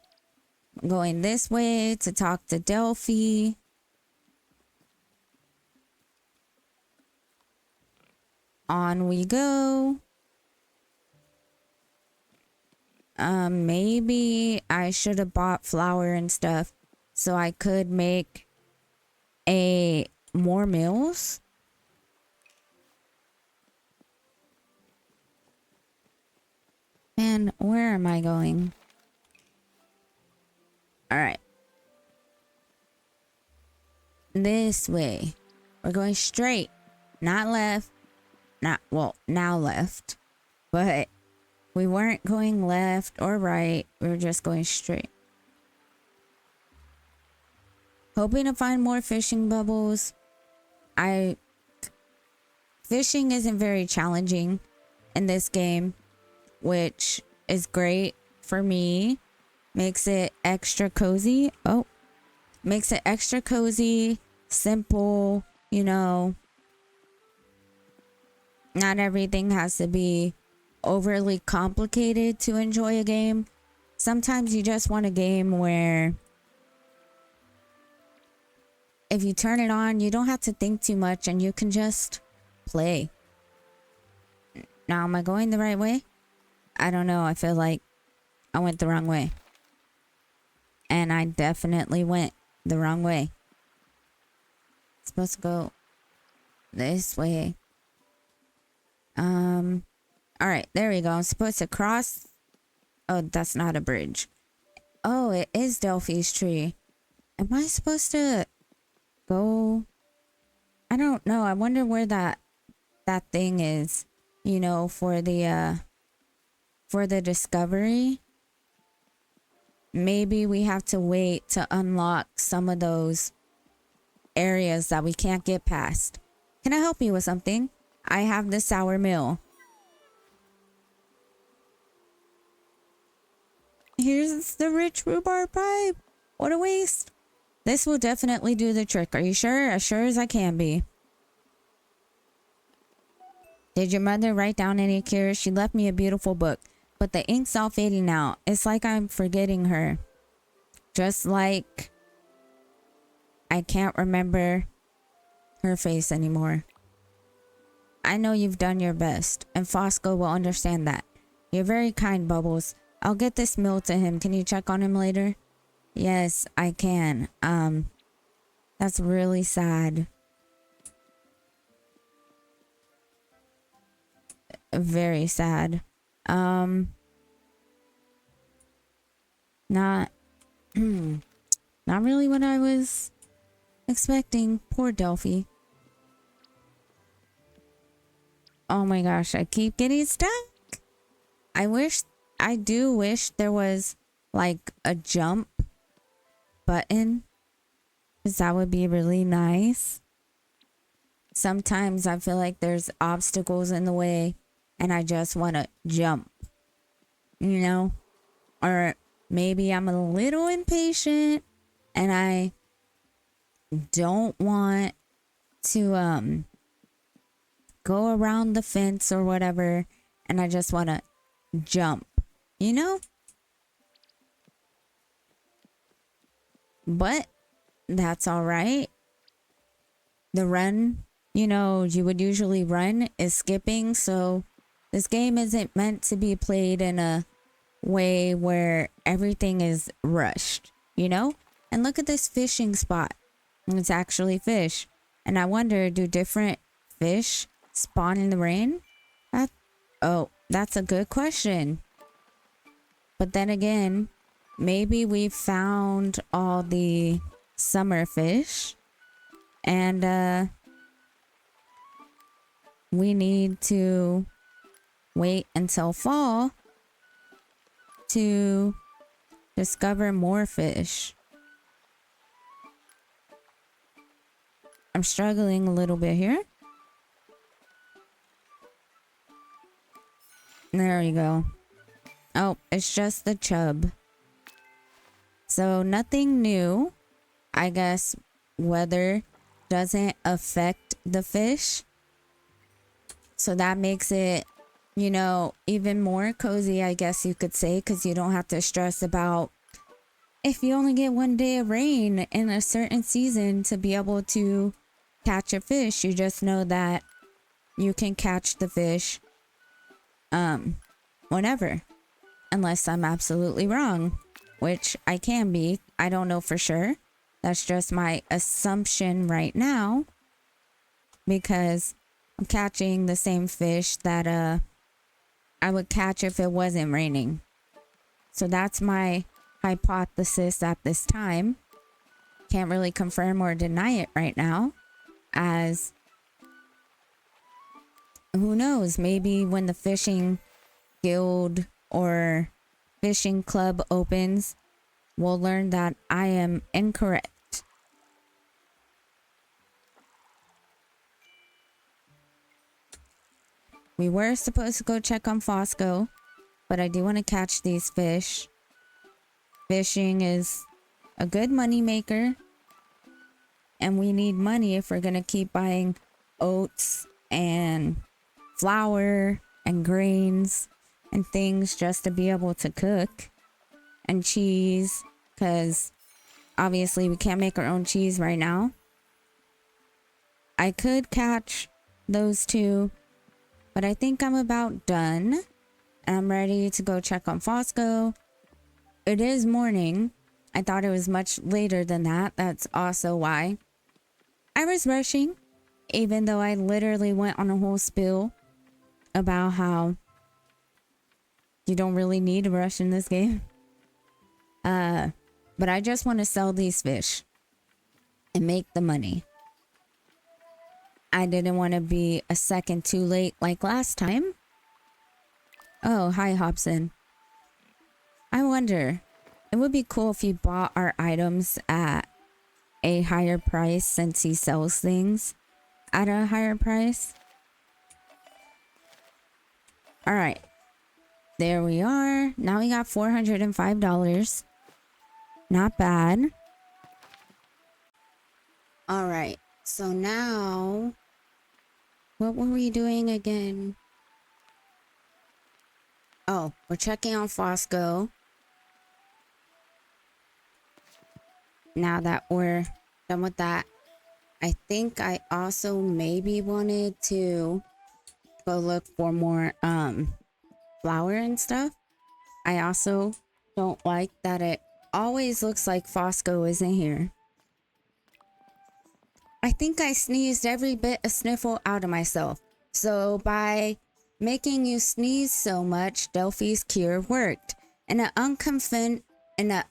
I'm going this way to talk to Delphi. On we go. Maybe I should have bought flour and stuff so I could make more meals. Man, where am I going? All right. This way. We're going straight, not left. Now left. But we weren't going left or right. We were just going straight. Hoping to find more fishing bubbles. Fishing isn't very challenging in this game, which is great for me. Makes it extra cozy. Oh, makes it extra cozy, simple, you know. Not everything has to be overly complicated to enjoy a game. Sometimes you just want a game where if you turn it on, you don't have to think too much and you can just play. Now, am I going the right way? I don't know. I feel like I went the wrong way. And I definitely went the wrong way. It's supposed to go this way. All right, there we go. I'm supposed to cross. Oh, that's not a bridge. Oh, it is Delphi's tree. Am I supposed to go? I don't know. I wonder where that thing is, you know, for the discovery. Maybe we have to wait to unlock some of those areas that we can't get past. Can I help you with something? I have the sour mill. Here's the rich rhubarb pipe. What a waste. This will definitely do the trick. Are you sure? As sure as I can be. Did your mother write down any cures? She left me a beautiful book, but the ink's all fading out. It's like I'm forgetting her. Just like I can't remember her face anymore. I know you've done your best, and Fosco will understand that. You're very kind, Bubbles. I'll get this meal to him. Can you check on him later? Yes, I can. That's really sad. Very sad. Not not really what I was expecting. Poor Delphi. Oh my gosh, I keep getting stuck. I do wish there was like a jump button, because that would be really nice. Sometimes I feel like there's obstacles in the way and I just want to jump, you know? Or maybe I'm a little impatient and I don't want to go around the fence or whatever, and I just want to jump, you know? But that's all right. The run, you know, you would usually run is skipping, so this game isn't meant to be played in a way where everything is rushed, you know? And look at this fishing spot. It's actually fish. And I wonder, do different fish spawn in the rain? That's a good question. But then again, maybe we found all the summer fish and we need to wait until fall to discover more fish. I'm struggling a little bit here. There you go. Oh, it's just the chub. So nothing new. I guess weather doesn't affect the fish. So that makes it, you know, even more cozy, I guess you could say, because you don't have to stress about if you only get one day of rain in a certain season to be able to catch a fish. You just know that you can catch the fish whenever, unless I'm absolutely wrong, which I can be. I don't know for sure. That's just my assumption right now, because I'm catching the same fish that I would catch if it wasn't raining. So that's my hypothesis at this time. Can't really confirm or deny it right now, as who knows, maybe when the fishing guild or fishing club opens, we'll learn that I am incorrect. We were supposed to go check on Fosco, but I do want to catch these fish. Fishing is a good money maker, and we need money if we're going to keep buying oats and flour and grains and things just to be able to cook, and cheese, because obviously we can't make our own cheese right now. I could catch those two, but I think I'm about done. I'm ready to go check on Fosco. It is morning. I thought it was much later than that. That's also why I was rushing, even though I literally went on a whole spiel about how you don't really need to rush in this game. But I just want to sell these fish and make the money. I didn't want to be a second too late like last time. Oh, hi, Hobson. I wonder, it would be cool if he bought our items at a higher price, since he sells things at a higher price. All right. There we are. Now we got $405. Not bad. All right. So now, what were we doing again? Oh, we're checking on Fosco. Now that we're done with that, I think I also maybe wanted to go look for more flour and stuff. I also don't like that it always looks like Fosco isn't here. I think I sneezed every bit a sniffle out of myself. So by making you sneeze so much, Delphi's cure worked. In an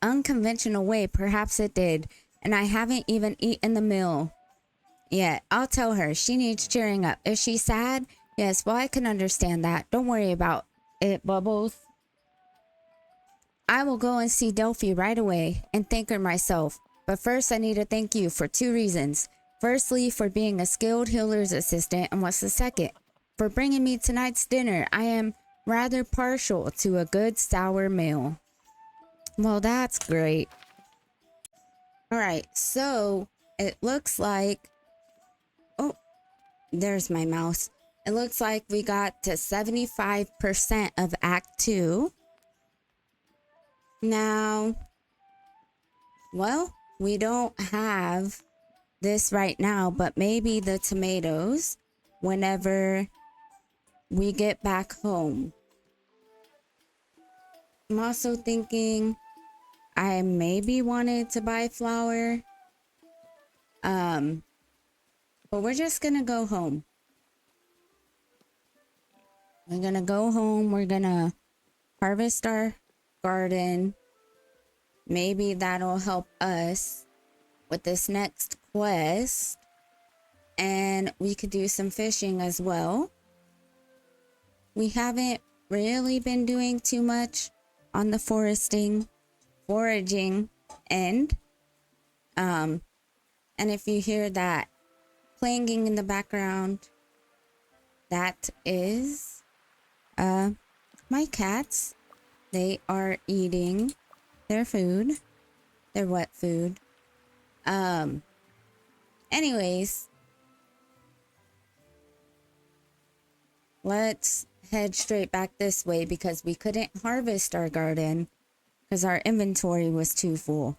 unconventional way, perhaps it did. And I haven't even eaten the meal yet. I'll tell her she needs cheering up. Is she sad? Yes, well, I can understand that. Don't worry about it, Bubbles. I will go and see Delphi right away and thank her myself. But first, I need to thank you for 2 reasons. Firstly, for being a skilled healer's assistant, and what's the second? For bringing me tonight's dinner. I am rather partial to a good sour meal. Well, that's great. Alright, so it looks like... Oh, there's my mouse. It looks like we got to 75% of Act 2. Now, well, we don't have this right now, but maybe the tomatoes whenever we get back home. I'm also thinking I maybe wanted to buy flour. But we're just gonna go home. We're gonna go home. We're gonna harvest our garden. Maybe that'll help us with this next quest. And we could do some fishing as well. We haven't really been doing too much on the foraging end. And if you hear that clanging in the background, that is my cats. They are eating their food, their wet food. Anyways, let's head straight back this way because we couldn't harvest our garden because our inventory was too full.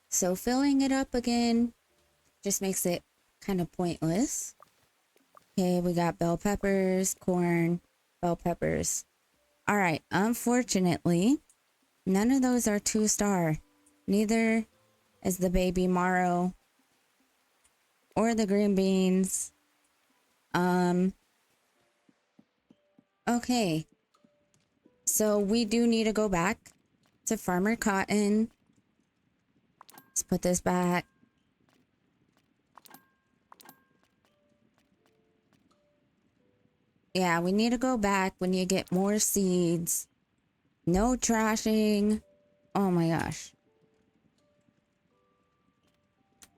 So filling it up again just makes it kind of pointless. Okay, we got bell peppers, corn, bell peppers. All right, unfortunately, none of those are 2-star. Neither is the baby marrow or the green beans. Okay, so we do need to go back to Farmer Cotton. Let's put this back. Yeah, we need to go back when you get more seeds. No trashing. Oh my gosh.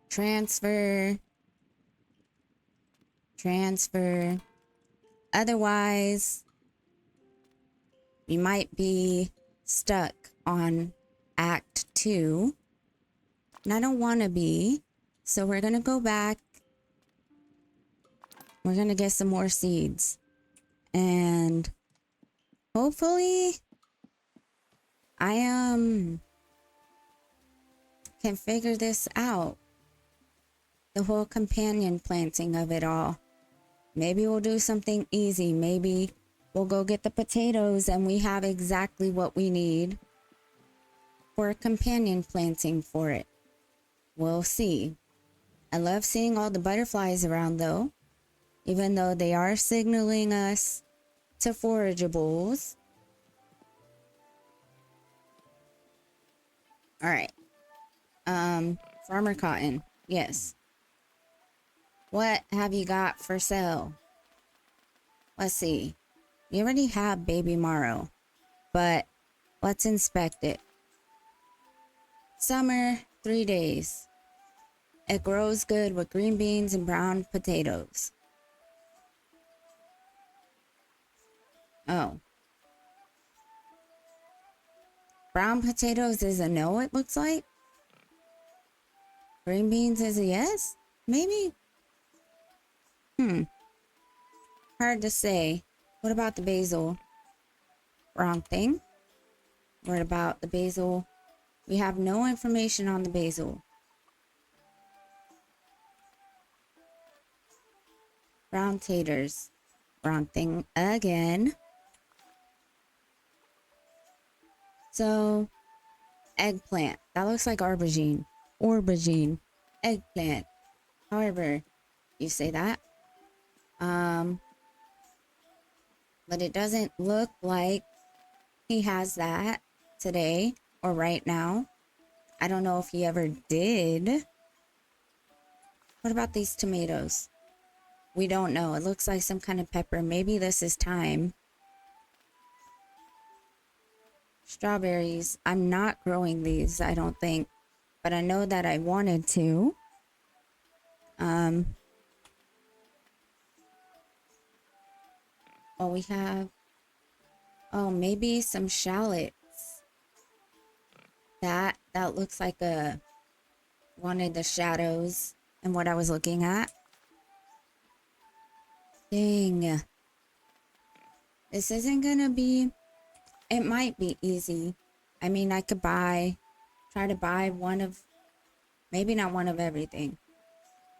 Transfer. Transfer. Otherwise, we might be stuck on Act 2. And I don't want to be. So we're going to go back. We're going to get some more seeds. And hopefully I can figure this out. The whole companion planting of it all. Maybe we'll do something easy. Maybe we'll go get the potatoes and we have exactly what we need for a companion planting for it. We'll see. I love seeing all the butterflies around though. Even though they are signaling us to forageables. All right. Farmer Cotton. Yes. What have you got for sale? Let's see. We already have baby marrow, but let's inspect it. Summer, 3 days. It grows good with green beans and brown potatoes. Oh. Brown potatoes is a no, it looks like. Green beans is a yes? Maybe? Hard to say. What about the basil? Wrong thing. What about the basil? We have no information on the basil. Brown taters. Wrong thing again. So, eggplant. That looks like aubergine. Aubergine. Eggplant. However, you say that. But it doesn't look like he has that today or right now. I don't know if he ever did. What about these tomatoes? We don't know. It looks like some kind of pepper. Maybe this is thyme. Strawberries. I'm not growing these, I don't think. But I know that I wanted to. Oh, we have... Oh, maybe some shallots. That looks like a... Wanted the shadows and what I was looking at. Dang. This isn't gonna be... It might be easy. I mean, I could try to buy one of... Maybe not one of everything.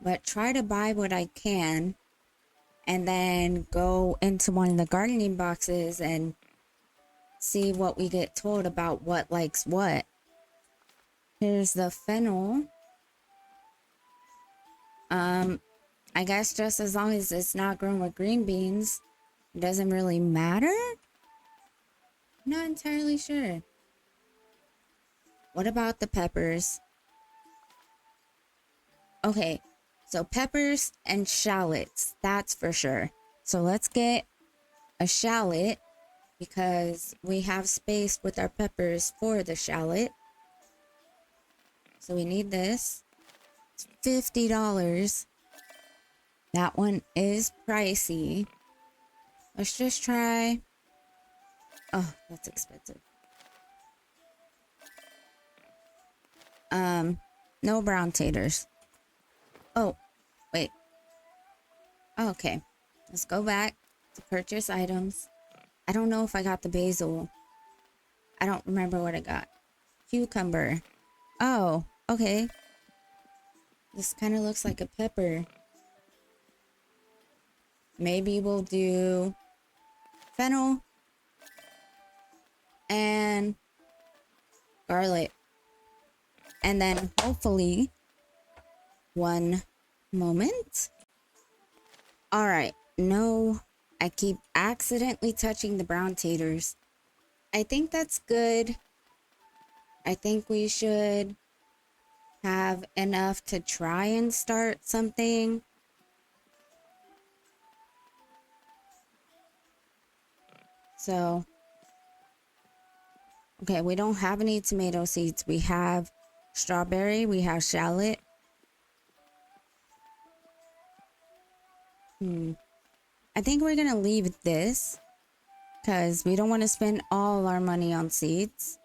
But try to buy what I can. And then go into one of the gardening boxes and see what we get told about what likes what. Here's the fennel. I guess just as long as it's not grown with green beans, it doesn't really matter. Not entirely sure. What about the peppers? Okay, so peppers and shallots, that's for sure. So let's get a shallot because we have space with our peppers for the shallot. So we need this. It's $50. That one is pricey. Let's just try. Oh, that's expensive. No brown taters. Oh, wait. Okay. Let's go back to purchase items. I don't know if I got the basil. I don't remember what I got. Cucumber. Oh, okay. This kind of looks like a pepper. Maybe we'll do fennel and garlic. And then hopefully, one moment. All right. No, I keep accidentally touching the brown taters. I think that's good. I think we should have enough to try and start something. So, okay, we don't have any tomato seeds. We have strawberry, we have shallot. I think we're gonna leave this because we don't want to spend all our money on seeds.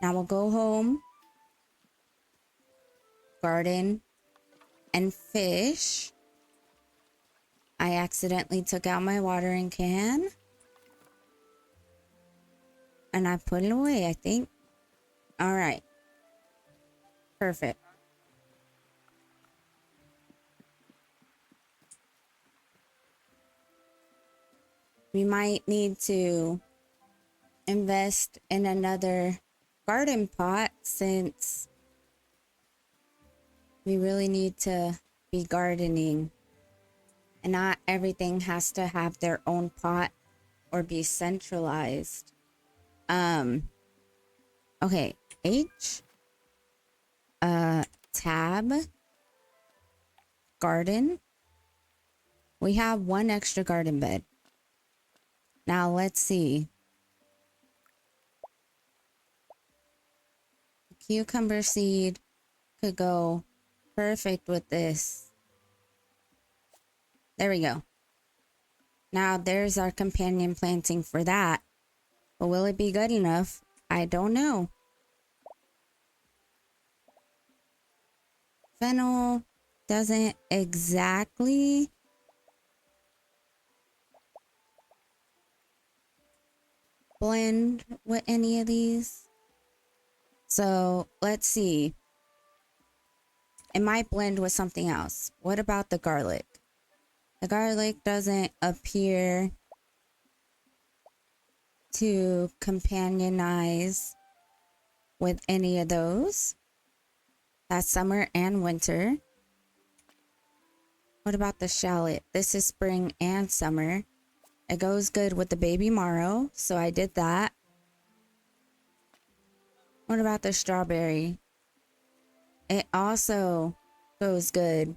Now we'll go home, garden, and fish. I accidentally took out my watering can. And I put it away, I think. All right. Perfect. We might need to invest in another garden pot since we really need to be gardening. And not everything has to have their own pot or be centralized. Okay, H, tab, garden. We have one extra garden bed. Now let's see. Cucumber seed could go perfect with this. There we go. Now there's our companion planting for that. But will it be good enough? I don't know. Fennel doesn't exactly blend with any of these. So let's see. It might blend with something else. What about the garlic? The garlic doesn't appear to companionize with any of those. That's summer and winter. What about the shallot? This is spring and summer. It goes good with the baby marrow, so I did that. What about the strawberry? It also goes good.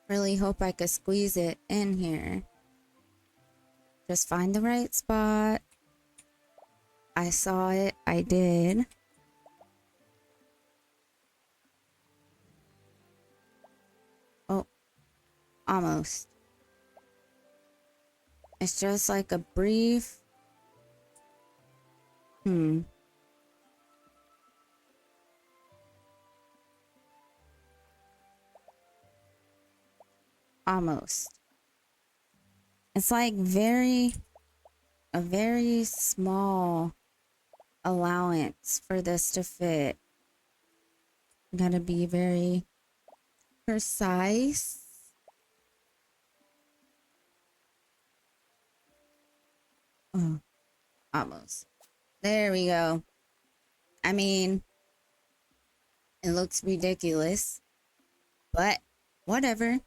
Really hope I could squeeze it in here. Just find the right spot. I saw it. I did. Oh, almost. It's just like a brief. Almost. It's like a very small allowance for this to fit. Gotta be very precise. Oh, almost. There we go. I mean, it looks ridiculous, but whatever.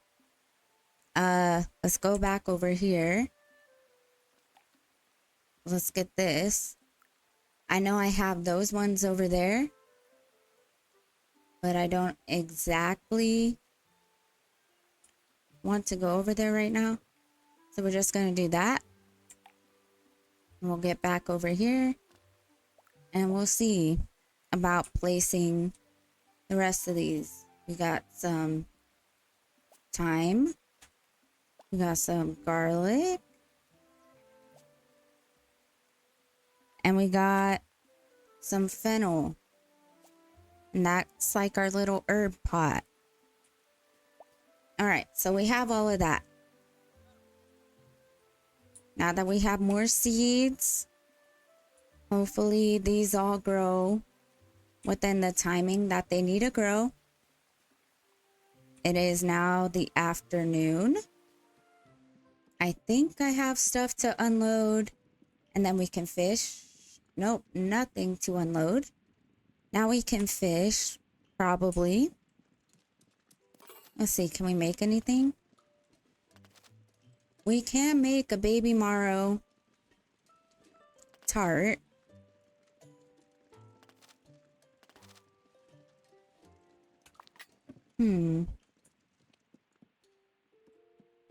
Let's go back over here. Let's get this. I know I have those ones over there, but I don't exactly want to go over there right now. So we're just going to do that. And we'll get back over here and we'll see about placing the rest of these. We got some thyme. We got some garlic. And we got some fennel. And that's like our little herb pot. All right, so we have all of that. Now that we have more seeds, hopefully these all grow within the timing that they need to grow. It is now the afternoon. I think I have stuff to unload and then we can fish. Nope, nothing to unload. Now we can fish, probably. Let's see, can we make anything? We can make a baby marrow tart.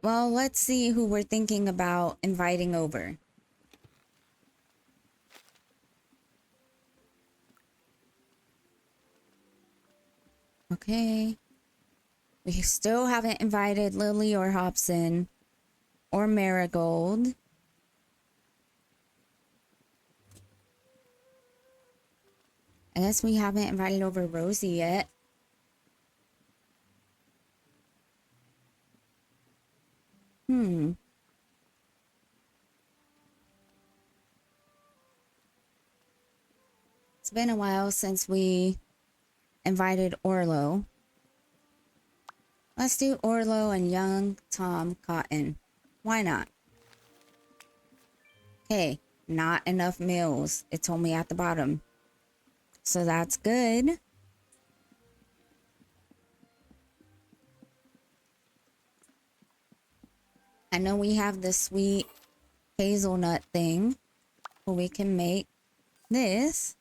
Well, let's see who we're thinking about inviting over. Okay. We still haven't invited Lily or Hobson or Marigold. I guess we haven't invited over Rosie yet. It's been a while since we invited Orlo. Let's do Orlo and young Tom Cotton. Why not? Okay, not enough meals. It told me at the bottom. So that's good. I know we have the sweet hazelnut thing, but we can make this.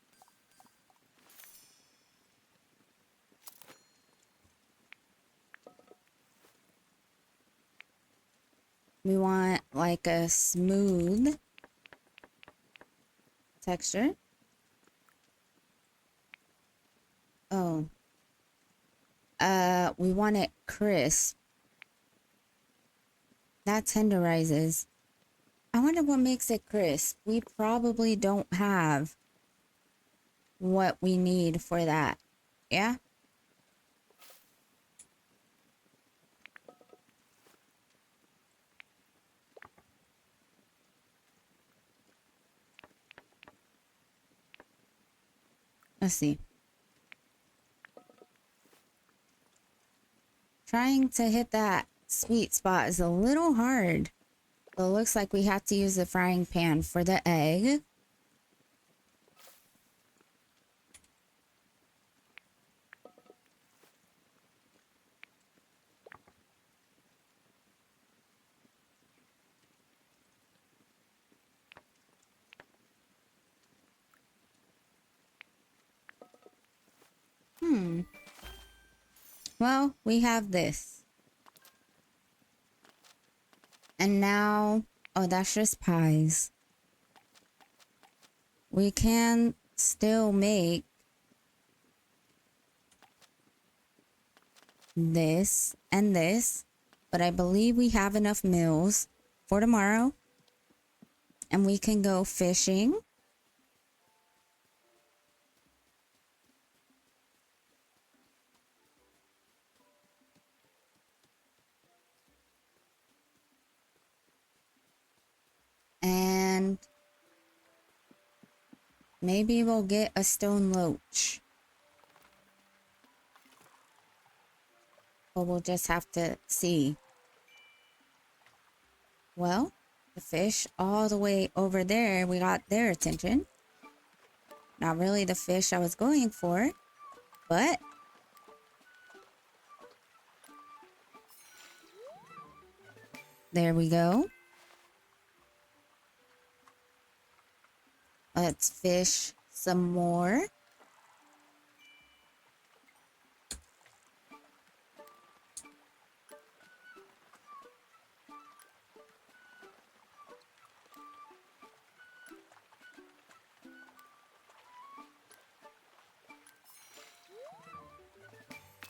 We want like a smooth texture. Oh. We want it crisp. That tenderizes. I wonder what makes it crisp. We probably don't have what we need for that. Yeah? Let's see. trying to hit that sweet spot is a little hard. So it looks like we have to use the frying pan for the egg. Well, we have this. And now, oh, that's just pies. We can still make this and this, but I believe we have enough meals for tomorrow. And we can go fishing. And maybe we'll get a stone loach. But we'll just have to see. Well, the fish all the way over there, we got their attention. Not really the fish I was going for, but there we go. Let's fish some more.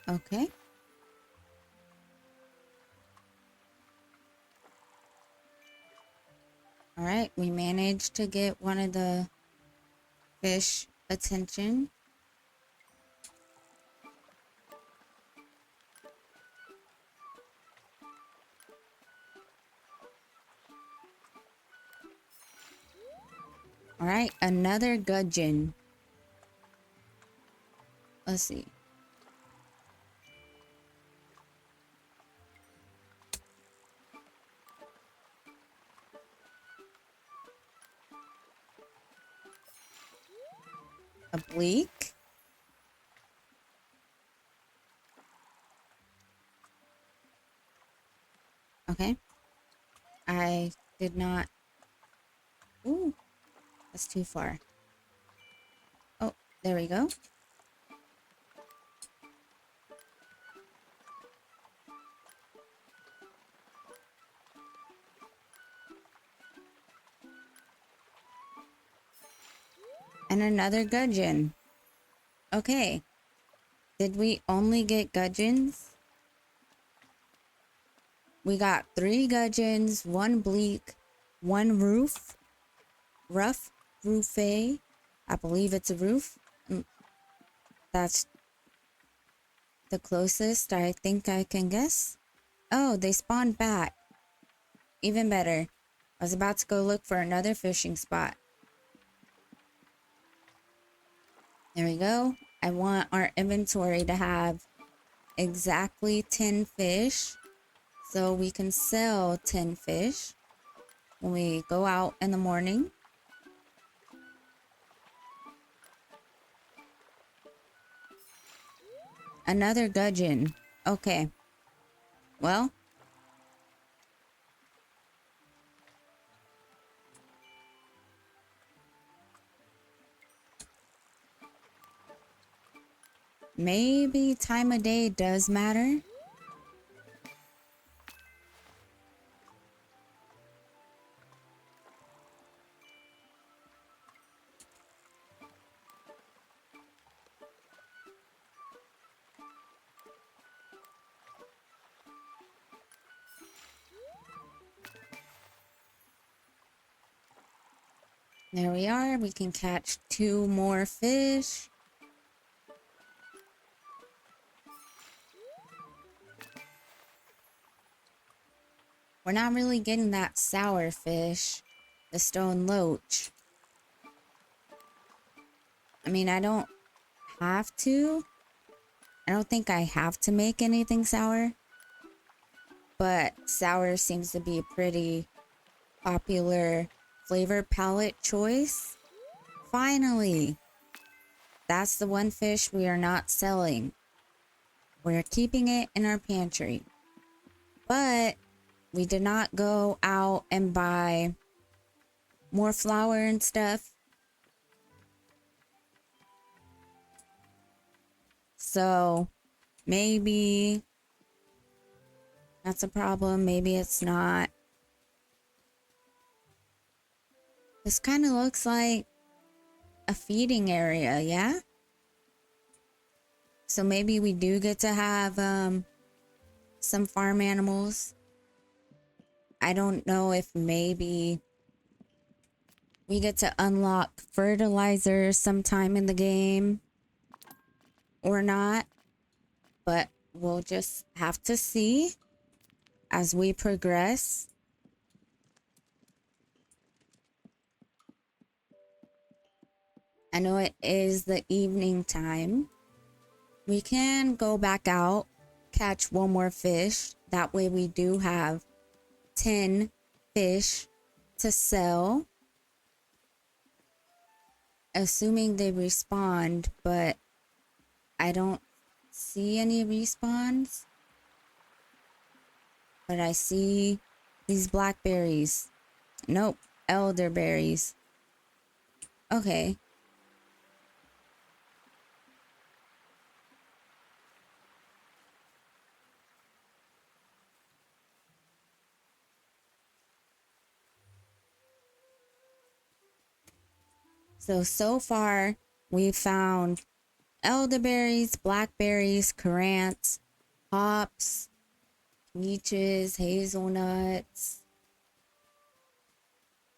Okay. All right, we managed to get one of the fish attention. All right, another gudgeon. Let's see. A bleak. Okay. I did not. Ooh, that's too far. Oh, there we go. And another gudgeon. Okay. Did we only get gudgeons? We got 3 gudgeons, 1 bleak, 1 rough roofay. I believe it's a roof. That's the closest I think I can guess. Oh, they spawned back. Even better. I was about to go look for another fishing spot. There we go. I want our inventory to have exactly 10 fish. So we can sell 10 fish when we go out in the morning. Another gudgeon. Okay. Well. Maybe time of day does matter. There we are. We can catch 2 more fish. We're not really getting that sour fish, the stone loach. I mean, I don't have to. I don't think I have to make anything sour. but sour seems to be a pretty popular flavor palette choice. Finally, that's the one fish we are not selling. We're keeping it in our pantry. But we did not go out and buy more flour and stuff. So maybe that's a problem. Maybe it's not. This kind of looks like a feeding area, yeah? So maybe we do get to have some farm animals. I don't know if maybe we get to unlock fertilizer sometime in the game or not, but we'll just have to see as we progress. I know it is the evening time. We can go back out, catch one more fish. That way we do have 10 fish to sell. Assuming they respond, but I don't see any respawns. But I see these blackberries. Nope, elderberries. Okay. So far, we found elderberries, blackberries, currants, hops, peaches, hazelnuts.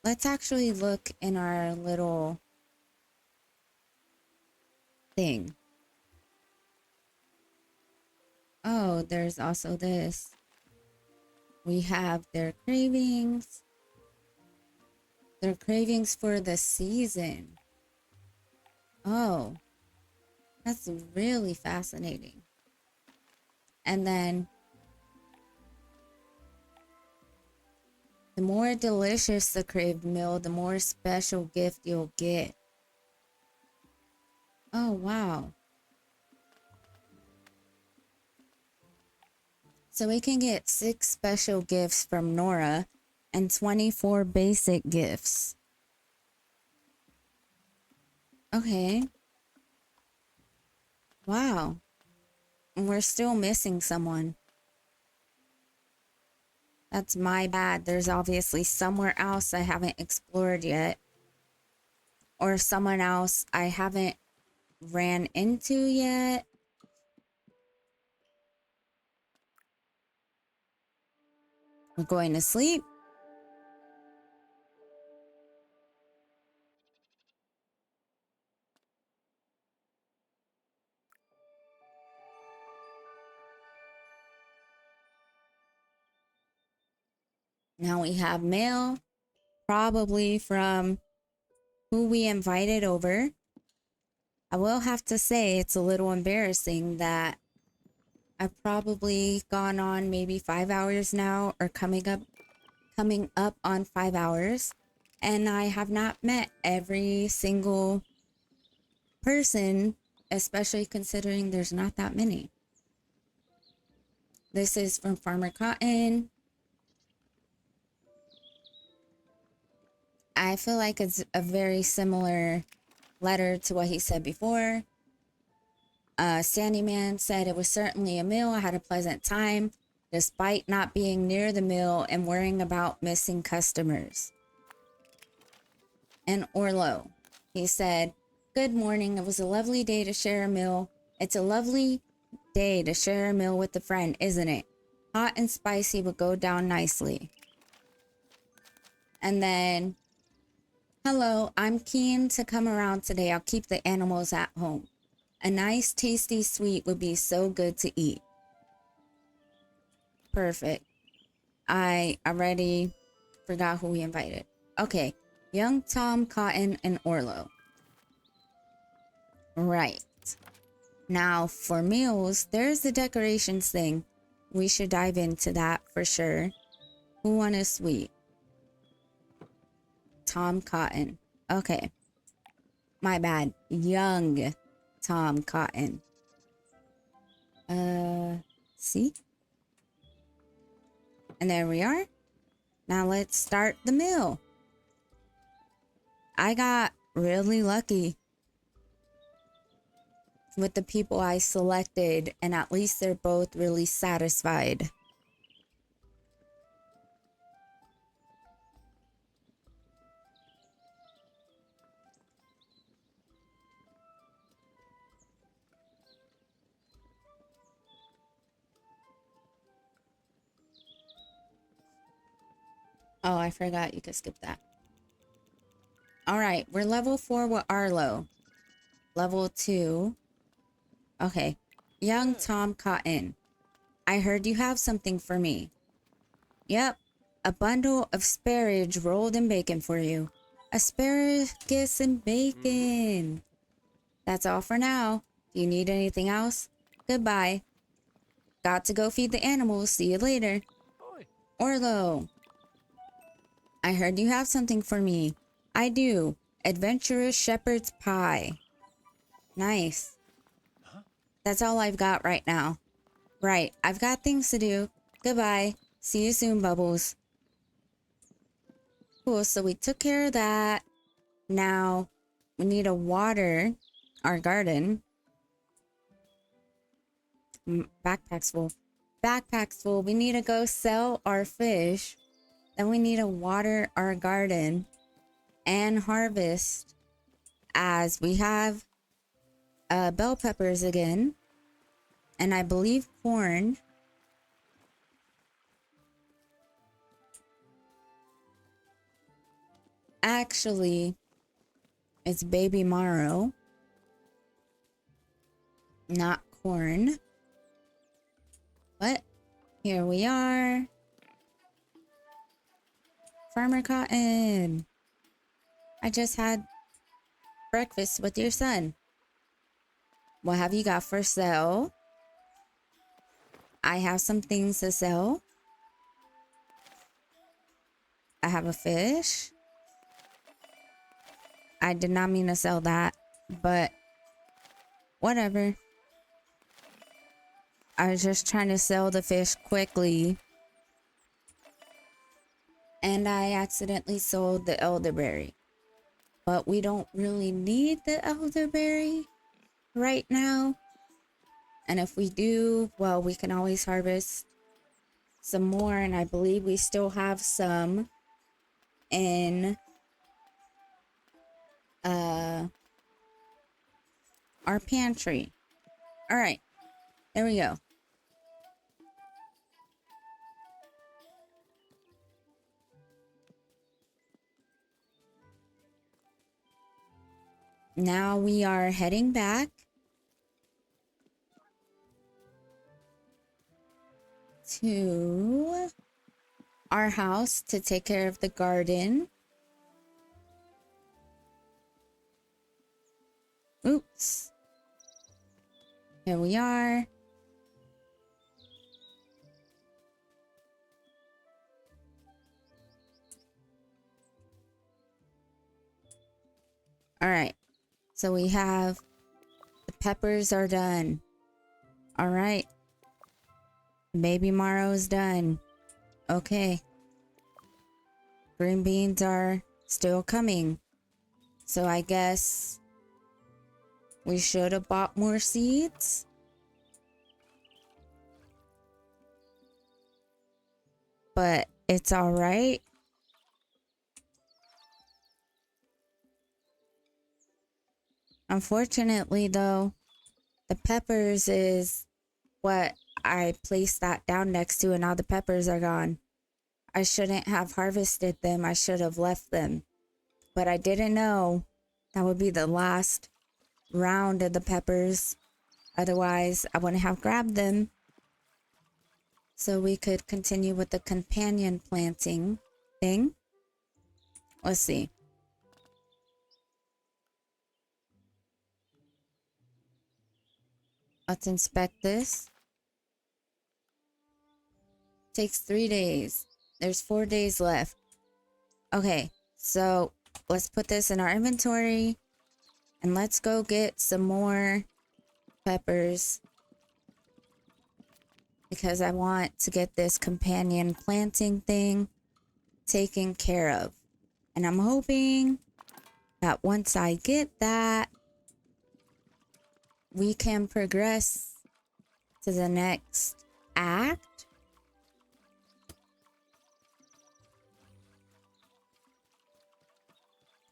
Let's actually look in our little thing. Oh, there's also this. We have their cravings. Their cravings for the season. Oh, that's really fascinating. And then the more delicious the craved meal, the more special gift you'll get. Oh, wow. So we can get 6 special gifts from Nora and 24 basic gifts. Okay. Wow. And we're still missing someone. That's my bad. There's obviously somewhere else I haven't explored yet. Or someone else I haven't ran into yet. We're going to sleep. Now we have mail, probably from who we invited over. I will have to say it's a little embarrassing that I've probably gone on maybe 5 hours now, or coming up on 5 hours, and I have not met every single person, especially considering there's not that many. This is from Farmer Cotton. I feel like it's a very similar letter to what he said before. Sandyman said, it was certainly a meal. I had a pleasant time, despite not being near the mill and worrying about missing customers. And Orlo, he said, good morning. It was a lovely day to share a meal. It's a lovely day to share a meal with a friend, isn't it? Hot and spicy would go down nicely. And then, hello, I'm keen to come around today. I'll keep the animals at home. A nice, tasty sweet would be so good to eat. Perfect. I already forgot who we invited. Okay, young Tom, Cotton, and Orlo. Right. Now, for meals, there's the decorations thing. We should dive into that for sure. Who won a sweet? Tom Cotton. Okay. My bad. Young Tom Cotton. See? And there we are. Now let's start the meal. I got really lucky with the people I selected, and at least they're both really satisfied. Oh, I forgot you could skip that. All right, we're level 4 with Arlo. Level 2. Okay. Young Tom Cotton. I heard you have something for me. Yep. A bundle of sparage rolled in bacon for you. Asparagus and bacon. That's all for now. Do you need anything else? Goodbye. Got to go feed the animals. See you later. Orlo. I heard you have something for me. I do. Adventurous shepherd's pie. Nice. That's all I've got right now. Right, I've got things to do. Goodbye. See you soon, Bubbles. Cool, so we took care of that. Now, we need to water our garden. Backpack's full. Backpack's full. We need to go sell our fish. Then we need to water our garden and harvest, as we have bell peppers again. And I believe corn. Actually, it's baby marrow, not corn. But here we are. Farmer Cotton. I just had breakfast with your son. What have you got for sale? I have some things to sell. I have a fish. I did not mean to sell that, but whatever. I was just trying to sell the fish quickly. And I accidentally sold the elderberry. But we don't really need the elderberry right now. And if we do, well, we can always harvest some more. And I believe we still have some in our pantry. All right, there we go. Now we are heading back to our house to take care of the garden. Oops. Here we are. All right. So we have the peppers are done. All right. Baby marrow's done. Okay. Green beans are still coming. So I guess we should have bought more seeds. But it's all right. Unfortunately, though, the peppers is what I placed that down next to, and now the peppers are gone. I shouldn't have harvested them. I should have left them. But I didn't know that would be the last round of the peppers. Otherwise, I wouldn't have grabbed them. So we could continue with the companion planting thing. Let's see. Let's inspect this. Takes 3 days. There's 4 days left. Okay, so let's put this in our inventory and let's go get some more peppers because I want to get this companion planting thing taken care of. And I'm hoping that once I get that, we can progress to the next act.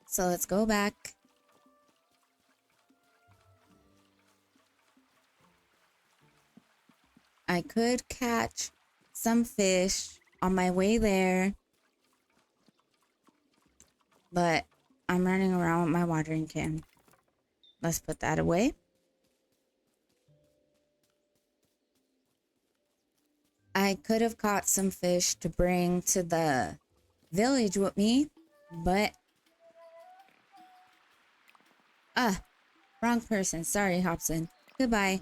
So let's go back. I could catch some fish on my way there, but I'm running around with my watering can. Let's put that away. I could have caught some fish to bring to the village with me, but wrong person. Sorry, Hobson. Goodbye.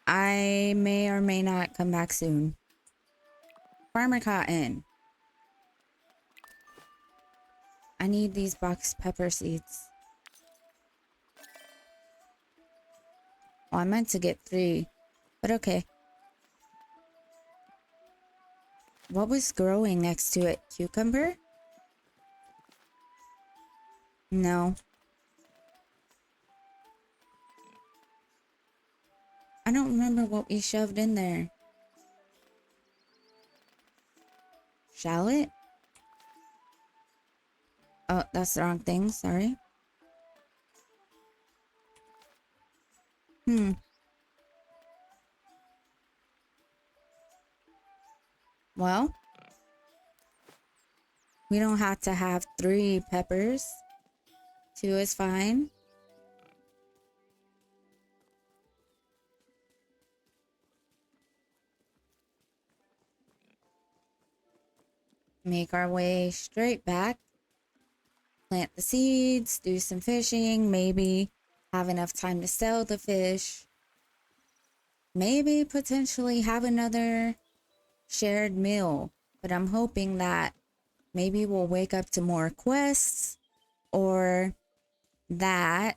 I may or may not come back soon. Farmer Cotton. I need these box pepper seeds. Oh, I meant to get 3, but okay. What was growing next to it? Cucumber? No. I don't remember what we shoved in there. Shallot? Oh, that's the wrong thing. Sorry. Well, we don't have to have 3 peppers. 2 is fine. Make our way straight back. Plant the seeds, do some fishing, maybe have enough time to sell the fish. Maybe potentially have another shared meal. But I'm hoping that maybe we'll wake up to more quests or that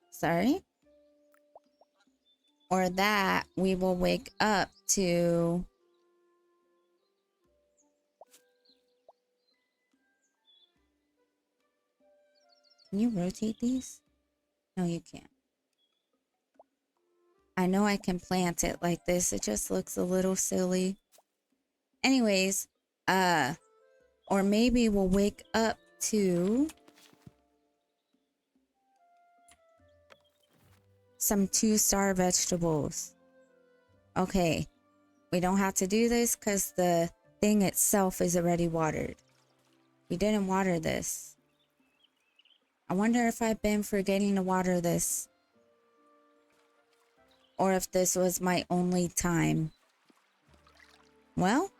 sorry, or that we will wake up to can you rotate these? No, you can't. I know I can plant it like this. It just looks a little silly. Anyways, or maybe we'll wake up to some 2-star vegetables. Okay, we don't have to do this because the thing itself is already watered. We didn't water this. I wonder if I've been forgetting to water this. Or if this was my only time. Well,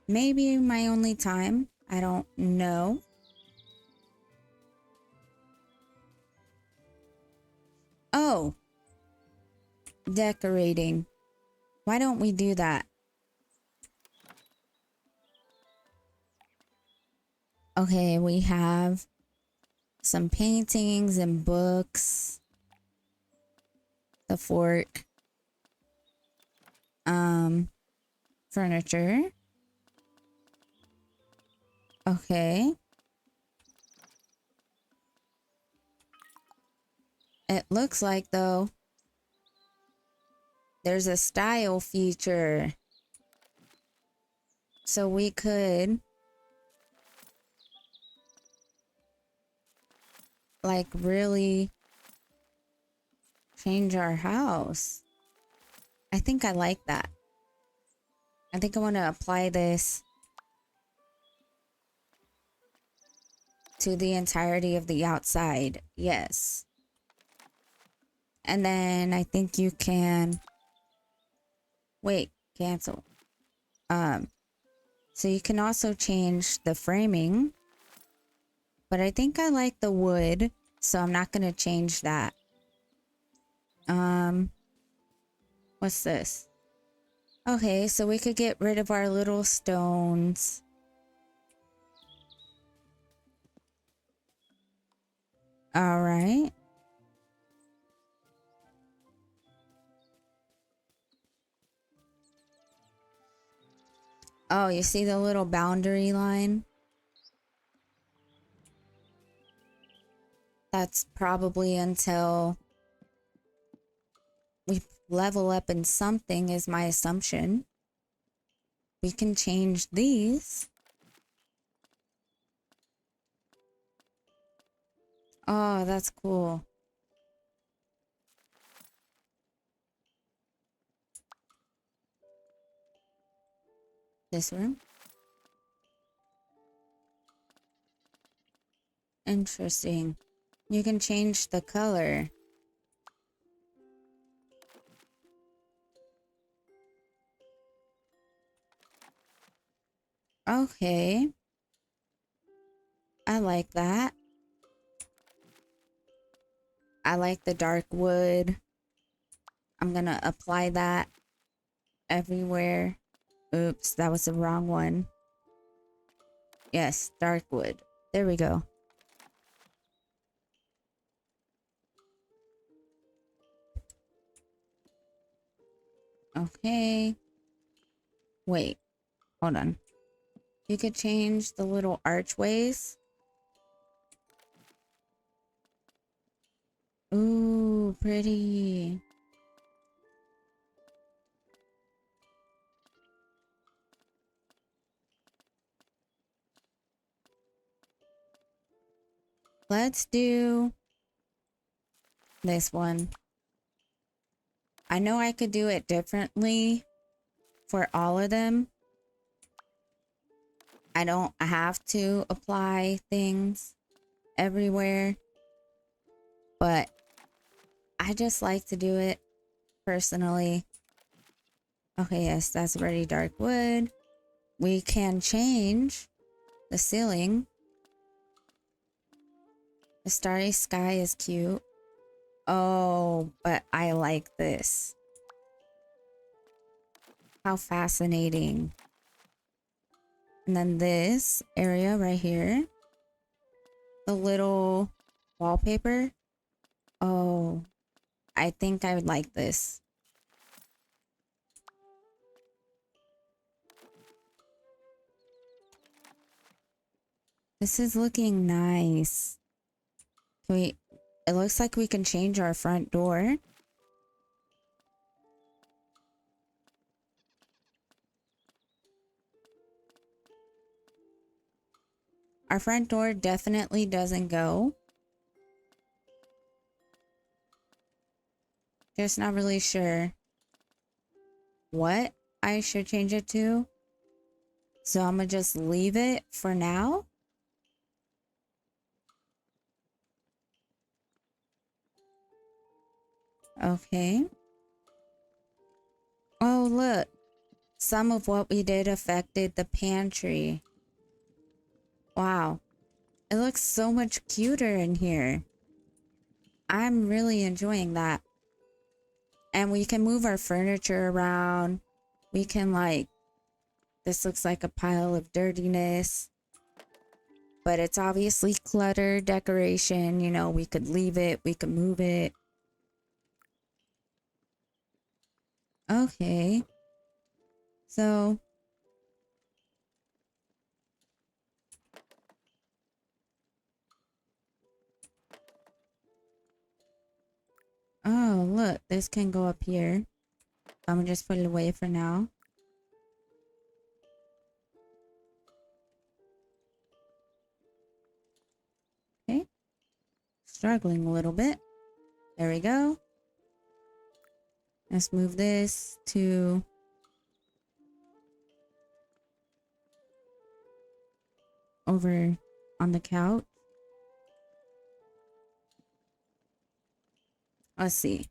maybe my only time. I don't know. Oh, decorating. Why don't we do that? Okay, we have some paintings and books. The fork. Furniture. Okay. It looks like though there's a style feature. So we could like really change our house. I think I like that. I think I want to apply this to the entirety of the outside. Yes. And then I think you can wait, cancel. So you can also change the framing, but I think I like the wood, so I'm not going to change that. What's this? Okay, so we could get rid of our little stones. All right. Oh, you see the little boundary line? That's probably until we level up in something, is my assumption. We can change these. Oh, that's cool. This room? Interesting. You can change the color. Okay. I like that. I like the dark wood. I'm gonna apply that everywhere. Oops, that was the wrong one. Yes, dark wood. There we go. Okay. Wait, hold on. You could change the little archways. Ooh, pretty. Let's do this one. I know I could do it differently for all of them. I don't have to apply things everywhere, but I just like to do it personally. Okay, yes, that's already dark wood. We can change the ceiling. The starry sky is cute. Oh, but I like this. How fascinating. And then this area right here, the little wallpaper. Oh, I think I would like this. This is looking nice. Can we, it looks like we can change our front door. Our front door definitely doesn't go. Just not really sure what I should change it to. So I'm gonna just leave it for now. Okay. Oh, look. Some of what we did affected the pantry. Wow. It looks so much cuter in here. I'm really enjoying that. And we can move our furniture around. We can like, this looks like a pile of dirtiness. But it's obviously clutter decoration. You know, we could leave it. We could move it. Okay. So. Oh, look. This can go up here. I'm gonna just put it away for now. Okay. Struggling a little bit. There we go. Let's move this to over on the couch. Let's see.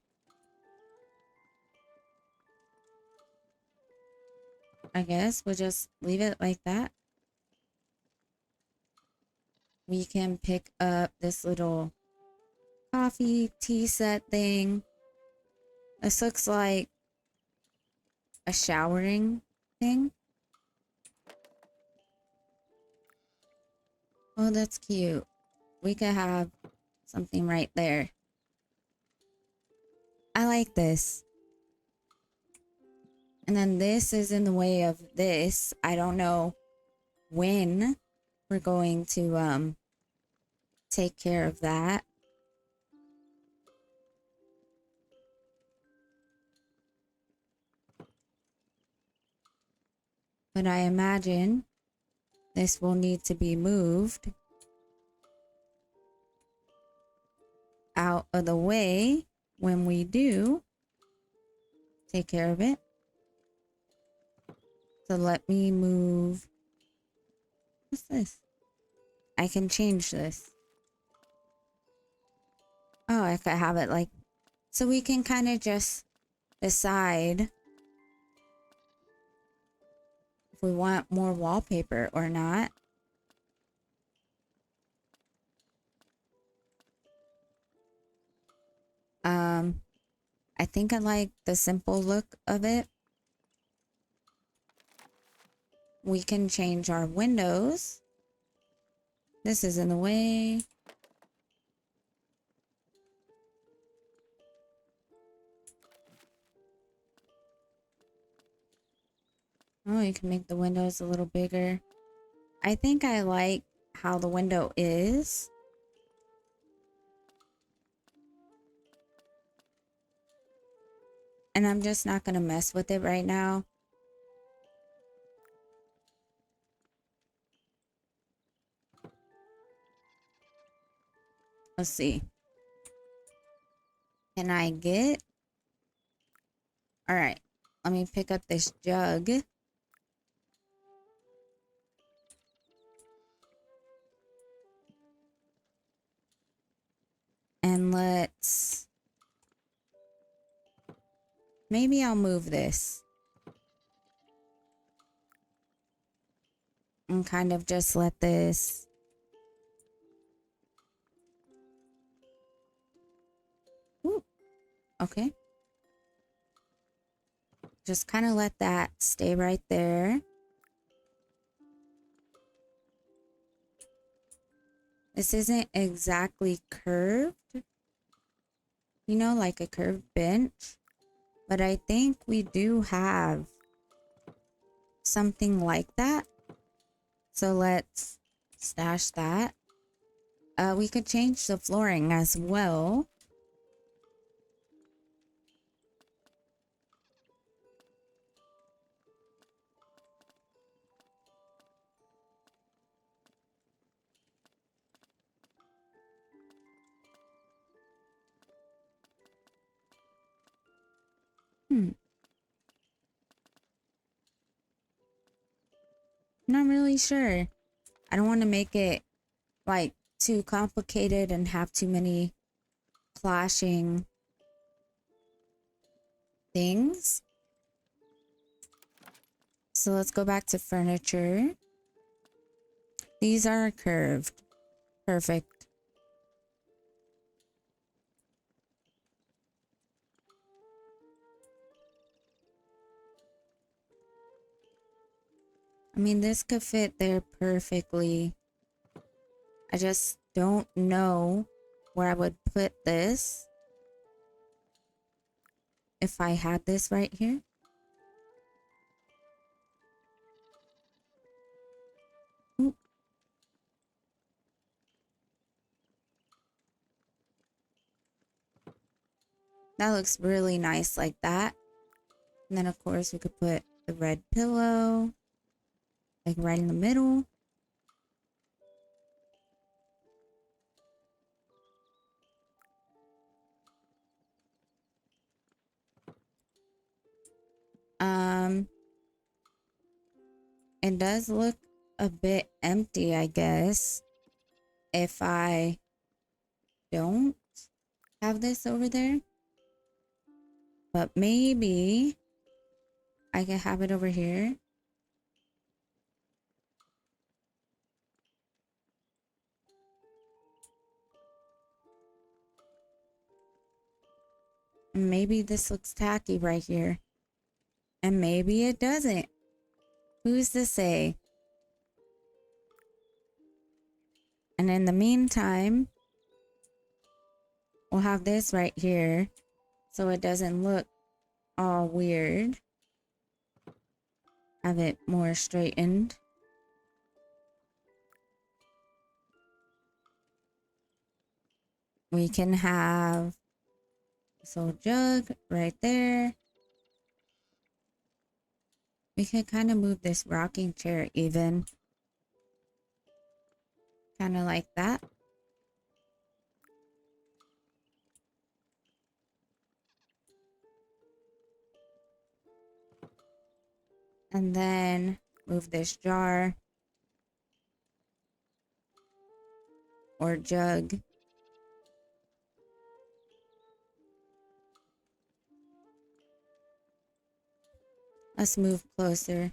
I guess we'll just leave it like that. We can pick up this little coffee tea set thing. This looks like a showering thing. Oh, that's cute. We could have something right there. I like this. And then this is in the way of this. I don't know when we're going to take care of that. But I imagine this will need to be moved out of the way when we do take care of it. So let me move. What's this? I can change this. Oh, I could have it like, so we can kind of just decide if we want more wallpaper or not. I think I like the simple look of it. We can change our windows. This is in the way. Oh, you can make the windows a little bigger. I think I like how the window is. And I'm just not going to mess with it right now. Let's see. Can I get... All right. Let me pick up this jug. And let's... Maybe I'll move this. And kind of just let this... Ooh. Okay. Just kind of let that stay right there. This isn't exactly curved. You know, like a curved bench. But I think we do have something like that. So let's stash that. We could change the flooring as well. Not really sure. I don't want to make it like too complicated and have too many clashing things. So let's go back to furniture. These are curved. Perfect. I mean, this could fit there perfectly. I just don't know where I would put this if I had this right here. Ooh. That looks really nice like that. And then of course we could put the red pillow like right in the middle. It does look a bit empty, I guess, if I don't have this over there. But maybe I can have it over here. Maybe this looks tacky right here. And maybe it doesn't. Who's to say? And in the meantime, we'll have this right here so it doesn't look all weird. Have it more straightened. We can have this old jug right there. We can kind of move this rocking chair even. Kind of like that. And then move this jar or jug. Let's move closer.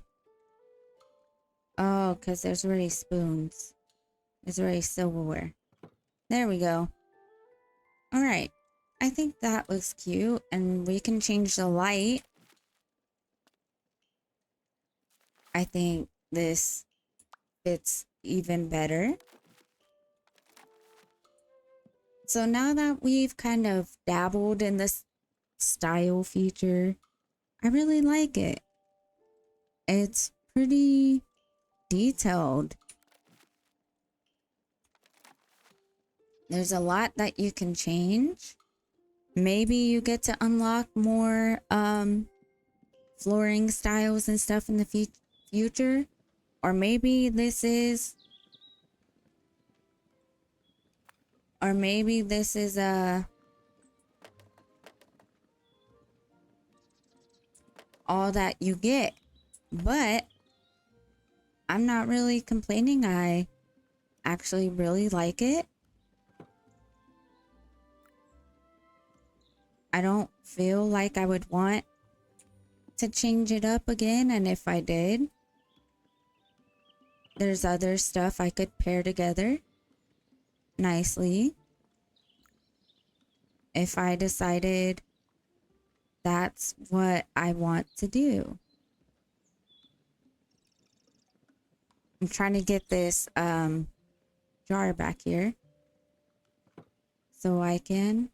Oh, because there's already spoons. There's already silverware. There we go. All right. I think that looks cute. And we can change the light. I think this fits even better. So now that we've kind of dabbled in this style feature, I really like it. It's pretty detailed. There's a lot that you can change. Maybe you get to unlock more flooring styles and stuff in the future. Or maybe this is all that you get. But I'm not really complaining. I actually really like it. I don't feel like I would want to change it up again, and if I did, there's other stuff I could pair together nicely if I decided that's what I want to do. I'm trying to get this jar back here so I can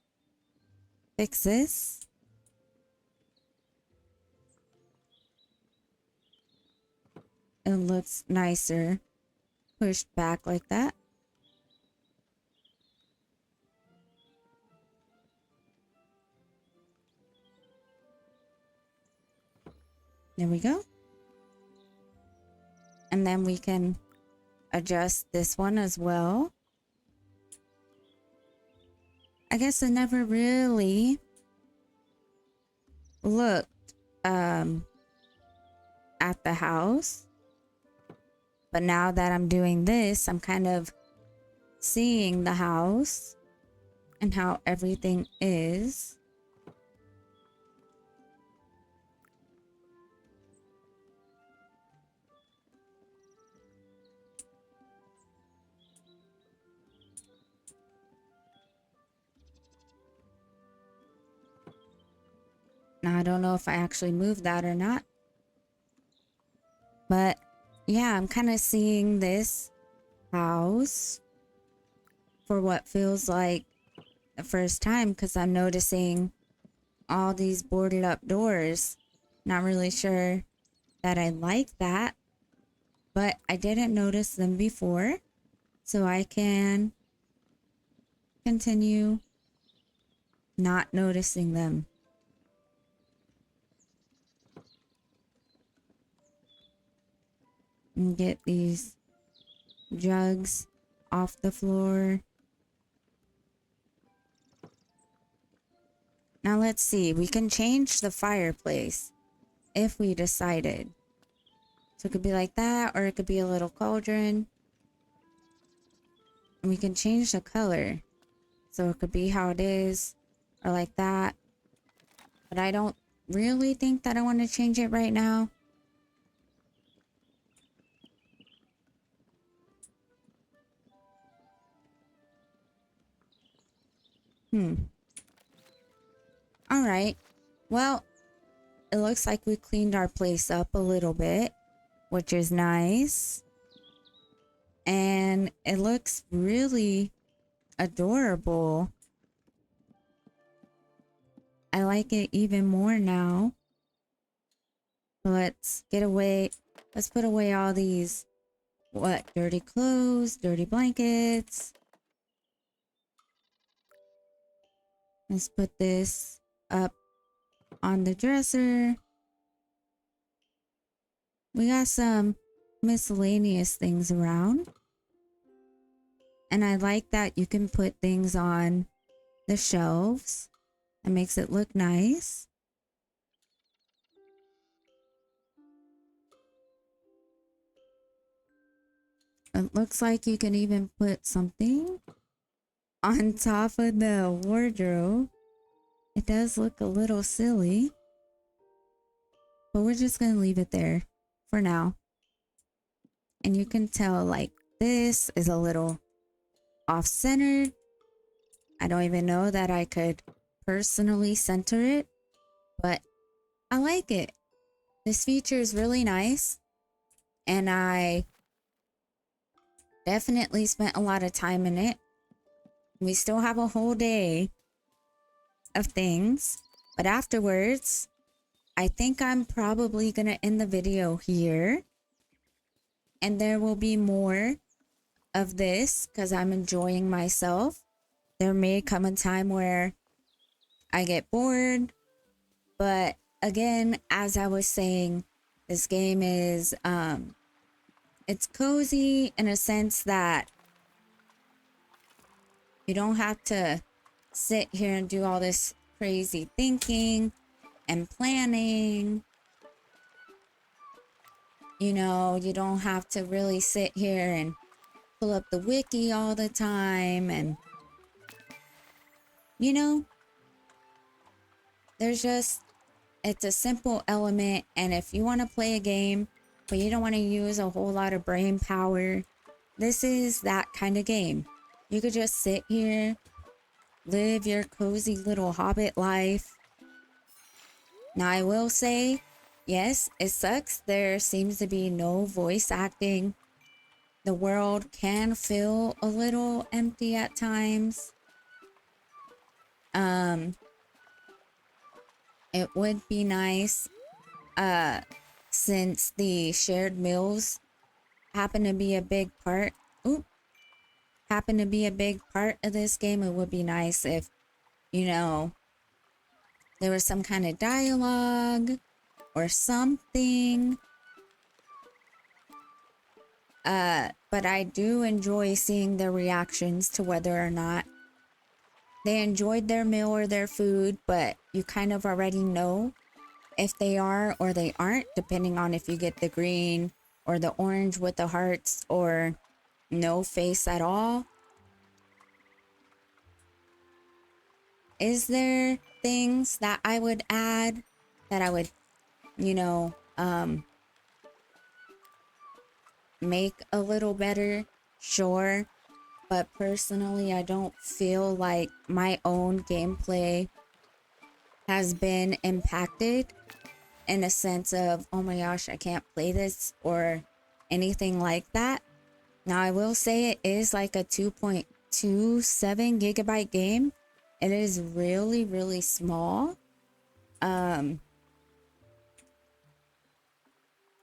fix this. It looks nicer pushed back like that. There we go. And then we can adjust this one as well. I guess I never really looked at the house. But now that I'm doing this, I'm kind of seeing the house and how everything is. Now, I don't know if I actually moved that or not. But yeah, I'm kind of seeing this house for what feels like the first time because I'm noticing all these boarded up doors. Not really sure that I like that, but I didn't notice them before, so I can continue not noticing them. And get these jugs off the floor. Now let's see, we can change the fireplace if we decided. So it could be like that, or it could be a little cauldron. And we can change the color. So it could be how it is, or like that. But I don't really think that I want to change it right now. All right. Well, it looks like we cleaned our place up a little bit, which is nice. And it looks really adorable. I like it even more now. Let's get away. Let's put away all these, dirty clothes, dirty blankets. Let's put this up on the dresser. We got some miscellaneous things around. And I like that you can put things on the shelves. It makes it look nice. It looks like you can even put something on top of the wardrobe. It does look a little silly, but we're just gonna leave it there for now. And you can tell like this is a little off-centered. I don't even know that I could personally center it, but I like it. This feature is really nice, and I definitely spent a lot of time in it. We still have a whole day of things, but afterwards, I think I'm probably gonna end the video here, and there will be more of this because I'm enjoying myself. There may come a time where I get bored, but again, as I was saying, this game is it's cozy in a sense that you don't have to sit here and do all this crazy thinking and planning. You know, you don't have to really sit here and pull up the wiki all the time. And, you know, it's a simple element. And if you want to play a game, but you don't want to use a whole lot of brain power, this is that kind of game. You could just sit here, live your cozy little Hobbit life. Now, I will say, yes, it sucks. There seems to be no voice acting. The world can feel a little empty at times. It would be nice, since the shared meals happen to be a big part. Happen to be a big part of this game. It would be nice if, you know, there was some kind of dialogue or something. But I do enjoy seeing their reactions to whether or not they enjoyed their meal or their food, but you kind of already know if they are or they aren't, depending on if you get the green or the orange with the hearts or no face at all. Is there things that I would add that I would, you know, make a little better? Sure. But personally, I don't feel like my own gameplay has been impacted in a sense of, oh my gosh, I can't play this or anything like that. Now, I will say it is like a 2.27 gigabyte game. It is really, really small. How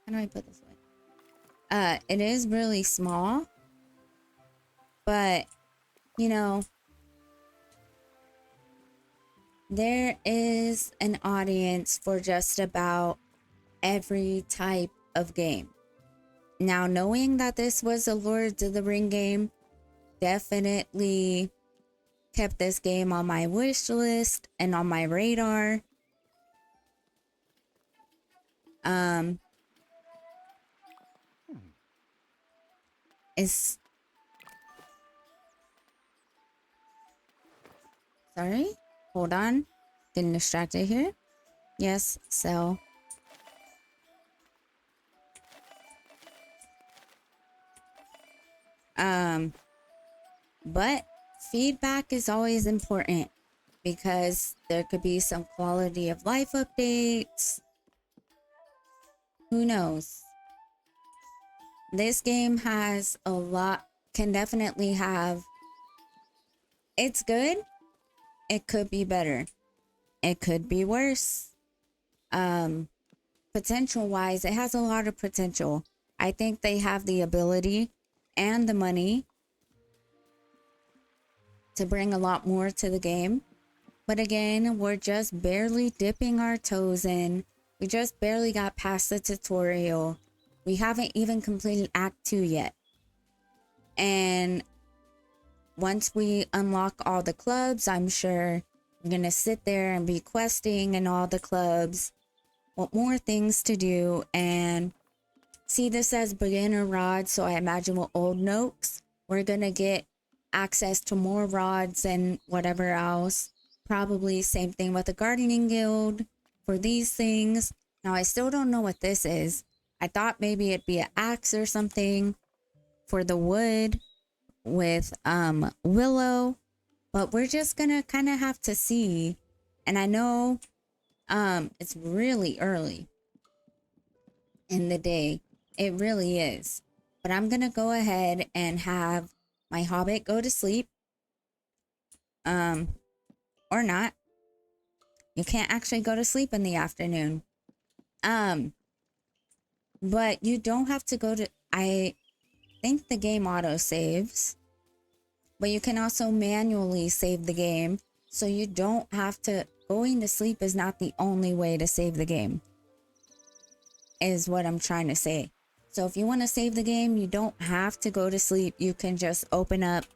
do I put this way? It is really small. But, you know, there is an audience for just about every type of game. Now, knowing that this was a Lord of the Ring game definitely kept this game on my wish list and on my radar. It's sorry, hold on, getting distracted here. Yes, so but feedback is always important. because there could be some quality of life updates. Who knows? This game has a lot, can definitely have, it's good. It could be better. It could be worse. Potential wise, it has a lot of potential. I think they have the ability and the money to bring a lot more to the game. But again, we're just barely dipping our toes in. We just barely got past the tutorial. We haven't even completed Act 2 yet. And once we unlock all the clubs, I'm sure we're going to sit there and be questing in all the clubs. Want more things to do. And see, this says beginner rods. So I imagine with old Noaks, we're going to get access to more rods and whatever else. Probably same thing with the gardening guild for these things. Now I still don't know what this is. I thought maybe it'd be an axe or something for the wood with willow, but we're just gonna kind of have to see. And I know it's really early in the day. It really is. But I'm gonna go ahead and have my Hobbit go to sleep. Or not. You can't actually go to sleep in the afternoon. But you don't have to go to, I think the game auto saves, but you can also manually save the game. So you don't have to, going to sleep is not the only way to save the game, is what I'm trying to say. So if you want to save the game, you don't have to go to sleep. You can just open up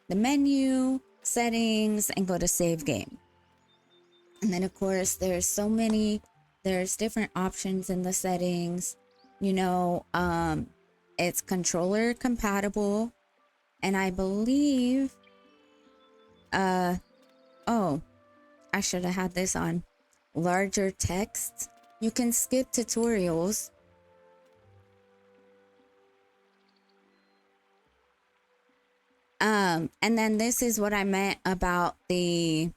the menu, settings, and go to save game. And then of course there's different options in the settings. You know, it's controller compatible, and I believe oh, I should have had this on. Larger text. You can skip tutorials. And then this is what I meant about the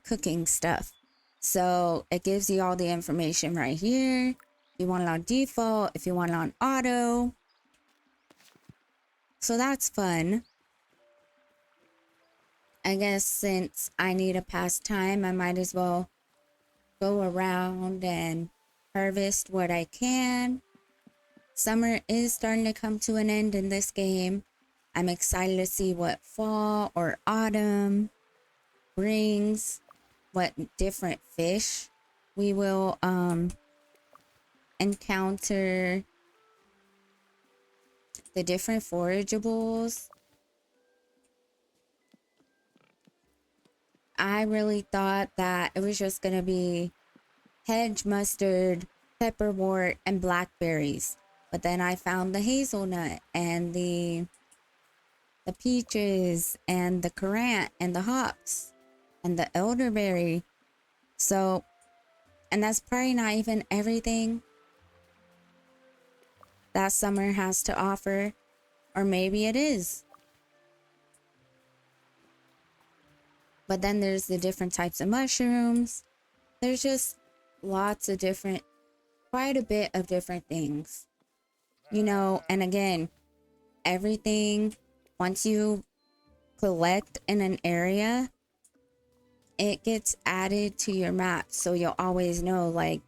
cooking stuff. So it gives you all the information right here. If you want it on default, if you want it on auto. So that's fun. I guess since I need a pastime, I might as well go around and harvest what I can. Summer is starting to come to an end in this game. I'm excited to see what fall or autumn brings, what different fish we will encounter, the different forageables. I really thought that it was just gonna be hedge mustard, pepperwort, and blackberries, but then I found the hazelnut and the peaches and the currant and the hops and the elderberry. So, and that's probably not even everything that summer has to offer, or maybe it is. But then there's the different types of mushrooms. There's just lots of different, quite a bit of different things, you know. And again, everything, once you collect in an area, it gets added to your map. So you'll always know, like,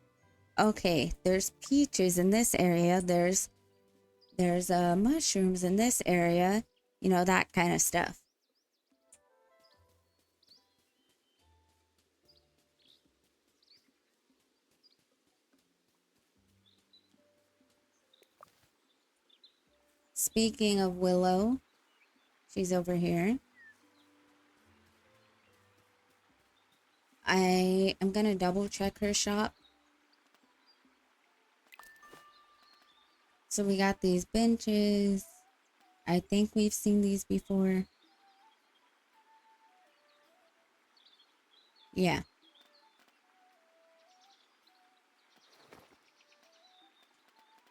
okay, there's peaches in this area. There's mushrooms in this area, you know, that kind of stuff. Speaking of Willow, she's over here. I am gonna double check her shop. So we got these benches. I think we've seen these before. Yeah.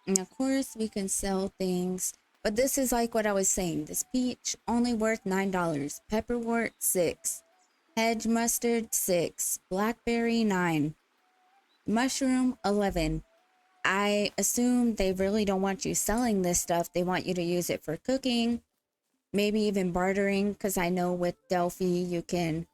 And of course we can sell things. But this is like what I was saying. This peach only worth $9. Pepperwort $6. hedge mustard 6, blackberry 9, mushroom 11. I assume they really don't want you selling this stuff. They want you to use it for cooking, maybe even bartering, because I know with Delphi you can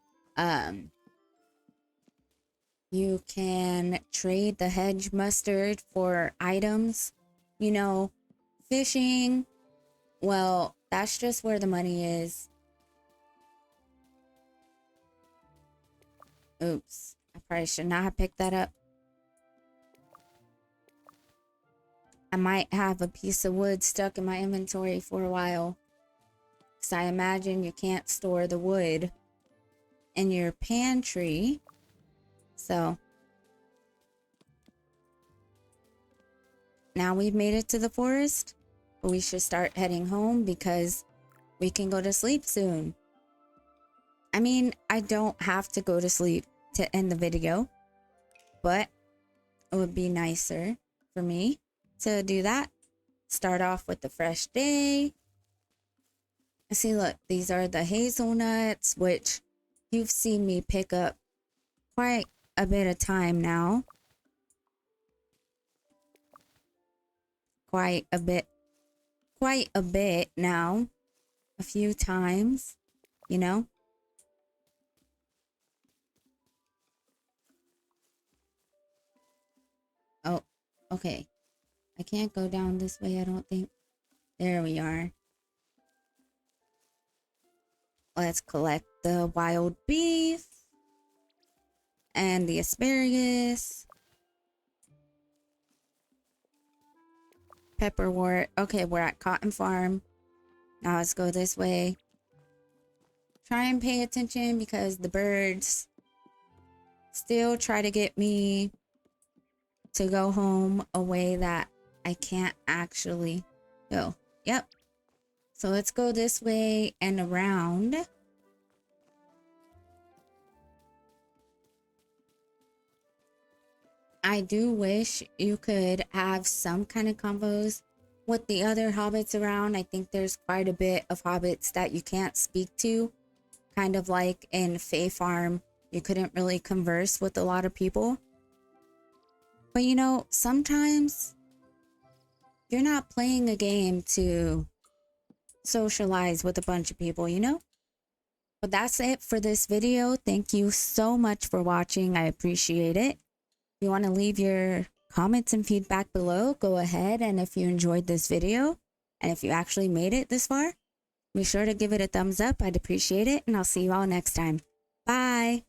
trade the hedge mustard for items, you know, fishing. Well, that's just where the money is. Oops, I probably should not have picked that up. I might have a piece of wood stuck in my inventory for a while, because I imagine you can't store the wood in your pantry. So now we've made it to the forest, but we should start heading home because we can go to sleep soon. I mean, I don't have to go to sleep to end the video, but it would be nicer for me to do that. Start off with a fresh day. See, look, these are the hazelnuts, which you've seen me pick up quite a bit of time now. Quite a bit now. A few times, you know. Oh, okay. I can't go down this way, I don't think. There we are. Let's collect the wild beef and the asparagus. Pepperwort. Okay, we're at Cotton Farm. Now let's go this way. Try and pay attention because the birds still try to get me to go home a way that I can't actually go. Yep. So let's go this way and around. I do wish you could have some kind of combos with the other hobbits around. I think there's quite a bit of hobbits that you can't speak to. Kind of like in Fae Farm, you couldn't really converse with a lot of people. But you know, sometimes you're not playing a game to socialize with a bunch of people, you know? But that's it for this video. Thank you so much for watching. I appreciate it. If you want to leave your comments and feedback below, go ahead. And if you enjoyed this video, and if you actually made it this far, be sure to give it a thumbs up. I'd appreciate it. And I'll see you all next time. Bye.